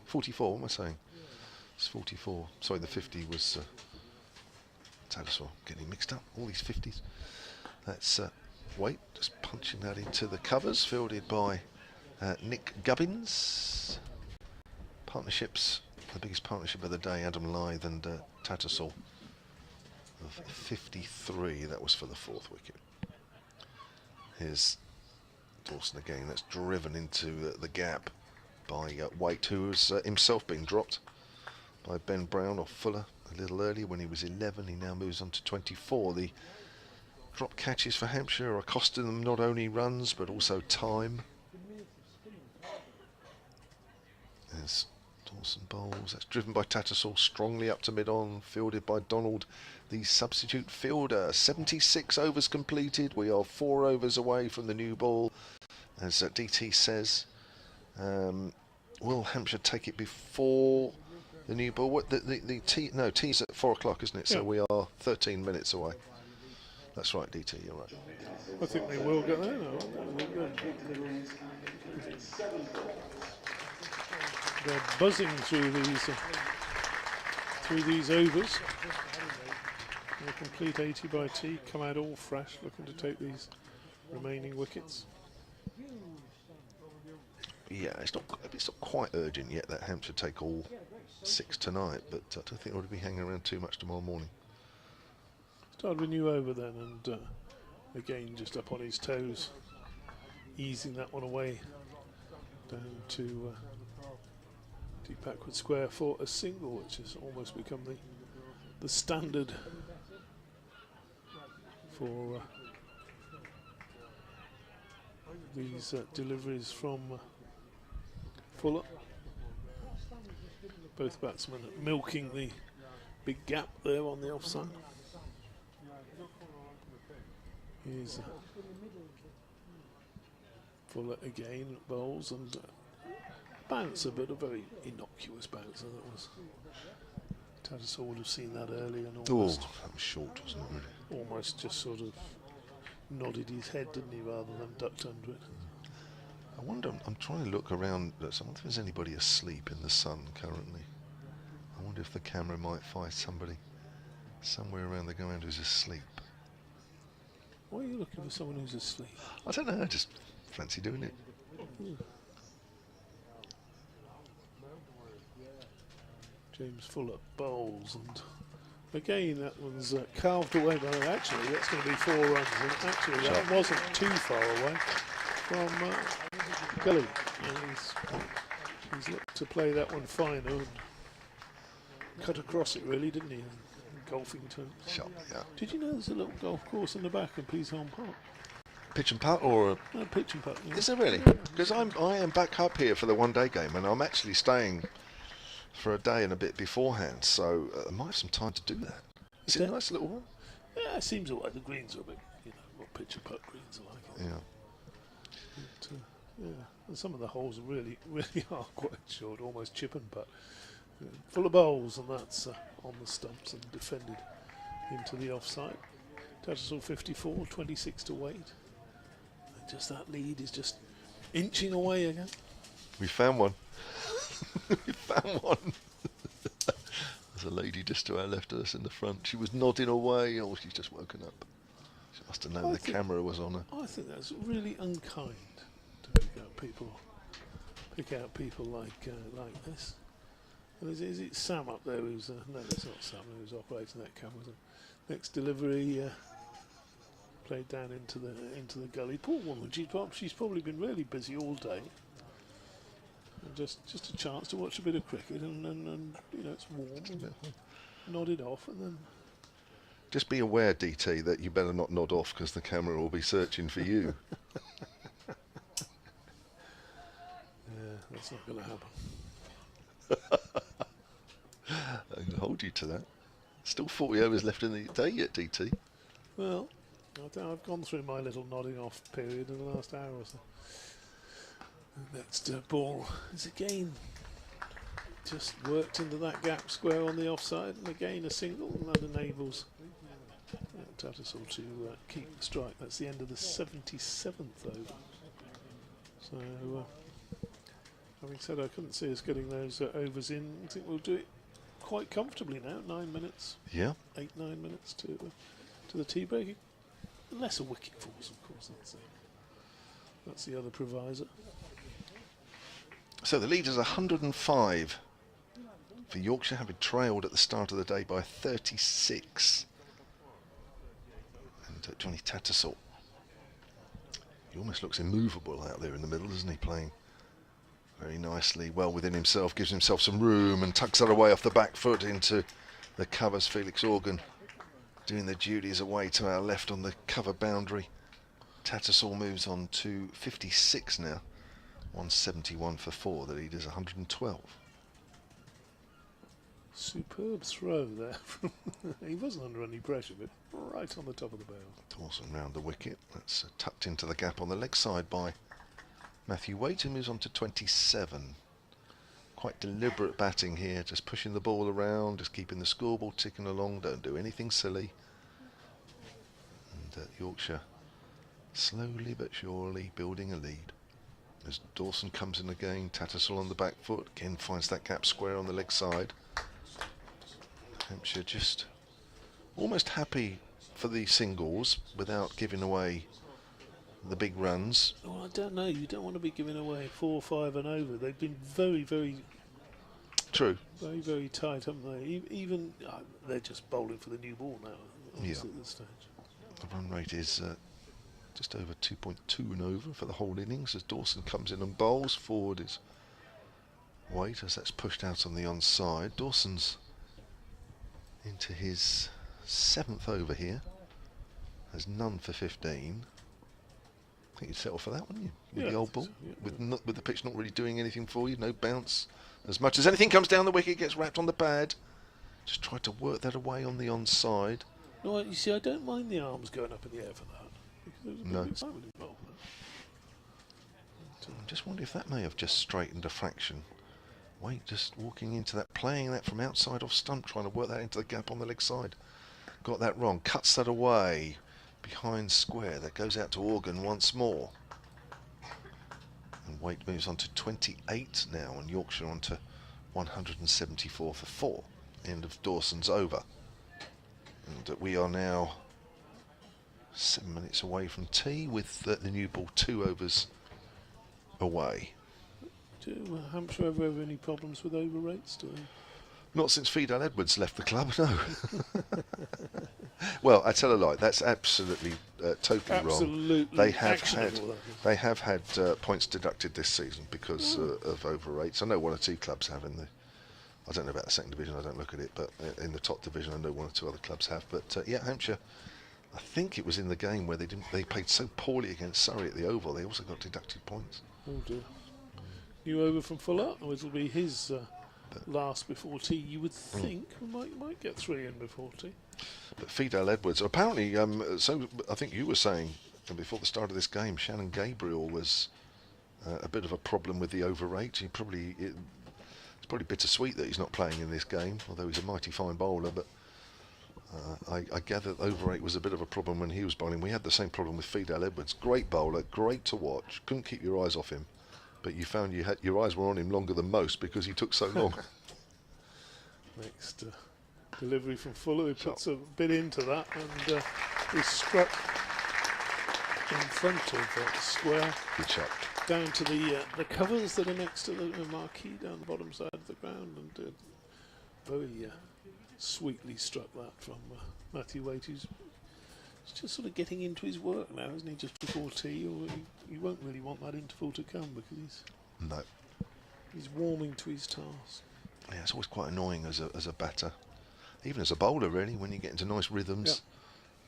44, what am I saying? It's 44. Sorry, the 50 was Tattersall, getting mixed up, all these 50s. That's Waite, just punching that into the covers, fielded by Nick Gubbins. Partnerships, the biggest partnership of the day, Adam Lyth and Tattersall, of 53. That was for the 4th wicket. Here's Dawson again, that's driven into the gap by Waite, who has himself been dropped by Ben Brown or Fuller a little earlier when he was 11. He now moves on to 24. The drop catches for Hampshire are costing them not only runs but also time. There's Dawson bowls, that's driven by Tattersall strongly up to mid-on, fielded by Donald, the substitute fielder. 76 overs completed. We are 4 overs away from the new ball, as DT says. Will Hampshire take it before the new ball? What the tea's at 4 o'clock, isn't it? So we are 13 minutes away. That's right, DT, you're right. I think they will get there. They're buzzing through these overs. They complete 80 by T, come out all fresh, looking to take these remaining wickets. Yeah, it's not quite urgent yet that Hampshire take all 6 tonight, but I don't think it ought to be hanging around too much tomorrow morning. Started with a new over then, and again just up on his toes, easing that one away down to deep backward square for a single, which has almost become the standard for these deliveries from Fuller. Both batsmen milking the big gap there on the offside. Here's Fuller again, bowls and bouncer, but a very innocuous bouncer that was. Tattersall would have seen that earlier and almost, that was short, wasn't it, really? Almost just sort of nodded his head, didn't he, rather than ducked under it. I wonder, I'm trying to look around, I wonder if there's anybody asleep in the sun currently. I wonder if the camera might find somebody somewhere around the ground who's asleep. Why are you looking for someone who's asleep? I don't know, I just fancy doing it. James Fuller bowls, and again that one's carved away by actually that's going to be 4 runs, and actually that wasn't too far away from Gully. He's looked to play that one finer and cut across it really, didn't he? Golfing terms. Shot, yeah. Did you know there's a little golf course in the back of Peasham Park? Pitch and putt or Pitch and putt. Yeah. Is there really? Because I am back up here for the one-day game, and I'm actually staying for a day and a bit beforehand, so I might have some time to do that. Is it a nice little one? Yeah, it seems alright. The greens are a bit, what pitch and putt greens are like. Yeah. But, yeah, and some of the holes really are quite short, almost chip and putt. Full of bowls, and that's on the stumps and defended into the offside. Tattersall 54, 26 to wait. And just that lead is just inching away again. We found one. We found one. There's a lady just to our left of us in the front. She was nodding away. Oh, she's just woken up. She must have known the camera was on her. I think that's really unkind to pick out people like this. And is it Sam up there who's no, it's not Sam who's operating that camera. The next delivery played down into the gully. Poor woman. She's probably been really busy all day. And just a chance to watch a bit of cricket and you know, it's warm. And nodded off and then. Just be aware, DT, that you better not nod off because the camera will be searching for you. Yeah, that's not going to happen. I can hold you to that. Still 40 overs left in the day yet, DT. Well, I've gone through my little nodding off period in the last hour or so. The next ball is again just worked into that gap square on the offside, and again a single, and that enables Tattersall to keep the strike. That's the end of the 77th over. So, having said I couldn't see us getting those overs in, I think we'll do it quite comfortably now. 9 minutes. Yeah. 8-9 minutes to the tea break. Unless a wicket falls, of course. That's the other provisor. So the lead is 105 for Yorkshire, having trailed at the start of the day by 36. And Johnny Tattersall, he almost looks immovable out there in the middle, doesn't he? Playing very nicely, well within himself, gives himself some room and tucks that away off the back foot into the covers. Felix Organ doing the duties away to our left on the cover boundary. Tattersall moves on to 56 now. 171 for 4. The lead is 112. Superb throw there. He wasn't under any pressure, but right on the top of the barrel. Dawson round the wicket. That's tucked into the gap on the leg side by Matthew Waite, who moves on to 27. Quite deliberate batting here, just pushing the ball around, just keeping the scoreboard ticking along, don't do anything silly. And Yorkshire slowly but surely building a lead. As Dawson comes in again, Tattersall on the back foot, again finds that gap square on the leg side. Hampshire just almost happy for the singles without giving away the big runs. Well, I don't know. You don't want to be giving away 4, 5 and over. They've been very, very true, very, very tight, haven't they? Even they're just bowling for the new ball now. Yeah. At this stage. The run rate is just over 2.2 and over for the whole innings as Dawson comes in and bowls. Forward is Waite as that's pushed out on the onside. Dawson's into his 7th over here. Has none for 15. I think you'd settle for that, wouldn't you? With Yeah, the old ball, so, yeah. with the pitch not really doing anything for you, no bounce. As much as anything comes down the wicket, gets wrapped on the pad. Just try to work that away on the onside. No, you see, I don't mind the arms going up in the air for that. Because there's a bit No. of excitement involved there. I just wonder if that may have just straightened a fraction. Wait, just walking into that, playing that from outside off stump, trying to work that into the gap on the leg side. Got that wrong, cuts that away behind square. That goes out to Organ once more. And Waite moves on to 28 now, and Yorkshire on to 174 for 4. End of Dawson's over. And we are now 7 minutes away from tea with the new ball 2 overs away. Do Hampshire ever have any problems with over rates? Do they? Not since Fidel Edwards left the club, no. Well, I tell a lie. That's absolutely totally wrong. Absolutely They have actionable, had points deducted this season because of over rates. I know 1 or 2 clubs have in the. I don't know about the second division. I don't look at it, but in the top division, I know 1 or 2 other clubs have. But yeah, Hampshire. I think it was in the game where they played so poorly against Surrey at the Oval. They also got deducted points. Oh dear. New over from Fuller. Oh, it'll be his last before tea. You would think we might get 3 in before tea. But Fidel Edwards, apparently, so I think you were saying before the start of this game, Shannon Gabriel was a bit of a problem with the over rate. It's probably bittersweet that he's not playing in this game, although he's a mighty fine bowler. But I gather that over rate was a bit of a problem when he was bowling. We had the same problem with Fidel Edwards. Great bowler, great to watch. Couldn't keep your eyes off him. But you found your eyes were on him longer than most because he took so long. Next delivery from Fuller, who puts a bit into that, and he struck in front of square, Good shot. down to the covers that are next to the marquee down the bottom side of the ground, and very sweetly struck that from Matthew Waite, who's just sort of getting into his work now, isn't he? Just before tea, or he won't really want that interval to come because he's warming to his task. Yeah, it's always quite annoying as a batter, even as a bowler, really, when you get into nice rhythms.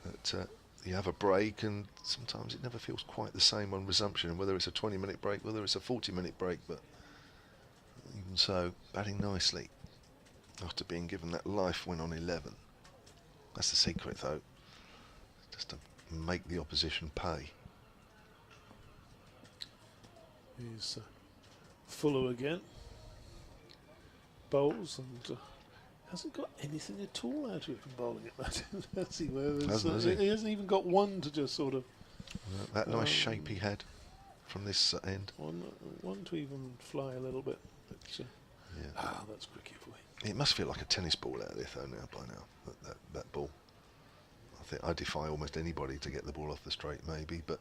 That you have a break, and sometimes it never feels quite the same on resumption, whether it's a 20-minute break, whether it's a 40-minute break. But even so, batting nicely after being given that life win on 11. That's the secret, though, just to make the opposition pay. Here's Fuller again. Bowls and hasn't got anything at all out of it from bowling at that end, has he? He hasn't even got one to just sort of... that nice shape he had from this end. One to even fly a little bit. But, that's cricket for you. It must feel like a tennis ball out there, though, now, by now, that ball. I think I defy almost anybody to get the ball off the straight, maybe, but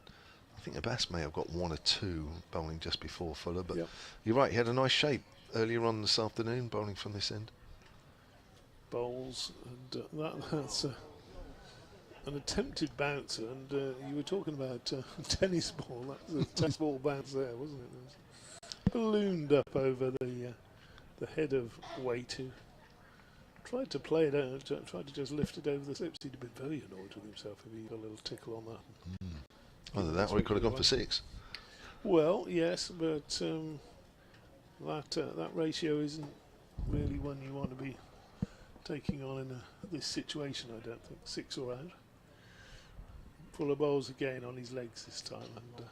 I think Abbas may have got one or two bowling just before Fuller, but you're right, he had a nice shape earlier on this afternoon, bowling from this end. Bowls, and that's an attempted bouncer, and you were talking about tennis ball. That was a tennis ball bounce there, wasn't it? It was ballooned up over the head of Waite, who tried to play it out, tried to just lift it over the slips. He'd have been very annoyed with himself if he got a little tickle on that. Either that or he could have gone for 6. Well, yes, but that ratio isn't really one you want to be taking on in this situation, I don't think. 6 or out. Fuller bowls again on his legs this time, and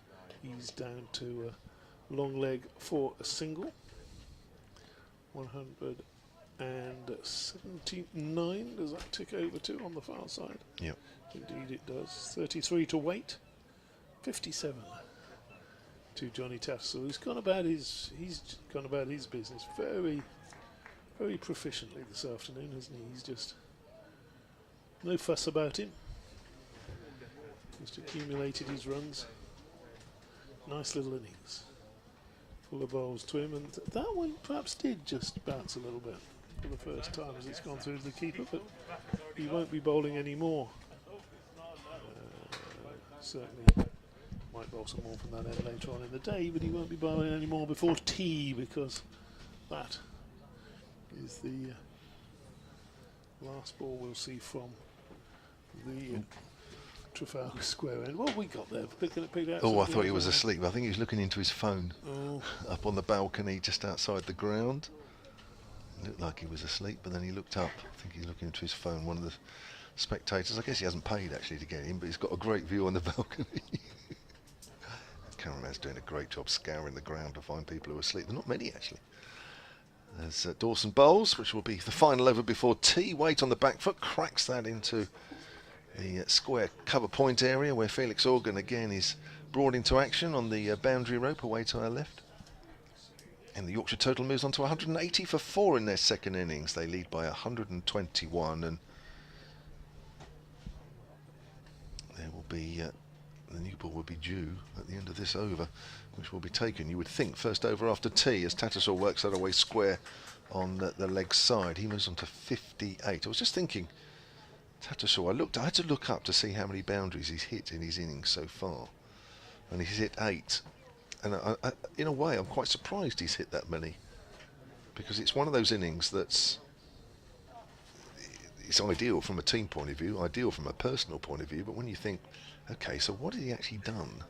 he's down to long leg for a single. 179, does that tick over to on the far side? Yep. Indeed it does. 33 to Waite. 57 to Johnny Tattersall, who's gone about his business very, very proficiently this afternoon, hasn't he? He's just no fuss about him. Just accumulated his runs. Nice little innings. Full of bowls to him, and that one perhaps did just bounce a little bit for the first time as it's gone through the keeper, but he won't be bowling anymore. Certainly might bowl some more from that end later on in the day, but he won't be bowling any more before tea, because that is the last ball we'll see from the Trafalgar Square end. What have we got there? Picked out. Oh, I thought he was asleep. I think he was looking into his phone up on the balcony just outside the ground. It looked like he was asleep, but then he looked up. I think he's looking into his phone. One of the spectators, I guess he hasn't paid actually to get in, but he's got a great view on the balcony. Cameraman's doing a great job scouring the ground to find people who are asleep. There are not many actually. There's Dawson bowls, which will be the final over before tea. Waite on the back foot, cracks that into the square cover point area where Felix Organ again is brought into action on the boundary rope away to our left. And the Yorkshire total moves on to 180 for 4 in their second innings. They lead by 121, and there will be the new ball will be due at the end of this over, which will be taken, you would think, first over after tea, as Tattersall works that away square on the leg side. He moves on to 58. I was just thinking, Tattersall, I had to look up to see how many boundaries he's hit in his innings so far, and he's hit 8. And I, in a way, I'm quite surprised he's hit that many, because it's one of those innings that's it's ideal from a team point of view, ideal from a personal point of view, but when you think, okay, so what has he actually done?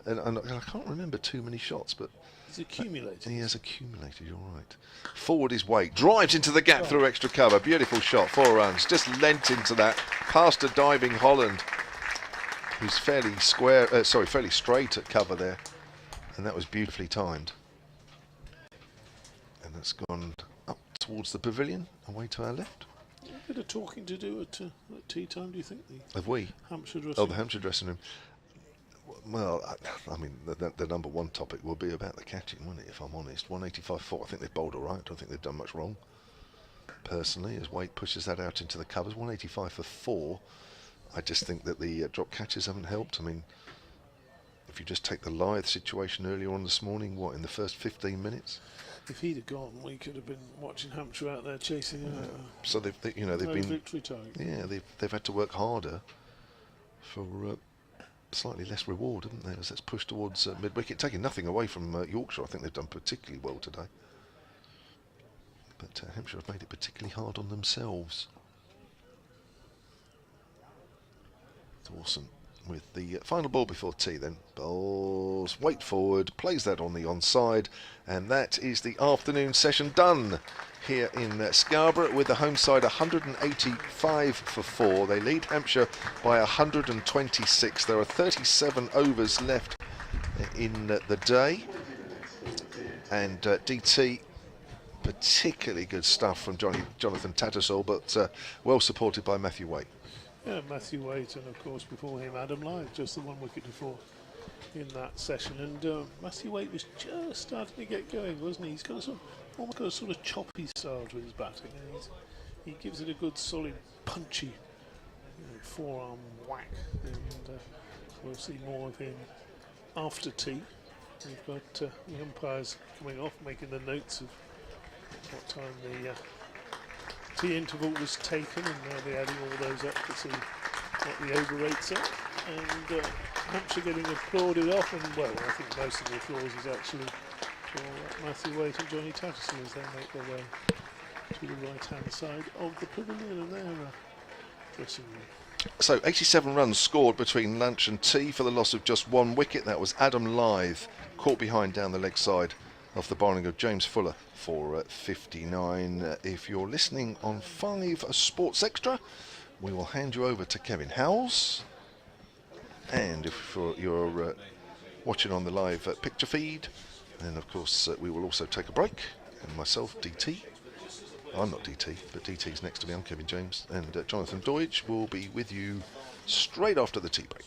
and I can't remember too many shots, but he's accumulated. He has accumulated, you're right. Forward is Waite, drives into the gap through extra cover. Beautiful shot, 4 runs, just lent into that, past a diving Holland, who's fairly straight at cover there, and that was beautifully timed. And that's gone up towards the pavilion, away to our left. A bit of talking to do at tea time, do you think? Have we? Hampshire dressing room. Oh, the Hampshire dressing room. Well, I mean, the number one topic will be about the catching, won't it, if I'm honest. 185 4, I think they've bowled all right. I don't think they've done much wrong, personally, as Waite pushes that out into the covers. 185 for 4. I just think that the drop catches haven't helped. I mean, if you just take the Lythe situation earlier on this morning, what, in the first 15 minutes? If he'd have gone, we could have been watching Hampshire out there chasing So they've no been victory target. yeah, they've had to work harder for slightly less reward, haven't they? As it's pushed towards mid-wicket, taking nothing away from Yorkshire. I think they've done particularly well today, but Hampshire have made it particularly hard on themselves. Dawson with the final ball before tea then. Bowls, weight forward, plays that on the onside, and that is the afternoon session done here in Scarborough with the home side 185 for 4. They lead Hampshire by 126. There are 37 overs left in the day, and DT, particularly good stuff from Jonathan Tattersall, but well supported by Matthew Waite. Yeah, Matthew Waite, and of course before him Adam Lythe, just the 1 wicket before in that session. And Matthew Waite was just starting to get going, wasn't he? He's got almost got a sort of choppy style to his batting, and he gives it a good solid punchy forearm whack. And we'll see more of him after tea. We've got the umpires coming off, making the notes of what time the tea interval was taken, and now they're adding all those up to see what the over rates are. And Hampshire getting applauded off, and well, I think most of the applause is actually for Matthew Waite and Johnny Tattersall as they make their way to the right hand side of the pavilion and their dressing room. So 87 runs scored between lunch and tea for the loss of just 1 wicket. That was Adam Lythe, caught behind down the leg side off the bowling of James Fuller for 59. If you're listening on 5 Sports Extra, we will hand you over to Kevin Howells. And if you're watching on the live picture feed, then of course we will also take a break. And myself, DT, I'm not DT, but DT's next to me. I'm Kevin James, and Jonathan Deutsch will be with you straight after the tea break.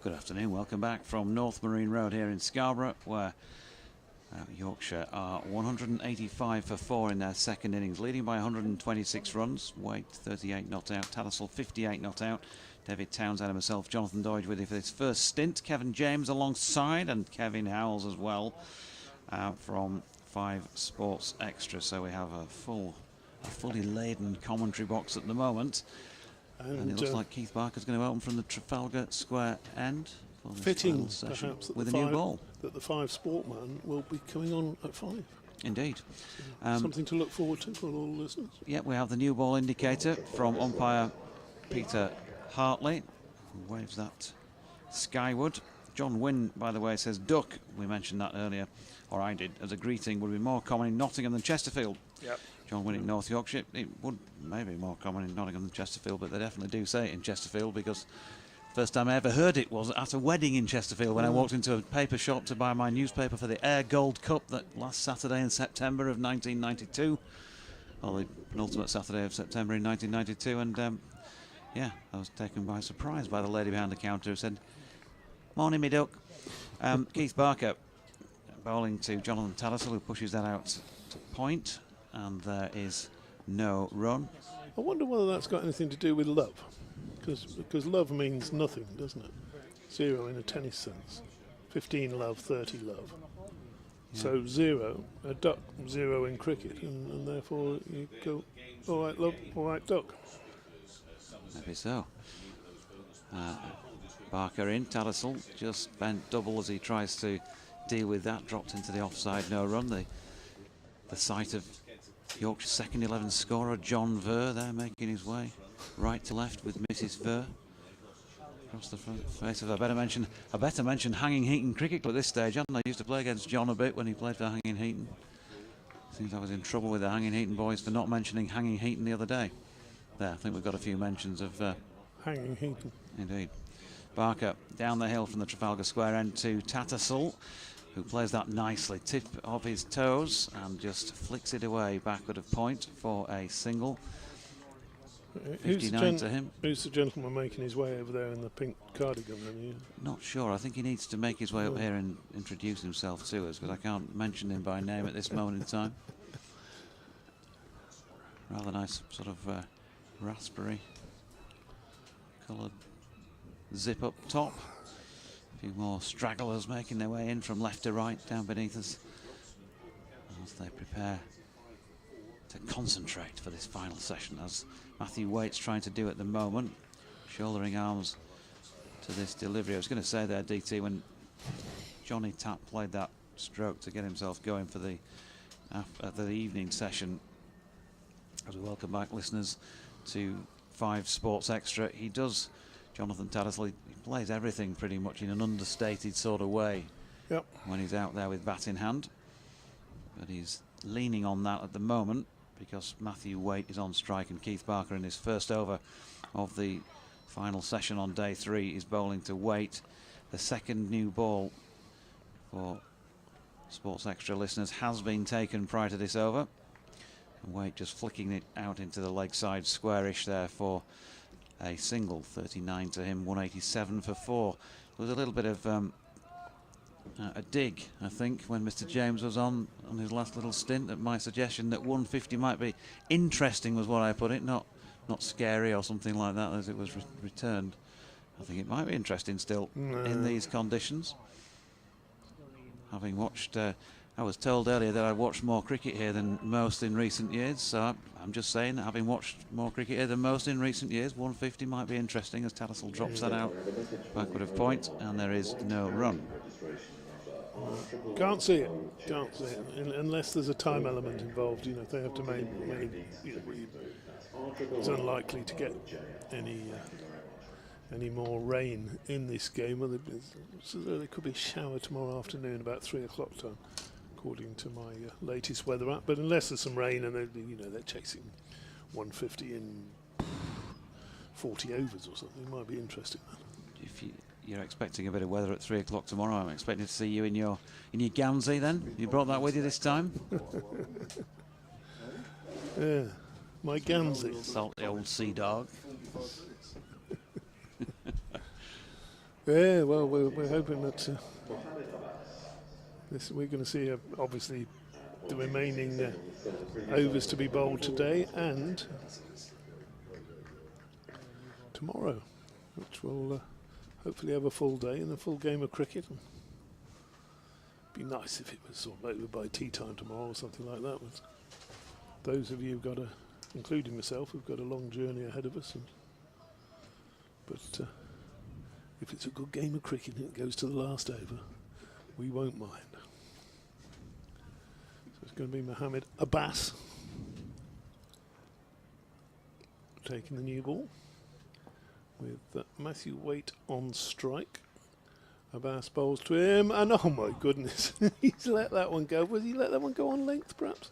Good afternoon, welcome back from North Marine Road here in Scarborough, where Yorkshire are 185 for 4 in their second innings, leading by 126 runs. Waite 38 not out, Tattersall 58 not out. David Townsend and myself, Jonathan Doidge, with you for this first stint. Kevin James alongside, and Kevin Howells as well, from 5 Sports Extra. So we have a fully laden commentary box at the moment. And it looks like Keith Barker's going to open from the Trafalgar Square end. Fitting, perhaps, with a new ball. That the 5 Sportman will be coming on at 5. Indeed. Something to look forward to for all the listeners. Yeah, we have the new ball indicator from umpire Peter Hartley, who waves that skyward. John Wynne, by the way, says duck. We mentioned that earlier, or I did, as a greeting, would be more common in Nottingham than Chesterfield. Yep. John Wynne in North Yorkshire. It would maybe more common in Nottingham than Chesterfield, but they definitely do say it in Chesterfield, because first time I ever heard it was at a wedding in Chesterfield when I walked into a paper shop to buy my newspaper for the Air Gold Cup that last Saturday in September of 1992. Well, the penultimate Saturday of September in 1992, and yeah, I was taken by surprise by the lady behind the counter who said, "Morning, me duck." Keith Barker bowling to Jonathan Tattersall, who pushes that out to point, and there is no run. I wonder whether that's got anything to do with love, because love means nothing, doesn't it? 0 in a tennis sense. 15 love, 30 love. Yeah. So 0, a duck, 0 in cricket, and therefore you go, all right, love, all right, duck. Maybe so. Barker in, Tattersall just bent double as he tries to deal with that, dropped into the offside, no run. The sight of Yorkshire's second 11 scorer, John Ver, there making his way right to left with Mrs. Ver across the front face of. I better mention Hanging Heaton Cricket Club at this stage, hadn't I? Used to play against John a bit when he played for Hanging Heaton. Seems I was in trouble with the Hanging Heaton boys for not mentioning Hanging Heaton the other day. There, I think we've got a few mentions of Hanging Heaton. Indeed. Barker down the hill from the Trafalgar Square end to Tattersall, who plays that nicely, tip of his toes, and just flicks it away backward of point for a single. 59 to him. Who's the gentleman making his way over there in the pink cardigan? Not sure. I think he needs to make his way up here and introduce himself to us, because I can't mention him by name at this moment in time. Rather nice sort of raspberry coloured zip up top. A few more stragglers making their way in from left to right down beneath us as they prepare to concentrate for this final session, as Matthew Waite's trying to do at the moment, shouldering arms to this delivery. I was going to say there, DT, when Johnny Tapp played that stroke to get himself going for the evening session, as we welcome back listeners to 5 Sports Extra, he does, Jonathan Tattersall, he plays everything pretty much in an understated sort of way. Yep. When he's out there with bat in hand. But he's leaning on that at the moment, because Matthew Waite is on strike, and Keith Barker in his first over of the final session on day 3 is bowling to Waite. The second new ball for Sports Extra listeners has been taken prior to this over. And Waite just flicking it out into the leg side squarish there for a single. 39 to him, 187 for 4. There was a little bit of a dig, I think, when Mr. James was on his last little stint, at my suggestion that 150 might be interesting, was what I put it, not scary or something like that as it was returned. I think it might be interesting still in these conditions. Having watched, I was told earlier that I watched more cricket here than most in recent years, so I'm just saying that having watched more cricket here than most in recent years, 150 might be interesting as Tattersall drops that out backward of point, and there is no run. Can't see it. Unless there's a time element involved. If they have to make it's unlikely to get any more rain in this game. So there could be a shower tomorrow afternoon about 3 o'clock time, according to my latest weather app. But unless there's some rain and they're chasing 150 in 40 overs or something, it might be interesting. If you're expecting a bit of weather at 3 o'clock tomorrow, I'm expecting to see you in your Gansey then. You brought that with you this time? Yeah, my Gansey. Salty old sea dog. Yeah, well, we're hoping that we're going to see, obviously, the remaining overs to be bowled today and tomorrow, which will hopefully have a full day and a full game of cricket. It'd be nice if it was sort of over by tea time tomorrow or something like that. But those of you who've got including myself, who've got a long journey ahead of us. But if it's a good game of cricket and it goes to the last over, we won't mind. So it's going to be Mohammed Abbas taking the new ball with Matthew Waite on strike. Abbas bowls to him, and oh my goodness, he's let that one go. Was he let that one go on length, perhaps?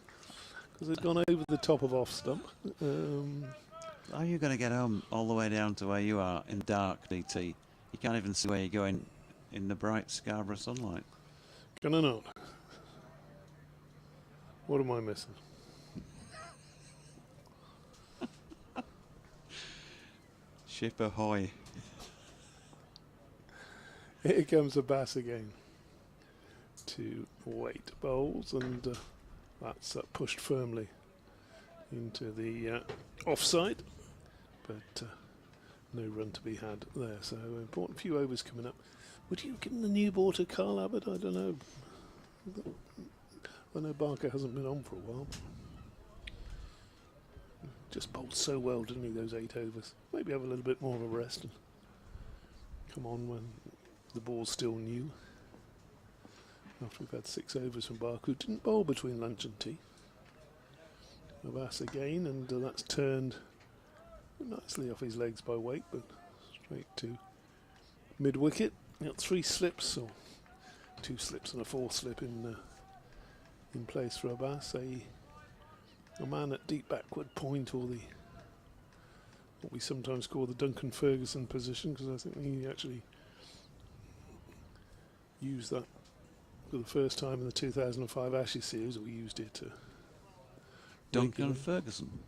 Because it's gone over the top of off stump. How are you going to get home all the way down to where you are in dark, DT? You can't even see where you're going in the bright Scarborough sunlight. Can I not? What am I missing? Ship ahoy. Here comes Abbas again to Waite bowls, and that's pushed firmly into the offside, but no run to be had there. So important few overs coming up. Would you give the new ball to Carl Abbott? I don't know. I know Barker hasn't been on for a while. Just bowled so well, didn't he, those 8 overs? Maybe have a little bit more of a rest and come on when the ball's still new. After we've had 6 overs from Barker, who didn't bowl between lunch and tea. Abbas again, and that's turned nicely off his legs by Waite, but straight to mid-wicket. Got 3 slips, or 2 slips and a 4th slip in place for Abbas. A man at deep backward point, or what we sometimes call the Duncan Ferguson position, because I think he actually used that for the first time in the 2005 Ashes series. We used it to Duncan Ferguson.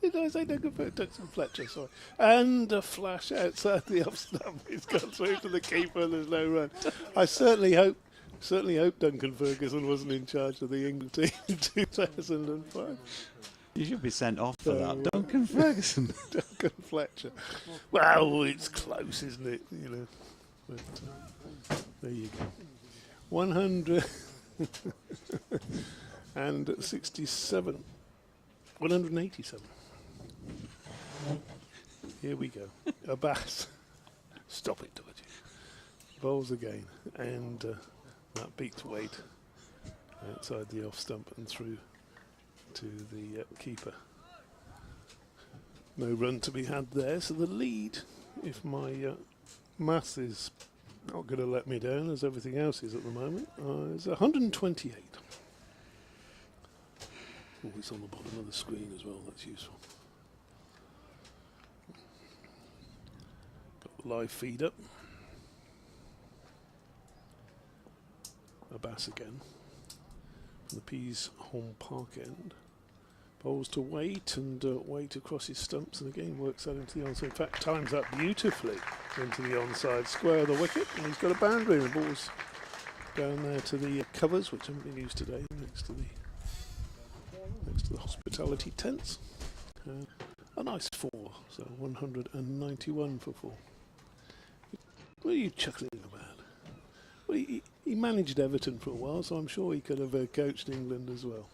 Did I say Duncan Ferguson? Duncan Fletcher, sorry. And a flash outside the off stump. It's gone through to the keeper and there's no run. I certainly hope Duncan Ferguson wasn't in charge of the England team in 2005. You should be sent off for that. Duncan Ferguson. Duncan Fletcher. Well, it's close, isn't it? You know. But, there you go. 167. 187. Here we go. Abbas. Stop it, Dodgy. Bowls again. And that beats Waite outside the off stump and through to the keeper. No run to be had there. So the lead, if my maths is not going to let me down, as everything else is at the moment, is 128. Oh, it's on the bottom of the screen as well, that's useful. Got the live feed up. Abbas again from the Peas home park end. Bowls to Waite, and Waite across his stumps, and again works that into the onside. In fact, times that beautifully into the onside square of the wicket, and he's got a boundary. The ball's down there to the covers, which haven't been used today, next to the hospitality tents. A nice 4, so 191 for 4. What are you chuckling about? Well, he managed Everton for a while, so I'm sure he could have coached England as well.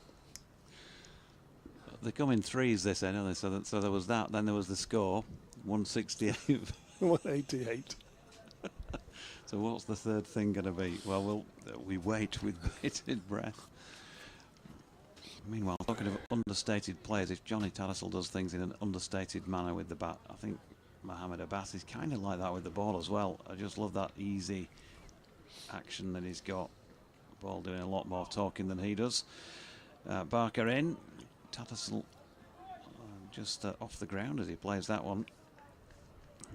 They come in threes, they say, don't they? So there was that, then there was the score, 168. 188. So what's the third thing going to be? Well, we wait with bated breath. Meanwhile, talking of understated players, if Johnny Tattersall does things in an understated manner with the bat, I think Mohammed Abbas is kind of like that with the ball as well. I just love that easy action that he's got. Ball doing a lot more talking than he does. Barker in. Tattersall just off the ground as he plays that one.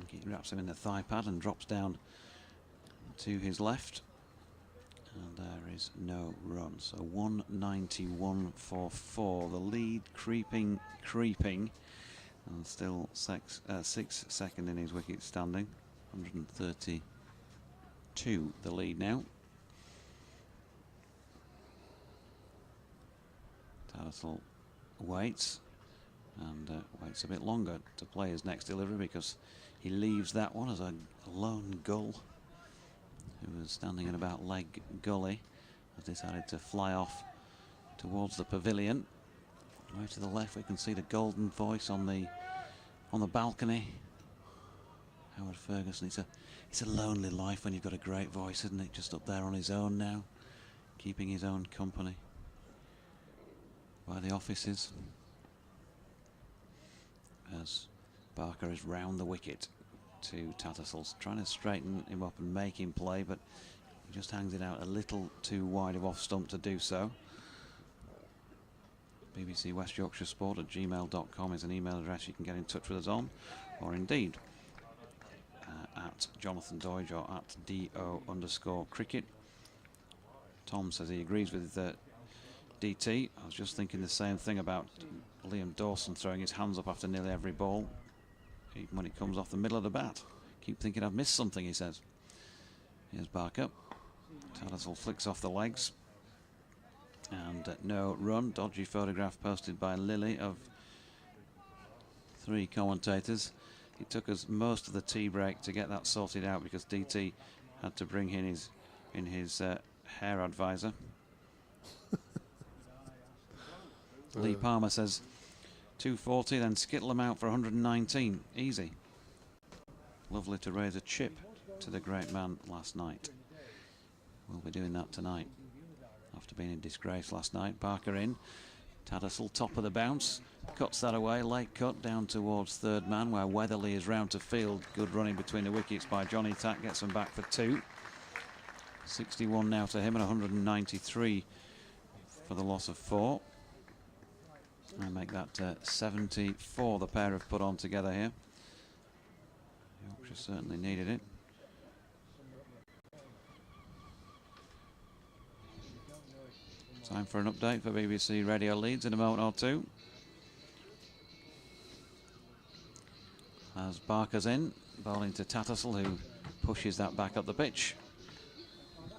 He wraps him in the thigh pad and drops down to his left. And there is no run. So 191 for 4. The lead creeping. And still 6 second in his wicket standing. 132 the lead now. Tattersall waits and waits a bit longer to play his next delivery because he leaves that one as a lone gull who was standing in about leg gully has decided to fly off towards the pavilion. Way to the left we can see the golden voice on the balcony. Howard Ferguson. It's a lonely life when you've got a great voice, isn't it? Just up there on his own now, keeping his own company by the offices. As Barker is round the wicket to Tattersall, trying to straighten him up and make him play, but he just hangs it out a little too wide of off stump to do so. BBC West Yorkshire Sport at gmail.com is an email address you can get in touch with us on, or indeed at Jonathan Doidge or at DO_cricket. Tom says he agrees with DT. I was just thinking the same thing about Liam Dawson throwing his hands up after nearly every ball, even when it comes off the middle of the bat. Keep thinking I've missed something, he says. Here's Barker. Tattersall flicks off the legs. And no run. Dodgy photograph posted by Lily of 3 commentators. It took us most of the tea break to get that sorted out because DT had to bring in his hair advisor. Lee Palmer says 240, then skittle them out for 119. Easy. Lovely to raise a chip to the great man last night. We'll be doing that tonight. After being in disgrace last night. Barker in. Tattersall top of the bounce. Cuts that away. Late cut down towards third man where Weatherly is round to field. Good running between the wickets by Johnny Tack. Gets them back for 2. 61 now to him and 193 for the loss of 4. And make that 74 the pair have put on together here. Yorkshire certainly needed it. Time for an update for BBC Radio Leeds in a moment or two. As Barker's in, bowling to Tattersall, who pushes that back up the pitch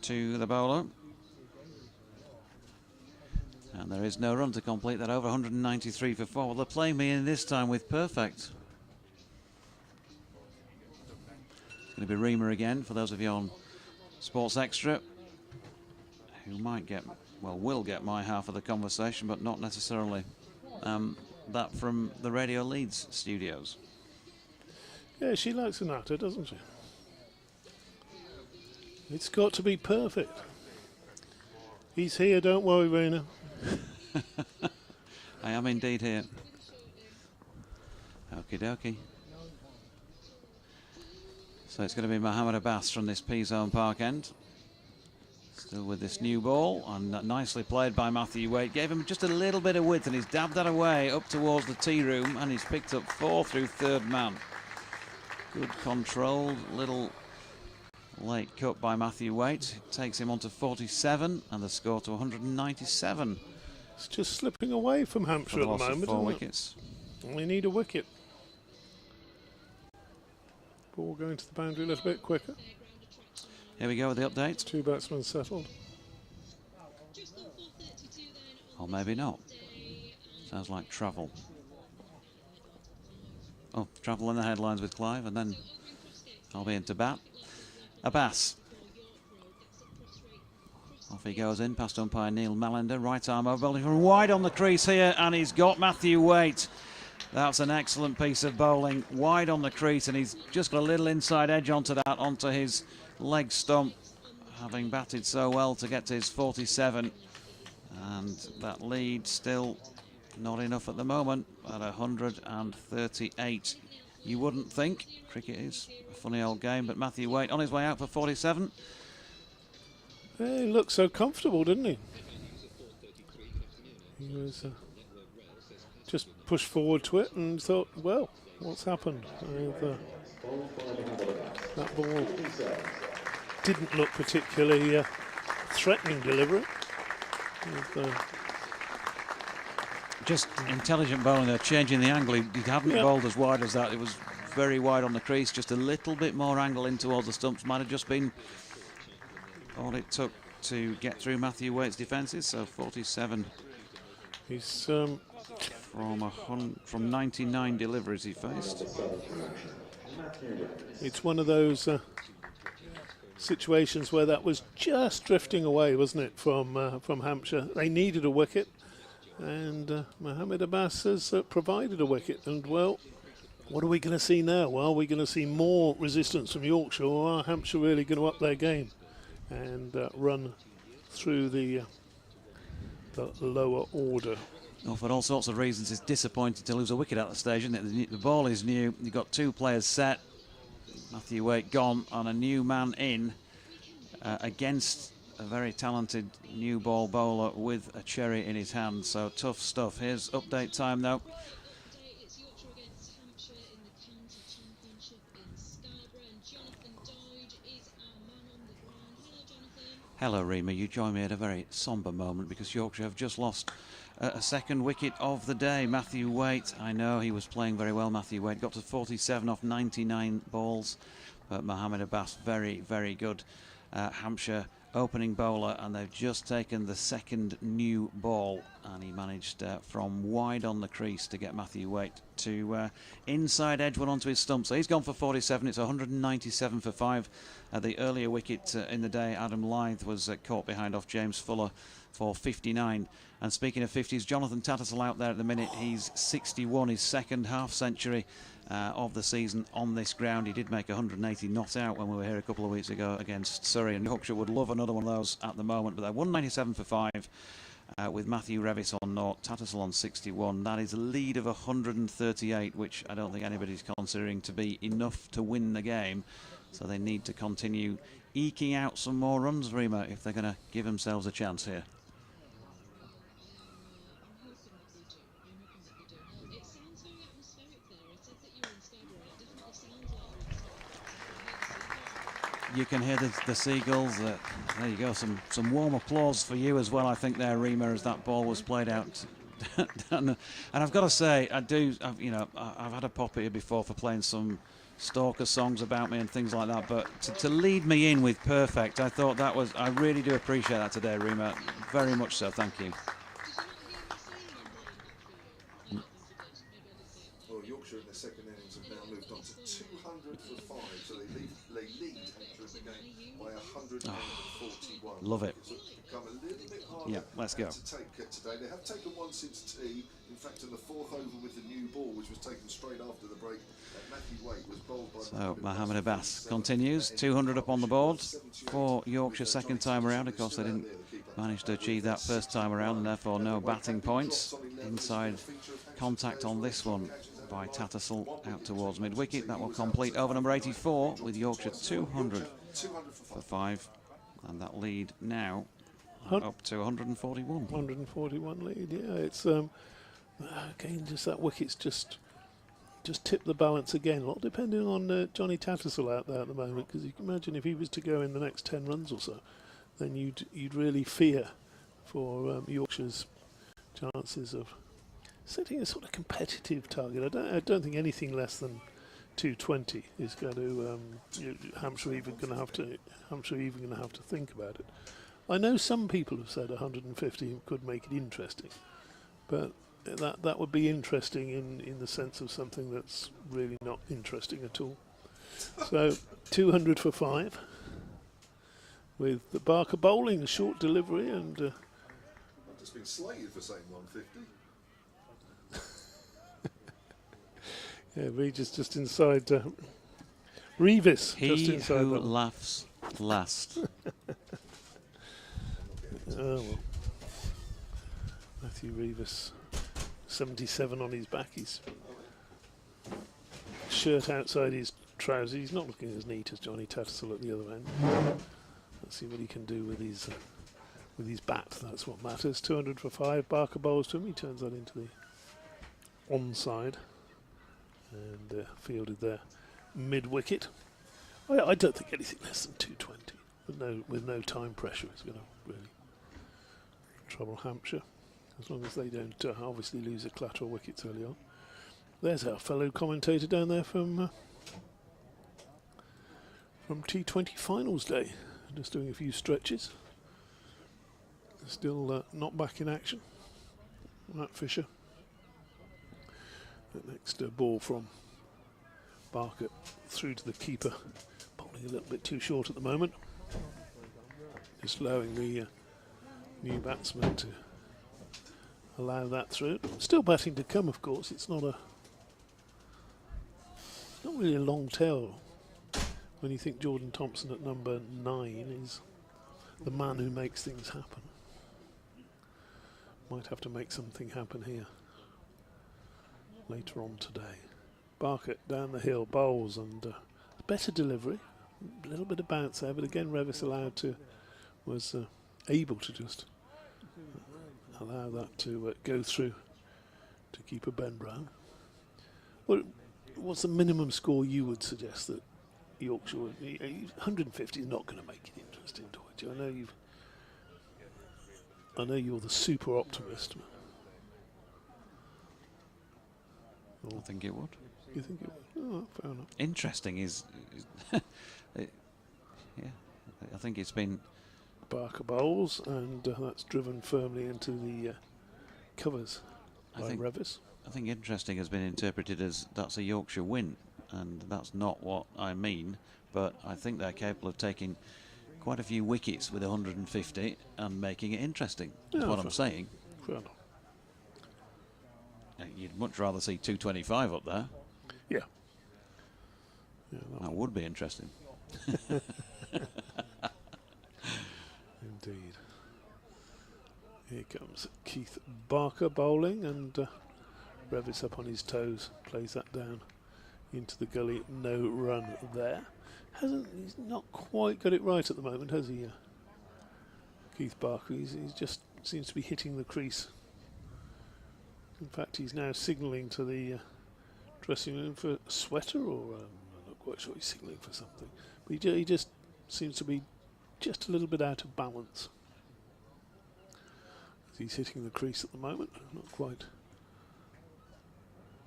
to the bowler. And there is no run to complete that over. 193 for 4. Well, they're playing me in this time with perfect. It's going to be Reamer again for those of you on Sports Extra who might get, well, will get my half of the conversation, but not necessarily that from the Radio Leeds studios. Yeah, she likes an actor, doesn't she? It's got to be perfect. He's here, don't worry, Raina. I am indeed here. Okie dokie. So it's going to be Mohammed Abbas from this P-Zone Park end. Still with this new ball, and nicely played by Matthew Waite. Gave him just a little bit of width, and he's dabbed that away up towards the tea room, and he's picked up 4 through third man. Good controlled little late cut by Matthew Waite. It takes him on to 47, and the score to 197. It's just slipping away from Hampshire at the moment. 4 wickets. We need a wicket. Ball going to the boundary a little bit quicker. Here we go with the update. 2 batsmen settled. Or maybe not. Sounds like travel. Oh, travel in the headlines with Clive, and then I'll be into bat. Abbas. Off he goes in, past umpire Neil Mallender. Right arm over, bowling from wide on the crease here, and he's got Matthew Waite. That's an excellent piece of bowling, wide on the crease, and he's just got a little inside edge onto that, onto his leg stump, having batted so well to get to his 47. And that lead still not enough at the moment at 138. You wouldn't think. Cricket is a funny old game, but Matthew Waite on his way out for 47. He looked so comfortable, didn't he? He was just pushed forward to it and thought, well, what's happened? That ball didn't look particularly threatening delivery. Just intelligent bowling there, changing the angle. He hadn't bowled as wide as that. It was very wide on the crease, just a little bit more angle in towards the stumps. Might have just been all it took to get through Matthew Waite's defences. So 47. He's from 99 deliveries he faced. it's one of those situations where that was just drifting away, wasn't it, from Hampshire? They needed a wicket, and Mohammed Abbas has provided a wicket. And well, what are we going to see now? Well, are we going to see more resistance from Yorkshire, or are Hampshire really going to up their game and run through the lower order? Well, for all sorts of reasons, it's disappointing to lose a wicket at the stage, isn't it? The ball is new. You've got 2 players set. Matthew Waite gone on a new man in against a very talented new ball bowler with a cherry in his hand. So tough stuff. Here's update time though. It's Yorkshire against Hampshire in the county championship in Scarborough, and Jonathan Doyd is our man on the ground. Hello, Jonathan. Hello, Rima. You join me at a very sombre moment because Yorkshire have just lost a second wicket of the day. Matthew Waite, I know he was playing very well. Matthew Waite got to 47 off 99 balls, but Mohammed Abbas, very, very good. Hampshire opening bowler, and they've just taken the second new ball, and he managed from wide on the crease to get Matthew Waite to inside edge one onto his stump. So he's gone for 47. It's 197 for 5. The earlier wicket in the day, Adam Lyth, was caught behind off James Fuller for 59. And speaking of 50s, Jonathan Tattersall out there at the minute. He's 61, his second half century of the season on this ground. He did make 180 not out when we were here a couple of weeks ago against Surrey, and Yorkshire would love another one of those at the moment. But they're 197 for 5 with Matthew Revis on 0, Tattersall on 61. That is a lead of 138, which I don't think anybody's considering to be enough to win the game. So they need to continue eking out some more runs, Rima, if they're going to give themselves a chance here. It sounds very atmospheric there. It says that you're in Scarborough. It definitely sounds like You can hear the seagulls. There you go. Some warm applause for you as well, I think, there, Rima, as that ball was played out. And I've got to say, I've had a pop here before for playing some stalker songs about me and things like that, but to lead me in with perfect, I thought that was, I really do appreciate that today, Rima. Very much so. Thank you. Well, Yorkshire in the second innings have now moved on to 200 for 5, so they lead Hampshire in the game by 141. Love it. So it's become a little bit harder Yeah, let's go. to take today. They have taken one since tea. In fact, in the 4th over with the new ball, which was taken straight after the break, Matthew Waite was bowled by So Mohammed Abbas continues, 200 up on the board for Yorkshire second time around. Of course, they didn't manage to achieve that first time around, and therefore no batting points. Inside contact on this one by Tattersall out towards mid-wicket. That will complete over number 84 with Yorkshire 200 for 5, and that lead now up to 141. 141 lead, yeah. It's again, just that wicket's just tip the balance again. A lot depending on Johnny Tattersall out there at the moment, because you can imagine if he was to go in the next 10 runs or so, then you'd really fear for Yorkshire's chances of setting a sort of competitive target. I don't think anything less than 220 is going to Hampshire even going to have to think about it. I know some people have said 150 could make it interesting, but that would be interesting in the sense of something that's really not interesting at all. So 200 for 5 with the Barker bowling, a short delivery, and I've just been slated for saying 150. yeah, Regis just inside. Revis He just inside. who that one. laughs last. Oh well. Matthew Revis, 77 on his back. His shirt outside his trousers. He's not looking as neat as Johnny Tattersall at the other end. Let's see what he can do with his bat. That's what matters. 200 for 5. Barker bowls to him. He turns that into the onside and fielded there mid wicket. I don't think anything less than 220 with no time pressure is going to really trouble Hampshire, as long as they don't obviously lose a collateral wickets early on. There's our fellow commentator down there from T20 Finals Day, just doing a few stretches. Still not back in action. Matt Fisher. The next ball from Barker through to the keeper, bowling a little bit too short at the moment. Just allowing the new batsman to allow that through. Still batting to come, of course. It's not really a long tail when you think Jordan Thompson at number 9 is the man who makes things happen. Might have to make something happen here later on today. Barker down the hill, bowls, and better delivery. A little bit of bounce there, but again Revis was able to just allow that to go through to keeper Ben Brown. What's the minimum score you would suggest that Yorkshire would? 150 is not going to make it interesting, Doherty. I know you're the super optimist. I think it would. You think it would? Oh, fair enough. Interesting is yeah, I think it's been... Barker bowls, and that's driven firmly into the covers by Revis. I think interesting has been interpreted as that's a Yorkshire win, and that's not what I mean, but I think they're capable of taking quite a few wickets with 150 and making it interesting. That's what I'm saying. Fair enough. You'd much rather see 225 up there. Yeah. That would be interesting. Indeed. Here comes Keith Barker bowling, and Revis up on his toes, plays that down into the gully. No run there. He's not quite got it right at the moment, has he? Keith Barker. He's just seems to be hitting the crease. In fact, he's now signalling to the dressing room for a sweater, or I'm not quite sure he's signalling for something. But he just seems to be just a little bit out of balance. He's hitting the crease at the moment.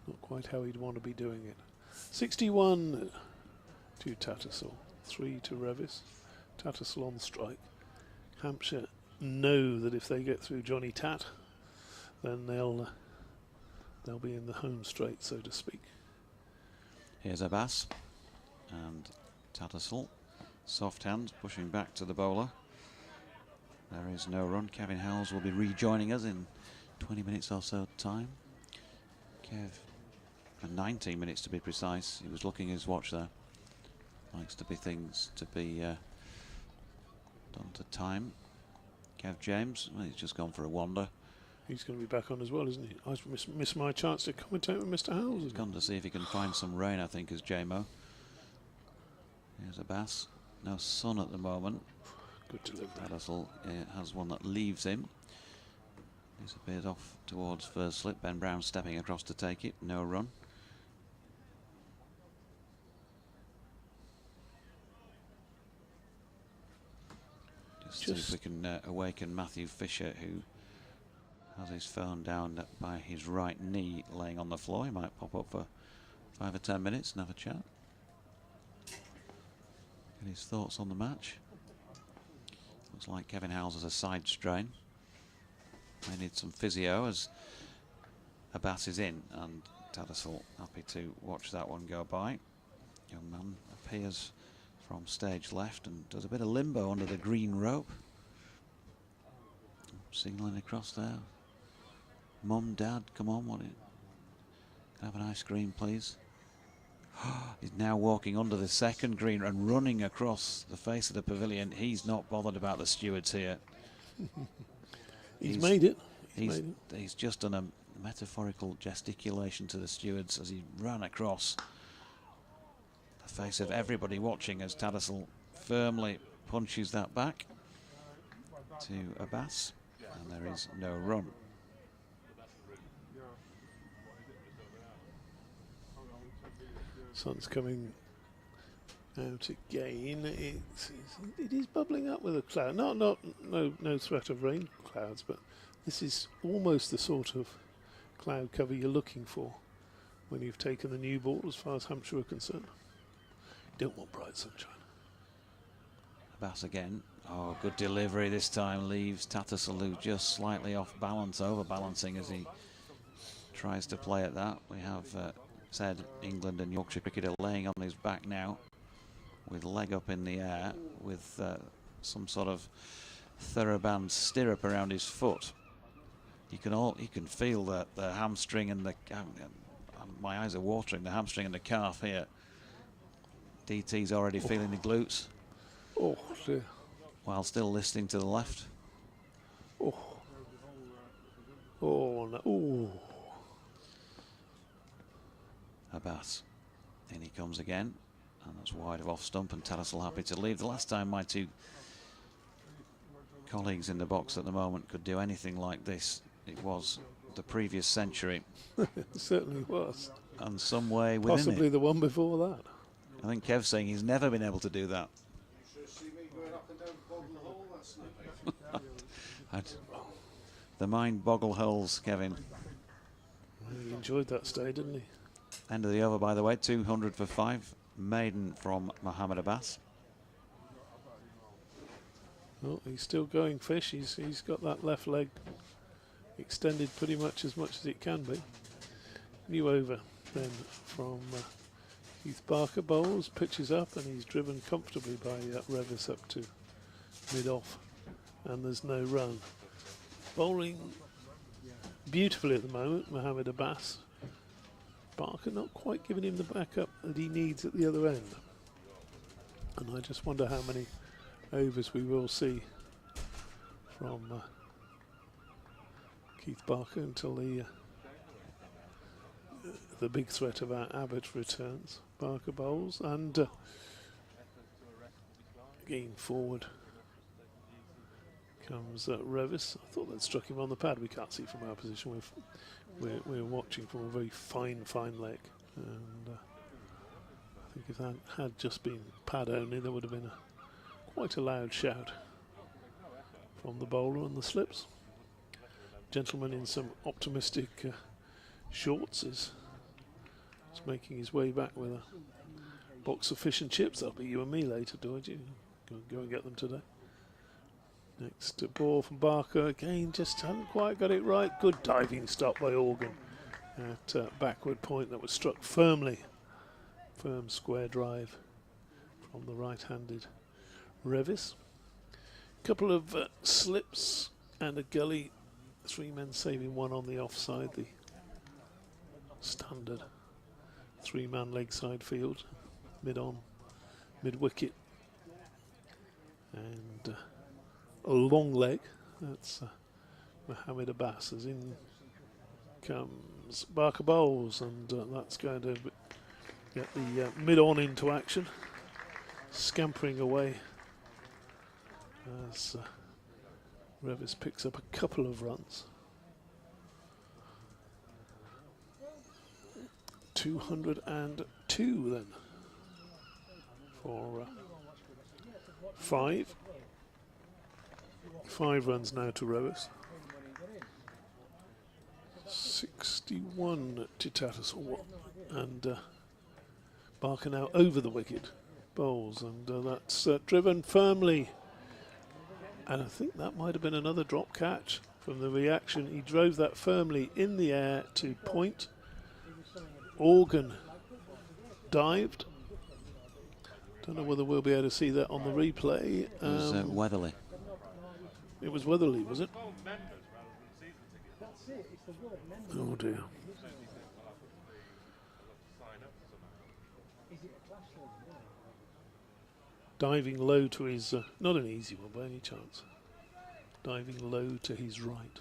Not quite how he'd want to be doing it. 61 to Tattersall, 3 to Revis. Tattersall on strike. Hampshire know that if they get through Johnny Tat, then they'll be in the home straight, so to speak. Here's Abbas and Tattersall. Soft hands pushing back to the bowler. There is no run. Kevin Howells will be rejoining us in 20 minutes or so time. Kev, for 19 minutes to be precise. He was looking at his watch there. Likes to be things to be done to time. Kev James, well, he's just gone for a wander. He's going to be back on as well, isn't he? I missed my chance to commentate with Mr. Howells. He's gone to see if he can find some rain, I think, as JMO. Here's Abbas. No sun at the moment. Good delivery. Tattersall has one that leaves him. Disappears off towards first slip. Ben Brown stepping across to take it. No run. Just see if we can awaken Matthew Fisher, who has his phone down by his right knee laying on the floor. He might pop up for 5 or 10 minutes and have a chat. Get his thoughts on the match. Looks like Kevin Howells has a side strain. May need some physio as Abbas is in, and Tattersall happy to watch that one go by. Young man appears from stage left and does a bit of limbo under the green rope. Signalling across there. Mum, Dad, come on, can I have an ice cream, please? He's now walking under the second green and running across the face of the pavilion. He's not bothered about the stewards here. He's made it. He's just done a metaphorical gesticulation to the stewards as he ran across the face of everybody watching as Tattersall firmly punches that back to Abbas, and there is no run. Sun's coming out again. It is bubbling up with a cloud. No threat of rain clouds, but this is almost the sort of cloud cover you're looking for when you've taken the new ball, as far as Hampshire are concerned. Don't want bright sunshine. Bass again. Oh, good delivery this time. Leaves Tattersalloo just slightly off balance, overbalancing as he tries to play at that. We have said England and Yorkshire cricketer laying on his back now, with leg up in the air, with some sort of TheraBand stirrup around his foot. You can feel the hamstring and the my eyes are watering. The hamstring and the calf here. DT's already feeling the glutes. Oh dear. While still listening to the left. Oh. Oh no. Oh. Abbas. In he comes again. And that's wide of off stump, and Tattersall happy to leave. The last time my two colleagues in the box at the moment could do anything like this, it was the previous century. It certainly was. And some way within Possibly it. the one before that. I think Kev's saying he's never been able to do that. The mind boggle holes, Kevin. He enjoyed that stay, didn't he? End of the over, by the way, 200 for 5. Maiden from Mohammed Abbas. Oh, he's still going fish. He's got that left leg extended pretty much as it can be. New over then from Keith Barker. Bowls, pitches up, and he's driven comfortably by Revis up to mid-off, and there's no run. Bowling beautifully at the moment, Mohammed Abbas. Barker not quite giving him the backup that he needs at the other end. And I just wonder how many overs we will see from Keith Barker until the big threat of our Abbott returns. Barker bowls, and again forward comes Revis. I thought that struck him on the pad. We can't see from our position. We're watching from a very fine leg, and I think if that had just been pad only, there would have been quite a loud shout from the bowler on the slips. Gentleman in some optimistic shorts is making his way back with a box of fish and chips. That'll be you and me later, Doidge. Go and get them today. Next ball from Barker, again just hadn't quite got it right. Good diving stop by Organ at backward point that was struck firmly. Firm square drive from the right-handed Revis. Couple of slips and a gully. 3 men saving one on the offside. The standard 3-man leg side field. Mid-on, mid-wicket. And a long leg. That's Mohammed Abbas. As in comes Barker bowls, and that's going to get the mid-on into action. Scampering away as Revis picks up a couple of runs. 202 then for 5. 5 runs now to Revis. 61 to Tattersall, and Barker now over the wicket. Bowls, and that's driven firmly, and I think that might have been another drop catch from the reaction. He drove that firmly in the air to point. Organ dived. Don't know whether we'll be able to see that on the replay. It was Weatherly. It was Weatherly, was it? Oh dear. Diving low to his, not an easy one by any chance. Diving low to his right.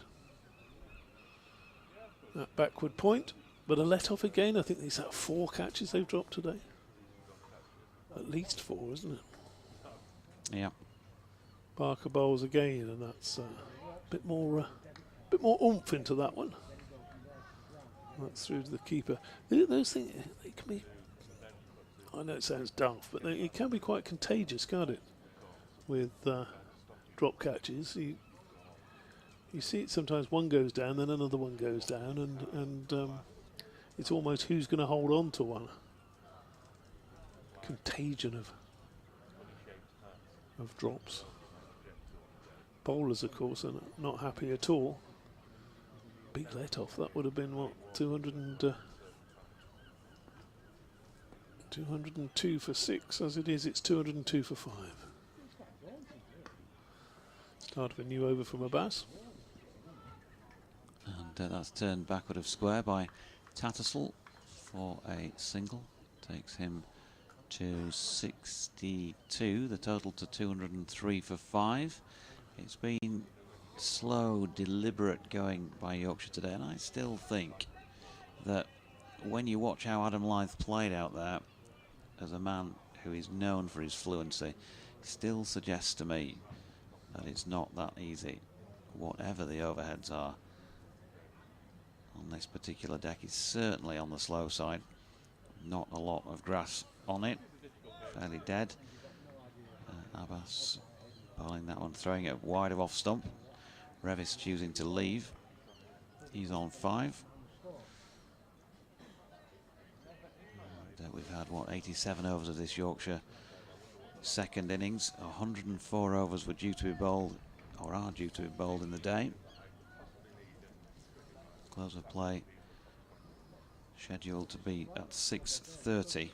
That backward point, but a let off again. I think these are 4 catches they've dropped today. At least 4, isn't it? Yeah. Barker bowls again, and that's a bit more oomph into that one. That's through to the keeper. Those things, they can be, I know it sounds daft, but it can be quite contagious, can't it? With drop catches, you see it sometimes. One goes down, then another one goes down, and it's almost who's going to hold on to one. Contagion of drops. Bowlers, of course, are not happy at all. Big let off. That would have been what, 202 for 6. As it is, it's 202 for 5. Start of a new over from Abbas. And that's turned backward of square by Tattersall for a single. Takes him to 62, the total to 203 for 5. It's been slow, deliberate going by Yorkshire today, and I still think that when you watch how Adam Lyth played out there, as a man who is known for his fluency, still suggests to me that it's not that easy, whatever the overheads are. On this particular deck is certainly on the slow side. Not a lot of grass on it, fairly dead. Abbas bowling that one, throwing it wide of off stump. Revis choosing to leave. He's on 5. And, we've had, what, 87 overs of this Yorkshire second innings. 104 overs were due to be bowled, or are due to be bowled in the day. Close of play scheduled to be at 6:30.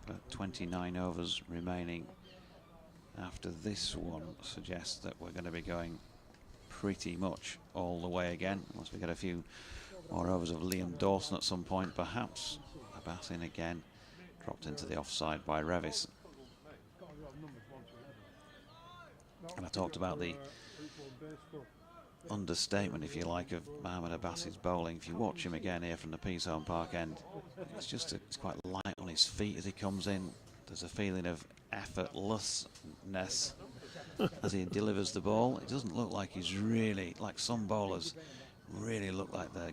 But 29 overs remaining after this one suggests that we're going to be going pretty much all the way again, unless we get a few more overs of Liam Dawson at some point, perhaps. Abbas in again, dropped into the offside by Revis. And I talked about the understatement, if you like, of Mohamed Abbas's bowling. If you watch him again here from the Peasholm Park end, it's quite light on his feet as he comes in. There's a feeling of effortlessness as he delivers the ball. It doesn't look like he's really, like some bowlers really look like they're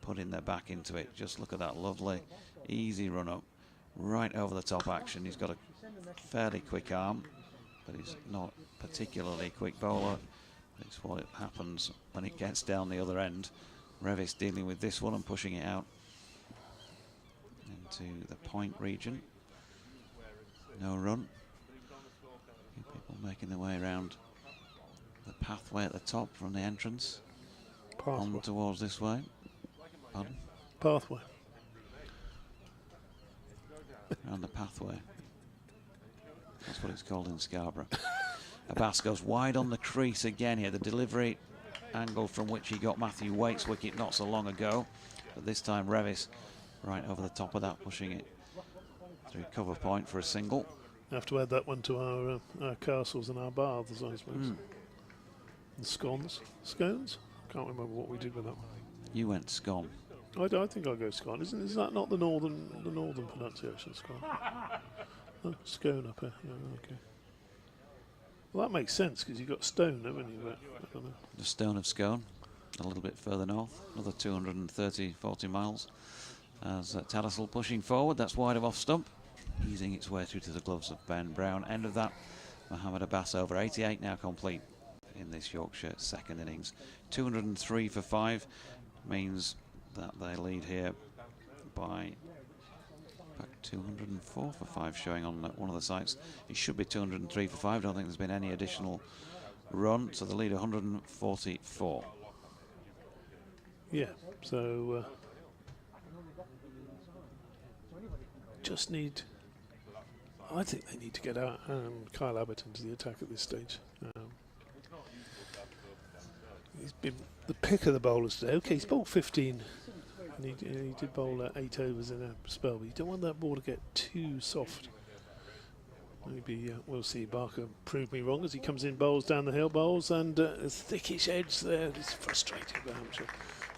putting their back into it. Just look at that lovely easy run up, right over the top action. He's got a fairly quick arm, but he's not particularly quick bowler. It's what it happens when it gets down the other end. Revis dealing with this one and pushing it out into the point region. No run. A few people making their way around the pathway at the top from the entrance. On towards this way. Pardon? Pathway. Around the pathway. That's what it's called in Scarborough. Abbas goes wide on the crease again here. The delivery angle from which he got Matthew Waite's wicket not so long ago. But this time Revis right over the top of that, pushing it through cover point for a single. Have to add that one to our castles and our baths, I suppose. And scones. Scones? Can't remember what we did with that one. You went scone. I think I'll go scone. Is that not the northern pronunciation? Scone. Oh, scone up here. Yeah, okay. Well, that makes sense because you've got stone, haven't you? But I don't know. The stone of Scone, a little bit further north, another 40 miles. As Tattersall pushing forward, that's wide of off stump, easing its way through to the gloves of Ben Brown. End of that, Mohamed Abbas over. 88 now complete in this Yorkshire second innings. 203 for 5 means that they lead here by 204 for 5 showing on one of the sites. It should be 203 for 5. Don't think there's been any additional run, so the lead 144. Yeah, so just need. I think they need to get out Kyle Abbott into the attack at this stage. He's been the pick of the bowlers today. Okay, he's bowled 15. And he did bowl 8 overs in a spell, but you don't want that ball to get too soft. Maybe we'll see Barker prove me wrong as he comes in, bowls down the hill, bowls, and a thickish edge there. It's frustrating for Hampshire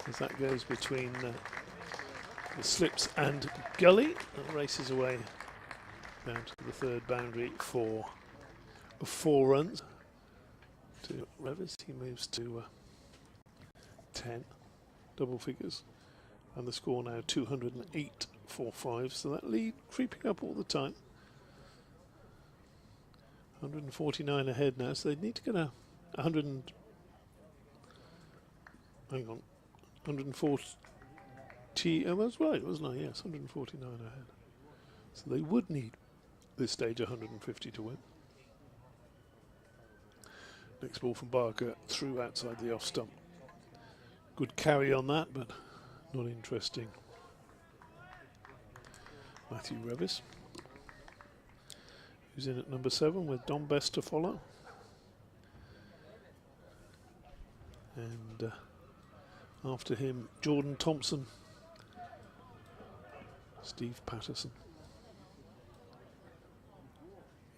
as that goes between the slips and gully and races away down to the third boundary for 4 runs. To Revis, he moves to 10, double figures. And the score now 208 for 5, so that lead creeping up all the time. 149 ahead now, so they need to get a 100 and, hang on, 140. Oh, that's right, wasn't I? Yes, 149 ahead. So they would need this stage 150 to win. Next ball from Barker through outside the off stump. Good carry on that, but not interesting. Matthew Revis, who's in at number 7 with Don Best to follow. And after him, Jordan Thompson, Steve Patterson.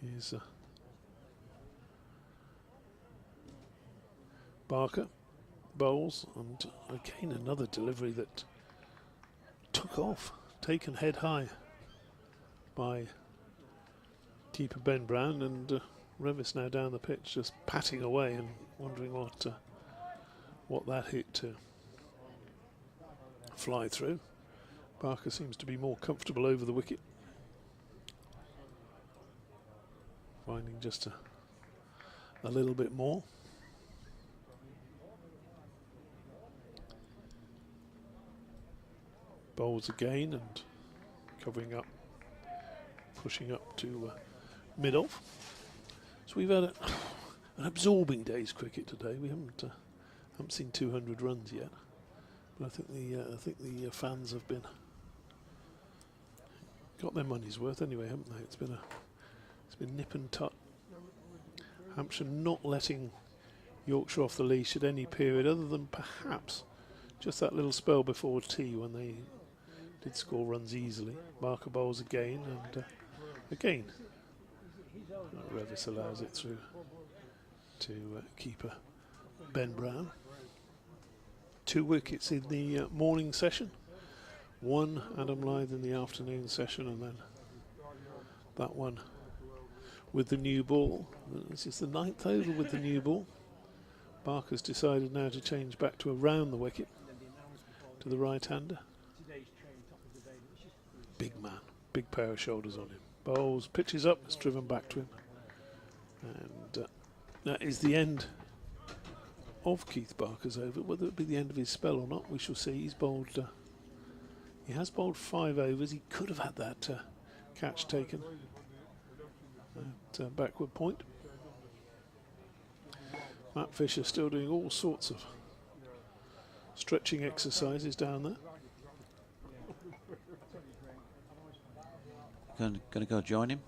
Here's Barker, bowls, and again another delivery that took off, taken head high by keeper Ben Brown, and Revis now down the pitch just patting away and wondering what that hit to fly through. Barker seems to be more comfortable over the wicket, finding just a little bit more. Bowls again and covering up, pushing up to mid-off. So we've had an absorbing day's cricket today. We haven't seen 200 runs yet, but I think the fans have got their money's worth anyway, haven't they? It's been nip and tuck. Hampshire not letting Yorkshire off the leash at any period, other than perhaps just that little spell before tea when they did score runs easily. Barker bowls again, and again Revis allows it through to keeper Ben Brown. 2 wickets in the morning session, 1 Adam Lyth in the afternoon session, and then that one with the new ball. This is the 9th over with the new ball. Barker's decided now to change back to around the wicket to the right-hander. Big man, big pair of shoulders on him. Bowls, pitches up, it's driven back to him. And that is the end of Keith Barker's over. Whether it be the end of his spell or not, we shall see. He's bowled. He has bowled 5 overs. He could have had that catch taken at backward point. Matt Fisher still doing all sorts of stretching exercises down there. Going to go join him?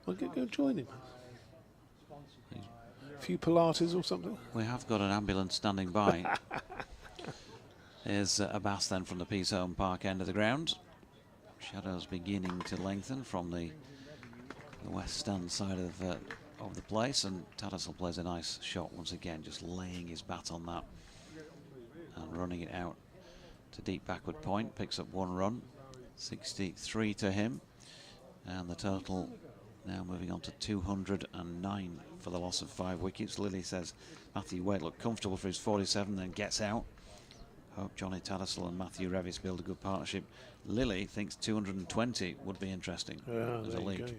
I'll go join him. A few Pilates or something. We have got an ambulance standing by. There's Abbas then from the Peace Home Park end of the ground. Shadows beginning to lengthen from the west stand side of the place, and Tattersall plays a nice shot once again, just laying his bat on that and running it out to deep backward point. Picks up 1 run, 63 to him, and the total now moving on to 209 for the loss of 5 wickets. Lily says Matthew Waite looked comfortable for his 47, then gets out. Hope Johnny Tattersall and Matthew Revis build a good partnership. Lily thinks 220 would be interesting as a lead.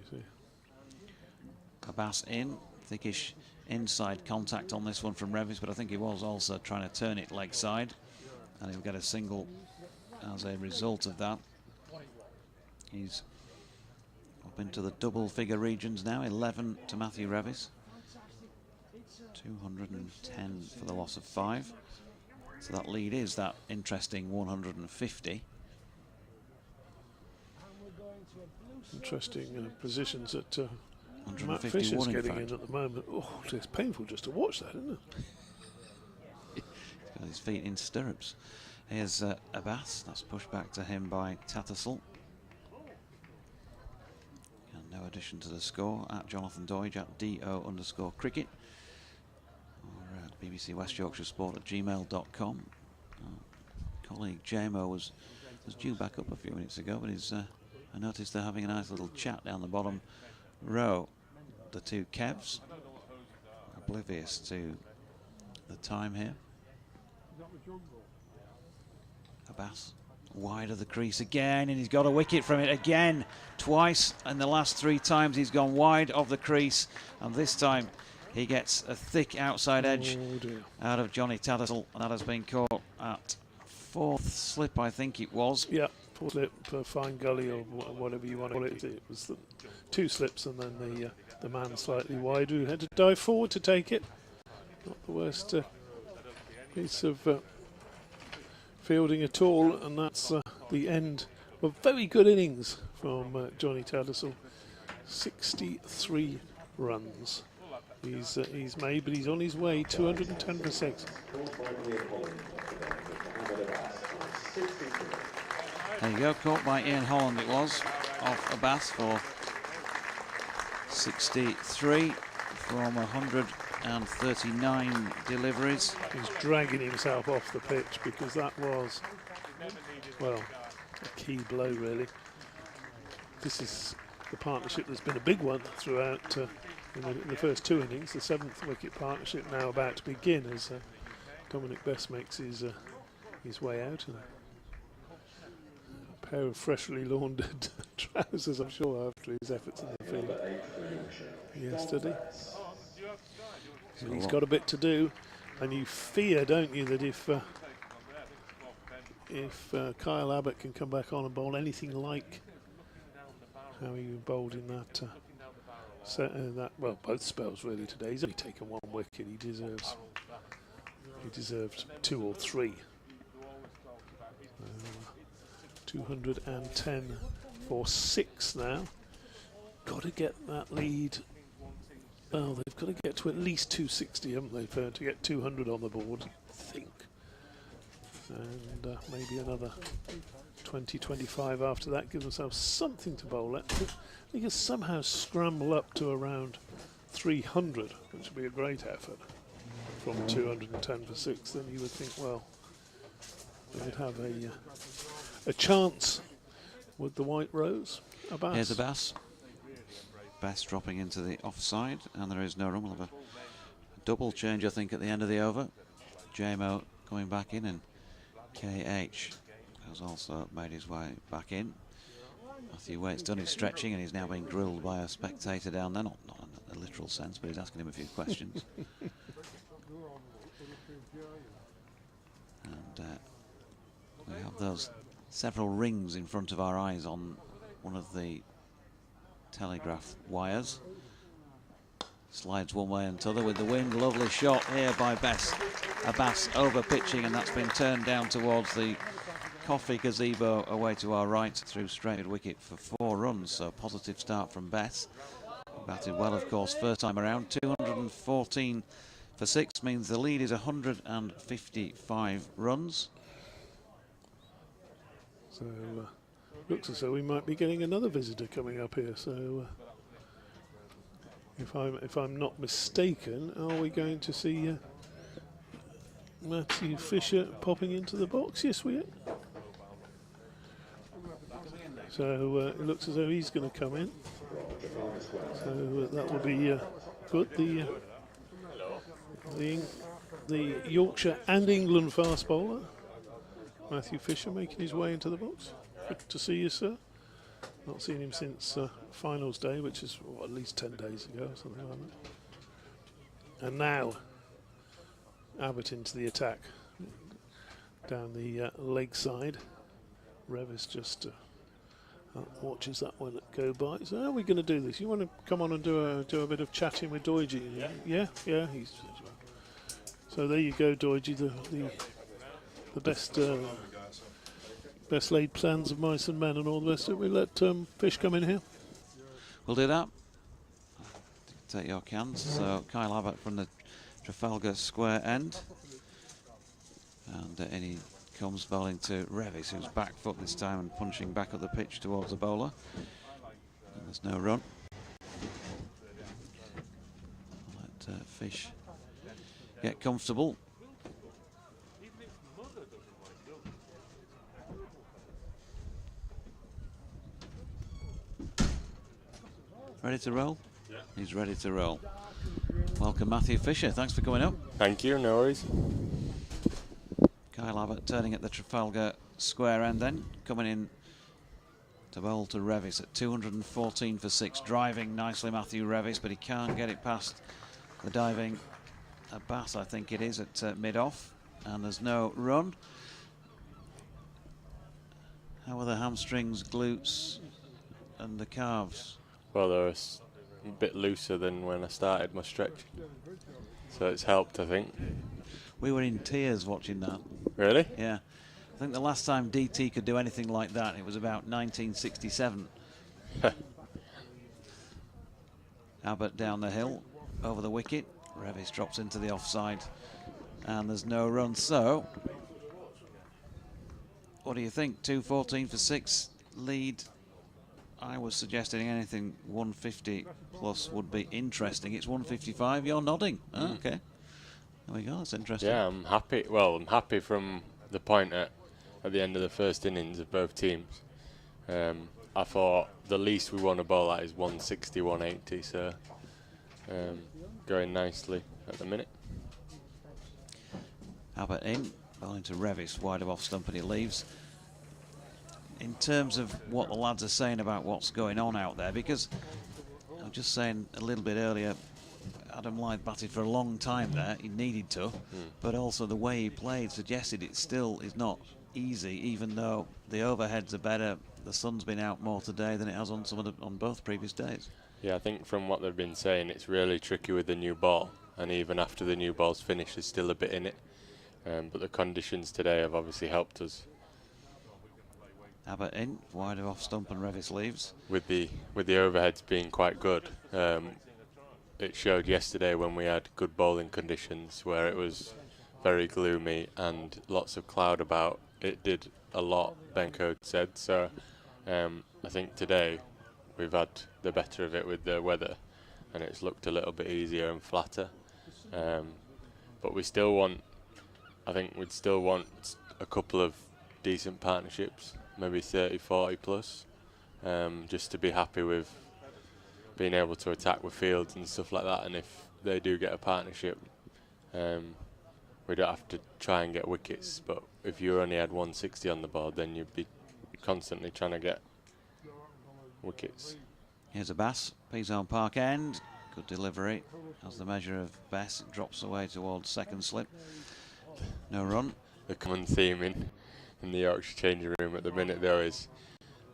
Abbas in, thickish inside contact on this one from Revis, but I think he was also trying to turn it leg side, and he'll get a single as a result of that. He's up into the double figure regions now, 11 to Matthew Revis, 210 for the loss of 5. So that lead is that interesting 150. Interesting positions that Matt Fisher's getting in at the moment. Oh, it's painful just to watch that, isn't it? He's got his feet in stirrups. Here's Abbas. That's pushed back to him by Tattersall. And no addition to the score at Jonathan Doidge at DO_cricket. Or at BBC West Yorkshire Sport at gmail.com. Colleague JMO was due back up a few minutes ago, but I noticed they're having a nice little chat down the bottom row. The 2 Kevs, oblivious to the time here. Abbas wide of the crease again, and he's got a wicket from it again, twice, and the last 3 times he's gone wide of the crease, and this time he gets a thick outside edge out of Johnny Tattersall, and that has been caught at fourth slip, I think it was. Yeah, fourth slip, fine gully or whatever you want to call it. It was the 2 slips and then the man slightly wide who had to dive forward to take it. Not the worst piece of fielding at all, and that's the end of very good innings from Johnny Tattersall. 63 runs he's made, but he's on his way. 210 for 6. There you go, caught by Ian Holland it was, off a bass for 63 from 139 deliveries. He's dragging himself off the pitch because that was, well, a key blow really. This is the partnership that's been a big one throughout in the first 2 innings. The 7th wicket partnership now about to begin as Dominic Best makes his way out. And a pair of freshly laundered trousers, I'm sure, after his efforts in the field yesterday. So he's got a bit to do, and you fear, don't you, that if Kyle Abbott can come back on and bowl anything like how he bowled in that well, both spells really today. He's only taken 1 wicket. He deserved 2 or 3. 210 for 6 now. Got to get that lead. Well, they've got to get to at least 260, haven't they, to get 200 on the board, I think. And maybe another 20-25 after that, give themselves something to bowl at. They can somehow scramble up to around 300, which would be a great effort, from 210 for 6. Then you would think, well, they would have a chance with the White Rose. A Bass. Here's a Bass. Bass dropping into the offside, and there is no run. We'll have a double change, I think, at the end of the over. JMO coming back in, and KH has also made his way back in. Matthew Waite's done his stretching, and he's now being grilled by a spectator down there. Not in a literal sense, but he's asking him a few questions. And we have those several rings in front of our eyes on one of the telegraph wires. Slides one way and t'other with the wind. Lovely shot here by Bess. A Bass over pitching, and that's been turned down towards the Coffee gazebo away to our right through straight wicket for 4 runs. So positive start from Bess. Batted well, of course, first time around. 214 for 6 means the lead is 155 runs. So looks as though we might be getting another visitor coming up here. So if I'm not mistaken, are we going to see Matthew Fisher popping into the box? Yes, we are. So it looks as though he's going to come in. So that will be good. The Yorkshire and England fast bowler, Matthew Fisher, making his way into the box. Good to see you, sir. Not seen him since finals day, which is at least 10 days ago, or something like that. And now, Abbott into the attack. Down the leg side. Revis just watches that one go by. So how are we going to do this? You want to come on and do a bit of chatting with Doidgy? Yeah. So there you go, Doidgy, the best laid plans of mice and men and all the rest of it. We let Fish come in here. We'll do that. Take your cans. So Kyle Abbott from the Trafalgar Square end. And in he comes bowling to Revis, who's back foot this time and punching back up the pitch towards the bowler. And there's no run. Let Fish get comfortable. Ready to roll? Yeah. He's ready to roll. Welcome, Matthew Fisher. Thanks for coming up. Thank you, no worries. Kyle Abbott turning at the Trafalgar Square end then, coming in to bowl to Revis at 214 for 6. Driving nicely, Matthew Revis, but he can't get it past the diving Bass, I think it is, at mid-off. And there's no run. How are the hamstrings, glutes, and the calves? Well, they're a bit looser than when I started my stretch, so it's helped, I think. We were in tears watching that. Really? Yeah. I think the last time DT could do anything like that, it was about 1967. Abbott down the hill, over the wicket. Revis drops into the offside, and there's no run. So, what do you think? 214 for 6 lead. I was suggesting anything 150 plus would be interesting. It's 155. You're nodding. Oh, okay. There we go. That's interesting. Yeah, I'm happy. Well, I'm happy from the point at the end of the first innings of both teams. I thought the least we want to bowl at is 160, 180. So going nicely at the minute. Abbott in, bowling to Revis, wide of off stump, and he leaves. In terms of what the lads are saying about what's going on out there, because I was just saying a little bit earlier, Adam Lyth batted for a long time there, he needed to, but also the way he played suggested it still is not easy, even though the overheads are better. The sun's been out more today than it has on on both previous days. Yeah, I think from what they've been saying, it's really tricky with the new ball, and even after the new ball's finished, there's still a bit in it. But the conditions today have obviously helped us. Abbott in, wide of off stump, and Revis leaves. With the overheads being quite good, it showed yesterday when we had good bowling conditions where it was very gloomy and lots of cloud about. It did a lot, Ben Code said. So I think today we've had the better of it with the weather, and it's looked a little bit easier and flatter. But we still want, I think we'd still want a couple of decent partnerships, maybe 30, 40 plus, just to be happy with being able to attack with fields and stuff like that. And if they do get a partnership, we don't have to try and get wickets. But if you only had 160 on the board, then you'd be constantly trying to get wickets. Here's a Bass, Peasarn Park end. Good delivery. As the measure of Bass, it drops away towards second slip. No run. The common theme in the Yorkshire changing room at the minute, though, is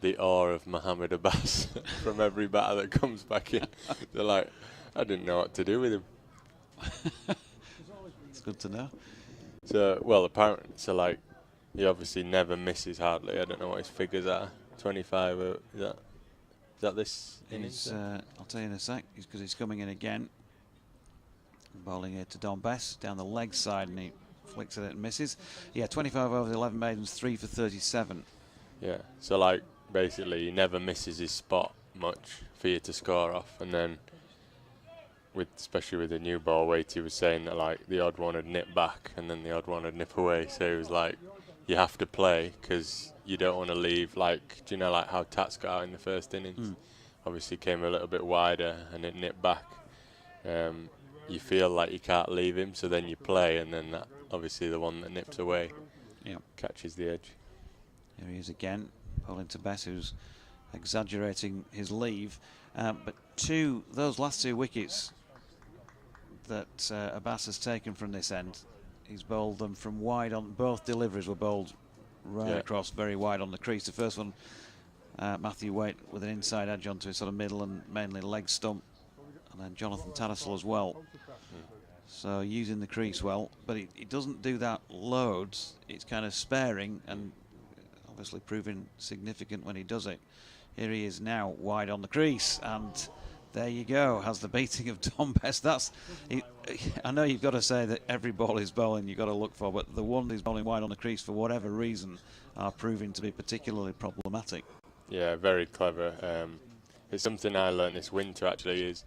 the awe of Mohammed Abbas from every batter that comes back in. They're like, I didn't know what to do with him. It's good to know. So, well, apparently, so like, he obviously never misses hardly. I don't know what his figures are. 25, is that this innings? I'll tell you in a sec, because he's coming in again. Bowling here to Don Bess, down the leg side, and he flicks at it and misses. Yeah, 25 overs, 11 maidens, 3 for 37. Yeah, so like, basically, he never misses his spot much for you to score off. And then, especially with the new ball weight, he was saying that like the odd one would nip back and then the odd one would nip away. So he was like, you have to play because you don't want to leave. Like, do you know like how Tats got out in the first innings? Obviously came a little bit wider and it nipped back. You feel like you can't leave him, so then you play, and then that obviously the one that nips away catches the edge. Here he is again, bowling to Bess, who's exaggerating his leave. But those last two wickets that Abbas has taken from this end, he's bowled them from wide on. Both deliveries were bowled right across, very wide on the crease. The first one, Matthew Waite with an inside edge onto his sort of middle and mainly leg stump, and then Jonathan Tattersall as well. So using the crease well, but he doesn't do that loads. It's kind of sparing and obviously proving significant when he does it. Here he is now, wide on the crease, and there you go, has the beating of Tom Best. I know you've got to say that every ball is bowling you've got to look for, but the one who's bowling wide on the crease for whatever reason are proving to be particularly problematic. Yeah, very clever. It's something I learned this winter actually, is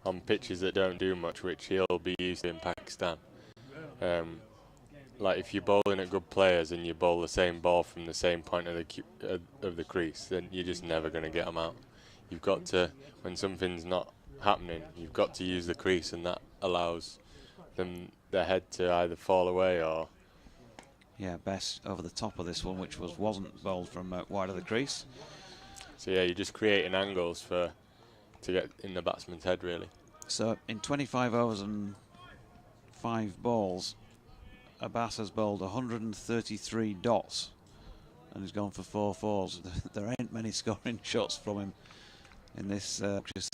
on pitches that don't do much, which he'll be used to in Pakistan. Like if you're bowling at good players and you bowl the same ball from the same point of the crease, then you're just never going to get them out. You've got to, when something's not happening, you've got to use the crease, and that allows their head to either fall away or... Yeah, Bess over the top of this one, which wasn't bowled from wide of the crease. So yeah, you're just creating angles to get in the batsman's head, really. So in 25 overs and 5 balls, Abbas has bowled 133 dots and he's gone for 4 fours. There ain't many scoring shots from him in this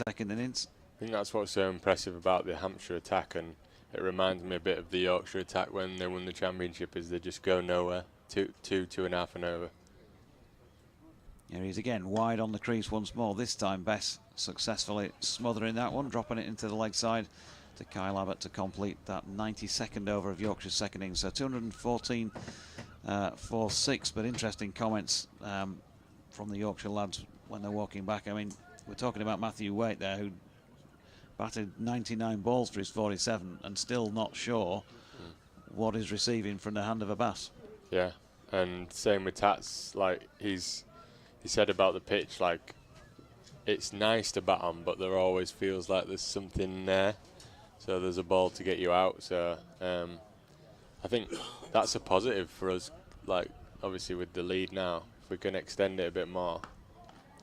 second innings. I think that's what's so impressive about the Hampshire attack, and it reminds me a bit of the Yorkshire attack when they won the championship, is they just go nowhere. 2.5 and over. Here he's again wide on the crease once more. This time Bess successfully smothering that one, dropping it into the leg side to Kyle Abbott to complete that 92nd over of Yorkshire's second innings. So 214 for 6, but interesting comments from the Yorkshire lads when they're walking back. I mean, we're talking about Matthew Waite there, who batted 99 balls for his 47 and still not sure what he's receiving from the hand of a Bass. Yeah, and same with Tats. Like he said about the pitch, like it's nice to bat on, but there always feels like there's something there. So there's a ball to get you out. So I think that's a positive for us. Like obviously with the lead now, if we can extend it a bit more.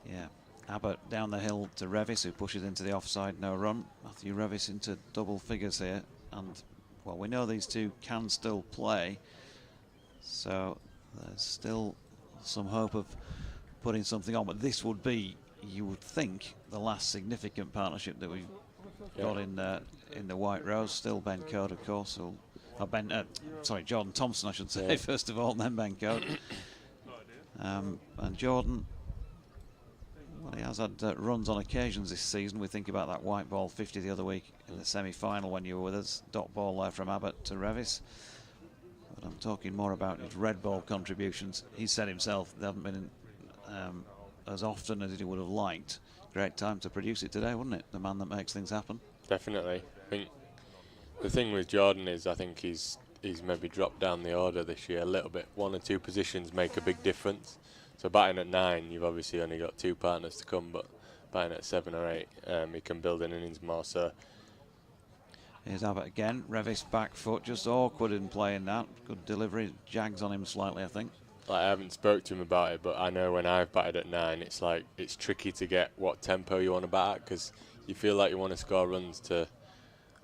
Yeah, Abbott down the hill to Revis, who pushes into the offside, no run. Matthew Revis into double figures here, and well, we know these two can still play, so there's still some hope of putting something on. But this would be, you would think, the last significant partnership that we've got in the White Rose. Still Ben Code, of course, or Jordan Thompson, I should say, first of all, and then Ben Code. And Jordan, well, he has had runs on occasions this season. We think about that white ball 50 the other week in the semi-final when you were with us. Dot ball there from Abbott to Revis. But I'm talking more about his red ball contributions. He said himself they haven't been as often as he would have liked. Great time to produce it today, wouldn't it? The man that makes things happen. Definitely. I think the thing with Jordan is I think he's maybe dropped down the order this year a little bit. 1 or 2 positions make a big difference. So batting at 9, you've obviously only got 2 partners to come, but batting at 7 or 8, he can build an innings more. So here's Abbott again. Revis back foot, just awkward in playing that. Good delivery. Jags on him slightly, I think. Like I haven't spoke to him about it, but I know when I've batted at 9, it's like it's tricky to get what tempo you want to bat at, because you feel like you want to score runs to.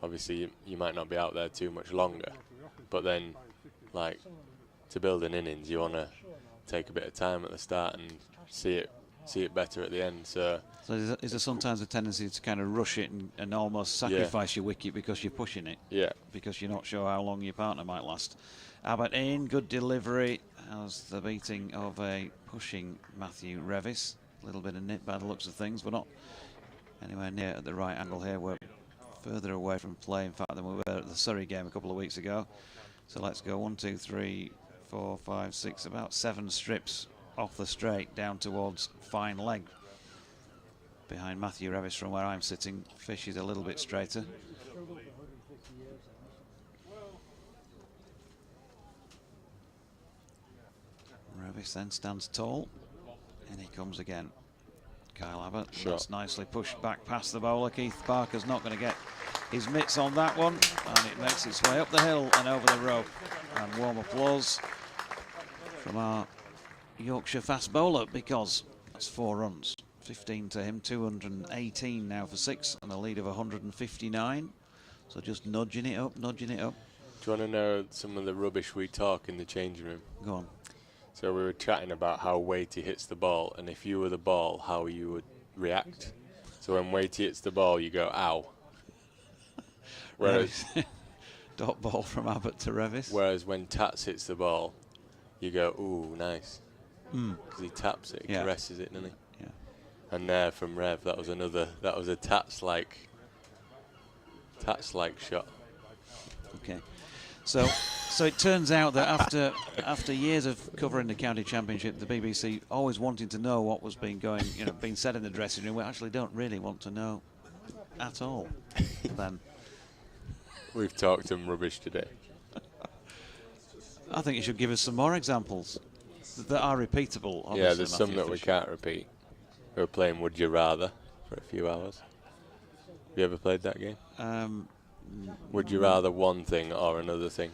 Obviously, you might not be out there too much longer, but then, like, to build an innings, you want to take a bit of time at the start and see it better at the end. So is there sometimes a tendency to kind of rush it and almost sacrifice your wicket because you're pushing it? Yeah. Because you're not sure how long your partner might last. Abbott in, good delivery. Has the beating of a pushing Matthew Revis. A little bit of nip by the looks of things. We're not anywhere near at the right angle here. We're further away from play, in fact, than we were at the Surrey game a couple of weeks ago. So let's go 1, 2, 3, 4, 5, 6, about 7 strips off the straight down towards fine leg. Behind Matthew Revis from where I'm sitting, Fish is a little bit straighter. Revis then stands tall, and he comes again. Kyle Abbott, that's nicely pushed back past the bowler. Keith Parker's not going to get his mitts on that one, and it makes its way up the hill and over the rope. And warm applause from our Yorkshire fast bowler, because that's 4 runs. 15 to him, 218 now for 6, and a lead of 159. So just nudging it up, nudging it up. Do you want to know some of the rubbish we talk in the changing room? Go on. So we were chatting about how Waity hits the ball, and if you were the ball, how you would react. So when Waity hits the ball, you go, ow. Whereas dot ball from Abbott to Revis. Whereas when Tats hits the ball, you go, ooh, nice. Because he taps it, he caresses it, doesn't he? Yeah. And there from Rev, that was a Tats-like shot. Okay. So it turns out that after years of covering the county championship, the BBC always wanting to know what was being said in the dressing room, we actually don't really want to know at all. Then we've talked some rubbish today. I think you should give us some more examples that are repeatable. Yeah, there's some that we can't repeat. We were playing Would You Rather for a few hours. Have you ever played that game? Would you rather one thing or another thing?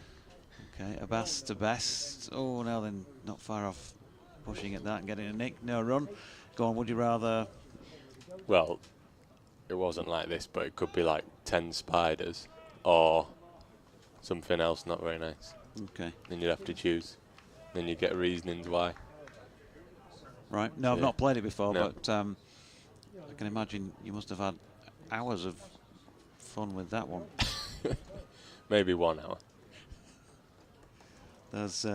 Okay, a Bass to best. Oh, now then, not far off pushing at that and getting a nick. No run. Go on, would you rather? Well, it wasn't like this, but it could be like 10 spiders or something else not very nice. Okay. Then you'd have to choose. Then you get reasonings why. Right. No, I've Yeah. not played it before, No. but I can imagine you must have had hours of fun with that one. Maybe 1 hour. Those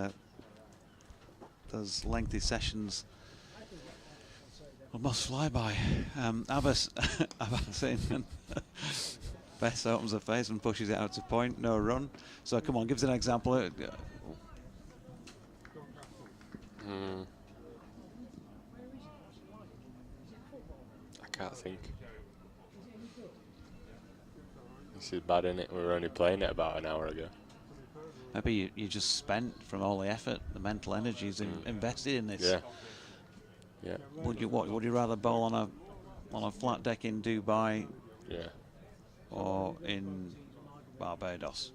lengthy sessions almost fly by. Abbas in, and Bess opens her face and pushes it out to point. No run. So come on, give us an example. I can't think. This is bad, isn't it? We were only playing it about an hour ago. Maybe you just spent from all the effort, the mental energies invested in this. Yeah. Yeah. Would you rather bowl on a flat deck in Dubai Yeah. or in Barbados?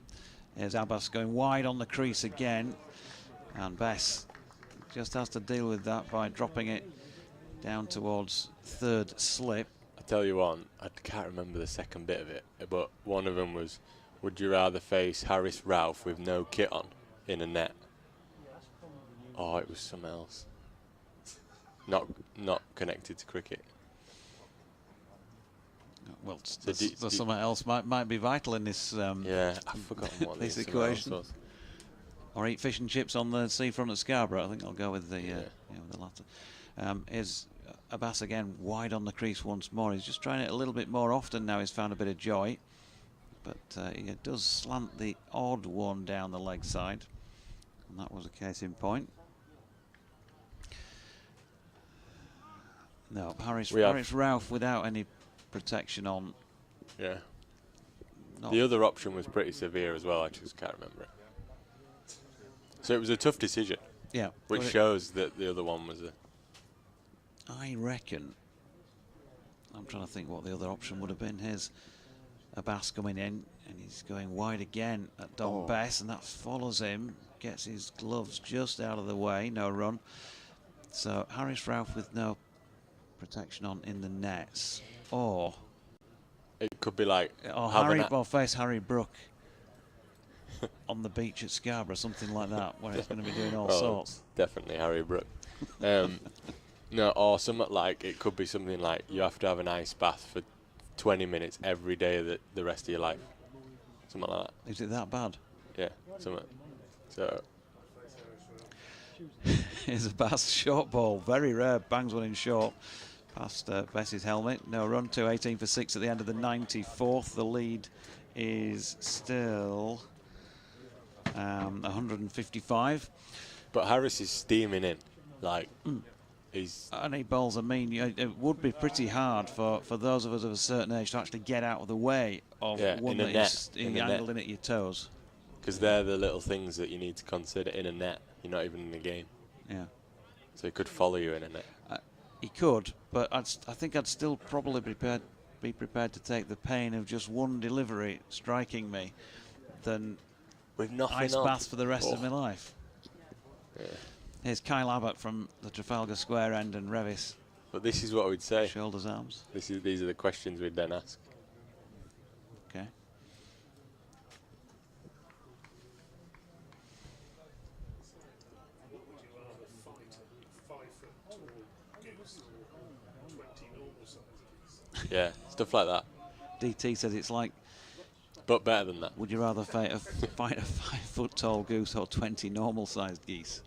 Here's Abbas going wide on the crease again, and Bess just has to deal with that by dropping it down towards third slip. I tell you one, I can't remember the second bit of it, but one of them was, would you rather face Harris Ralph with no kit on in a net? Oh, it was something else. Not connected to cricket. Well, So something else might be vital in this. Yeah, I've forgotten what this the equation. was. Or eat fish and chips on the seafront at Scarborough. I think I'll go with the the latter. Is Abbas again wide on the crease once more. He's just trying it a little bit more often now. He's found a bit of joy, but he does slant the odd one down the leg side, and that was a case in point. No, Harris Ralph without any protection on. Yeah. The other option was pretty severe as well. I just can't remember it. So it was a tough decision. Yeah. Which shows that the other one was a. I reckon. I'm trying to think what the other option would have been. Here's Abbas coming in, and he's going wide again at Don Bess, and that follows him. Gets his gloves just out of the way. No run. So Harris Ralph with no protection on in the nets, or it could be like or face Harry Brook on the beach at Scarborough, something like that, where he's going to be doing all sorts. Definitely Harry Brook. No, or something like, it could be something like you have to have an ice bath for 20 minutes every day of the rest of your life. Something like that. Is it that bad? Yeah, something. So. Here's a Bass short ball, very rare, bangs one in short. Past Bess's helmet, no run, 218 for 6 at the end of the 94th. The lead is still 155. But Harris is steaming in, like and he bowls. I mean, it would be pretty hard for those of us of a certain age to actually get out of the way of one that is angled in at your toes. Because they're the little things that you need to consider in a net. You're not even in the game. Yeah. So he could follow you in a net. He could, but I think I'd still probably be prepared to take the pain of just one delivery striking me than with nothing ice on. bath for the rest of my life. Yeah. Here's Kyle Abbott from the Trafalgar Square end and Revis. But this is what we'd say. Shoulders, arms. These are the questions we'd then ask. Okay. Yeah, stuff like that. DT says it's like. But better than that. Would you rather fight a 5-foot tall goose or 20 normal sized geese?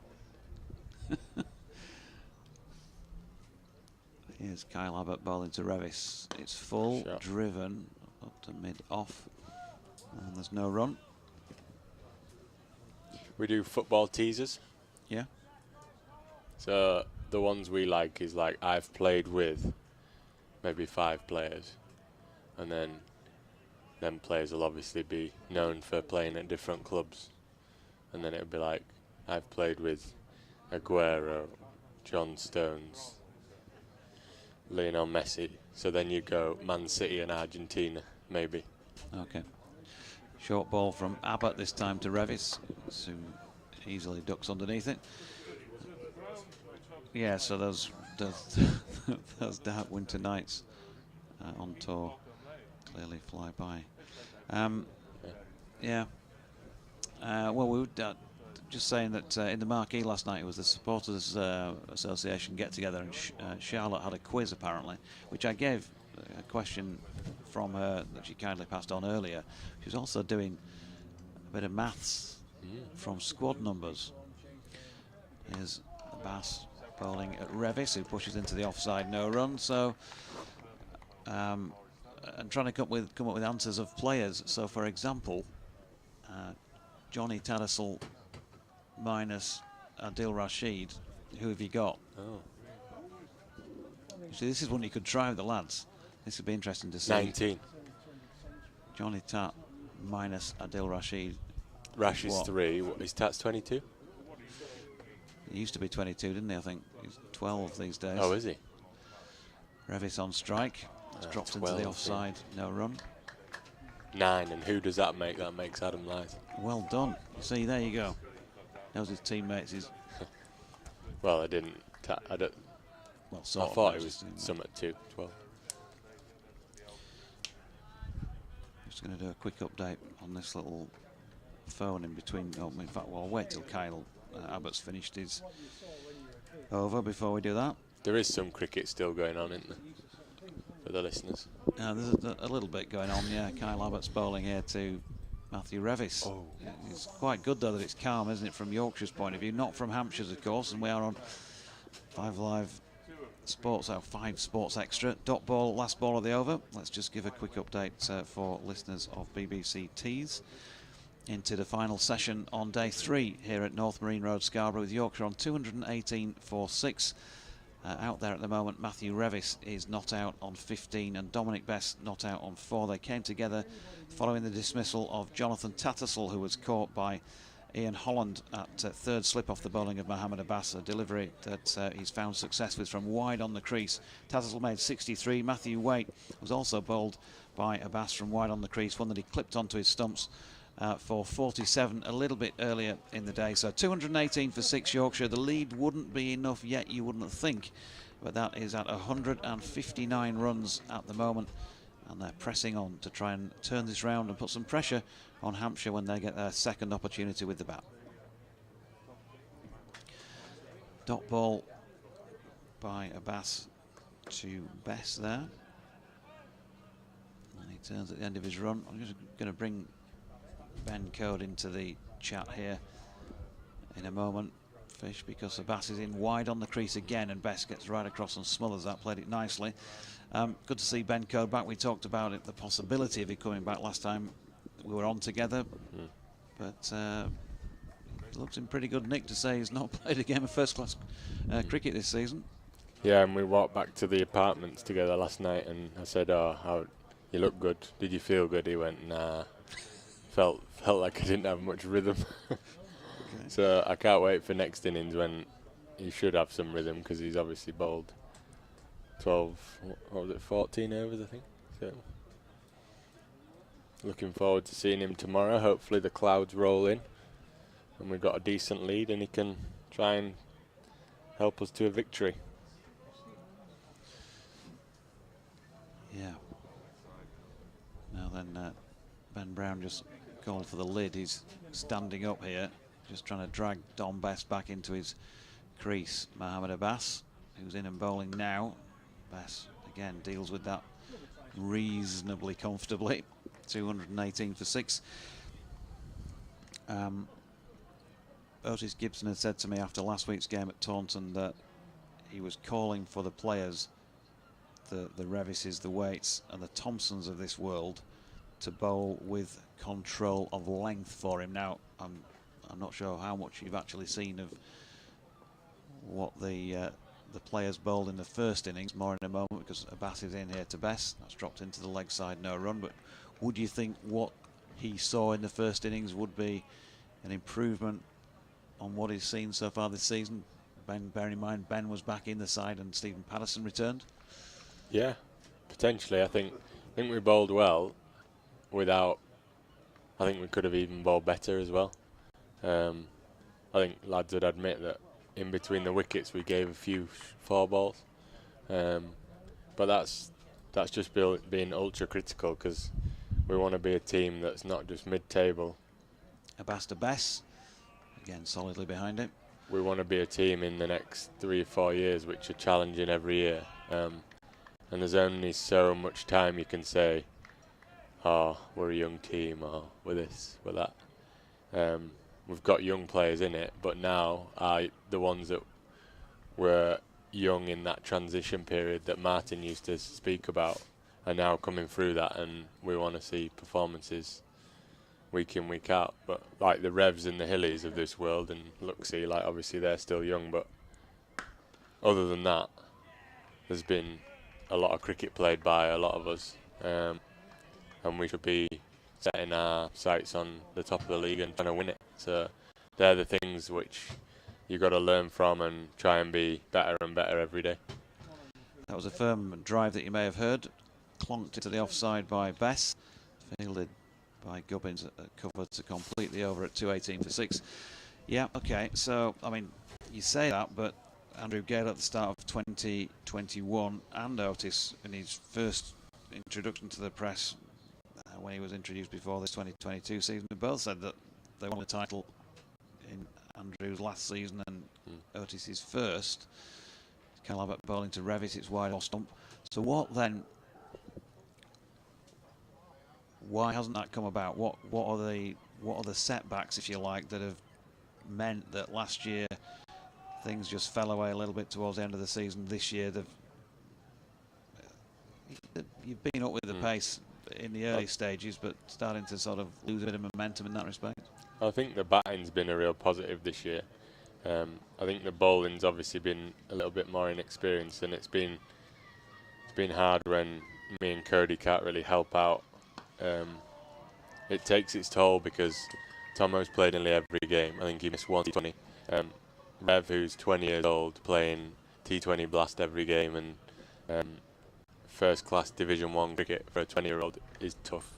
Here's Kyle Abbott bowling to Revis. It's full, driven up to mid off, and there's no run. We do football teasers. Yeah. So the ones we like is like, I've played with maybe 5 players, and then them players will obviously be known for playing at different clubs, and then it would be like, I've played with Aguero, John Stones, Lionel Messi. So then you go Man City and Argentina, maybe. Okay. Short ball from Abbott this time to Revis, who easily ducks underneath it. Yeah, so those dark winter nights on tour clearly fly by. Yeah. Well, just saying that in the marquee last night, it was the Supporters Association get-together, and Charlotte had a quiz, apparently, which I gave a question from her that she kindly passed on earlier. She was also doing a bit of maths from squad numbers. Here's the Bass bowling at Revis, who pushes into the offside, no run. So, and trying to come up with answers of players. So, for example, Johnny Tadasel minus Adil Rashid, who have you got? Oh. See, this is one you could try with the lads. This would be interesting to see. 19. Johnny Tat minus Adil Rashid. Rash is 3. Is Tat's 22? He used to be 22, didn't he? I think he's 12 these days. Oh, is he? Revis on strike. It's dropped into 12, the offside. No run. 9. And who does that make? That makes Adam Lyth. Well done. See, there you go. Knows his teammates. Well, I didn't. I don't. Well, I thought it was some at 2, 12. Just going to do a quick update on this little phone in between. Oh, in fact, well, I'll wait till Kyle Abbott's finished his over before we do that. There is some cricket still going on, isn't there? For the listeners. There's a little bit going on, yeah. Kyle Abbott's bowling here to Matthew Revis. Oh. It's quite good, though, that it's calm, isn't it, from Yorkshire's point of view? Not from Hampshire's, of course, and we are on 5 Live Sports, 5 Sports Extra. Dot ball, last ball of the over. Let's just give a quick update for listeners of BBC Tees into the final session on day 3 here at North Marine Road, Scarborough, with Yorkshire on 218 for 6. Out there at the moment, Matthew Revis is not out on 15 and Dominic Best not out on 4. They came together following the dismissal of Jonathan Tattersall, who was caught by Ian Holland at third slip off the bowling of Mohammed Abbas, a delivery that he's found success with from wide on the crease. Tattersall made 63. Matthew Waite was also bowled by Abbas from wide on the crease, one that he clipped onto his stumps for 47 a little bit earlier in the day. So 218 for 6 Yorkshire. The lead wouldn't be enough yet, you wouldn't think, but that is at 159 runs at the moment, and they're pressing on to try and turn this round and put some pressure on Hampshire when they get their second opportunity with the bat. Dot ball by Abbas to Bess there, and he turns at the end of his run. I'm just going to bring Ben Code into the chat here in a moment, Fish, because Abbas is in wide on the crease again, and Best gets right across and smothers that, played it nicely. Good to see Ben Code back. We talked about it, the possibility of it coming back last time we were on together, but looks in pretty good nick to say he's not played a game of first-class cricket this season. Yeah, and we walked back to the apartments together last night, and I said, "Oh, how you look good. Did you feel good?" He went, "Nah." Felt like I didn't have much rhythm. Okay. So I can't wait for next innings when he should have some rhythm, because he's obviously bowled 12, what was it, 14 overs, I think. So looking forward to seeing him tomorrow. Hopefully the clouds roll in and we've got a decent lead and he can try and help us to a victory. Yeah. Now then, Ben Brown just called for the lid. He's standing up here, just trying to drag Dom Best back into his crease. Mohammed Abbas, who's in and bowling now. Best again deals with that reasonably comfortably. 218 for 6. Otis Gibson had said to me after last week's game at Taunton that he was calling for the players, the Revises, the Waits and the Thompsons of this world, to bowl with control of length for him. Now, I'm not sure how much you've actually seen of what the players bowled in the first innings. More in a moment, because Abbas is in here to Best. That's dropped into the leg side, no run. But would you think what he saw in the first innings would be an improvement on what he's seen so far this season? Bearing in mind Ben was back in the side and Stephen Patterson returned. Yeah, potentially. I think we bowled well. I think we could have even bowled better as well. I think lads would admit that in between the wickets we gave a few 4 balls, but that's just being ultra critical, because we want to be a team that's not just mid-table. Abbas to Bess, Again, solidly behind him. We want to be a team in the next 3 or 4 years which are challenging every year. And there's only so much time you can say, oh, we're a young team, or we're this, we're that. We've got young players in it, but now the ones that were young in that transition period that Martin used to speak about are now coming through that, and we want to see performances week in, week out. But like the Revs and the Hillies of this world, and Luxie, like obviously they're still young, but other than that, there's been a lot of cricket played by a lot of us, and we should be setting our sights on the top of the league and trying to win it. So they're the things which you've got to learn from and try and be better and better every day. That was a firm drive that you may have heard. Clonked into the offside by Bess. Fielded by Gubbins, covered to complete the over at 218 for 6. Yeah, okay, so, I mean, you say that, but Andrew Gale at the start of 2021 and Otis in his first introduction to the press when he was introduced before this 2022 season, they both said that they won the title in Andrew's last season and Otis's first. Kyle Abbott bowling to Revis, it's wide off stump. So what then? Why hasn't that come about? What are the setbacks, if you like, that have meant that last year things just fell away a little bit towards the end of the season? This year you've been up with the pace in the early stages, but starting to sort of lose a bit of momentum in that respect. I think the batting's been a real positive this year. I think the bowling's obviously been a little bit more inexperienced, and it's been hard when me and Cody can't really help out. It takes its toll because Tomo's played nearly every game. I think he missed one T20. Rev, who's 20 years old, playing T20 blast every game, and first-class Division 1 cricket for a 20-year-old is tough.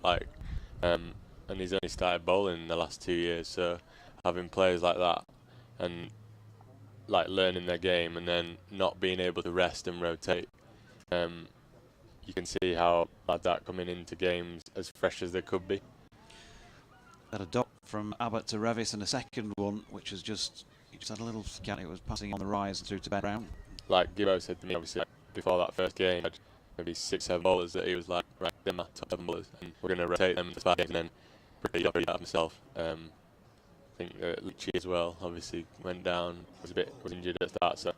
And he's only started bowling in the last 2 years, so having players like that and like learning their game and then not being able to rest and rotate, you can see how lads are coming into games as fresh as they could be. Had a dot from Abbott to Revis and a second one, which was just had a little scan. It was passing on the rise through to Ben Brown. Like Gibbo said to me, obviously, before that first game, had maybe 6-7 bowlers that he was like, right, they're my top 7 bowlers, and we're going to rotate them to 5 games, and then pretty out of himself. I think Lucci as well, obviously, went down, was injured at the start, so.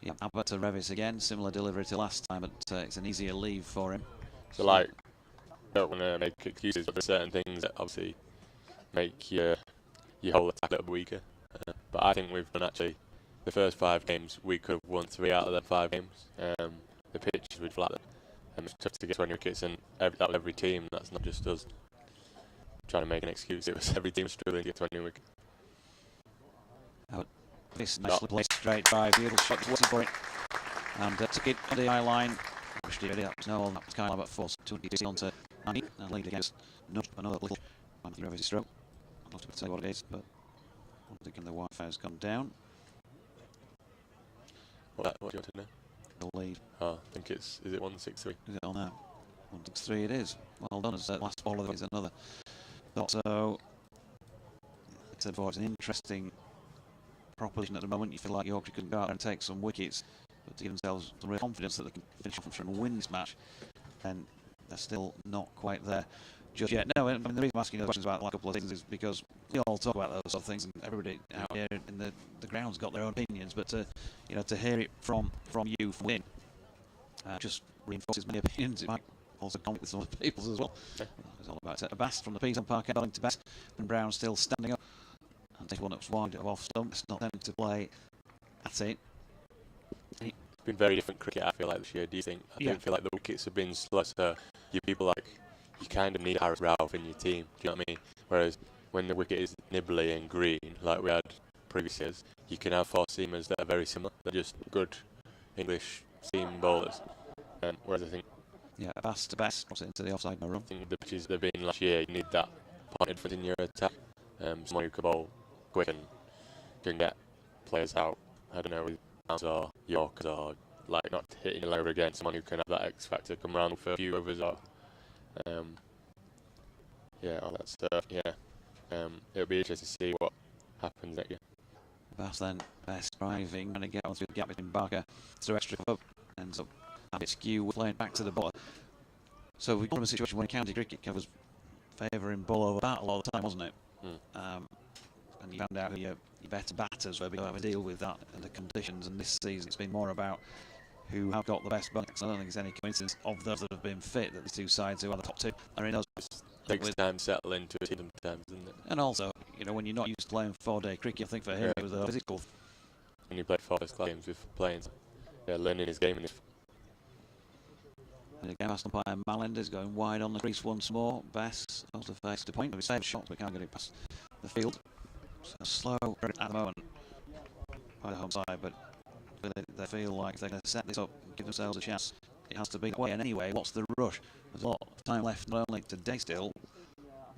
Yeah, Abbott to Revis again, similar delivery to last time, but it's an easier leave for him. So like, I don't want to make excuses, but there's certain things that obviously make your whole attack a little bit weaker. But I think we've done actually, the first 5 games, we could have won 3 out of them 5 games. The pitches would flatten. It's tough to get 20 wickets, and that was every team, that's not just us trying to make an excuse. It was every team struggling to get 20 wickets. This nicely placed straight drive, beautiful shot, waiting for it, and took it on the eye line. Pushed it, that was no, that was Kyle Abbott forced to DC onto Andy, and lead against another little Revis stroke. I'll have to tell you what it is, but I'm thinking the Wi-Fi has gone down. What do you want to know? The lead. Oh, I think is it 163? Is it on now? 163 it is. Well done, as the last ball of it is another. So, it's an interesting proposition at the moment. You feel like Yorkshire can go out and take some wickets, but to give themselves some real confidence that they can finish off and win this match, and they're still not quite there just yet. No, I mean, the reason I'm asking those questions about the last couple of seasons is because we all talk about those sort of things, and everybody out here in the ground's got their own opinions, but to hear it from you from within just reinforces many opinions. It might also comment with some other people's as well. It's all about a Bass from the Peas on parquet, bowling to Best, and Brown still standing up. And this one up's wide of off stump. It's not them to play at it. It's been very different cricket, I feel like, this year. Do you think? I don't feel like the wickets have been slow, so you people like, you kind of need Harris Ralph in your team. Do you know what I mean? Whereas when the wicket is nibbly and green, like we had previous years, you can have 4 seamers that are very similar. They're just good English seam bowlers. Whereas I think, Bass to Best, cross it into the offside, no run. I think the pitches they've been last year, you need that pointed foot in your attack. Someone who can bowl quick and can get players out, I don't know, with bounce or Yorkers, or like not hitting a over again, someone who can have that X factor, come round for a few overs, or all that stuff. It'll be interesting to see what happens at you. Bass then best driving, trying to get on through the gap between Barker through extra club, ends up a bit skew, playing back to the ball. So we've got a situation where county cricket was favouring ball over bat a lot of the time, wasn't it? And you found out who your better batters were, because have to deal with that and the conditions. And this season it's been more about who have got the best backs. I don't think it's any coincidence of those that have been fit that the two sides who are the top two are in those. Takes time to settle into a team sometimes, doesn't it? And also, you know, when you're not used to playing 4-day cricket, I think for him it was a physical. And he played 4 first-class games with playing, learning his game. And again, past umpire Malland is going wide on the crease once more. Bess also faced the point of his saved shot, but can't get it past the field. So slow at the moment by the home side, but they feel like they're going to set this up and give themselves a chance. It has to be that way. And anyway, what's the rush? There's a lot of time left, not only today still,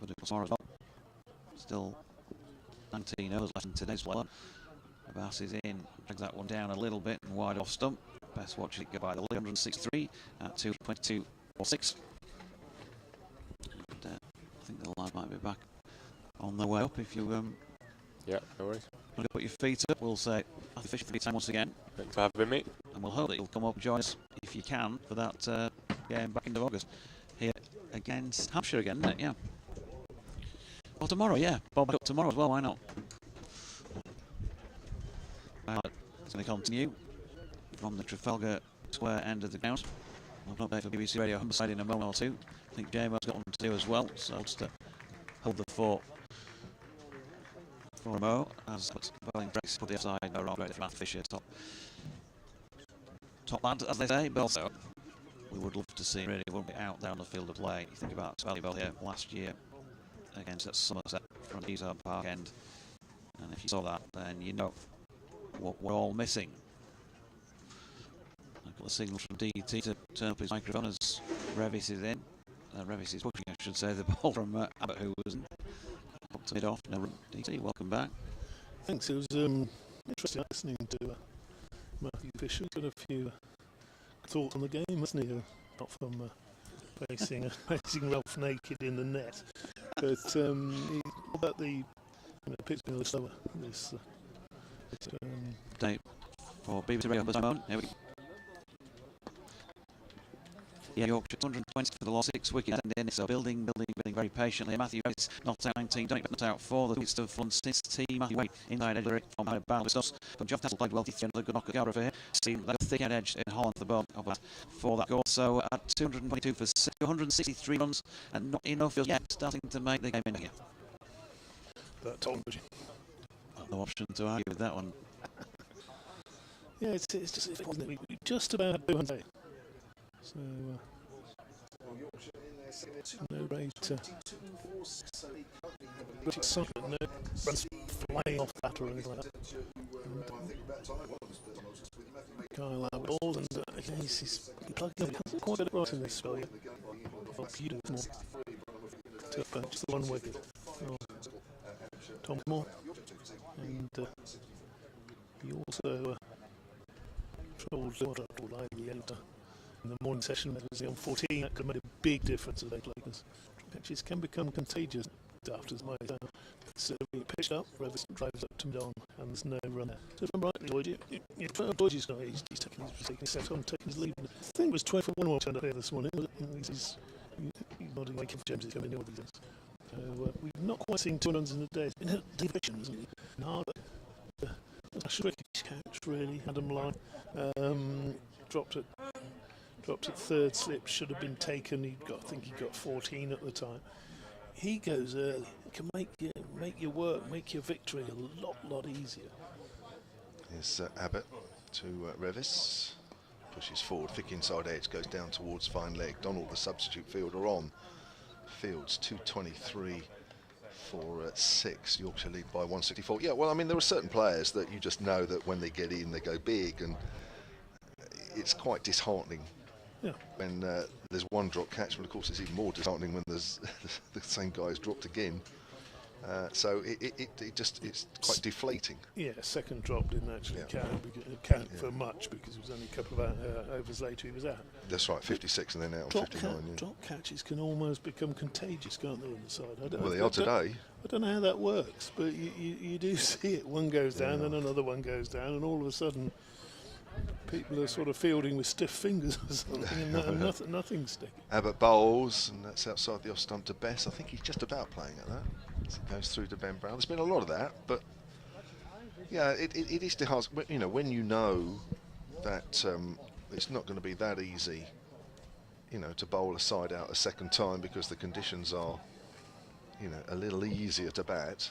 but it's more as well. Still 19 overs left in today's play. Bass is in, drags that one down a little bit and wide off stump. Best watches it go by the lead, 163 at 222.46. I think the line might be back on the way up. If you Yeah, no worries. want to put your feet up, we'll say Matthew Fisher for the time once again. Thanks for having me. And we'll hope that you'll come up and join us if you can for that game back into August here against Hampshire again, isn't it? Yeah. Well, tomorrow, yeah. Bob back up tomorrow as well, why not? It's going to continue from the Trafalgar Square end of the ground. I'll have an update for BBC Radio Humberside in a moment or two. I think Jamo's got one to do as well, so just to hold the fort for a mo as Bowling breaks put the offside. No wrong, great for Matthew Fisher, top lad, as they say, but also we would love to see him really wouldn't be out there on the field of play. You think about Scarborough here last year against that Somerset from the Eastham Park end, and if you saw that, then you know what we're all missing. I've got a signal from DT to turn up his microphone as Revis is in. Revis is pushing, I should say, the ball from Abbott, who wasn't up to mid off. No, DT, welcome back. Thanks. It was interesting listening to Matthew Fisher. Got a few thoughts on the game, hasn't he? Not from facing Ralph naked in the net, but about the pitch being a little slower. This Update for BBC Radio Humberside. Here we go. Yeah, Yorkshire 220 for the loss, 6 wickets in, so building very patiently. Matthew Waite not out 19, don't but not out 4. The wickets have fun since T. Matthew Waite inside edge from out of bounds stuffs. From John Tassel played well, another good knock at Scarborough for here. Seen that thick head edge in Holland the ball for that goal. So at 222 for 263 runs and not enough yet, starting to make the game in here. that Tom. No option to argue with that one. Yeah, it's just wasn't it? We just about had 200. So no rate. Excitement, no runs flying off that or anything like that. Kyle Abbott and he's plugging up. He hasn't quite got it right in this spell yet. Beautiful. Just the one wicket. Tom Moore. And he also trolled in the morning session. That was on 14. That could have made a big difference as they play. Catches can become contagious after his mind down. So we pitched up, Revis drives up to mid-on, and there's no run there. So if I'm right, Lloyd, he's taking his set on, taking his lead. I think it was 12 for 1 more turned up here this morning. He's nodding like if James is coming in with these. So we've not quite seen 2 runs in a day. It's been a division, isn't it? And hard. A tricky catch, really. Adam Line dropped at third slip, should have been taken. I think he got 14 at the time. He goes early. He can make your work, make your victory a lot easier. Here's Abbott to Revis. Pushes forward, thick inside edge, goes down towards fine leg. Donald, the substitute fielder, on. Fields 223 for 6. Yorkshire lead by 164. Yeah, well, I mean, there are certain players that you just know that when they get in, they go big, and it's quite disheartening. Yeah. When there's one drop catch, but of course it's even more disheartening when there's the same guy's dropped again. So it's quite deflating. Yeah, second drop didn't actually Yeah. count for much because it was only a couple of overs later he was out. That's right, 56 and then out on 59. Yeah. Drop catches can almost become contagious, can't they, on the side? Well, they are today. I don't know how that works, but you do see it. One goes down, then another one goes down, and all of a sudden people are sort of fielding with stiff fingers or something, and nothing's sticking. Abbott bowls, and that's outside the off stump to Bess. I think he's just about playing at that. As it goes through to Ben Brown. There's been a lot of that, but yeah, it is the hard. You know, when you know that it's not going to be that easy, you know, to bowl a side out a second time because the conditions are, you know, a little easier to bat,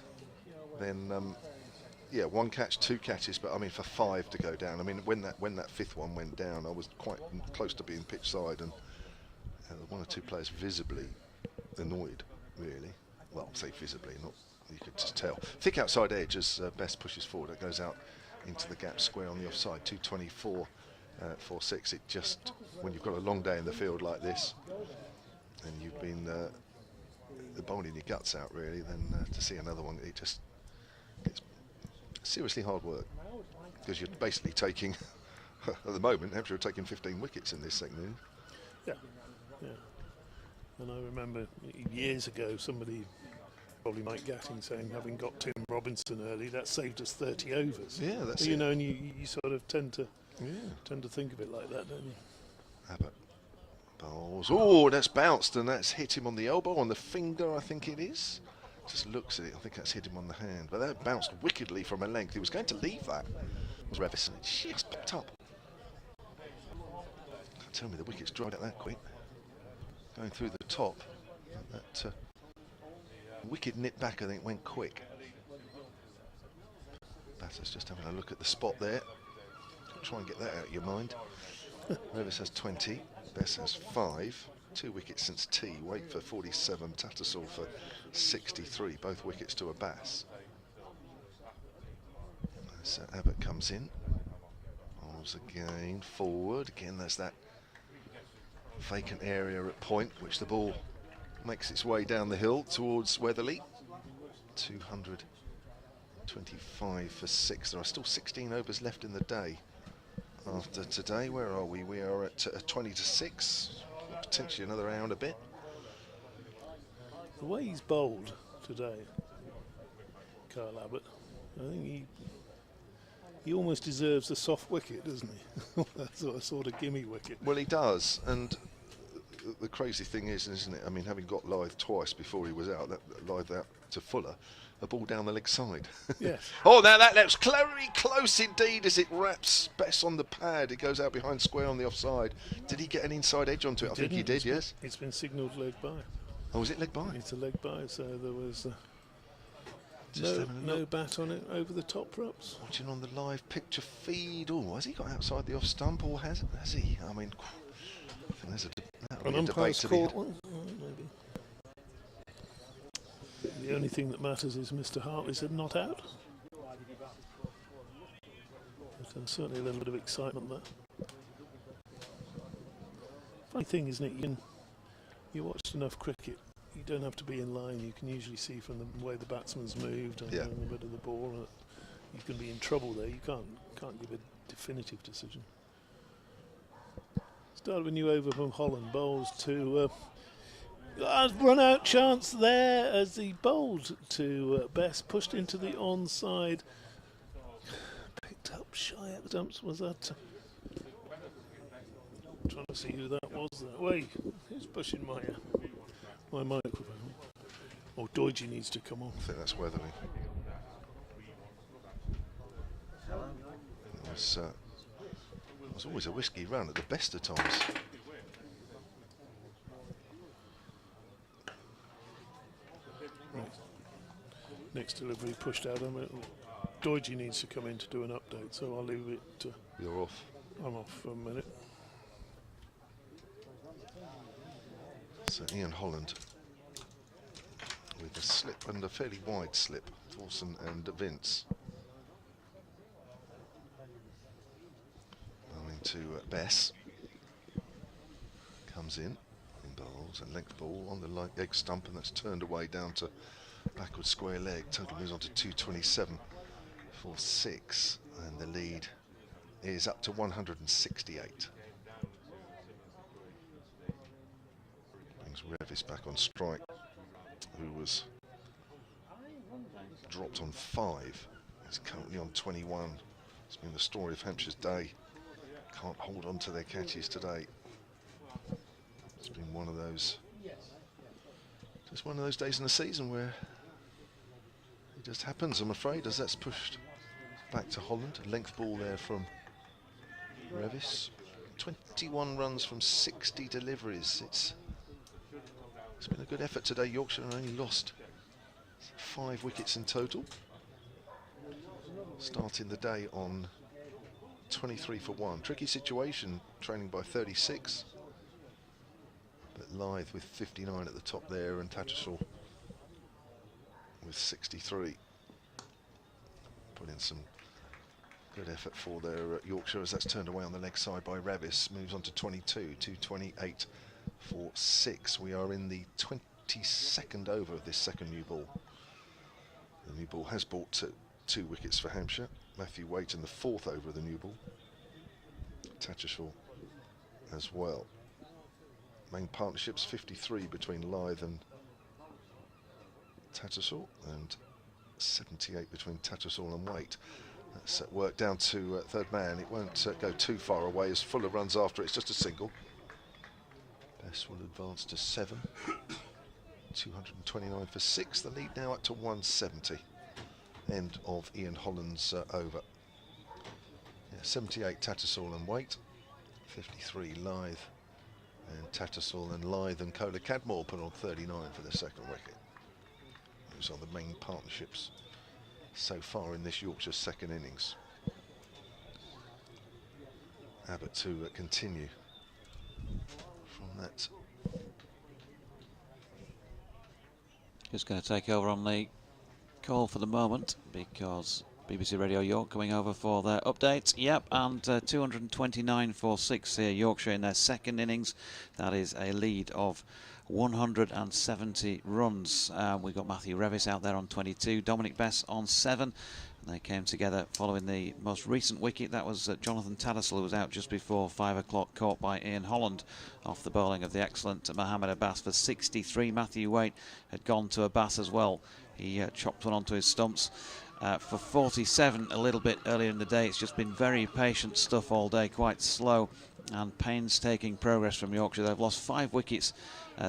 then yeah, one catch, two catches, but I mean for 5 to go down. I mean when that fifth one went down, I was quite close to being pitch side, and one or two players visibly annoyed, really. Well, say visibly, not you could just tell. Thick outside edge as Bess pushes forward. It goes out into the gap square on the offside. 224 4-6. It just, when you've got a long day in the field like this, and you've been bowling your guts out really, then to see another one, it's seriously hard work, because you're basically taking at the moment Hampshire are taking 15 wickets in this second inning. Yeah. And I remember years ago somebody, probably Mike Gatting, saying having got Tim Robinson early, that saved us 30 overs. Yeah, that's you it. know, and you sort of tend to think of it like that, don't you? Abbott bowls. Oh, that's bounced, and that's hit him on the elbow, on the finger, I think it is. Just looks at it. I think that's hit him on the hand, but that bounced wickedly from a length. He was going to leave that. It was Revison. It just popped up. Can't tell me the wicket's dried out that quick. Going through the top. That wicket nipped back, I think, went quick. Batter's just having a look at the spot there. Try and get that out of your mind. Revis has 20. Bess has 5. 2 wickets since tea. Wait for 47. Tattersall for 63. Both wickets to a Bass. So Abbott comes in. Bowls again. Forward. Again, there's that vacant area at point, which the ball makes its way down the hill towards Weatherly. 225 for 6. There are still 16 overs left in the day. After today, where are we? We are at 20 to 6. Potentially another hour and a bit. The way he's bowled today, Kyle Abbott, I think he almost deserves a soft wicket, doesn't he? That sort of gimme wicket. Well, he does, and the crazy thing is, isn't it? I mean, having got Lyth twice before he was out, Lyth out to Fuller, a ball down the leg side. Yes. Oh, now that looks very close indeed as it wraps Bess on the pad. It goes out behind square on the offside. Did he get an inside edge onto it? I think he did, yes. It's been signalled leg by. Oh, was it leg by? It's a leg by, so there was Just having a no look. bat on it over the top, perhaps. Watching on the live picture feed. Oh, has he got outside the off stump, or has he? I mean, I think there's that'll be a debate to be had. Well, maybe. The only thing that matters is Mr. Hartley said not out. But certainly a little bit of excitement there. Funny thing, isn't it? You watched enough cricket. You don't have to be in line. You can usually see from the way the batsman's moved and the bit of the ball. You can be in trouble there. You can't give a definitive decision. Started with new over from Holland. Bowls to run out chance there as he bowled to Bess, pushed into the onside, picked up shy at the dumps. Was that? Trying to see who that was. Wait, who's pushing my microphone? Oh, Doidge needs to come on. I think that's Weatherly. It was always a risky run at the best of times. Next delivery pushed out. Doidge needs to come in to do an update, so I'll leave it. You're off. I'm off for a minute. So Ian Holland with a slip, and a fairly wide slip. Dawson and Vince. Bowling to Bess. Comes in bowls, a length ball on the leg stump, and that's turned away down to backward square leg. Total moves on to 227 for 6, and the lead is up to 168. Brings Revis back on strike, who was dropped on 5. He's currently on 21. It's been the story of Hampshire's day. Can't hold on to their catches today. It's been one of those, just one of those days in the season where it just happens, I'm afraid, as that's pushed back to Holland. A length ball there from Revis. 21 runs from 60 deliveries. It's been a good effort today. Yorkshire only lost 5 wickets in total. Starting the day on 23 for 1. Tricky situation, trailing by 36. But Lyth with 59 at the top there, and Tattersall with 63. Put in some good effort for their Yorkshire, as that's turned away on the leg side by Revis. Moves on to 22, 228 for 6. We are in the 22nd over of this second new ball. The new ball has brought 2 wickets for Hampshire. Matthew Waite in the 4th over of the new ball. Tattersall as well. Main partnerships 53 between Lyth and Tattersall, and 78 between Tattersall and Waite. That's worked down to third man. It won't go too far away as Fuller runs after it. It's just a single. Best will advance to 7. 229 for 6. The lead now up to 170. End of Ian Holland's over. 78 Tattersall and Waite. 53 Lyth and Tattersall, and Lyth and Kohler Cadmore put on 39 for the second wicket. Those are the main partnerships so far in this Yorkshire second innings. Abbott to continue from that. Just going to take over on the call for the moment, because BBC Radio York coming over for their update. Yep, and 229 for 6 here, Yorkshire in their second innings. That is a lead of 170 runs. We've got Matthew Revis out there on 22, Dominic Bess on 7. And they came together following the most recent wicket. That was Jonathan Tattersall, who was out just before 5 o'clock, caught by Ian Holland off the bowling of the excellent Mohammed Abbas for 63. Matthew Waite had gone to Abbas as well. He chopped one onto his stumps. For 47 a little bit earlier in the day. It's just been very patient stuff all day, quite slow and painstaking progress from Yorkshire. They've lost 5 wickets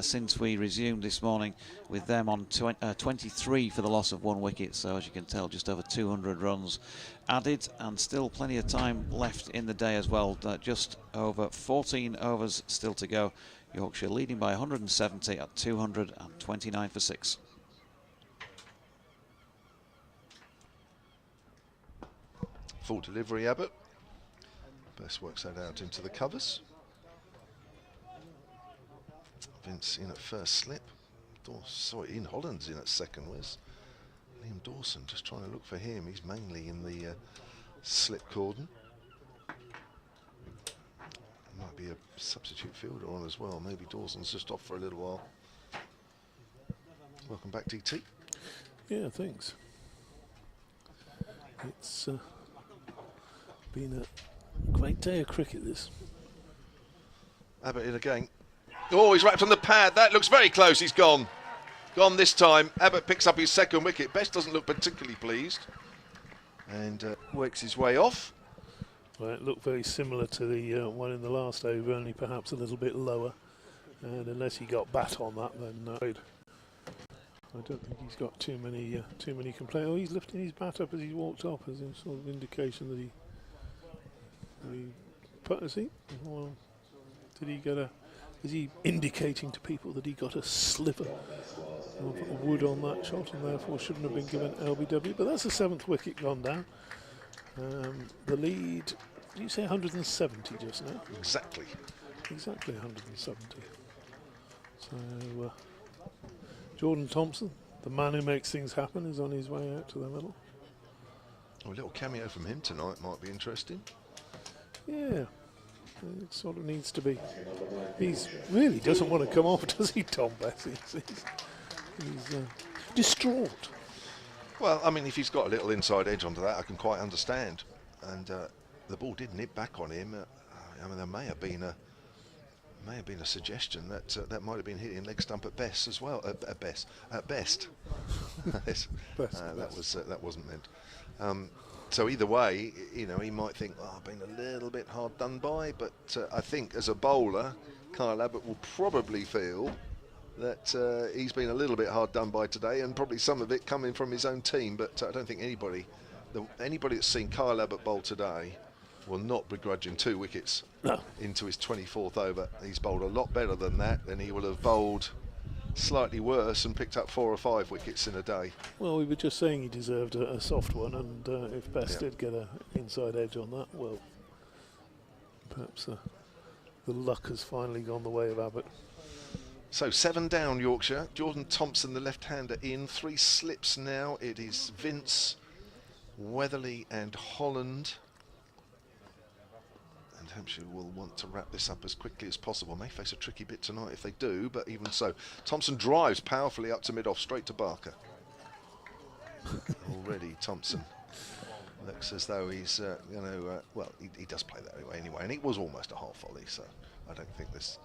since we resumed this morning, with them on 23 for the loss of 1 wicket. So as you can tell, just over 200 runs added, and still plenty of time left in the day as well. Just over 14 overs still to go. Yorkshire leading by 170 at 229 for 6. Full delivery, Abbott. Best works that out into the covers. Vince in at first slip. Ian Holland's in at second. Where's Liam Dawson? Just trying to look for him. He's mainly in the slip cordon. Might be a substitute fielder on as well. Maybe Dawson's just off for a little while. Welcome back, DT. Yeah, thanks. It's been a great day of cricket, this. Abbott in again. Oh, he's wrapped on the pad. That looks very close. He's gone. Gone this time. Abbott picks up his second wicket. Best doesn't look particularly pleased. And works his way off. Well, it looked very similar to the one in the last over, only perhaps a little bit lower. And unless he got bat on that, then I don't think he's got too many complaints. Oh, he's lifting his bat up as he walked off, as a sort of indication that he put. Is he? Well, did he get a? Is he indicating to people that he got a sliver of wood on that shot and therefore shouldn't have been given LBW? But that's the 7th wicket gone down. The lead, did you say 170 just now? Exactly. Exactly 170. So Jordan Thompson, the man who makes things happen, is on his way out to the middle. Oh, a little cameo from him tonight might be interesting. Yeah. It sort of needs to be. He really doesn't want to come off, does he, Tom Bess? He's distraught. Well, I mean, if he's got a little inside edge onto that, I can quite understand. And the ball did nip back on him. I mean, there may have been a suggestion that that might have been hitting leg stump at best as well. At best. Yes. That wasn't meant. So either way, you know, he might think, oh, I've been a little bit hard done by. But I think as a bowler, Kyle Abbott will probably feel that he's been a little bit hard done by today, and probably some of it coming from his own team. But I don't think anybody that's seen Kyle Abbott bowl today will not begrudge him 2 wickets into his 24th over. He's bowled a lot better than that, and he will have bowled slightly worse and picked up 4 or 5 wickets in a day. Well, we were just saying he deserved a soft one, and if Best did get an inside edge on that, well, perhaps the luck has finally gone the way of Abbott. So 7 down Yorkshire. Jordan Thompson, the left-hander, in. 3 slips now. It is Vince, Weatherly and Holland. And Hampshire will want to wrap this up as quickly as possible. May face a tricky bit tonight if they do, but even so. Thompson drives powerfully up to mid-off, straight to Barker. Already Thompson looks as though he's, well, he does play that anyway, and it was almost a half volley, so I don't think this...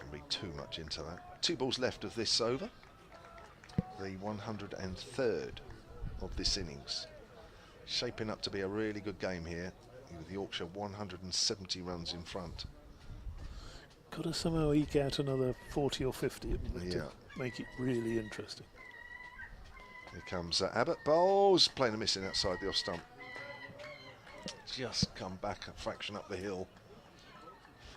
can read too much into that. 2 balls left of this over. The 103rd of this innings. Shaping up to be a really good game here, with Yorkshire 170 runs in front. Got to somehow eke out another 40 or 50 to make it really interesting. Here comes Abbott. Bowls, playing a missing outside the off stump. Just come back a fraction up the hill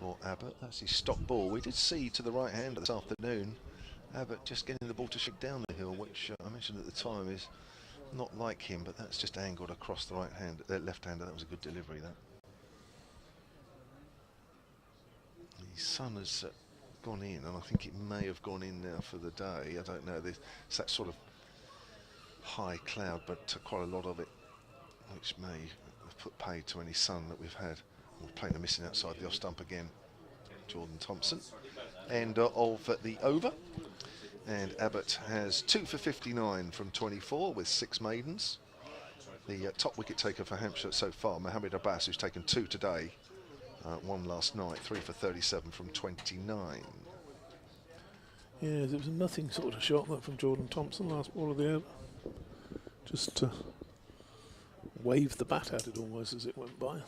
for Abbott. That's his stop ball. We did see to the right hander this afternoon Abbott just getting the ball to shake down the hill, which I mentioned at the time is not like him, but that's just angled across the left hander. That was a good delivery, that. The sun has gone in, and I think it may have gone in now for the day. I don't know. It's that sort of high cloud, but quite a lot of it, which may have put paid to any sun that we've had. We're playing a missing outside the off stump again. Jordan Thompson. End of the over. And Abbott has 2 for 59 from 24 with 6 maidens. The top wicket taker for Hampshire so far, Mohammed Abbas, who's taken 2 today. 1 last night, 3 for 37 from 29. Yeah, there was a nothing sort of shot that from Jordan Thompson, last ball of the over. Just waved the bat at it almost as it went by.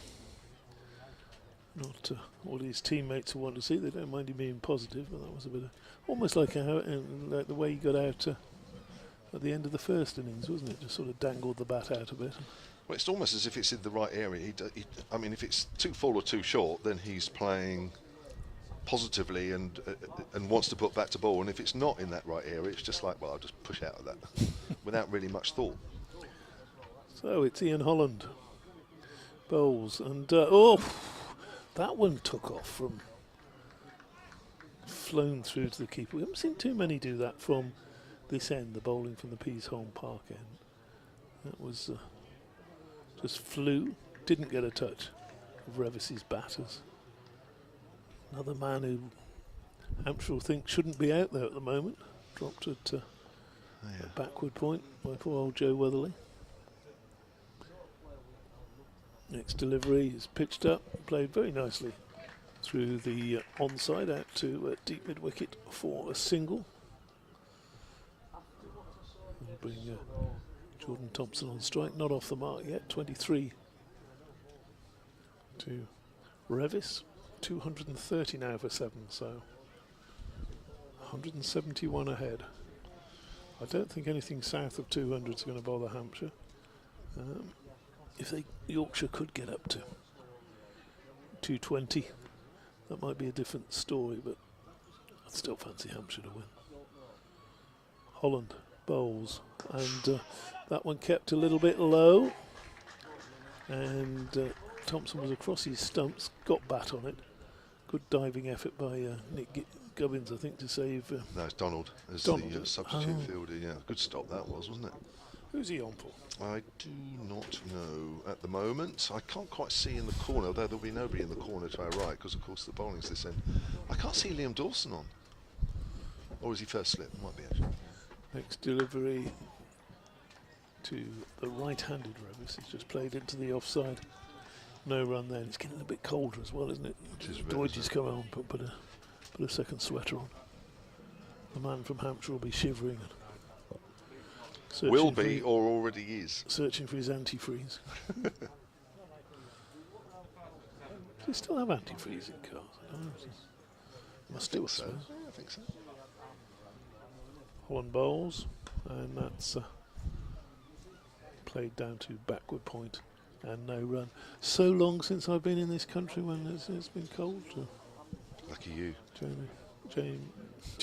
Not what his teammates want to see. They don't mind him being positive, but that was a bit of, almost like like the way he got out at the end of the first innings, wasn't it? Just sort of dangled the bat out a bit. Well, it's almost as if it's in the right area. I mean, if it's too full or too short, then he's playing positively and wants to put bat to ball. And if it's not in that right area, it's just like, well, I'll just push out of that without really much thought. So it's Ian Holland bowls, and that one took off from, flown through to the keeper. We haven't seen too many do that from this end, the bowling from the Peasholm Park end. That was just flew, didn't get a touch of Revis's batters. Another man who Hampshire will think shouldn't be out there at the moment. Dropped at a backward point by poor old Joe Weatherly. Next delivery is pitched up, played very nicely through the onside out to deep mid wicket for a single. We'll bring Jordan Thompson on strike, not off the mark yet. 23 to Revis, 230 now for 7, so 171 ahead. I don't think anything south of 200 is going to bother Hampshire. If Yorkshire could get up to 220, that might be a different story, but I'd still fancy Hampshire to win. Holland bowls, and that one kept a little bit low, and Thompson was across his stumps, got bat on it. Good diving effort by Nick Gubbins, I think, to save... no, it's Donald as the substitute fielder. Yeah, good stop that was, wasn't it? Who's he on for? I do not know at the moment. I can't quite see in the corner, although there'll be nobody in the corner to our right, because of course the bowling's this end. I can't see Liam Dawson on. Or is he first slip? Might be actually. Next delivery to the right-handed Revis. He's just played into the offside. No run there. It's getting a bit colder as well, isn't it? Doidge's come on, put a second sweater on. The man from Hampshire will be shivering. Will be, or already is. Searching for his antifreeze. Do you still have antifreeze in cars? I don't know. Must do, I suppose. Yeah, I think so. Holland bowls, and that's played down to backward point and no run. So long since I've been in this country when it's been cold. Lucky you. James.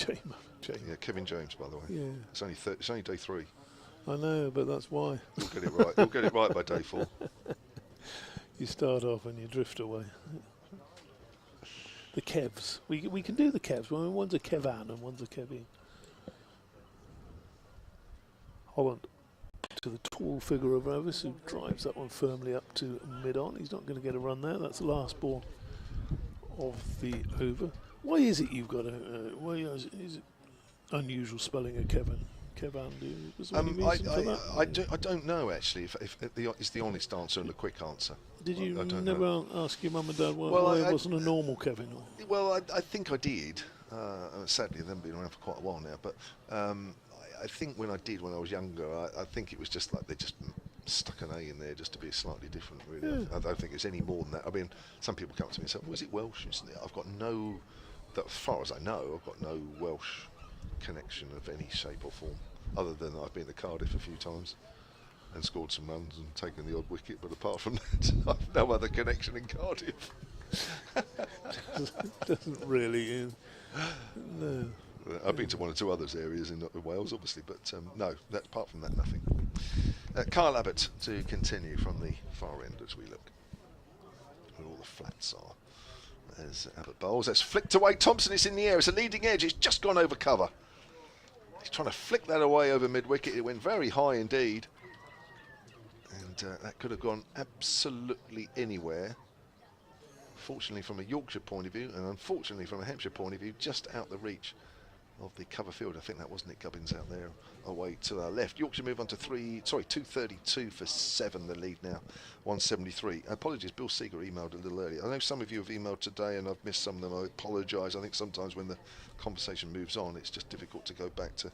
Yeah, Kevin James, by the way. Yeah. It's only day 3. I know, but that's why. You'll get it right. You'll get it right by day 4. You start off and you drift away. The Kevs. We can do the Kevs. Well, one's a Kevan and one's a Kevin. Holland to the tall figure of Revis, who drives that one firmly up to mid-on. He's not going to get a run there. That's the last ball of the over. Why is it you've got a... why is it unusual spelling of Kevin? Kevan, was there any reason for that? I don't know, actually, if it's the honest answer and the quick answer. Did you never never ask your mum and dad why it wasn't a normal Kevin? Or? Well, I think I did. Sadly, they've been around for quite a while now. But I think when I was younger, I think it was just like they just stuck an A in there just to be slightly different, really. Yeah. I don't think it's any more than that. I mean, some people come to me and say, was it Welsh? I've got no, as far as I know, I've got no Welsh connection of any shape or form, other than I've been to Cardiff a few times and scored some runs and taken the odd wicket, but apart from that, I've no other connection in Cardiff. Doesn't really. No. I've been to one or two others areas in Wales, obviously, but no, apart from that, nothing. Kyle Abbott to continue from the far end as we look, where all the flats are. There's Abbott bowls. That's flicked away. Thompson is in the air. It's a leading edge. It's just gone over cover. He's trying to flick that away over mid-wicket. It went very high indeed. And that could have gone absolutely anywhere. Fortunately from a Yorkshire point of view, and unfortunately from a Hampshire point of view, just out the reach of the cover field. I think that was Nick Gubbins out there away to our left. Yorkshire move on to 232 for 7, the lead now, 173. Apologies, Bill Seeger emailed a little earlier. I know some of you have emailed today and I've missed some of them. I apologise. I think sometimes when the conversation moves on, it's just difficult to go back to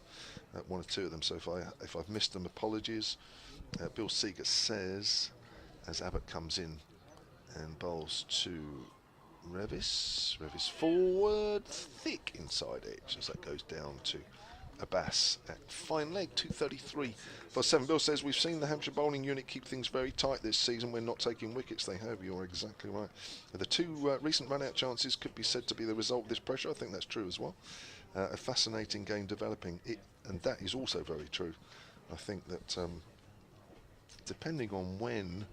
one or two of them. So if I've missed them, apologies. Bill Seeger says, as Abbott comes in and bowls to Revis forward, thick inside edge as that goes down to Abbas at fine leg, 233 for 7. Bill says, we've seen the Hampshire bowling unit keep things very tight this season. We're not taking wickets. They have. You're exactly right. The two recent run-out chances could be said to be the result of this pressure. I think that's true as well. A fascinating game developing, and that is also very true. I think that depending on when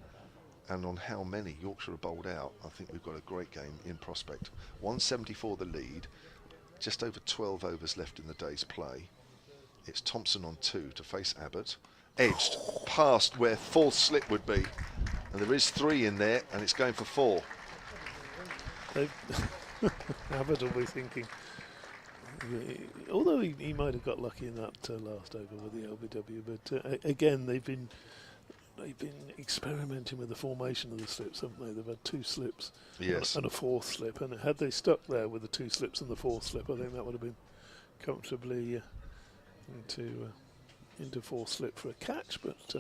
and on how many Yorkshire are bowled out, I think we've got a great game in prospect. 174 the lead, just over 12 overs left in the day's play. It's Thompson on 2 to face Abbott, edged past where fourth slip would be, and there is 3 in there, and it's going for 4. Abbott will be thinking, although he might have got lucky in that last over with the LBW, but again they've been experimenting with the formation of the slips, haven't they? They've had 2 slips and a 4th slip, and had they stuck there with the 2 slips and the 4th slip, I think that would have been comfortably into 4th slip for a catch, but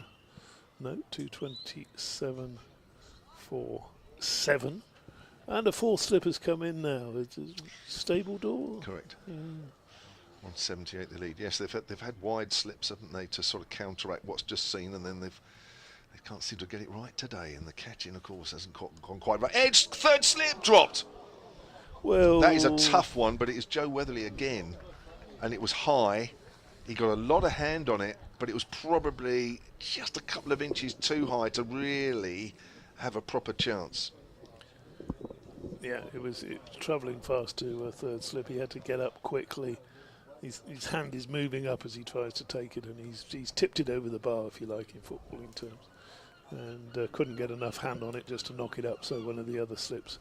no, 227 for 7, and a 4th slip has come in now. It's a stable door. Correct. 178 the lead. Yes, they've had wide slips, haven't they, to sort of counteract what's just seen, and then they can't seem to get it right today, and the catching, of course, hasn't gone quite right. Edge, 3rd slip, dropped. Well, that is a tough one, but it is Joe Weatherly again, and it was high. He got a lot of hand on it, but it was probably just a couple of inches too high to really have a proper chance. Yeah, it was travelling fast to a 3rd slip. He had to get up quickly. His hand is moving up as he tries to take it, and he's tipped it over the bar, if you like, in footballing terms, and couldn't get enough hand on it just to knock it up so one of the other slips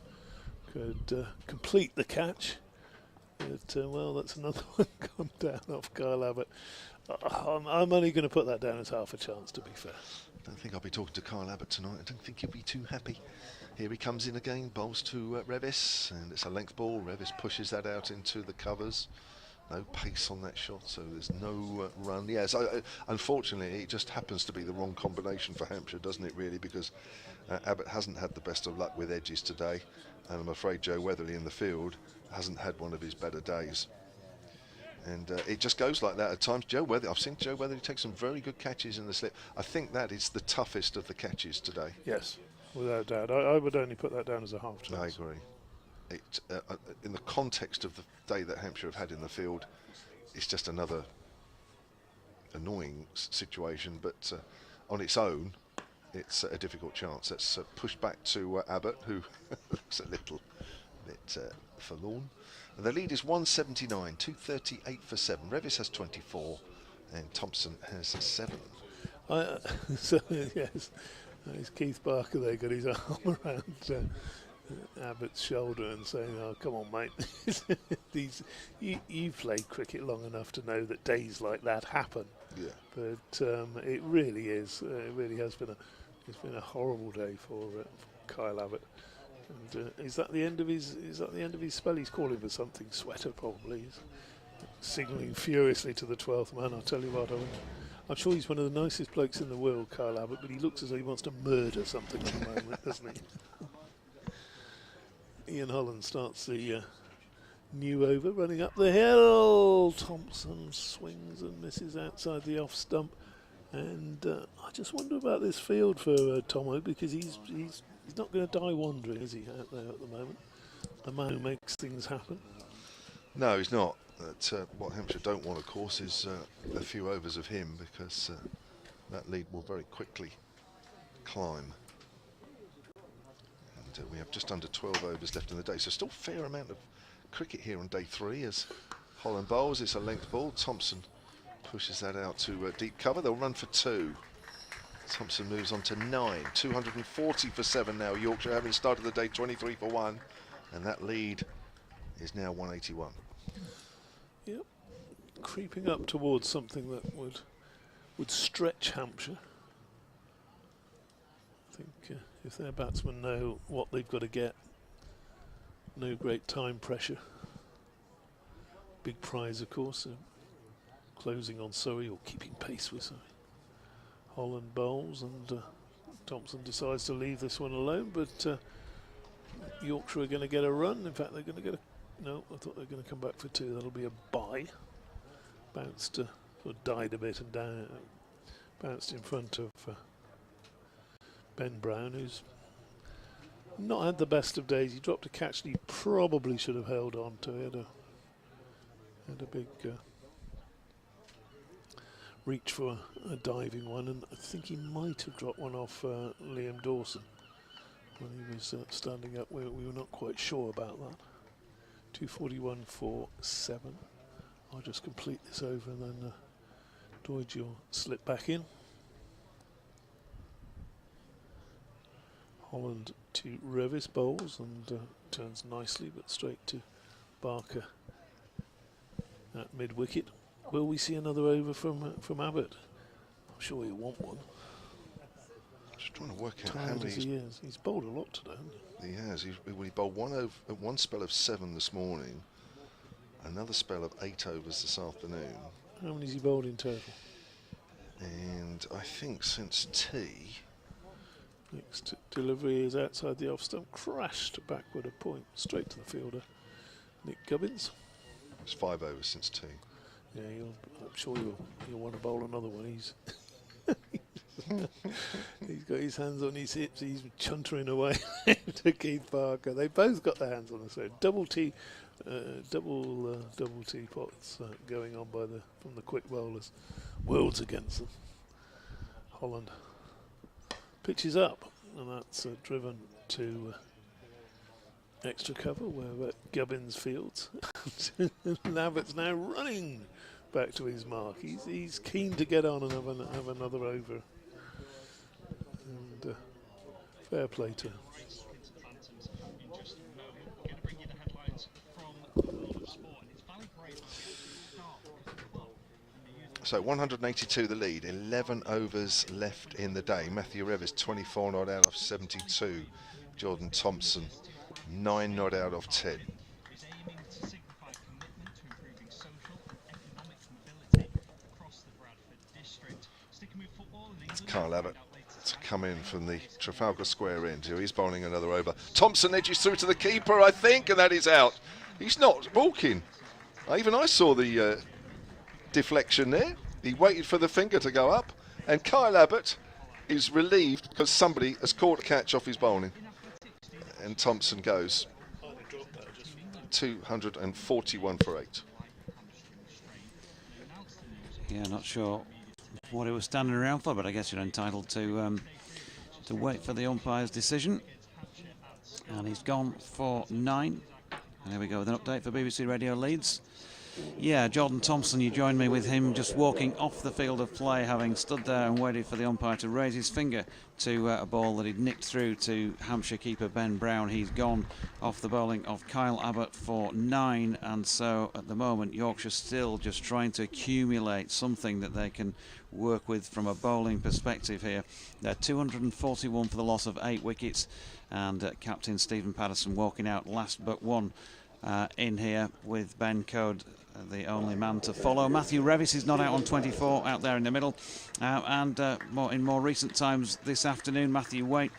could complete the catch. But, well, that's another one gone down off Kyle Abbott. I'm only going to put that down as half a chance, to be fair. I don't think I'll be talking to Kyle Abbott tonight. I don't think he'll be too happy. Here he comes in again, bowls to Revis, and it's a length ball. Revis pushes that out into the covers. No pace on that shot, so there's no run. Yeah, so unfortunately, it just happens to be the wrong combination for Hampshire, doesn't it, really? Because Abbott hasn't had the best of luck with edges today, and I'm afraid Joe Weatherly in the field hasn't had one of his better days. And it just goes like that at times. I've seen Joe Weatherly take some very good catches in the slip. I think that is the toughest of the catches today. Yes, without doubt. I would only put that down as a half chance. I agree. It, in the context of the day that Hampshire have had in the field, it's just another annoying situation, but on its own, it's a difficult chance. Let's push back to Abbott, who looks a little bit forlorn. And the lead is 179, 238 for 7. Revis has 24, and Thompson has 7. So, yes, it's Keith Barker there, got his arm around Abbott's shoulder and saying, "Oh, come on, mate." You've played cricket long enough to know that days like that happen. Yeah. But it really is. It really has been a horrible day for Kyle Abbott. And is that the end of his spell? He's calling for something. Sweater probably. He's signalling furiously to the 12th man. I'll tell you what. I'm sure he's one of the nicest blokes in the world, Kyle Abbott, but he looks as though he wants to murder something at the moment, doesn't he? Ian Holland starts the new over, running up the hill. Thompson swings and misses outside the off stump, and I just wonder about this field for Tomo, because he's not going to die wandering, is he, out there at the moment? A man who makes things happen. No, he's not. What Hampshire don't want, of course, is a few overs of him, because that lead will very quickly climb. And we have just under 12 overs left in the day, so still a fair amount of cricket here on day 3 as Holland bowls. It's a length ball. Thompson pushes that out to deep cover. They'll run for 2. Thompson moves on to 9. 240 for 7 now. Yorkshire having started the day 23 for 1, and that lead is now 181. Yep, creeping up towards something that would stretch Hampshire. I think if their batsmen know what they've got to get, no great time pressure. Big prize, of course, closing on Surrey or keeping pace with Surrey. Holland bowls, and Thompson decides to leave this one alone, but Yorkshire are going to get a run. In fact, they're going to get no, I thought they were going to come back for 2. That'll be a bye. Bounced, sort of died a bit and bounced in front of Ben Brown, who's not had the best of days. He dropped a catch that he probably should have held on to. He had a big reach for a diving one, and I think he might have dropped one off Liam Dawson when he was standing up. We were not quite sure about that. 241 for 7. I'll just complete this over, and then Doidge will slip back in. Holland to Revis bowls and turns nicely, but straight to Barker at mid wicket. Will we see another over from Abbott? I'm sure he'll want one. Just trying to work out Tired how many as he is. He's bowled a lot today, hasn't he? he has. He bowled one spell of 7 this morning, another spell of 8 overs this afternoon. How many has he bowled in total? And I think since tea. Next delivery is outside the off stump, crashed backward a point, straight to the fielder, Nick Gubbins. It's 5 overs since tea. Yeah, I'm sure he'll want to bowl another one. He's got his hands on his hips. He's chuntering away to Keith Barker. They both got their hands on the side. Double teapots going on from the quick bowlers. Worlds against them. Holland pitches up, and that's driven to extra cover where Gubbins fields. Abbott's now running back to his mark. He's keen to get on and have another over. And fair play to him. So 182 the lead, 11 overs left in the day. Matthew Revis 24 not out of 72. Jordan Thompson 9 not out of 10. It's Kyle Abbott to come in from the Trafalgar Square end. He's bowling another over. Thompson edges through to the keeper, I think, and that is out. He's not walking. Even I saw the deflection there. He waited for the finger to go up, and Kyle Abbott is relieved because somebody has caught a catch off his bowling. And Thompson goes 241 for 8. Yeah, not sure what he was standing around for, but I guess you're entitled to wait for the umpire's decision. And he's gone for 9. And here we go with an update for BBC Radio Leeds. Yeah, Jordan Thompson, you joined me with him just walking off the field of play, having stood there and waited for the umpire to raise his finger to a ball that he'd nicked through to Hampshire keeper Ben Brown. He's gone off the bowling of Kyle Abbott for 9, and so at the moment Yorkshire still just trying to accumulate something that they can work with from a bowling perspective here. They're 241 for the loss of 8 wickets, and captain Stephen Patterson walking out last but one in here with Ben Code the only man to follow. Matthew Revis is not out on 24, out there in the middle. In more recent times this afternoon, Matthew Waite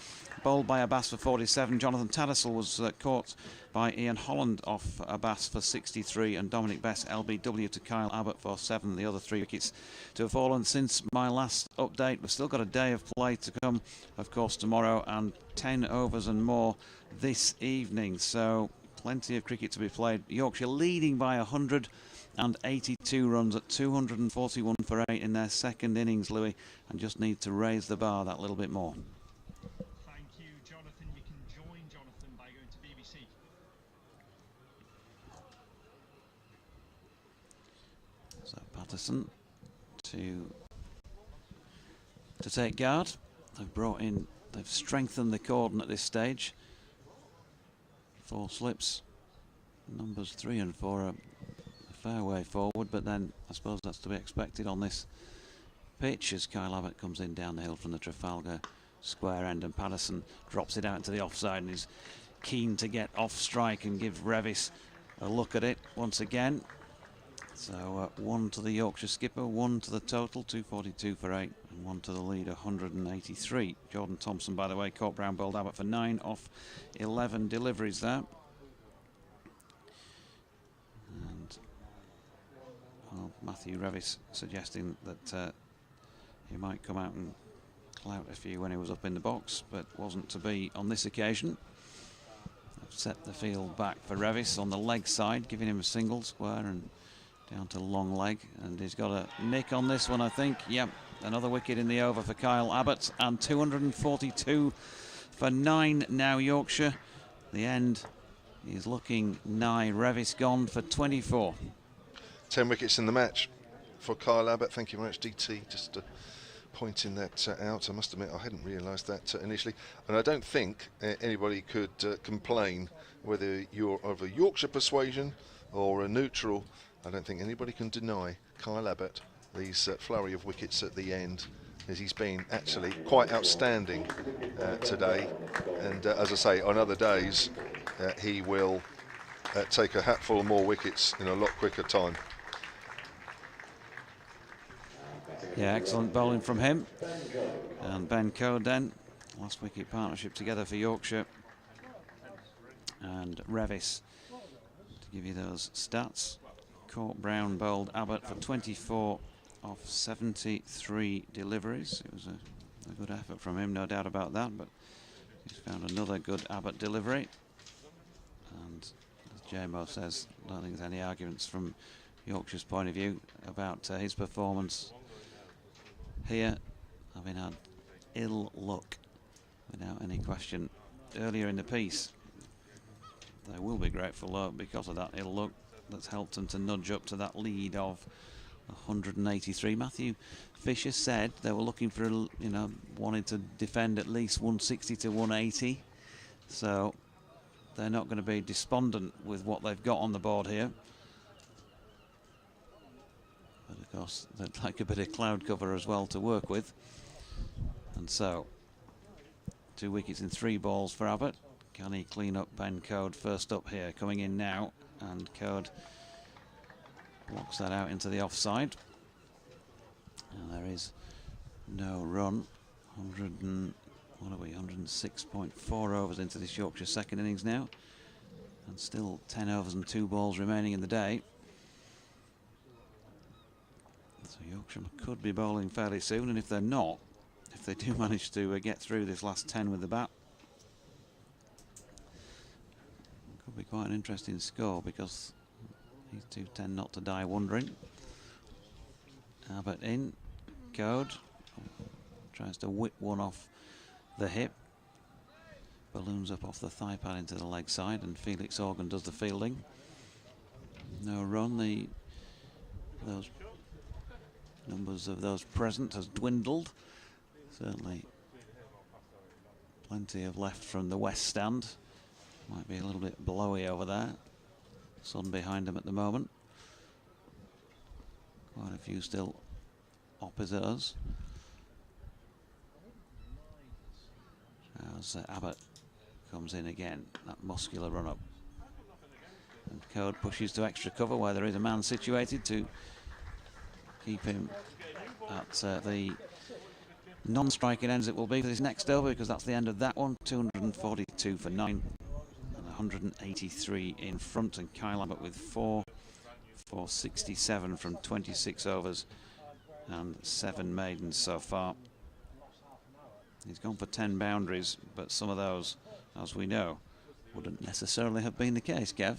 bowled by Abbas for 47. Jonathan Tattersall was caught by Ian Holland off Abbas for 63, and Dominic Bess LBW to Kyle Abbott for 7. The other 3 wickets to have fallen since my last update. We've still got a day of play to come, of course, tomorrow, and 10 overs and more this evening. So plenty of cricket to be played. Yorkshire leading by 182 runs at 241 for 8 in their second innings, Louis, and just need to raise the bar that little bit more. Thank you, Jonathan. You can join Jonathan by going to BBC. So Patterson to take guard. They've strengthened the cordon at this stage. 4 slips, numbers 3 and 4 are a fair way forward, but then I suppose that's to be expected on this pitch as Kyle Abbott comes in down the hill from the Trafalgar Square end, and Patterson drops it out into the offside and is keen to get off strike and give Revis a look at it once again. So 1 to the Yorkshire skipper, 1 to the total, 242 for 8, and 1 to the lead, 183. Jordan Thompson, by the way, caught Brown bowled Abbott for 9 off 11 deliveries there. And Matthew Revis suggesting that he might come out and clout a few when he was up in the box, but wasn't to be on this occasion. I've set the field back for Revis on the leg side, giving him a single square and down to long leg, and he's got a nick on this one, I think. Yep, another wicket in the over for Kyle Abbott, and 242 for 9 now Yorkshire. The end is looking nigh. Revis gone for 24. 10 wickets in the match for Kyle Abbott. Thank you very much, DT, just pointing that out. I must admit I hadn't realised that initially, and I don't think anybody could complain whether you're of a Yorkshire persuasion or a neutral. I don't think anybody can deny Kyle Abbott these flurry of wickets at the end, as he's been actually quite outstanding today. And as I say, on other days he will take a hatful more wickets in a lot quicker time. Yeah, excellent bowling from him. And Ben Code then, last wicket partnership together for Yorkshire. And Revis, to give you those stats. Caught Brown bowled Abbott for 24 off 73 deliveries. It was a good effort from him, no doubt about that, but he's found another good Abbott delivery. And as JMO says, I don't think there's any arguments from Yorkshire's point of view about his performance here, having had ill luck without any question earlier in the piece. They will be grateful though because of that ill luck that's helped them to nudge up to that lead of 183. Matthew Fisher said they were looking for, wanted to defend at least 160 to 180. So they're not going to be despondent with what they've got on the board here. But of Of course, they'd like a bit of cloud cover as well to work with. And so, 2 wickets in 3 balls for Abbott. Can he clean up Ben Code first up here? Coming in now, and Code blocks that out into the offside. And there is no run. 106.4 overs into this Yorkshire second innings now, and still 10 overs and 2 balls remaining in the day. So Yorkshire could be bowling fairly soon, and if they're not, if they do manage to get through this last 10 with the bat, it could be quite an interesting score, because these two tend not to die wondering. Abbott in, Code tries to whip one off the hip, balloons up off the thigh pad into the leg side, and Felix Organ does the fielding. No run. Those numbers of those present has dwindled. Certainly plenty of left from the west stand. Might be a little bit blowy over there. Sun behind them at the moment. Quite a few still opposite us. As Abbott comes in again, that muscular run up. And Code pushes to extra cover where there is a man situated to keep him at the non-striking ends it will be for this next over, because that's the end of that one. 242 for 9 and 183 in front, and Kyle Abbott with 4 for 67 from 26 overs and 7 maidens so far. He's gone for 10 boundaries, but some of those, as we know, wouldn't necessarily have been the case, Kev.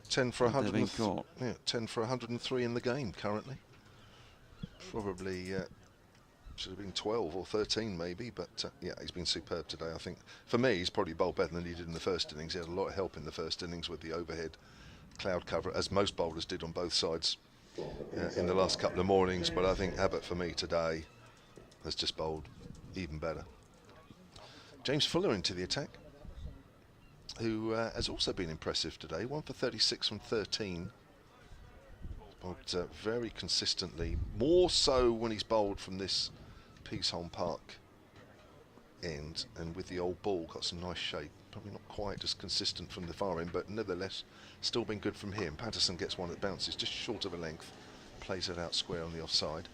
10 for 100. Yeah, 10 for 103 in the game currently. Probably should have been 12 or 13 maybe, but yeah, he's been superb today. I think for me, he's probably bowled better than he did in the first innings. He had a lot of help in the first innings with the overhead cloud cover, as most bowlers did on both sides in the last couple of mornings. But I think Abbott for me today has just bowled even better. James Fuller into the attack, who has also been impressive today. 1 for 36 from 13. Bowled very consistently, more so when he's bowled from this Peasholm Park end, and with the old ball got some nice shape. Probably not quite as consistent from the far end, but nevertheless still been good from him. Patterson gets one that bounces just short of a length, plays it out square on the offside,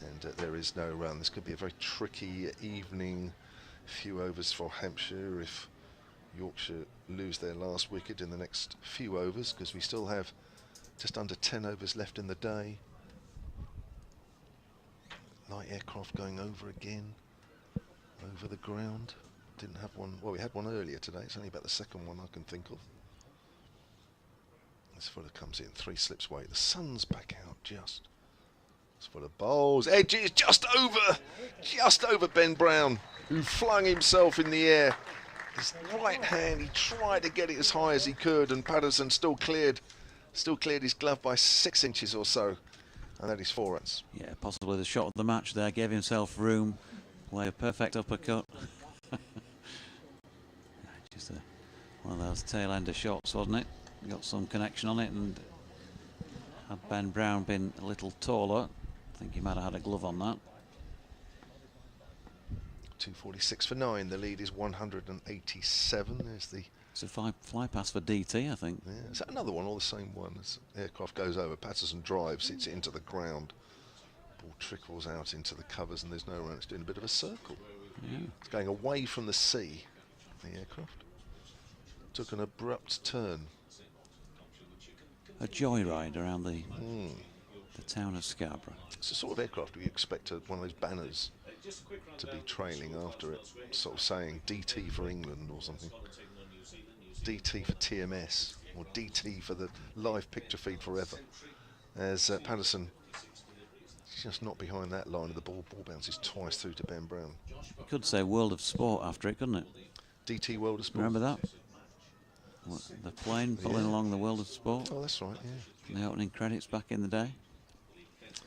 and there is no run. This could be a very tricky evening. Few overs for Hampshire if Yorkshire lose their last wicket in the next few overs, because we still have just under 10 overs left in the day. Light aircraft going over again, over the ground. Didn't have one, well, we had one earlier today. It's only about the second one I can think of. This Fuller comes in, 3 slips away. The sun's back out just. It's full of bowls. Edge is just over Ben Brown, who flung himself in the air. His right hand, he tried to get it as high as he could, and Patterson still cleared his glove by 6 inches or so, and that is 4 runs. Yeah, possibly the shot of the match there. Gave himself room, played a perfect uppercut. Just one of those tail-ender shots, wasn't it? Got some connection on it, and had Ben Brown been a little taller, I think he might have had a glove on that. 246 for 9. The lead is 187. There's the. It's a fly pass for DT, I think. Yeah, is that another one or the same one? As aircraft goes over, Patterson drives, hits it into the ground. Ball trickles out into the covers, and there's no run. It's doing a bit of a circle. Yeah. It's going away from the sea. The aircraft took an abrupt turn. A joyride around the town of Scarborough. It's the sort of aircraft we expect one of those banners to be trailing after it, sort of saying DT for England or something. DT for TMS, or DT for the live picture feed forever. As Patterson just not behind that line of the ball. Ball bounces twice through to Ben Brown. You could say World of Sport after it, couldn't it? DT World of Sport. Remember that? What, the plane pulling along the World of Sport? Oh, that's right, yeah. The opening credits back in the day.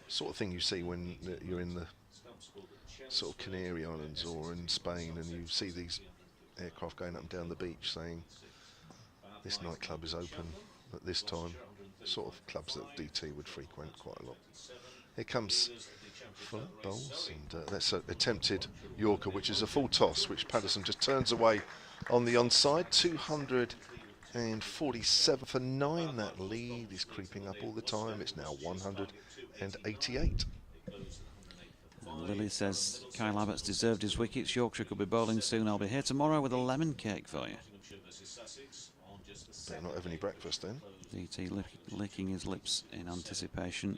Sort of thing you see when you're in the sort of Canary Islands or in Spain, and you see these aircraft going up and down the beach saying, this nightclub is open at this time. sort of clubs that DT would frequent quite a lot. Here comes Fuller, bowls, and that's an attempted Yorker, which is a full toss, which Patterson just turns away on the onside. 247 for 9. That lead is creeping up all the time. It's now 188. And Lily says Kyle Abbott's deserved his wickets. Yorkshire could be bowling soon. I'll be here tomorrow with a lemon cake for you. Better not have any breakfast then. DT licking his lips in anticipation.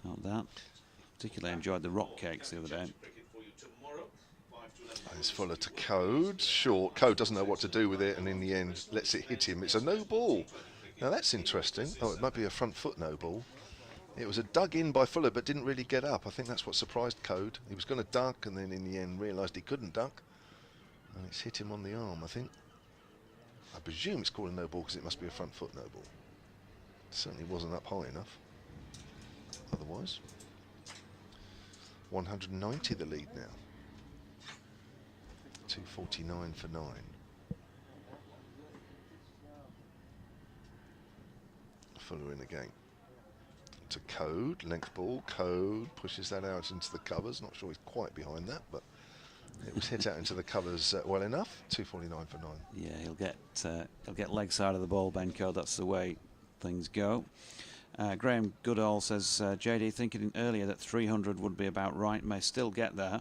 Not that. Particularly enjoyed the rock cakes the other day. It's Fuller to Code. Short. Code doesn't know what to do with it, and in the end lets it hit him. It's a no ball. Now that's interesting. Oh, it might be a front foot no ball. It was a dug in by Fuller, but didn't really get up. I think that's what surprised Code. He was going to duck, and then in the end realised he couldn't duck, and it's hit him on the arm, I think. I presume it's called a no ball because it must be a front foot no ball. It certainly wasn't up high enough. Otherwise, 190 the lead now. 249 for 9. Fuller in again. To Code, length ball. Code pushes that out into the covers. Not sure he's quite behind that, but it was hit out into the covers well enough. 249 for 9. Yeah, he'll get leg side of the ball, Ben Code. That's the way things go. Graham Goodall says JD thinking earlier that 300 would be about right, may still get there.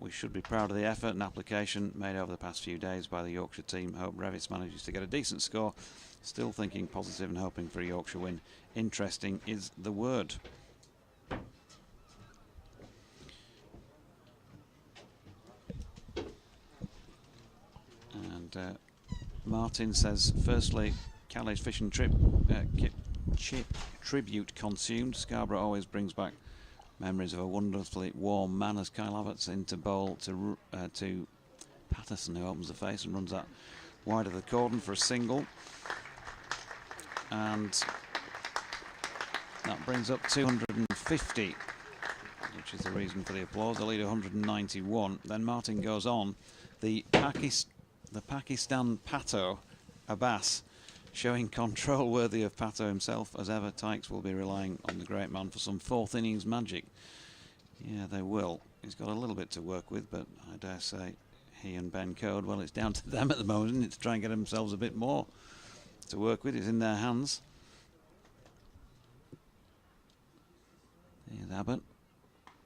We should be proud of the effort and application made over the past few days by the Yorkshire team. Hope Revitz manages to get a decent score. Still thinking positive and hoping for a Yorkshire win. Interesting is the word. And Martin says, firstly, Calais Fish and Chip tribute consumed. Scarborough always brings back memories of a wonderfully warm man as Kyle Abbott's into bowl to Patterson, who opens the face and runs that wide of the cordon for a single. And that brings up 250, which is the reason for the applause. The lead 191. Then Martin goes on. The Pakistan Pato Abbas, showing control worthy of Pato himself. As ever, Tykes will be relying on the great man for some fourth innings magic. Yeah, they will. He's got a little bit to work with, but I dare say he and Ben Code, well, it's down to them at the moment, isn't it, to try and get themselves a bit more to work with. It's in their hands. Here's Abbott.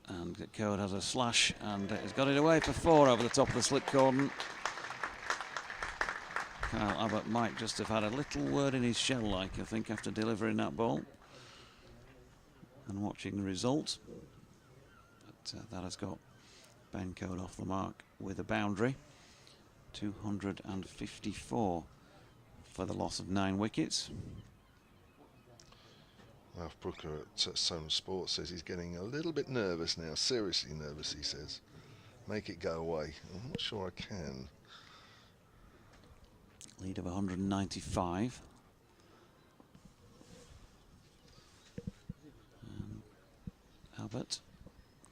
And Code has a slash, and he's got it away for 4 over the top of the slip cordon. Kyle Abbott might just have had a little word in his shell, like, I think, after delivering that ball and watching the result. But that has got Ben Code off the mark with a boundary. 254 for the loss of 9 wickets. Ralph Brooker at Sohn Sports says he's getting a little bit nervous now, seriously nervous, he says. Make it go away. I'm not sure I can. Lead of 195. Abbott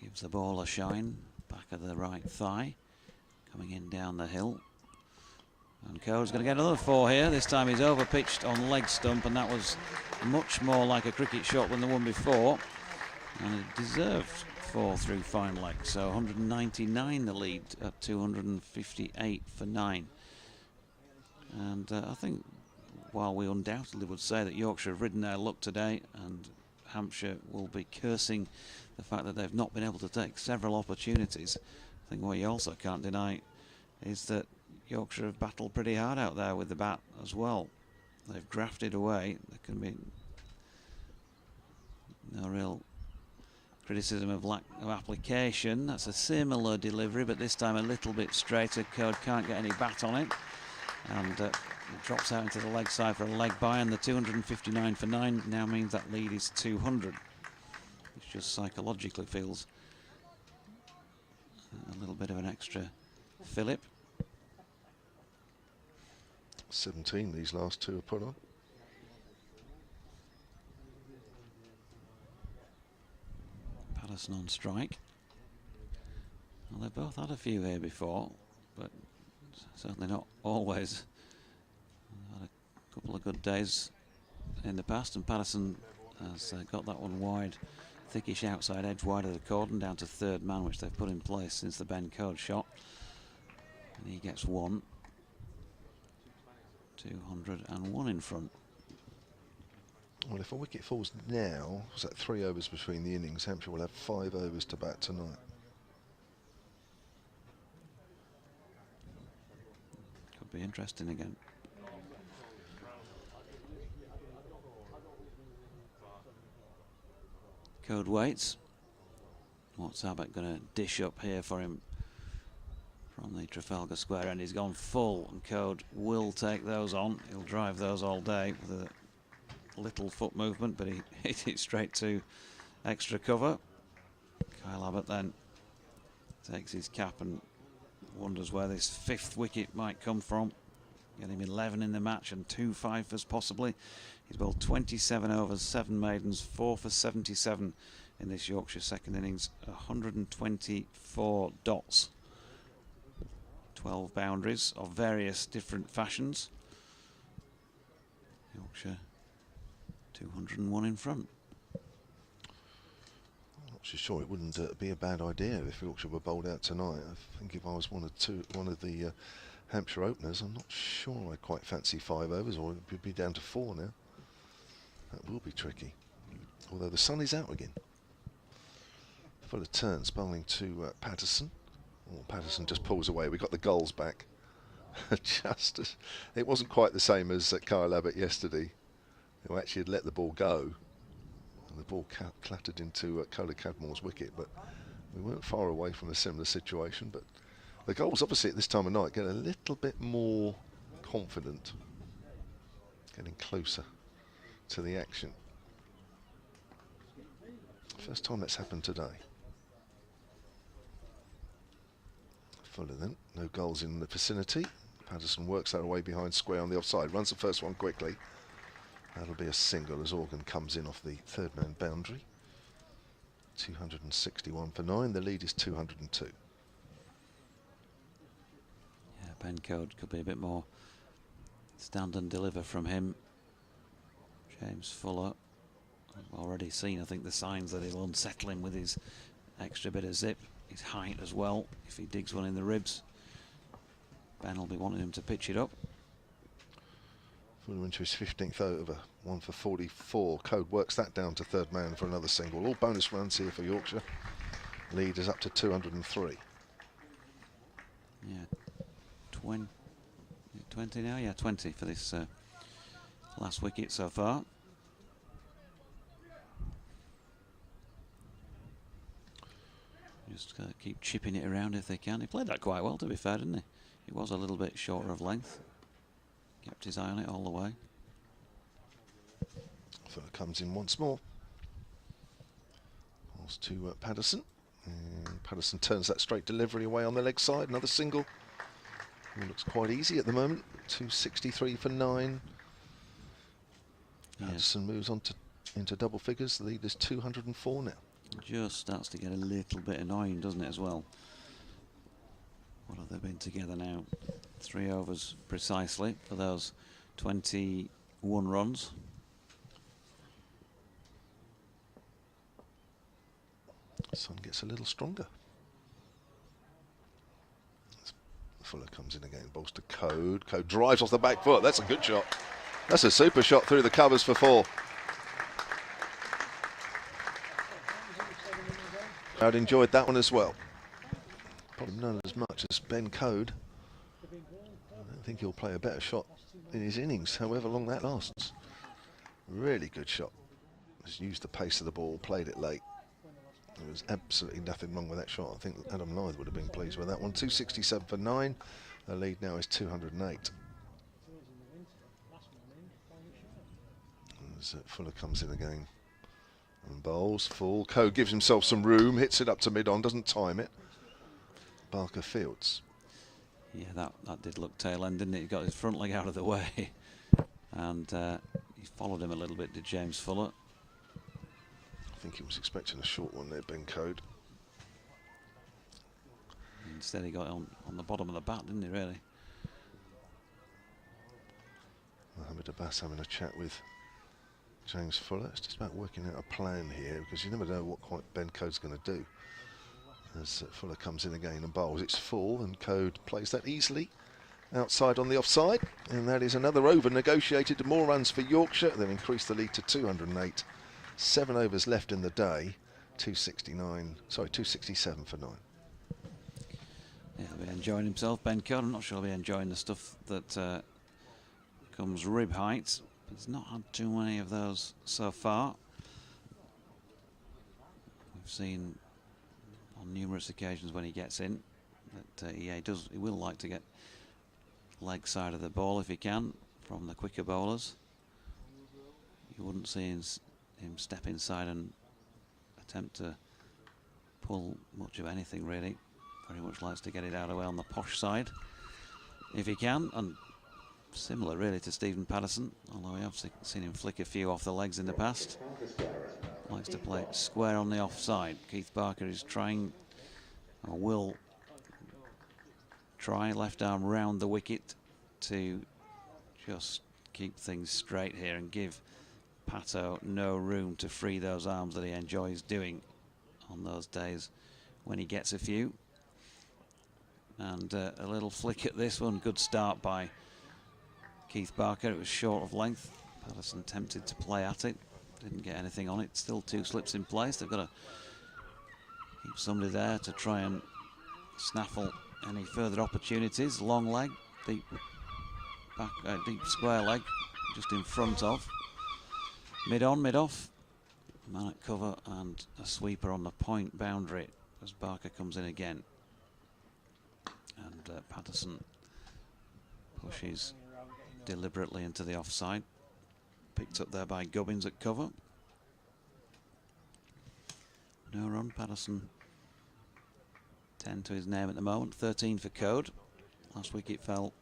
gives the ball a shine, back of the right thigh, coming in down the hill. And Code's going to get another 4 here. This time he's over-pitched on leg stump, and that was much more like a cricket shot than the one before. And it deserved 4 through fine leg. So 199 the lead at 258 for 9. And I think while we undoubtedly would say that Yorkshire have ridden their luck today, and Hampshire will be cursing the fact that they've not been able to take several opportunities, I think what you also can't deny is that Yorkshire have battled pretty hard out there with the bat as well. They've grafted away. There can be no real criticism of lack of application. That's a similar delivery, but this time a little bit straighter. Code can't get any bat on it. And it drops out into the leg side for a leg by, and the 259 for 9 now means that lead is 200, which just psychologically feels a little bit of an extra fillip. 17 these last 2 are put on. Patterson on strike. Well, they've both had a few here before, but certainly not always. Had a couple of good days in the past, and Patterson has got that one wide, thickish outside edge wide of the cordon down to third man, which they've put in place since the Ben Code shot. And he gets one. 201 in front. Well, if a wicket falls now, was that 3 overs between the innings, Hampshire will have 5 overs to bat tonight. Could be interesting again. Code waits. What's Abbott going to dish up here for him from the Trafalgar Square end? He's gone full, and Code will take those on. He'll drive those all day with a little foot movement, but he hit it straight to extra cover. Kyle Abbott then takes his cap and wonders where this 5th wicket might come from. Get him 11 in the match and 2 fifers possibly. He's bowled 27 overs, 7 maidens, 4 for 77 in this Yorkshire second innings, 124 dots, 12 boundaries of various different fashions. Yorkshire 201 in front. I'm not so sure it wouldn't be a bad idea if Yorkshire were bowled out tonight. I think if I was one of the Hampshire openers, I'm not sure I'd quite fancy 5 overs, or it would be down to 4 now. That will be tricky. Although the sun is out again. Fuller turns, bowling to Patterson. Oh, Patterson just pulls away. We got the goals back. It wasn't quite the same as Kyle Abbott yesterday, who actually had let the ball go, and the ball clattered into Cola Cadmore's wicket. But we weren't far away from a similar situation. But the goals, obviously, at this time of night, get a little bit more confident, getting closer to the action. First time that's happened today. Fuller then, no goals in the vicinity. Patterson works that away behind square on the offside, runs the first one quickly. That'll be a single as Organ comes in off the third man boundary. 261 for 9, the lead is 202. Yeah, Ben Code could be a bit more stand and deliver from him. James Fuller, I've already seen, I think, the signs that he'll unsettle him with his extra bit of zip, his height as well. If he digs one in the ribs, Ben will be wanting him to pitch it up. Fuller into his 15th over, 1 for 44. Code works that down to third man for another single. All bonus runs here for Yorkshire. Lead is up to 203. Yeah, 20 now? Yeah, 20 for this last wicket so far. Just keep chipping it around if they can. He played that quite well, to be fair, didn't he? He was a little bit shorter of length. Kept his eye on it all the way. Fuller comes in once more. Balls to Patterson. And Patterson turns that straight delivery away on the leg side. Another single. It looks quite easy at the moment. 263 for 9. Yes. Patterson moves on into double figures. The lead is 204 now. Just starts to get a little bit annoying, doesn't it, as well? What have they been together now? 3 overs precisely for those 21 runs. Sun gets a little stronger. Fuller comes in again, balls to Code. Code drives off the back foot. That's a good shot. That's a super shot through the covers for 4. I'd enjoyed that one as well. Probably not as much as Ben Code. I don't think he'll play a better shot in his innings, however long that lasts. Really good shot. Just used the pace of the ball, played it late. There was absolutely nothing wrong with that shot. I think Adam Lyth would have been pleased with that one. 267 for 9. The lead now is 208. As Fuller comes in again and bowls full. Code gives himself some room, hits it up to mid-on, doesn't time it. Barker fields. Yeah, that did look tail end, didn't it? He got his front leg out of the way. And he followed him a little bit, did James Fuller. I think he was expecting a short one there, Ben Code. Instead he got on the bottom of the bat, didn't he, really? Mohammed Abbas having a chat with James Fuller. It's just about working out a plan here, because you never know what quite Ben Code's going to do. As Fuller comes in again and bowls, it's full, and Code plays that easily outside on the offside, and that is another over negotiated. More runs for Yorkshire. They've increased the lead to 208. 7 overs left in the day. 267 for 9. Yeah, he'll be enjoying himself, Ben Code. I'm not sure he'll be enjoying the stuff that comes rib height. He's not had too many of those so far. We've seen on numerous occasions when he gets in that he will like to get leg side of the ball if he can from the quicker bowlers. You wouldn't see him step inside and attempt to pull much of anything really. Very much likes to get it out of the way on the posh side if he can, and similar really to Stephen Patterson, although we have seen him flick a few off the legs in the past. Likes to play it square on the offside. Keith Barker is trying, or will try, left arm round the wicket to just keep things straight here and give Pato no room to free those arms that he enjoys doing on those days when he gets a few. And a little flick at this one. Good start by Keith Barker. It was short of length. Patterson tempted to play at it. Didn't get anything on it. Still 2 slips in place. They've got to keep somebody there to try and snaffle any further opportunities. Long leg, deep back, deep square leg, just in front of. Mid on, mid off. Man at cover and a sweeper on the point boundary as Barker comes in again. And Patterson pushes deliberately into the offside. Picked up there by Gubbins at cover. No run. Patterson 10 to his name at the moment. 13 for Code. Last wicket fell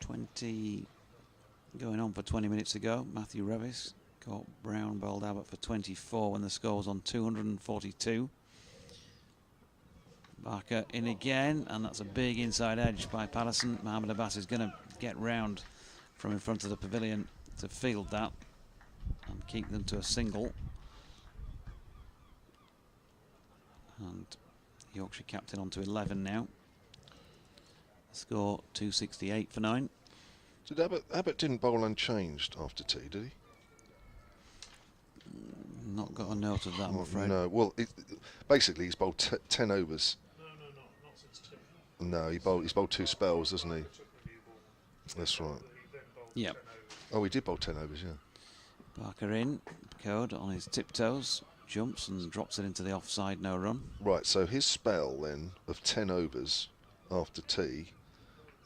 20 going on for 20 minutes ago. Matthew Revis caught Brown, bowled Abbott for 24 when the score was on 242. Barker in again, and that's a big inside edge by Patterson. Mohammed Abbas is going to get round from in front of the pavilion to field that and keep them to a single. And Yorkshire captain on to 11 now. Score 268 for 9. Did Abbott didn't bowl unchanged after tea, did he? Not got a note of that, I'm afraid. No, well, basically he's bowled 10 overs. Not since 2. No, he's bowled 2 spells, doesn't he? That's right. Yep. Oh, he did bowl 10 overs, yeah. Barker in, Code on his tiptoes, jumps and drops it into the offside, no run. Right, so his spell then of 10 overs after tea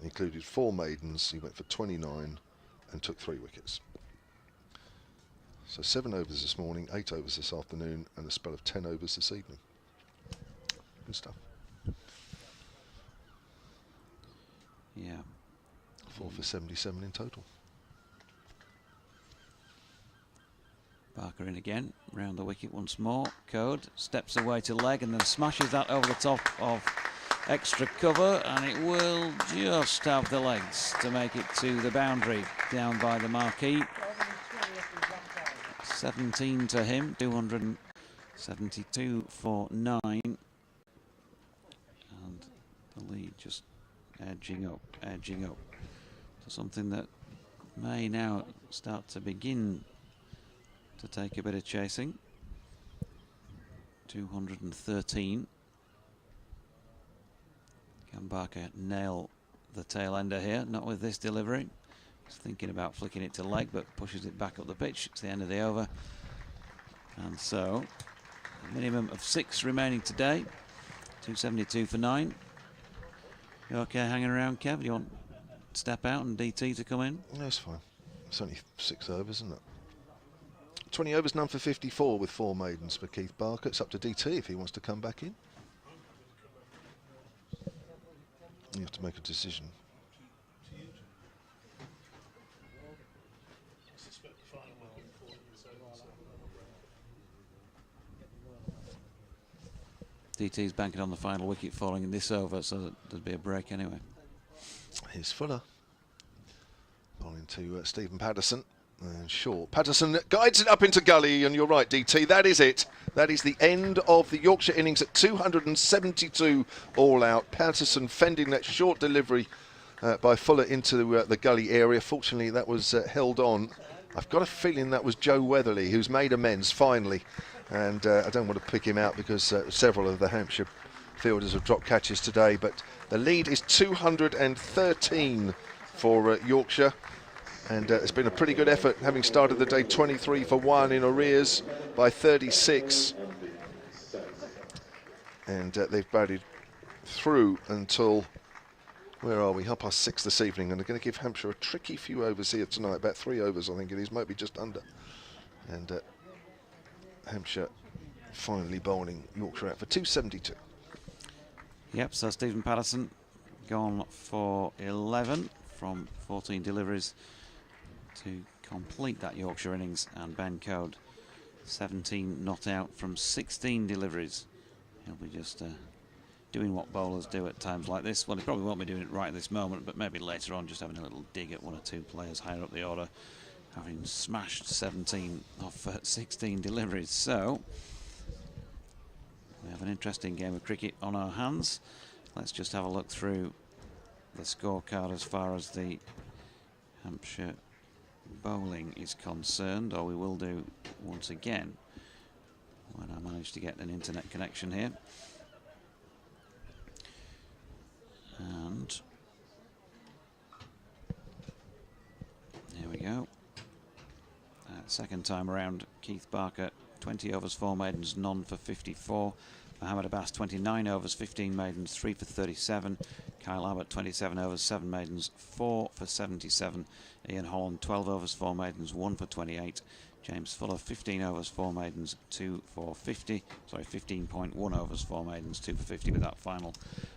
included 4 maidens. He went for 29 and took 3 wickets. So 7 overs this morning, 8 overs this afternoon, and a spell of 10 overs this evening. Good stuff. Yeah. 4 for 77 in total. Barker in again, round the wicket once more. Code steps away to leg and then smashes that over the top of extra cover, and it will just have the legs to make it to the boundary down by the marquee. 17 to him, 272 for 9, and the lead just edging up to something that may now start to begin to take a bit of chasing. 213. Can Barker nail the tail ender here? Not with this delivery. He's thinking about flicking it to leg, but pushes it back up the pitch. It's the end of the over. And so, a minimum of 6 remaining today. 272 for 9. You okay hanging around, Kev? Do you want to step out and DT to come in? No, it's fine. It's only 6 overs, isn't it? 20 overs, none for 54 with 4 maidens for Keith Barker. It's up to DT if he wants to come back in. You have to make a decision. DT's banking on the final wicket falling in this over, so there'd be a break anyway. Here's Fuller. And to Stephen Patterson. And short. Patterson guides it up into gully, and you're right, DT, that is it. That is the end of the Yorkshire innings at 272 all out. Patterson fending that short delivery by Fuller into the gully area. Fortunately, that was held on. I've got a feeling that was Joe Weatherly, who's made amends finally. And I don't want to pick him out because several of the Hampshire fielders have dropped catches today. But the lead is 213 for Yorkshire. And it's been a pretty good effort, having started the day 23 for 1 in arrears by 36. And they've batted through until, where are we, 6:30 this evening. And they're going to give Hampshire a tricky few overs here tonight, about 3 overs I think it is, might be just under. And Hampshire finally bowling Yorkshire out for 272. Yep, so Stephen Patterson gone for 11 from 14 deliveries to complete that Yorkshire innings, and Ben Code 17 not out from 16 deliveries. He'll be just doing what bowlers do at times like this. Well, he probably won't be doing it right at this moment, but maybe later on just having a little dig at 1 or 2 players higher up the order, having smashed 17 off 16 deliveries. So we have an interesting game of cricket on our hands. Let's just have a look through the scorecard as far as the Hampshire bowling is concerned, or we will do once again when I manage to get an internet connection here. And here we go. Second time around, Keith Barker 20 overs 4 maidens, none for 54. Mohammed Abbas 29 overs 15 maidens, 3 for 37. Kyle Abbott 27 overs 7 maidens, 4 for 77. Ian Holland 12 overs 4 maidens, 1 for 28. James Fuller 15 overs 4 maidens, 2 for 50. Sorry, 15.1 overs 4 maidens, 2 for 50 with that final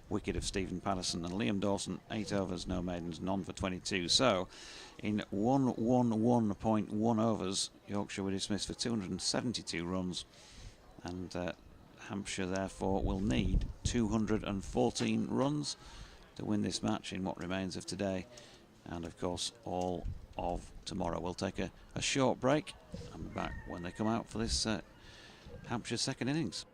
wicket of Stephen Patterson. And Liam Dawson 8 overs, no maidens, none for 22. So in 111.1 overs, Yorkshire were dismissed for 272 runs, and Hampshire therefore will need 214 runs to win this match in what remains of today, and of course all of tomorrow. We'll take a short break and be back when they come out for this Hampshire second innings.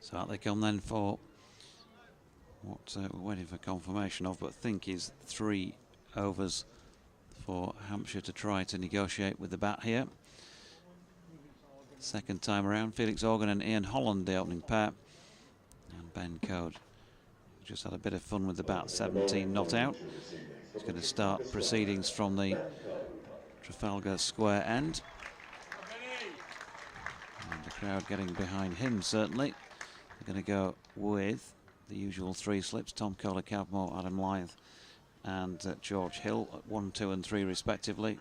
So out they come then for what we're waiting for confirmation of, but think is 3 overs for Hampshire to try to negotiate with the bat here. Second time around, Felix Organ and Ian Holland, the opening pair. And Ben Code just had a bit of fun with the bat, 17 not out. He's going to start proceedings from the Trafalgar Square end. And the crowd getting behind him, certainly. They're going to go with the usual 3 slips, Tom Kohler-Cavmore, Adam Lyth and George Hill at 1, 2 and 3 respectively.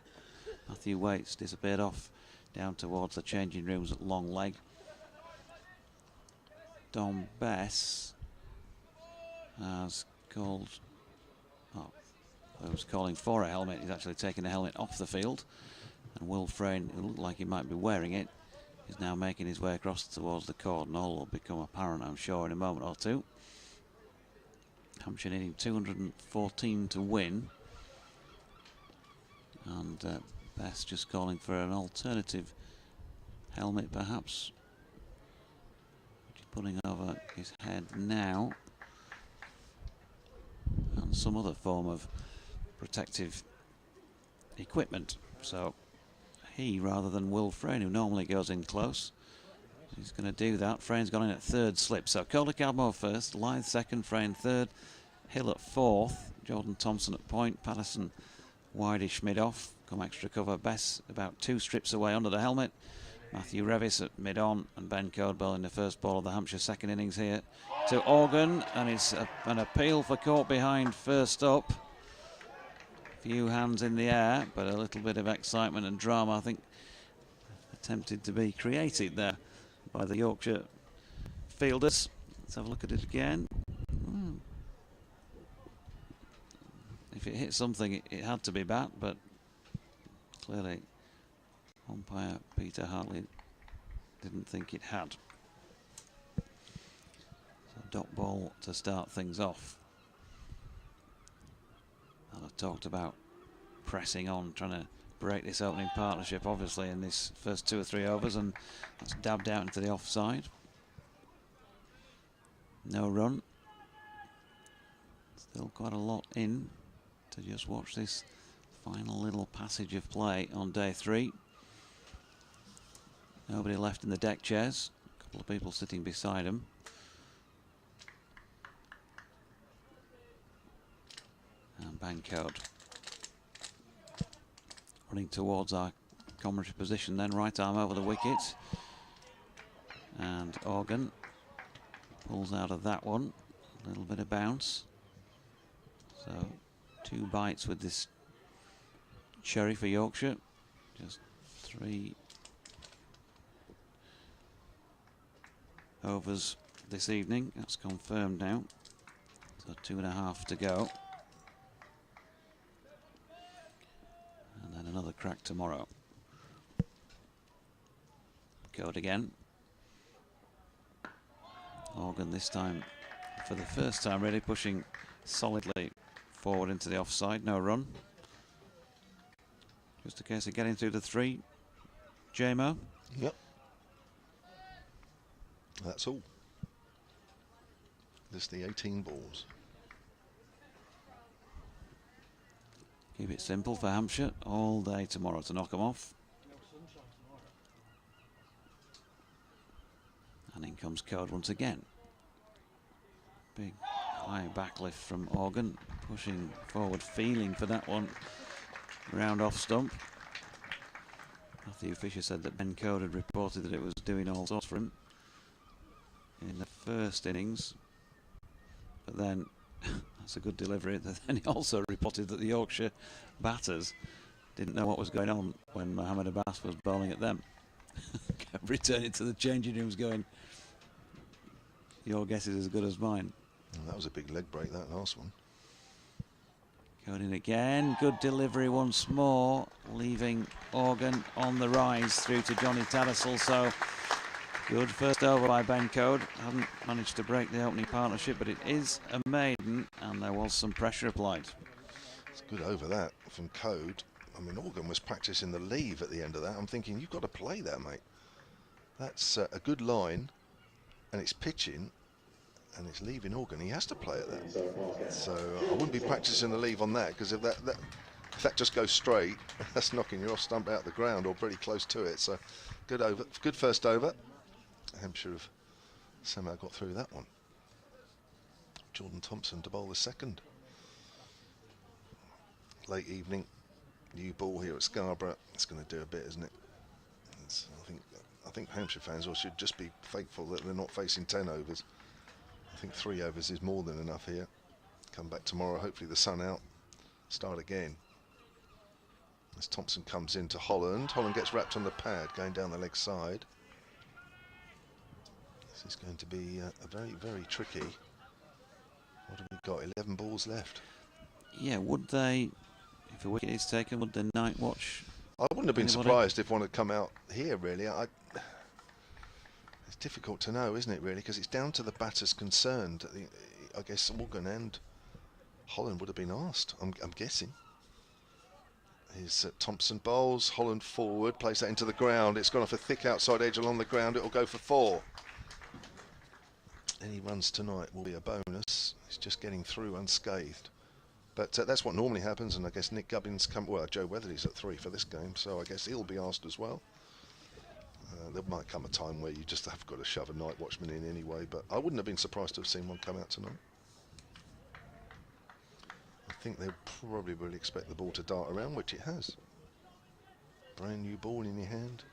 Matthew Waits disappeared off down towards the changing rooms at long leg. Dom Bess has called, I was calling for a helmet. He's actually taken the helmet off the field. And Will Frayne, who looked like he might be wearing it, is now making his way across towards the court, and all will become apparent, I'm sure, in a moment or two. Hampshire needing 214 to win. And Best just calling for an alternative helmet, perhaps. Which he's putting over his head now. And some other form of protective equipment. So he, rather than Will Frayne, who normally goes in close, he's going to do that. Frayne's gone in at 3rd slip. So Kohler-Cavmore first, Lyth second, Frayne 3rd, Hill at 4th, Jordan Thompson at point, Patterson wideish mid-off, come extra cover. Bess about 2 strips away under the helmet. Matthew Revis at mid-on, and Ben Code bowling the first ball of the Hampshire second innings here to Organ, and it's an appeal for caught behind first up. Few hands in the air, but a little bit of excitement and drama, I think, attempted to be created there by the Yorkshire fielders. Let's have a look at it again. If it hit something, it had to be bat, but clearly umpire Peter Hartley didn't think it had. So dot ball to start things off. And I've talked about pressing on, trying to break this opening partnership, obviously, in this first 2 or 3 overs, and that's dabbed out into the offside. No run. Still quite a lot in to just watch this final little passage of play on day 3. Nobody left in the deck chairs. A couple of people sitting beside him. And Ben Code running towards our commentary position, then right arm over the wicket. And Organ pulls out of that one. A little bit of bounce. So 2 bites with this cherry for Yorkshire. Just 3 overs this evening. That's confirmed now. So 2.5 to go. And then another crack tomorrow. Code again. Organ this time, for the first time, really pushing solidly forward into the offside. No run. Just a case of getting through the 3. J-Mo? Yep. That's all. Just the 18 balls. Keep it simple for Hampshire all day tomorrow to knock them off. And in comes Code once again. Big high backlift from Organ, pushing forward, feeling for that one. Round off stump. Matthew Fisher said that Ben Code had reported that it was doing all sorts for him in the first innings. But then, that's a good delivery. Then he also reported that the Yorkshire batters didn't know what was going on when Mohammed Abbas was bowling at them. Returning to the changing rooms going, your guess is as good as mine. Oh, that was a big leg break, that last one. Going in again, good delivery once more, leaving Organ on the rise through to Johnny Tattersall. So good first over by Ben Code. Hadn't managed to break the opening partnership, but it is a maiden, and there was some pressure applied. It's good over that from Code. I mean, Organ was practicing the leave at the end of that. I'm thinking, you've got to play there, mate. That's a good line. and it's pitching and it's leaving organ, he has to play at that. So I wouldn't be practicing the leave on that, because if that just goes straight, that's knocking your off stump out the ground or pretty close to it. So good first over. Hampshire have somehow got through that one. Jordan Thompson to bowl the second. Late evening, new ball here at Scarborough. It's going to do a bit, isn't it? I think Hampshire fans should just be thankful that they're not facing 10 overs. I think 3 overs is more than enough here. Come back tomorrow, hopefully the sun out, start again. As Thompson comes into Holland, Holland gets wrapped on the pad, going down the leg side. This is going to be a very, very tricky. What have we got? 11 balls left. Yeah, would they, if a wicket is taken, would the night watch? I wouldn't have been surprised if one had come out here, really. It's difficult to know, isn't it, really, because it's down to the batters concerned. I guess Morgan and Holland would have been asked, I'm guessing. Here's Thompson bowls, Holland forward, plays that into the ground. It's gone off a thick outside edge along the ground. It'll go for 4. Any runs tonight will be a bonus. He's just getting through unscathed. But that's what normally happens, and I guess Nick Gubbins Joe Weatherly's at 3 for this game, so I guess he'll be asked as well. There might come a time where you just have got to shove a night watchman in anyway, but I wouldn't have been surprised to have seen one come out tonight. I think they probably will expect the ball to dart around, which it has. Brand new ball in your hand.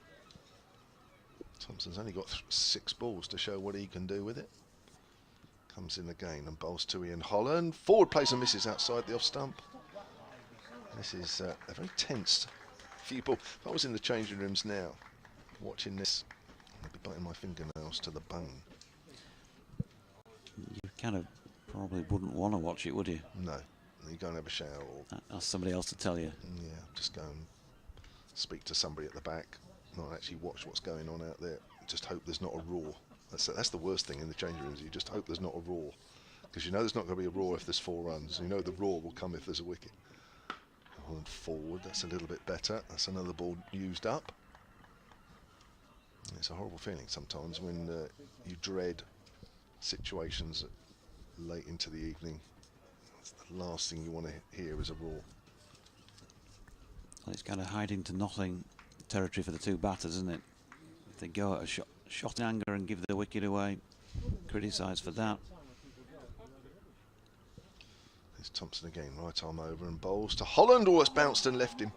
Thompson's only got 6 balls to show what he can do with it. Comes in again and bowls to Ian Holland. Forward plays and misses outside the off stump. This is a very tense few balls. If I was in the changing rooms now, watching this, I'd be biting my fingernails to the bone. You kind of probably wouldn't want to watch it, would you? No. You go and have a shower or ask somebody else to tell you. Yeah, just go and speak to somebody at the back, not actually watch what's going on out there. Just hope there's not a roar. That's the worst thing in the changing rooms. You just hope there's not a roar, because you know there's not going to be a roar if there's 4 runs. You know the roar will come if there's a wicket. Holland forward, that's a little bit better. That's another ball used up. It's a horrible feeling sometimes when you dread situations late into the evening. That's the last thing you want to hear is a roar. Well, it's kind of hiding to nothing territory for the 2 batters, isn't it? If they go at a shot in anger and give the wicket away, criticised for that. There's Thompson again, right arm over and bowls to Holland. Oh, it's bounced and left him.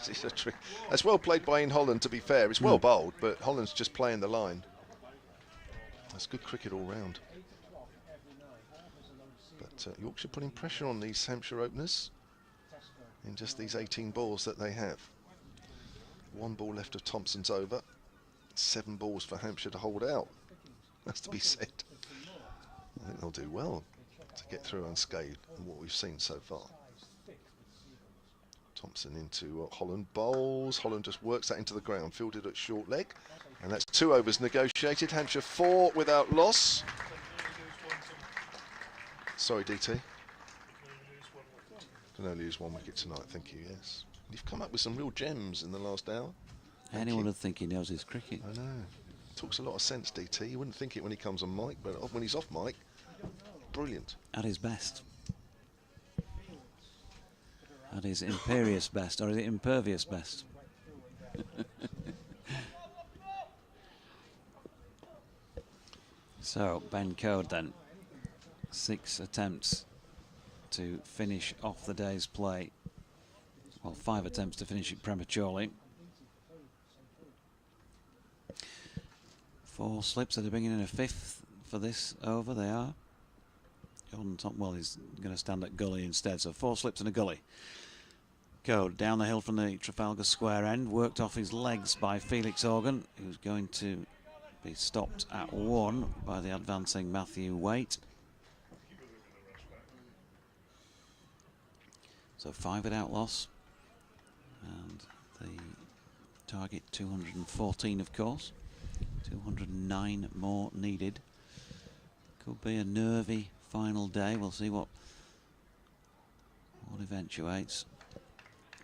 It's a trick. That's well played by Ian Holland, to be fair. It's well bowled, but Holland's just playing the line. That's good cricket all round. But Yorkshire putting pressure on these Hampshire openers in just these 18 balls that they have. 1 ball left of Thompson's over. 7 balls for Hampshire to hold out. That's to be said. I think they'll do well to get through unscathed in what we've seen so far. Thompson into Holland bowls. Holland just works that into the ground, fielded at short leg. And that's 2 overs negotiated. Hampshire 4 without loss. Sorry, DT. Can only lose 1 wicket tonight, thank you, yes. You've come up with some real gems in the last hour. Anyone would think he knows his cricket. I know. Talks a lot of sense, DT. You wouldn't think it when he comes on mic, but when he's off mic, brilliant. At his best. At his imperious best, or is it impervious best? So, Ben Code then. 6 attempts to finish off the day's play. Well, 5 attempts to finish it prematurely. 4 slips. Are they bringing in a 5th for this over? They are. Jordan Thompson, well, he's going to stand at gully instead. So 4 slips and a gully. Code down the hill from the Trafalgar Square end. Worked off his legs by Felix Organ, who's going to be stopped at 1 by the advancing Matthew Waite. So 5 without loss. And the target 214, of course. 209 more needed. Could be a nervy final day. We'll see what eventuates.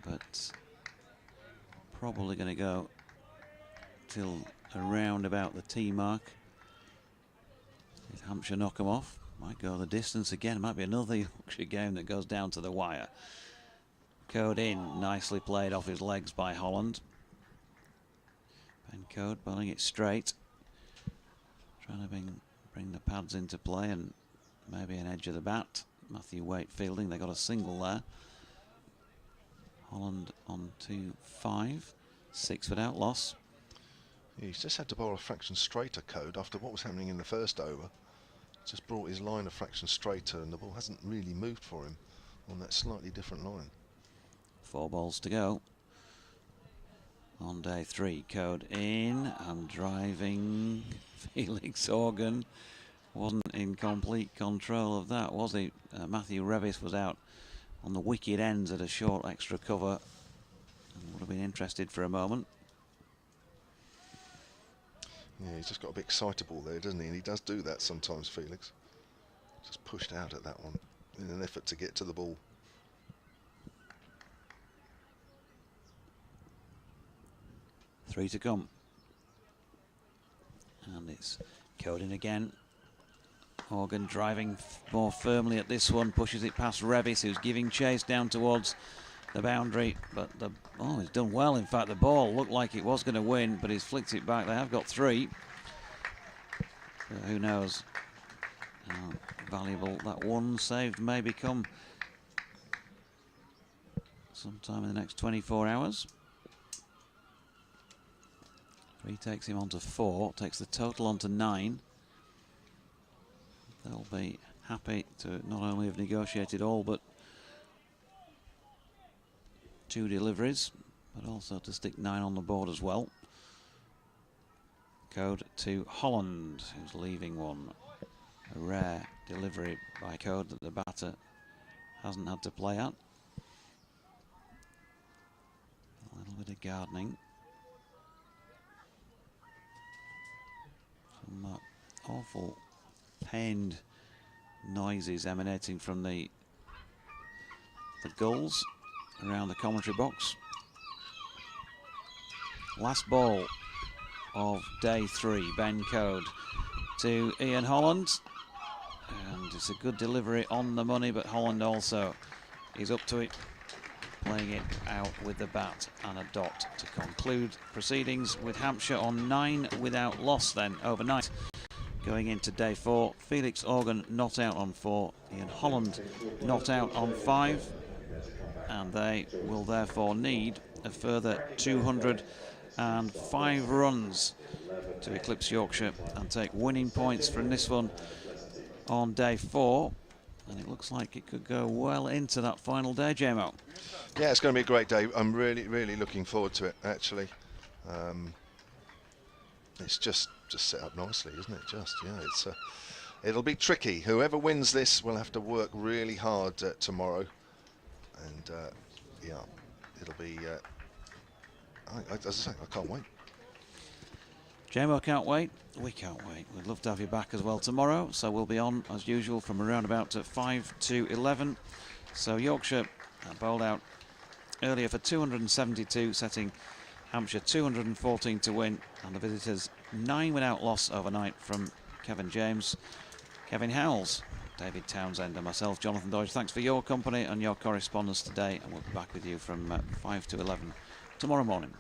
But probably going to go till around about the tee mark. Hampshire knock them off. Might go the distance again. Might be another Yorkshire game that goes down to the wire. Code in, nicely played off his legs by Holland. Ben Code bowling it straight. Trying to bring the pads into play and maybe an edge of the bat. Matthew Waite fielding, they got a single there. Holland on 2-5, 6 without loss. Yeah, he's just had to bowl a fraction straighter, Code, after what was happening in the first over. Just brought his line a fraction straighter and the ball hasn't really moved for him on that slightly different line. 4 balls to go. On day 3, Code in and driving. Felix Organ wasn't in complete control of that, was he? Matthew Revis was out on the wicket ends at a short extra cover and would have been interested for a moment. Yeah, he's just got a bit excitable there, doesn't he? And he does do that sometimes, Felix. Just pushed out at that one in an effort to get to the ball. Three to come. And it's Code in again. Organ driving more firmly at this one, pushes it past Revis, who's giving chase down towards the boundary, but he's done well. In fact, the ball looked like it was going to win, but he's flicked it back. They have got 3. But who knows how valuable that one saved may become sometime in the next 24 hours. 3 takes him on to 4, takes the total on to 9. They'll be happy to not only have negotiated all but 2 deliveries, but also to stick 9 on the board as well. Code to Holland, who's leaving one. A rare delivery by Code that the batter hasn't had to play at. A little bit of gardening. Some awful pained noises emanating from the gulls around the commentary box. Last ball of day 3, Ben Code to Ian Holland, and it's a good delivery on the money, but Holland also is up to it, playing it out with the bat and a dot to conclude proceedings with Hampshire on 9 without loss then overnight. Going into day 4, Felix Organ not out on 4, Ian Holland not out on 5, and they will therefore need a further 205 runs to eclipse Yorkshire and take winning points from this one on day 4. And it looks like it could go well into that final day, JMO. Yeah, it's going to be a great day. I'm really looking forward to it, actually. It's just set up nicely, isn't it? It'll be tricky. Whoever wins this will have to work really hard tomorrow, and yeah, it'll be. As I say, I can't wait. JMO can't wait. We can't wait. We'd love to have you back as well tomorrow. So we'll be on as usual from around about 5 to 11. So Yorkshire bowled out earlier for 272, setting Hampshire 214 to win, and the visitors 9 without loss overnight from Kevin James, Kevin Howells, David Townsend and myself, Jonathan Dodge. Thanks for your company and your correspondence today, and we'll be back with you from 5 to 11 tomorrow morning.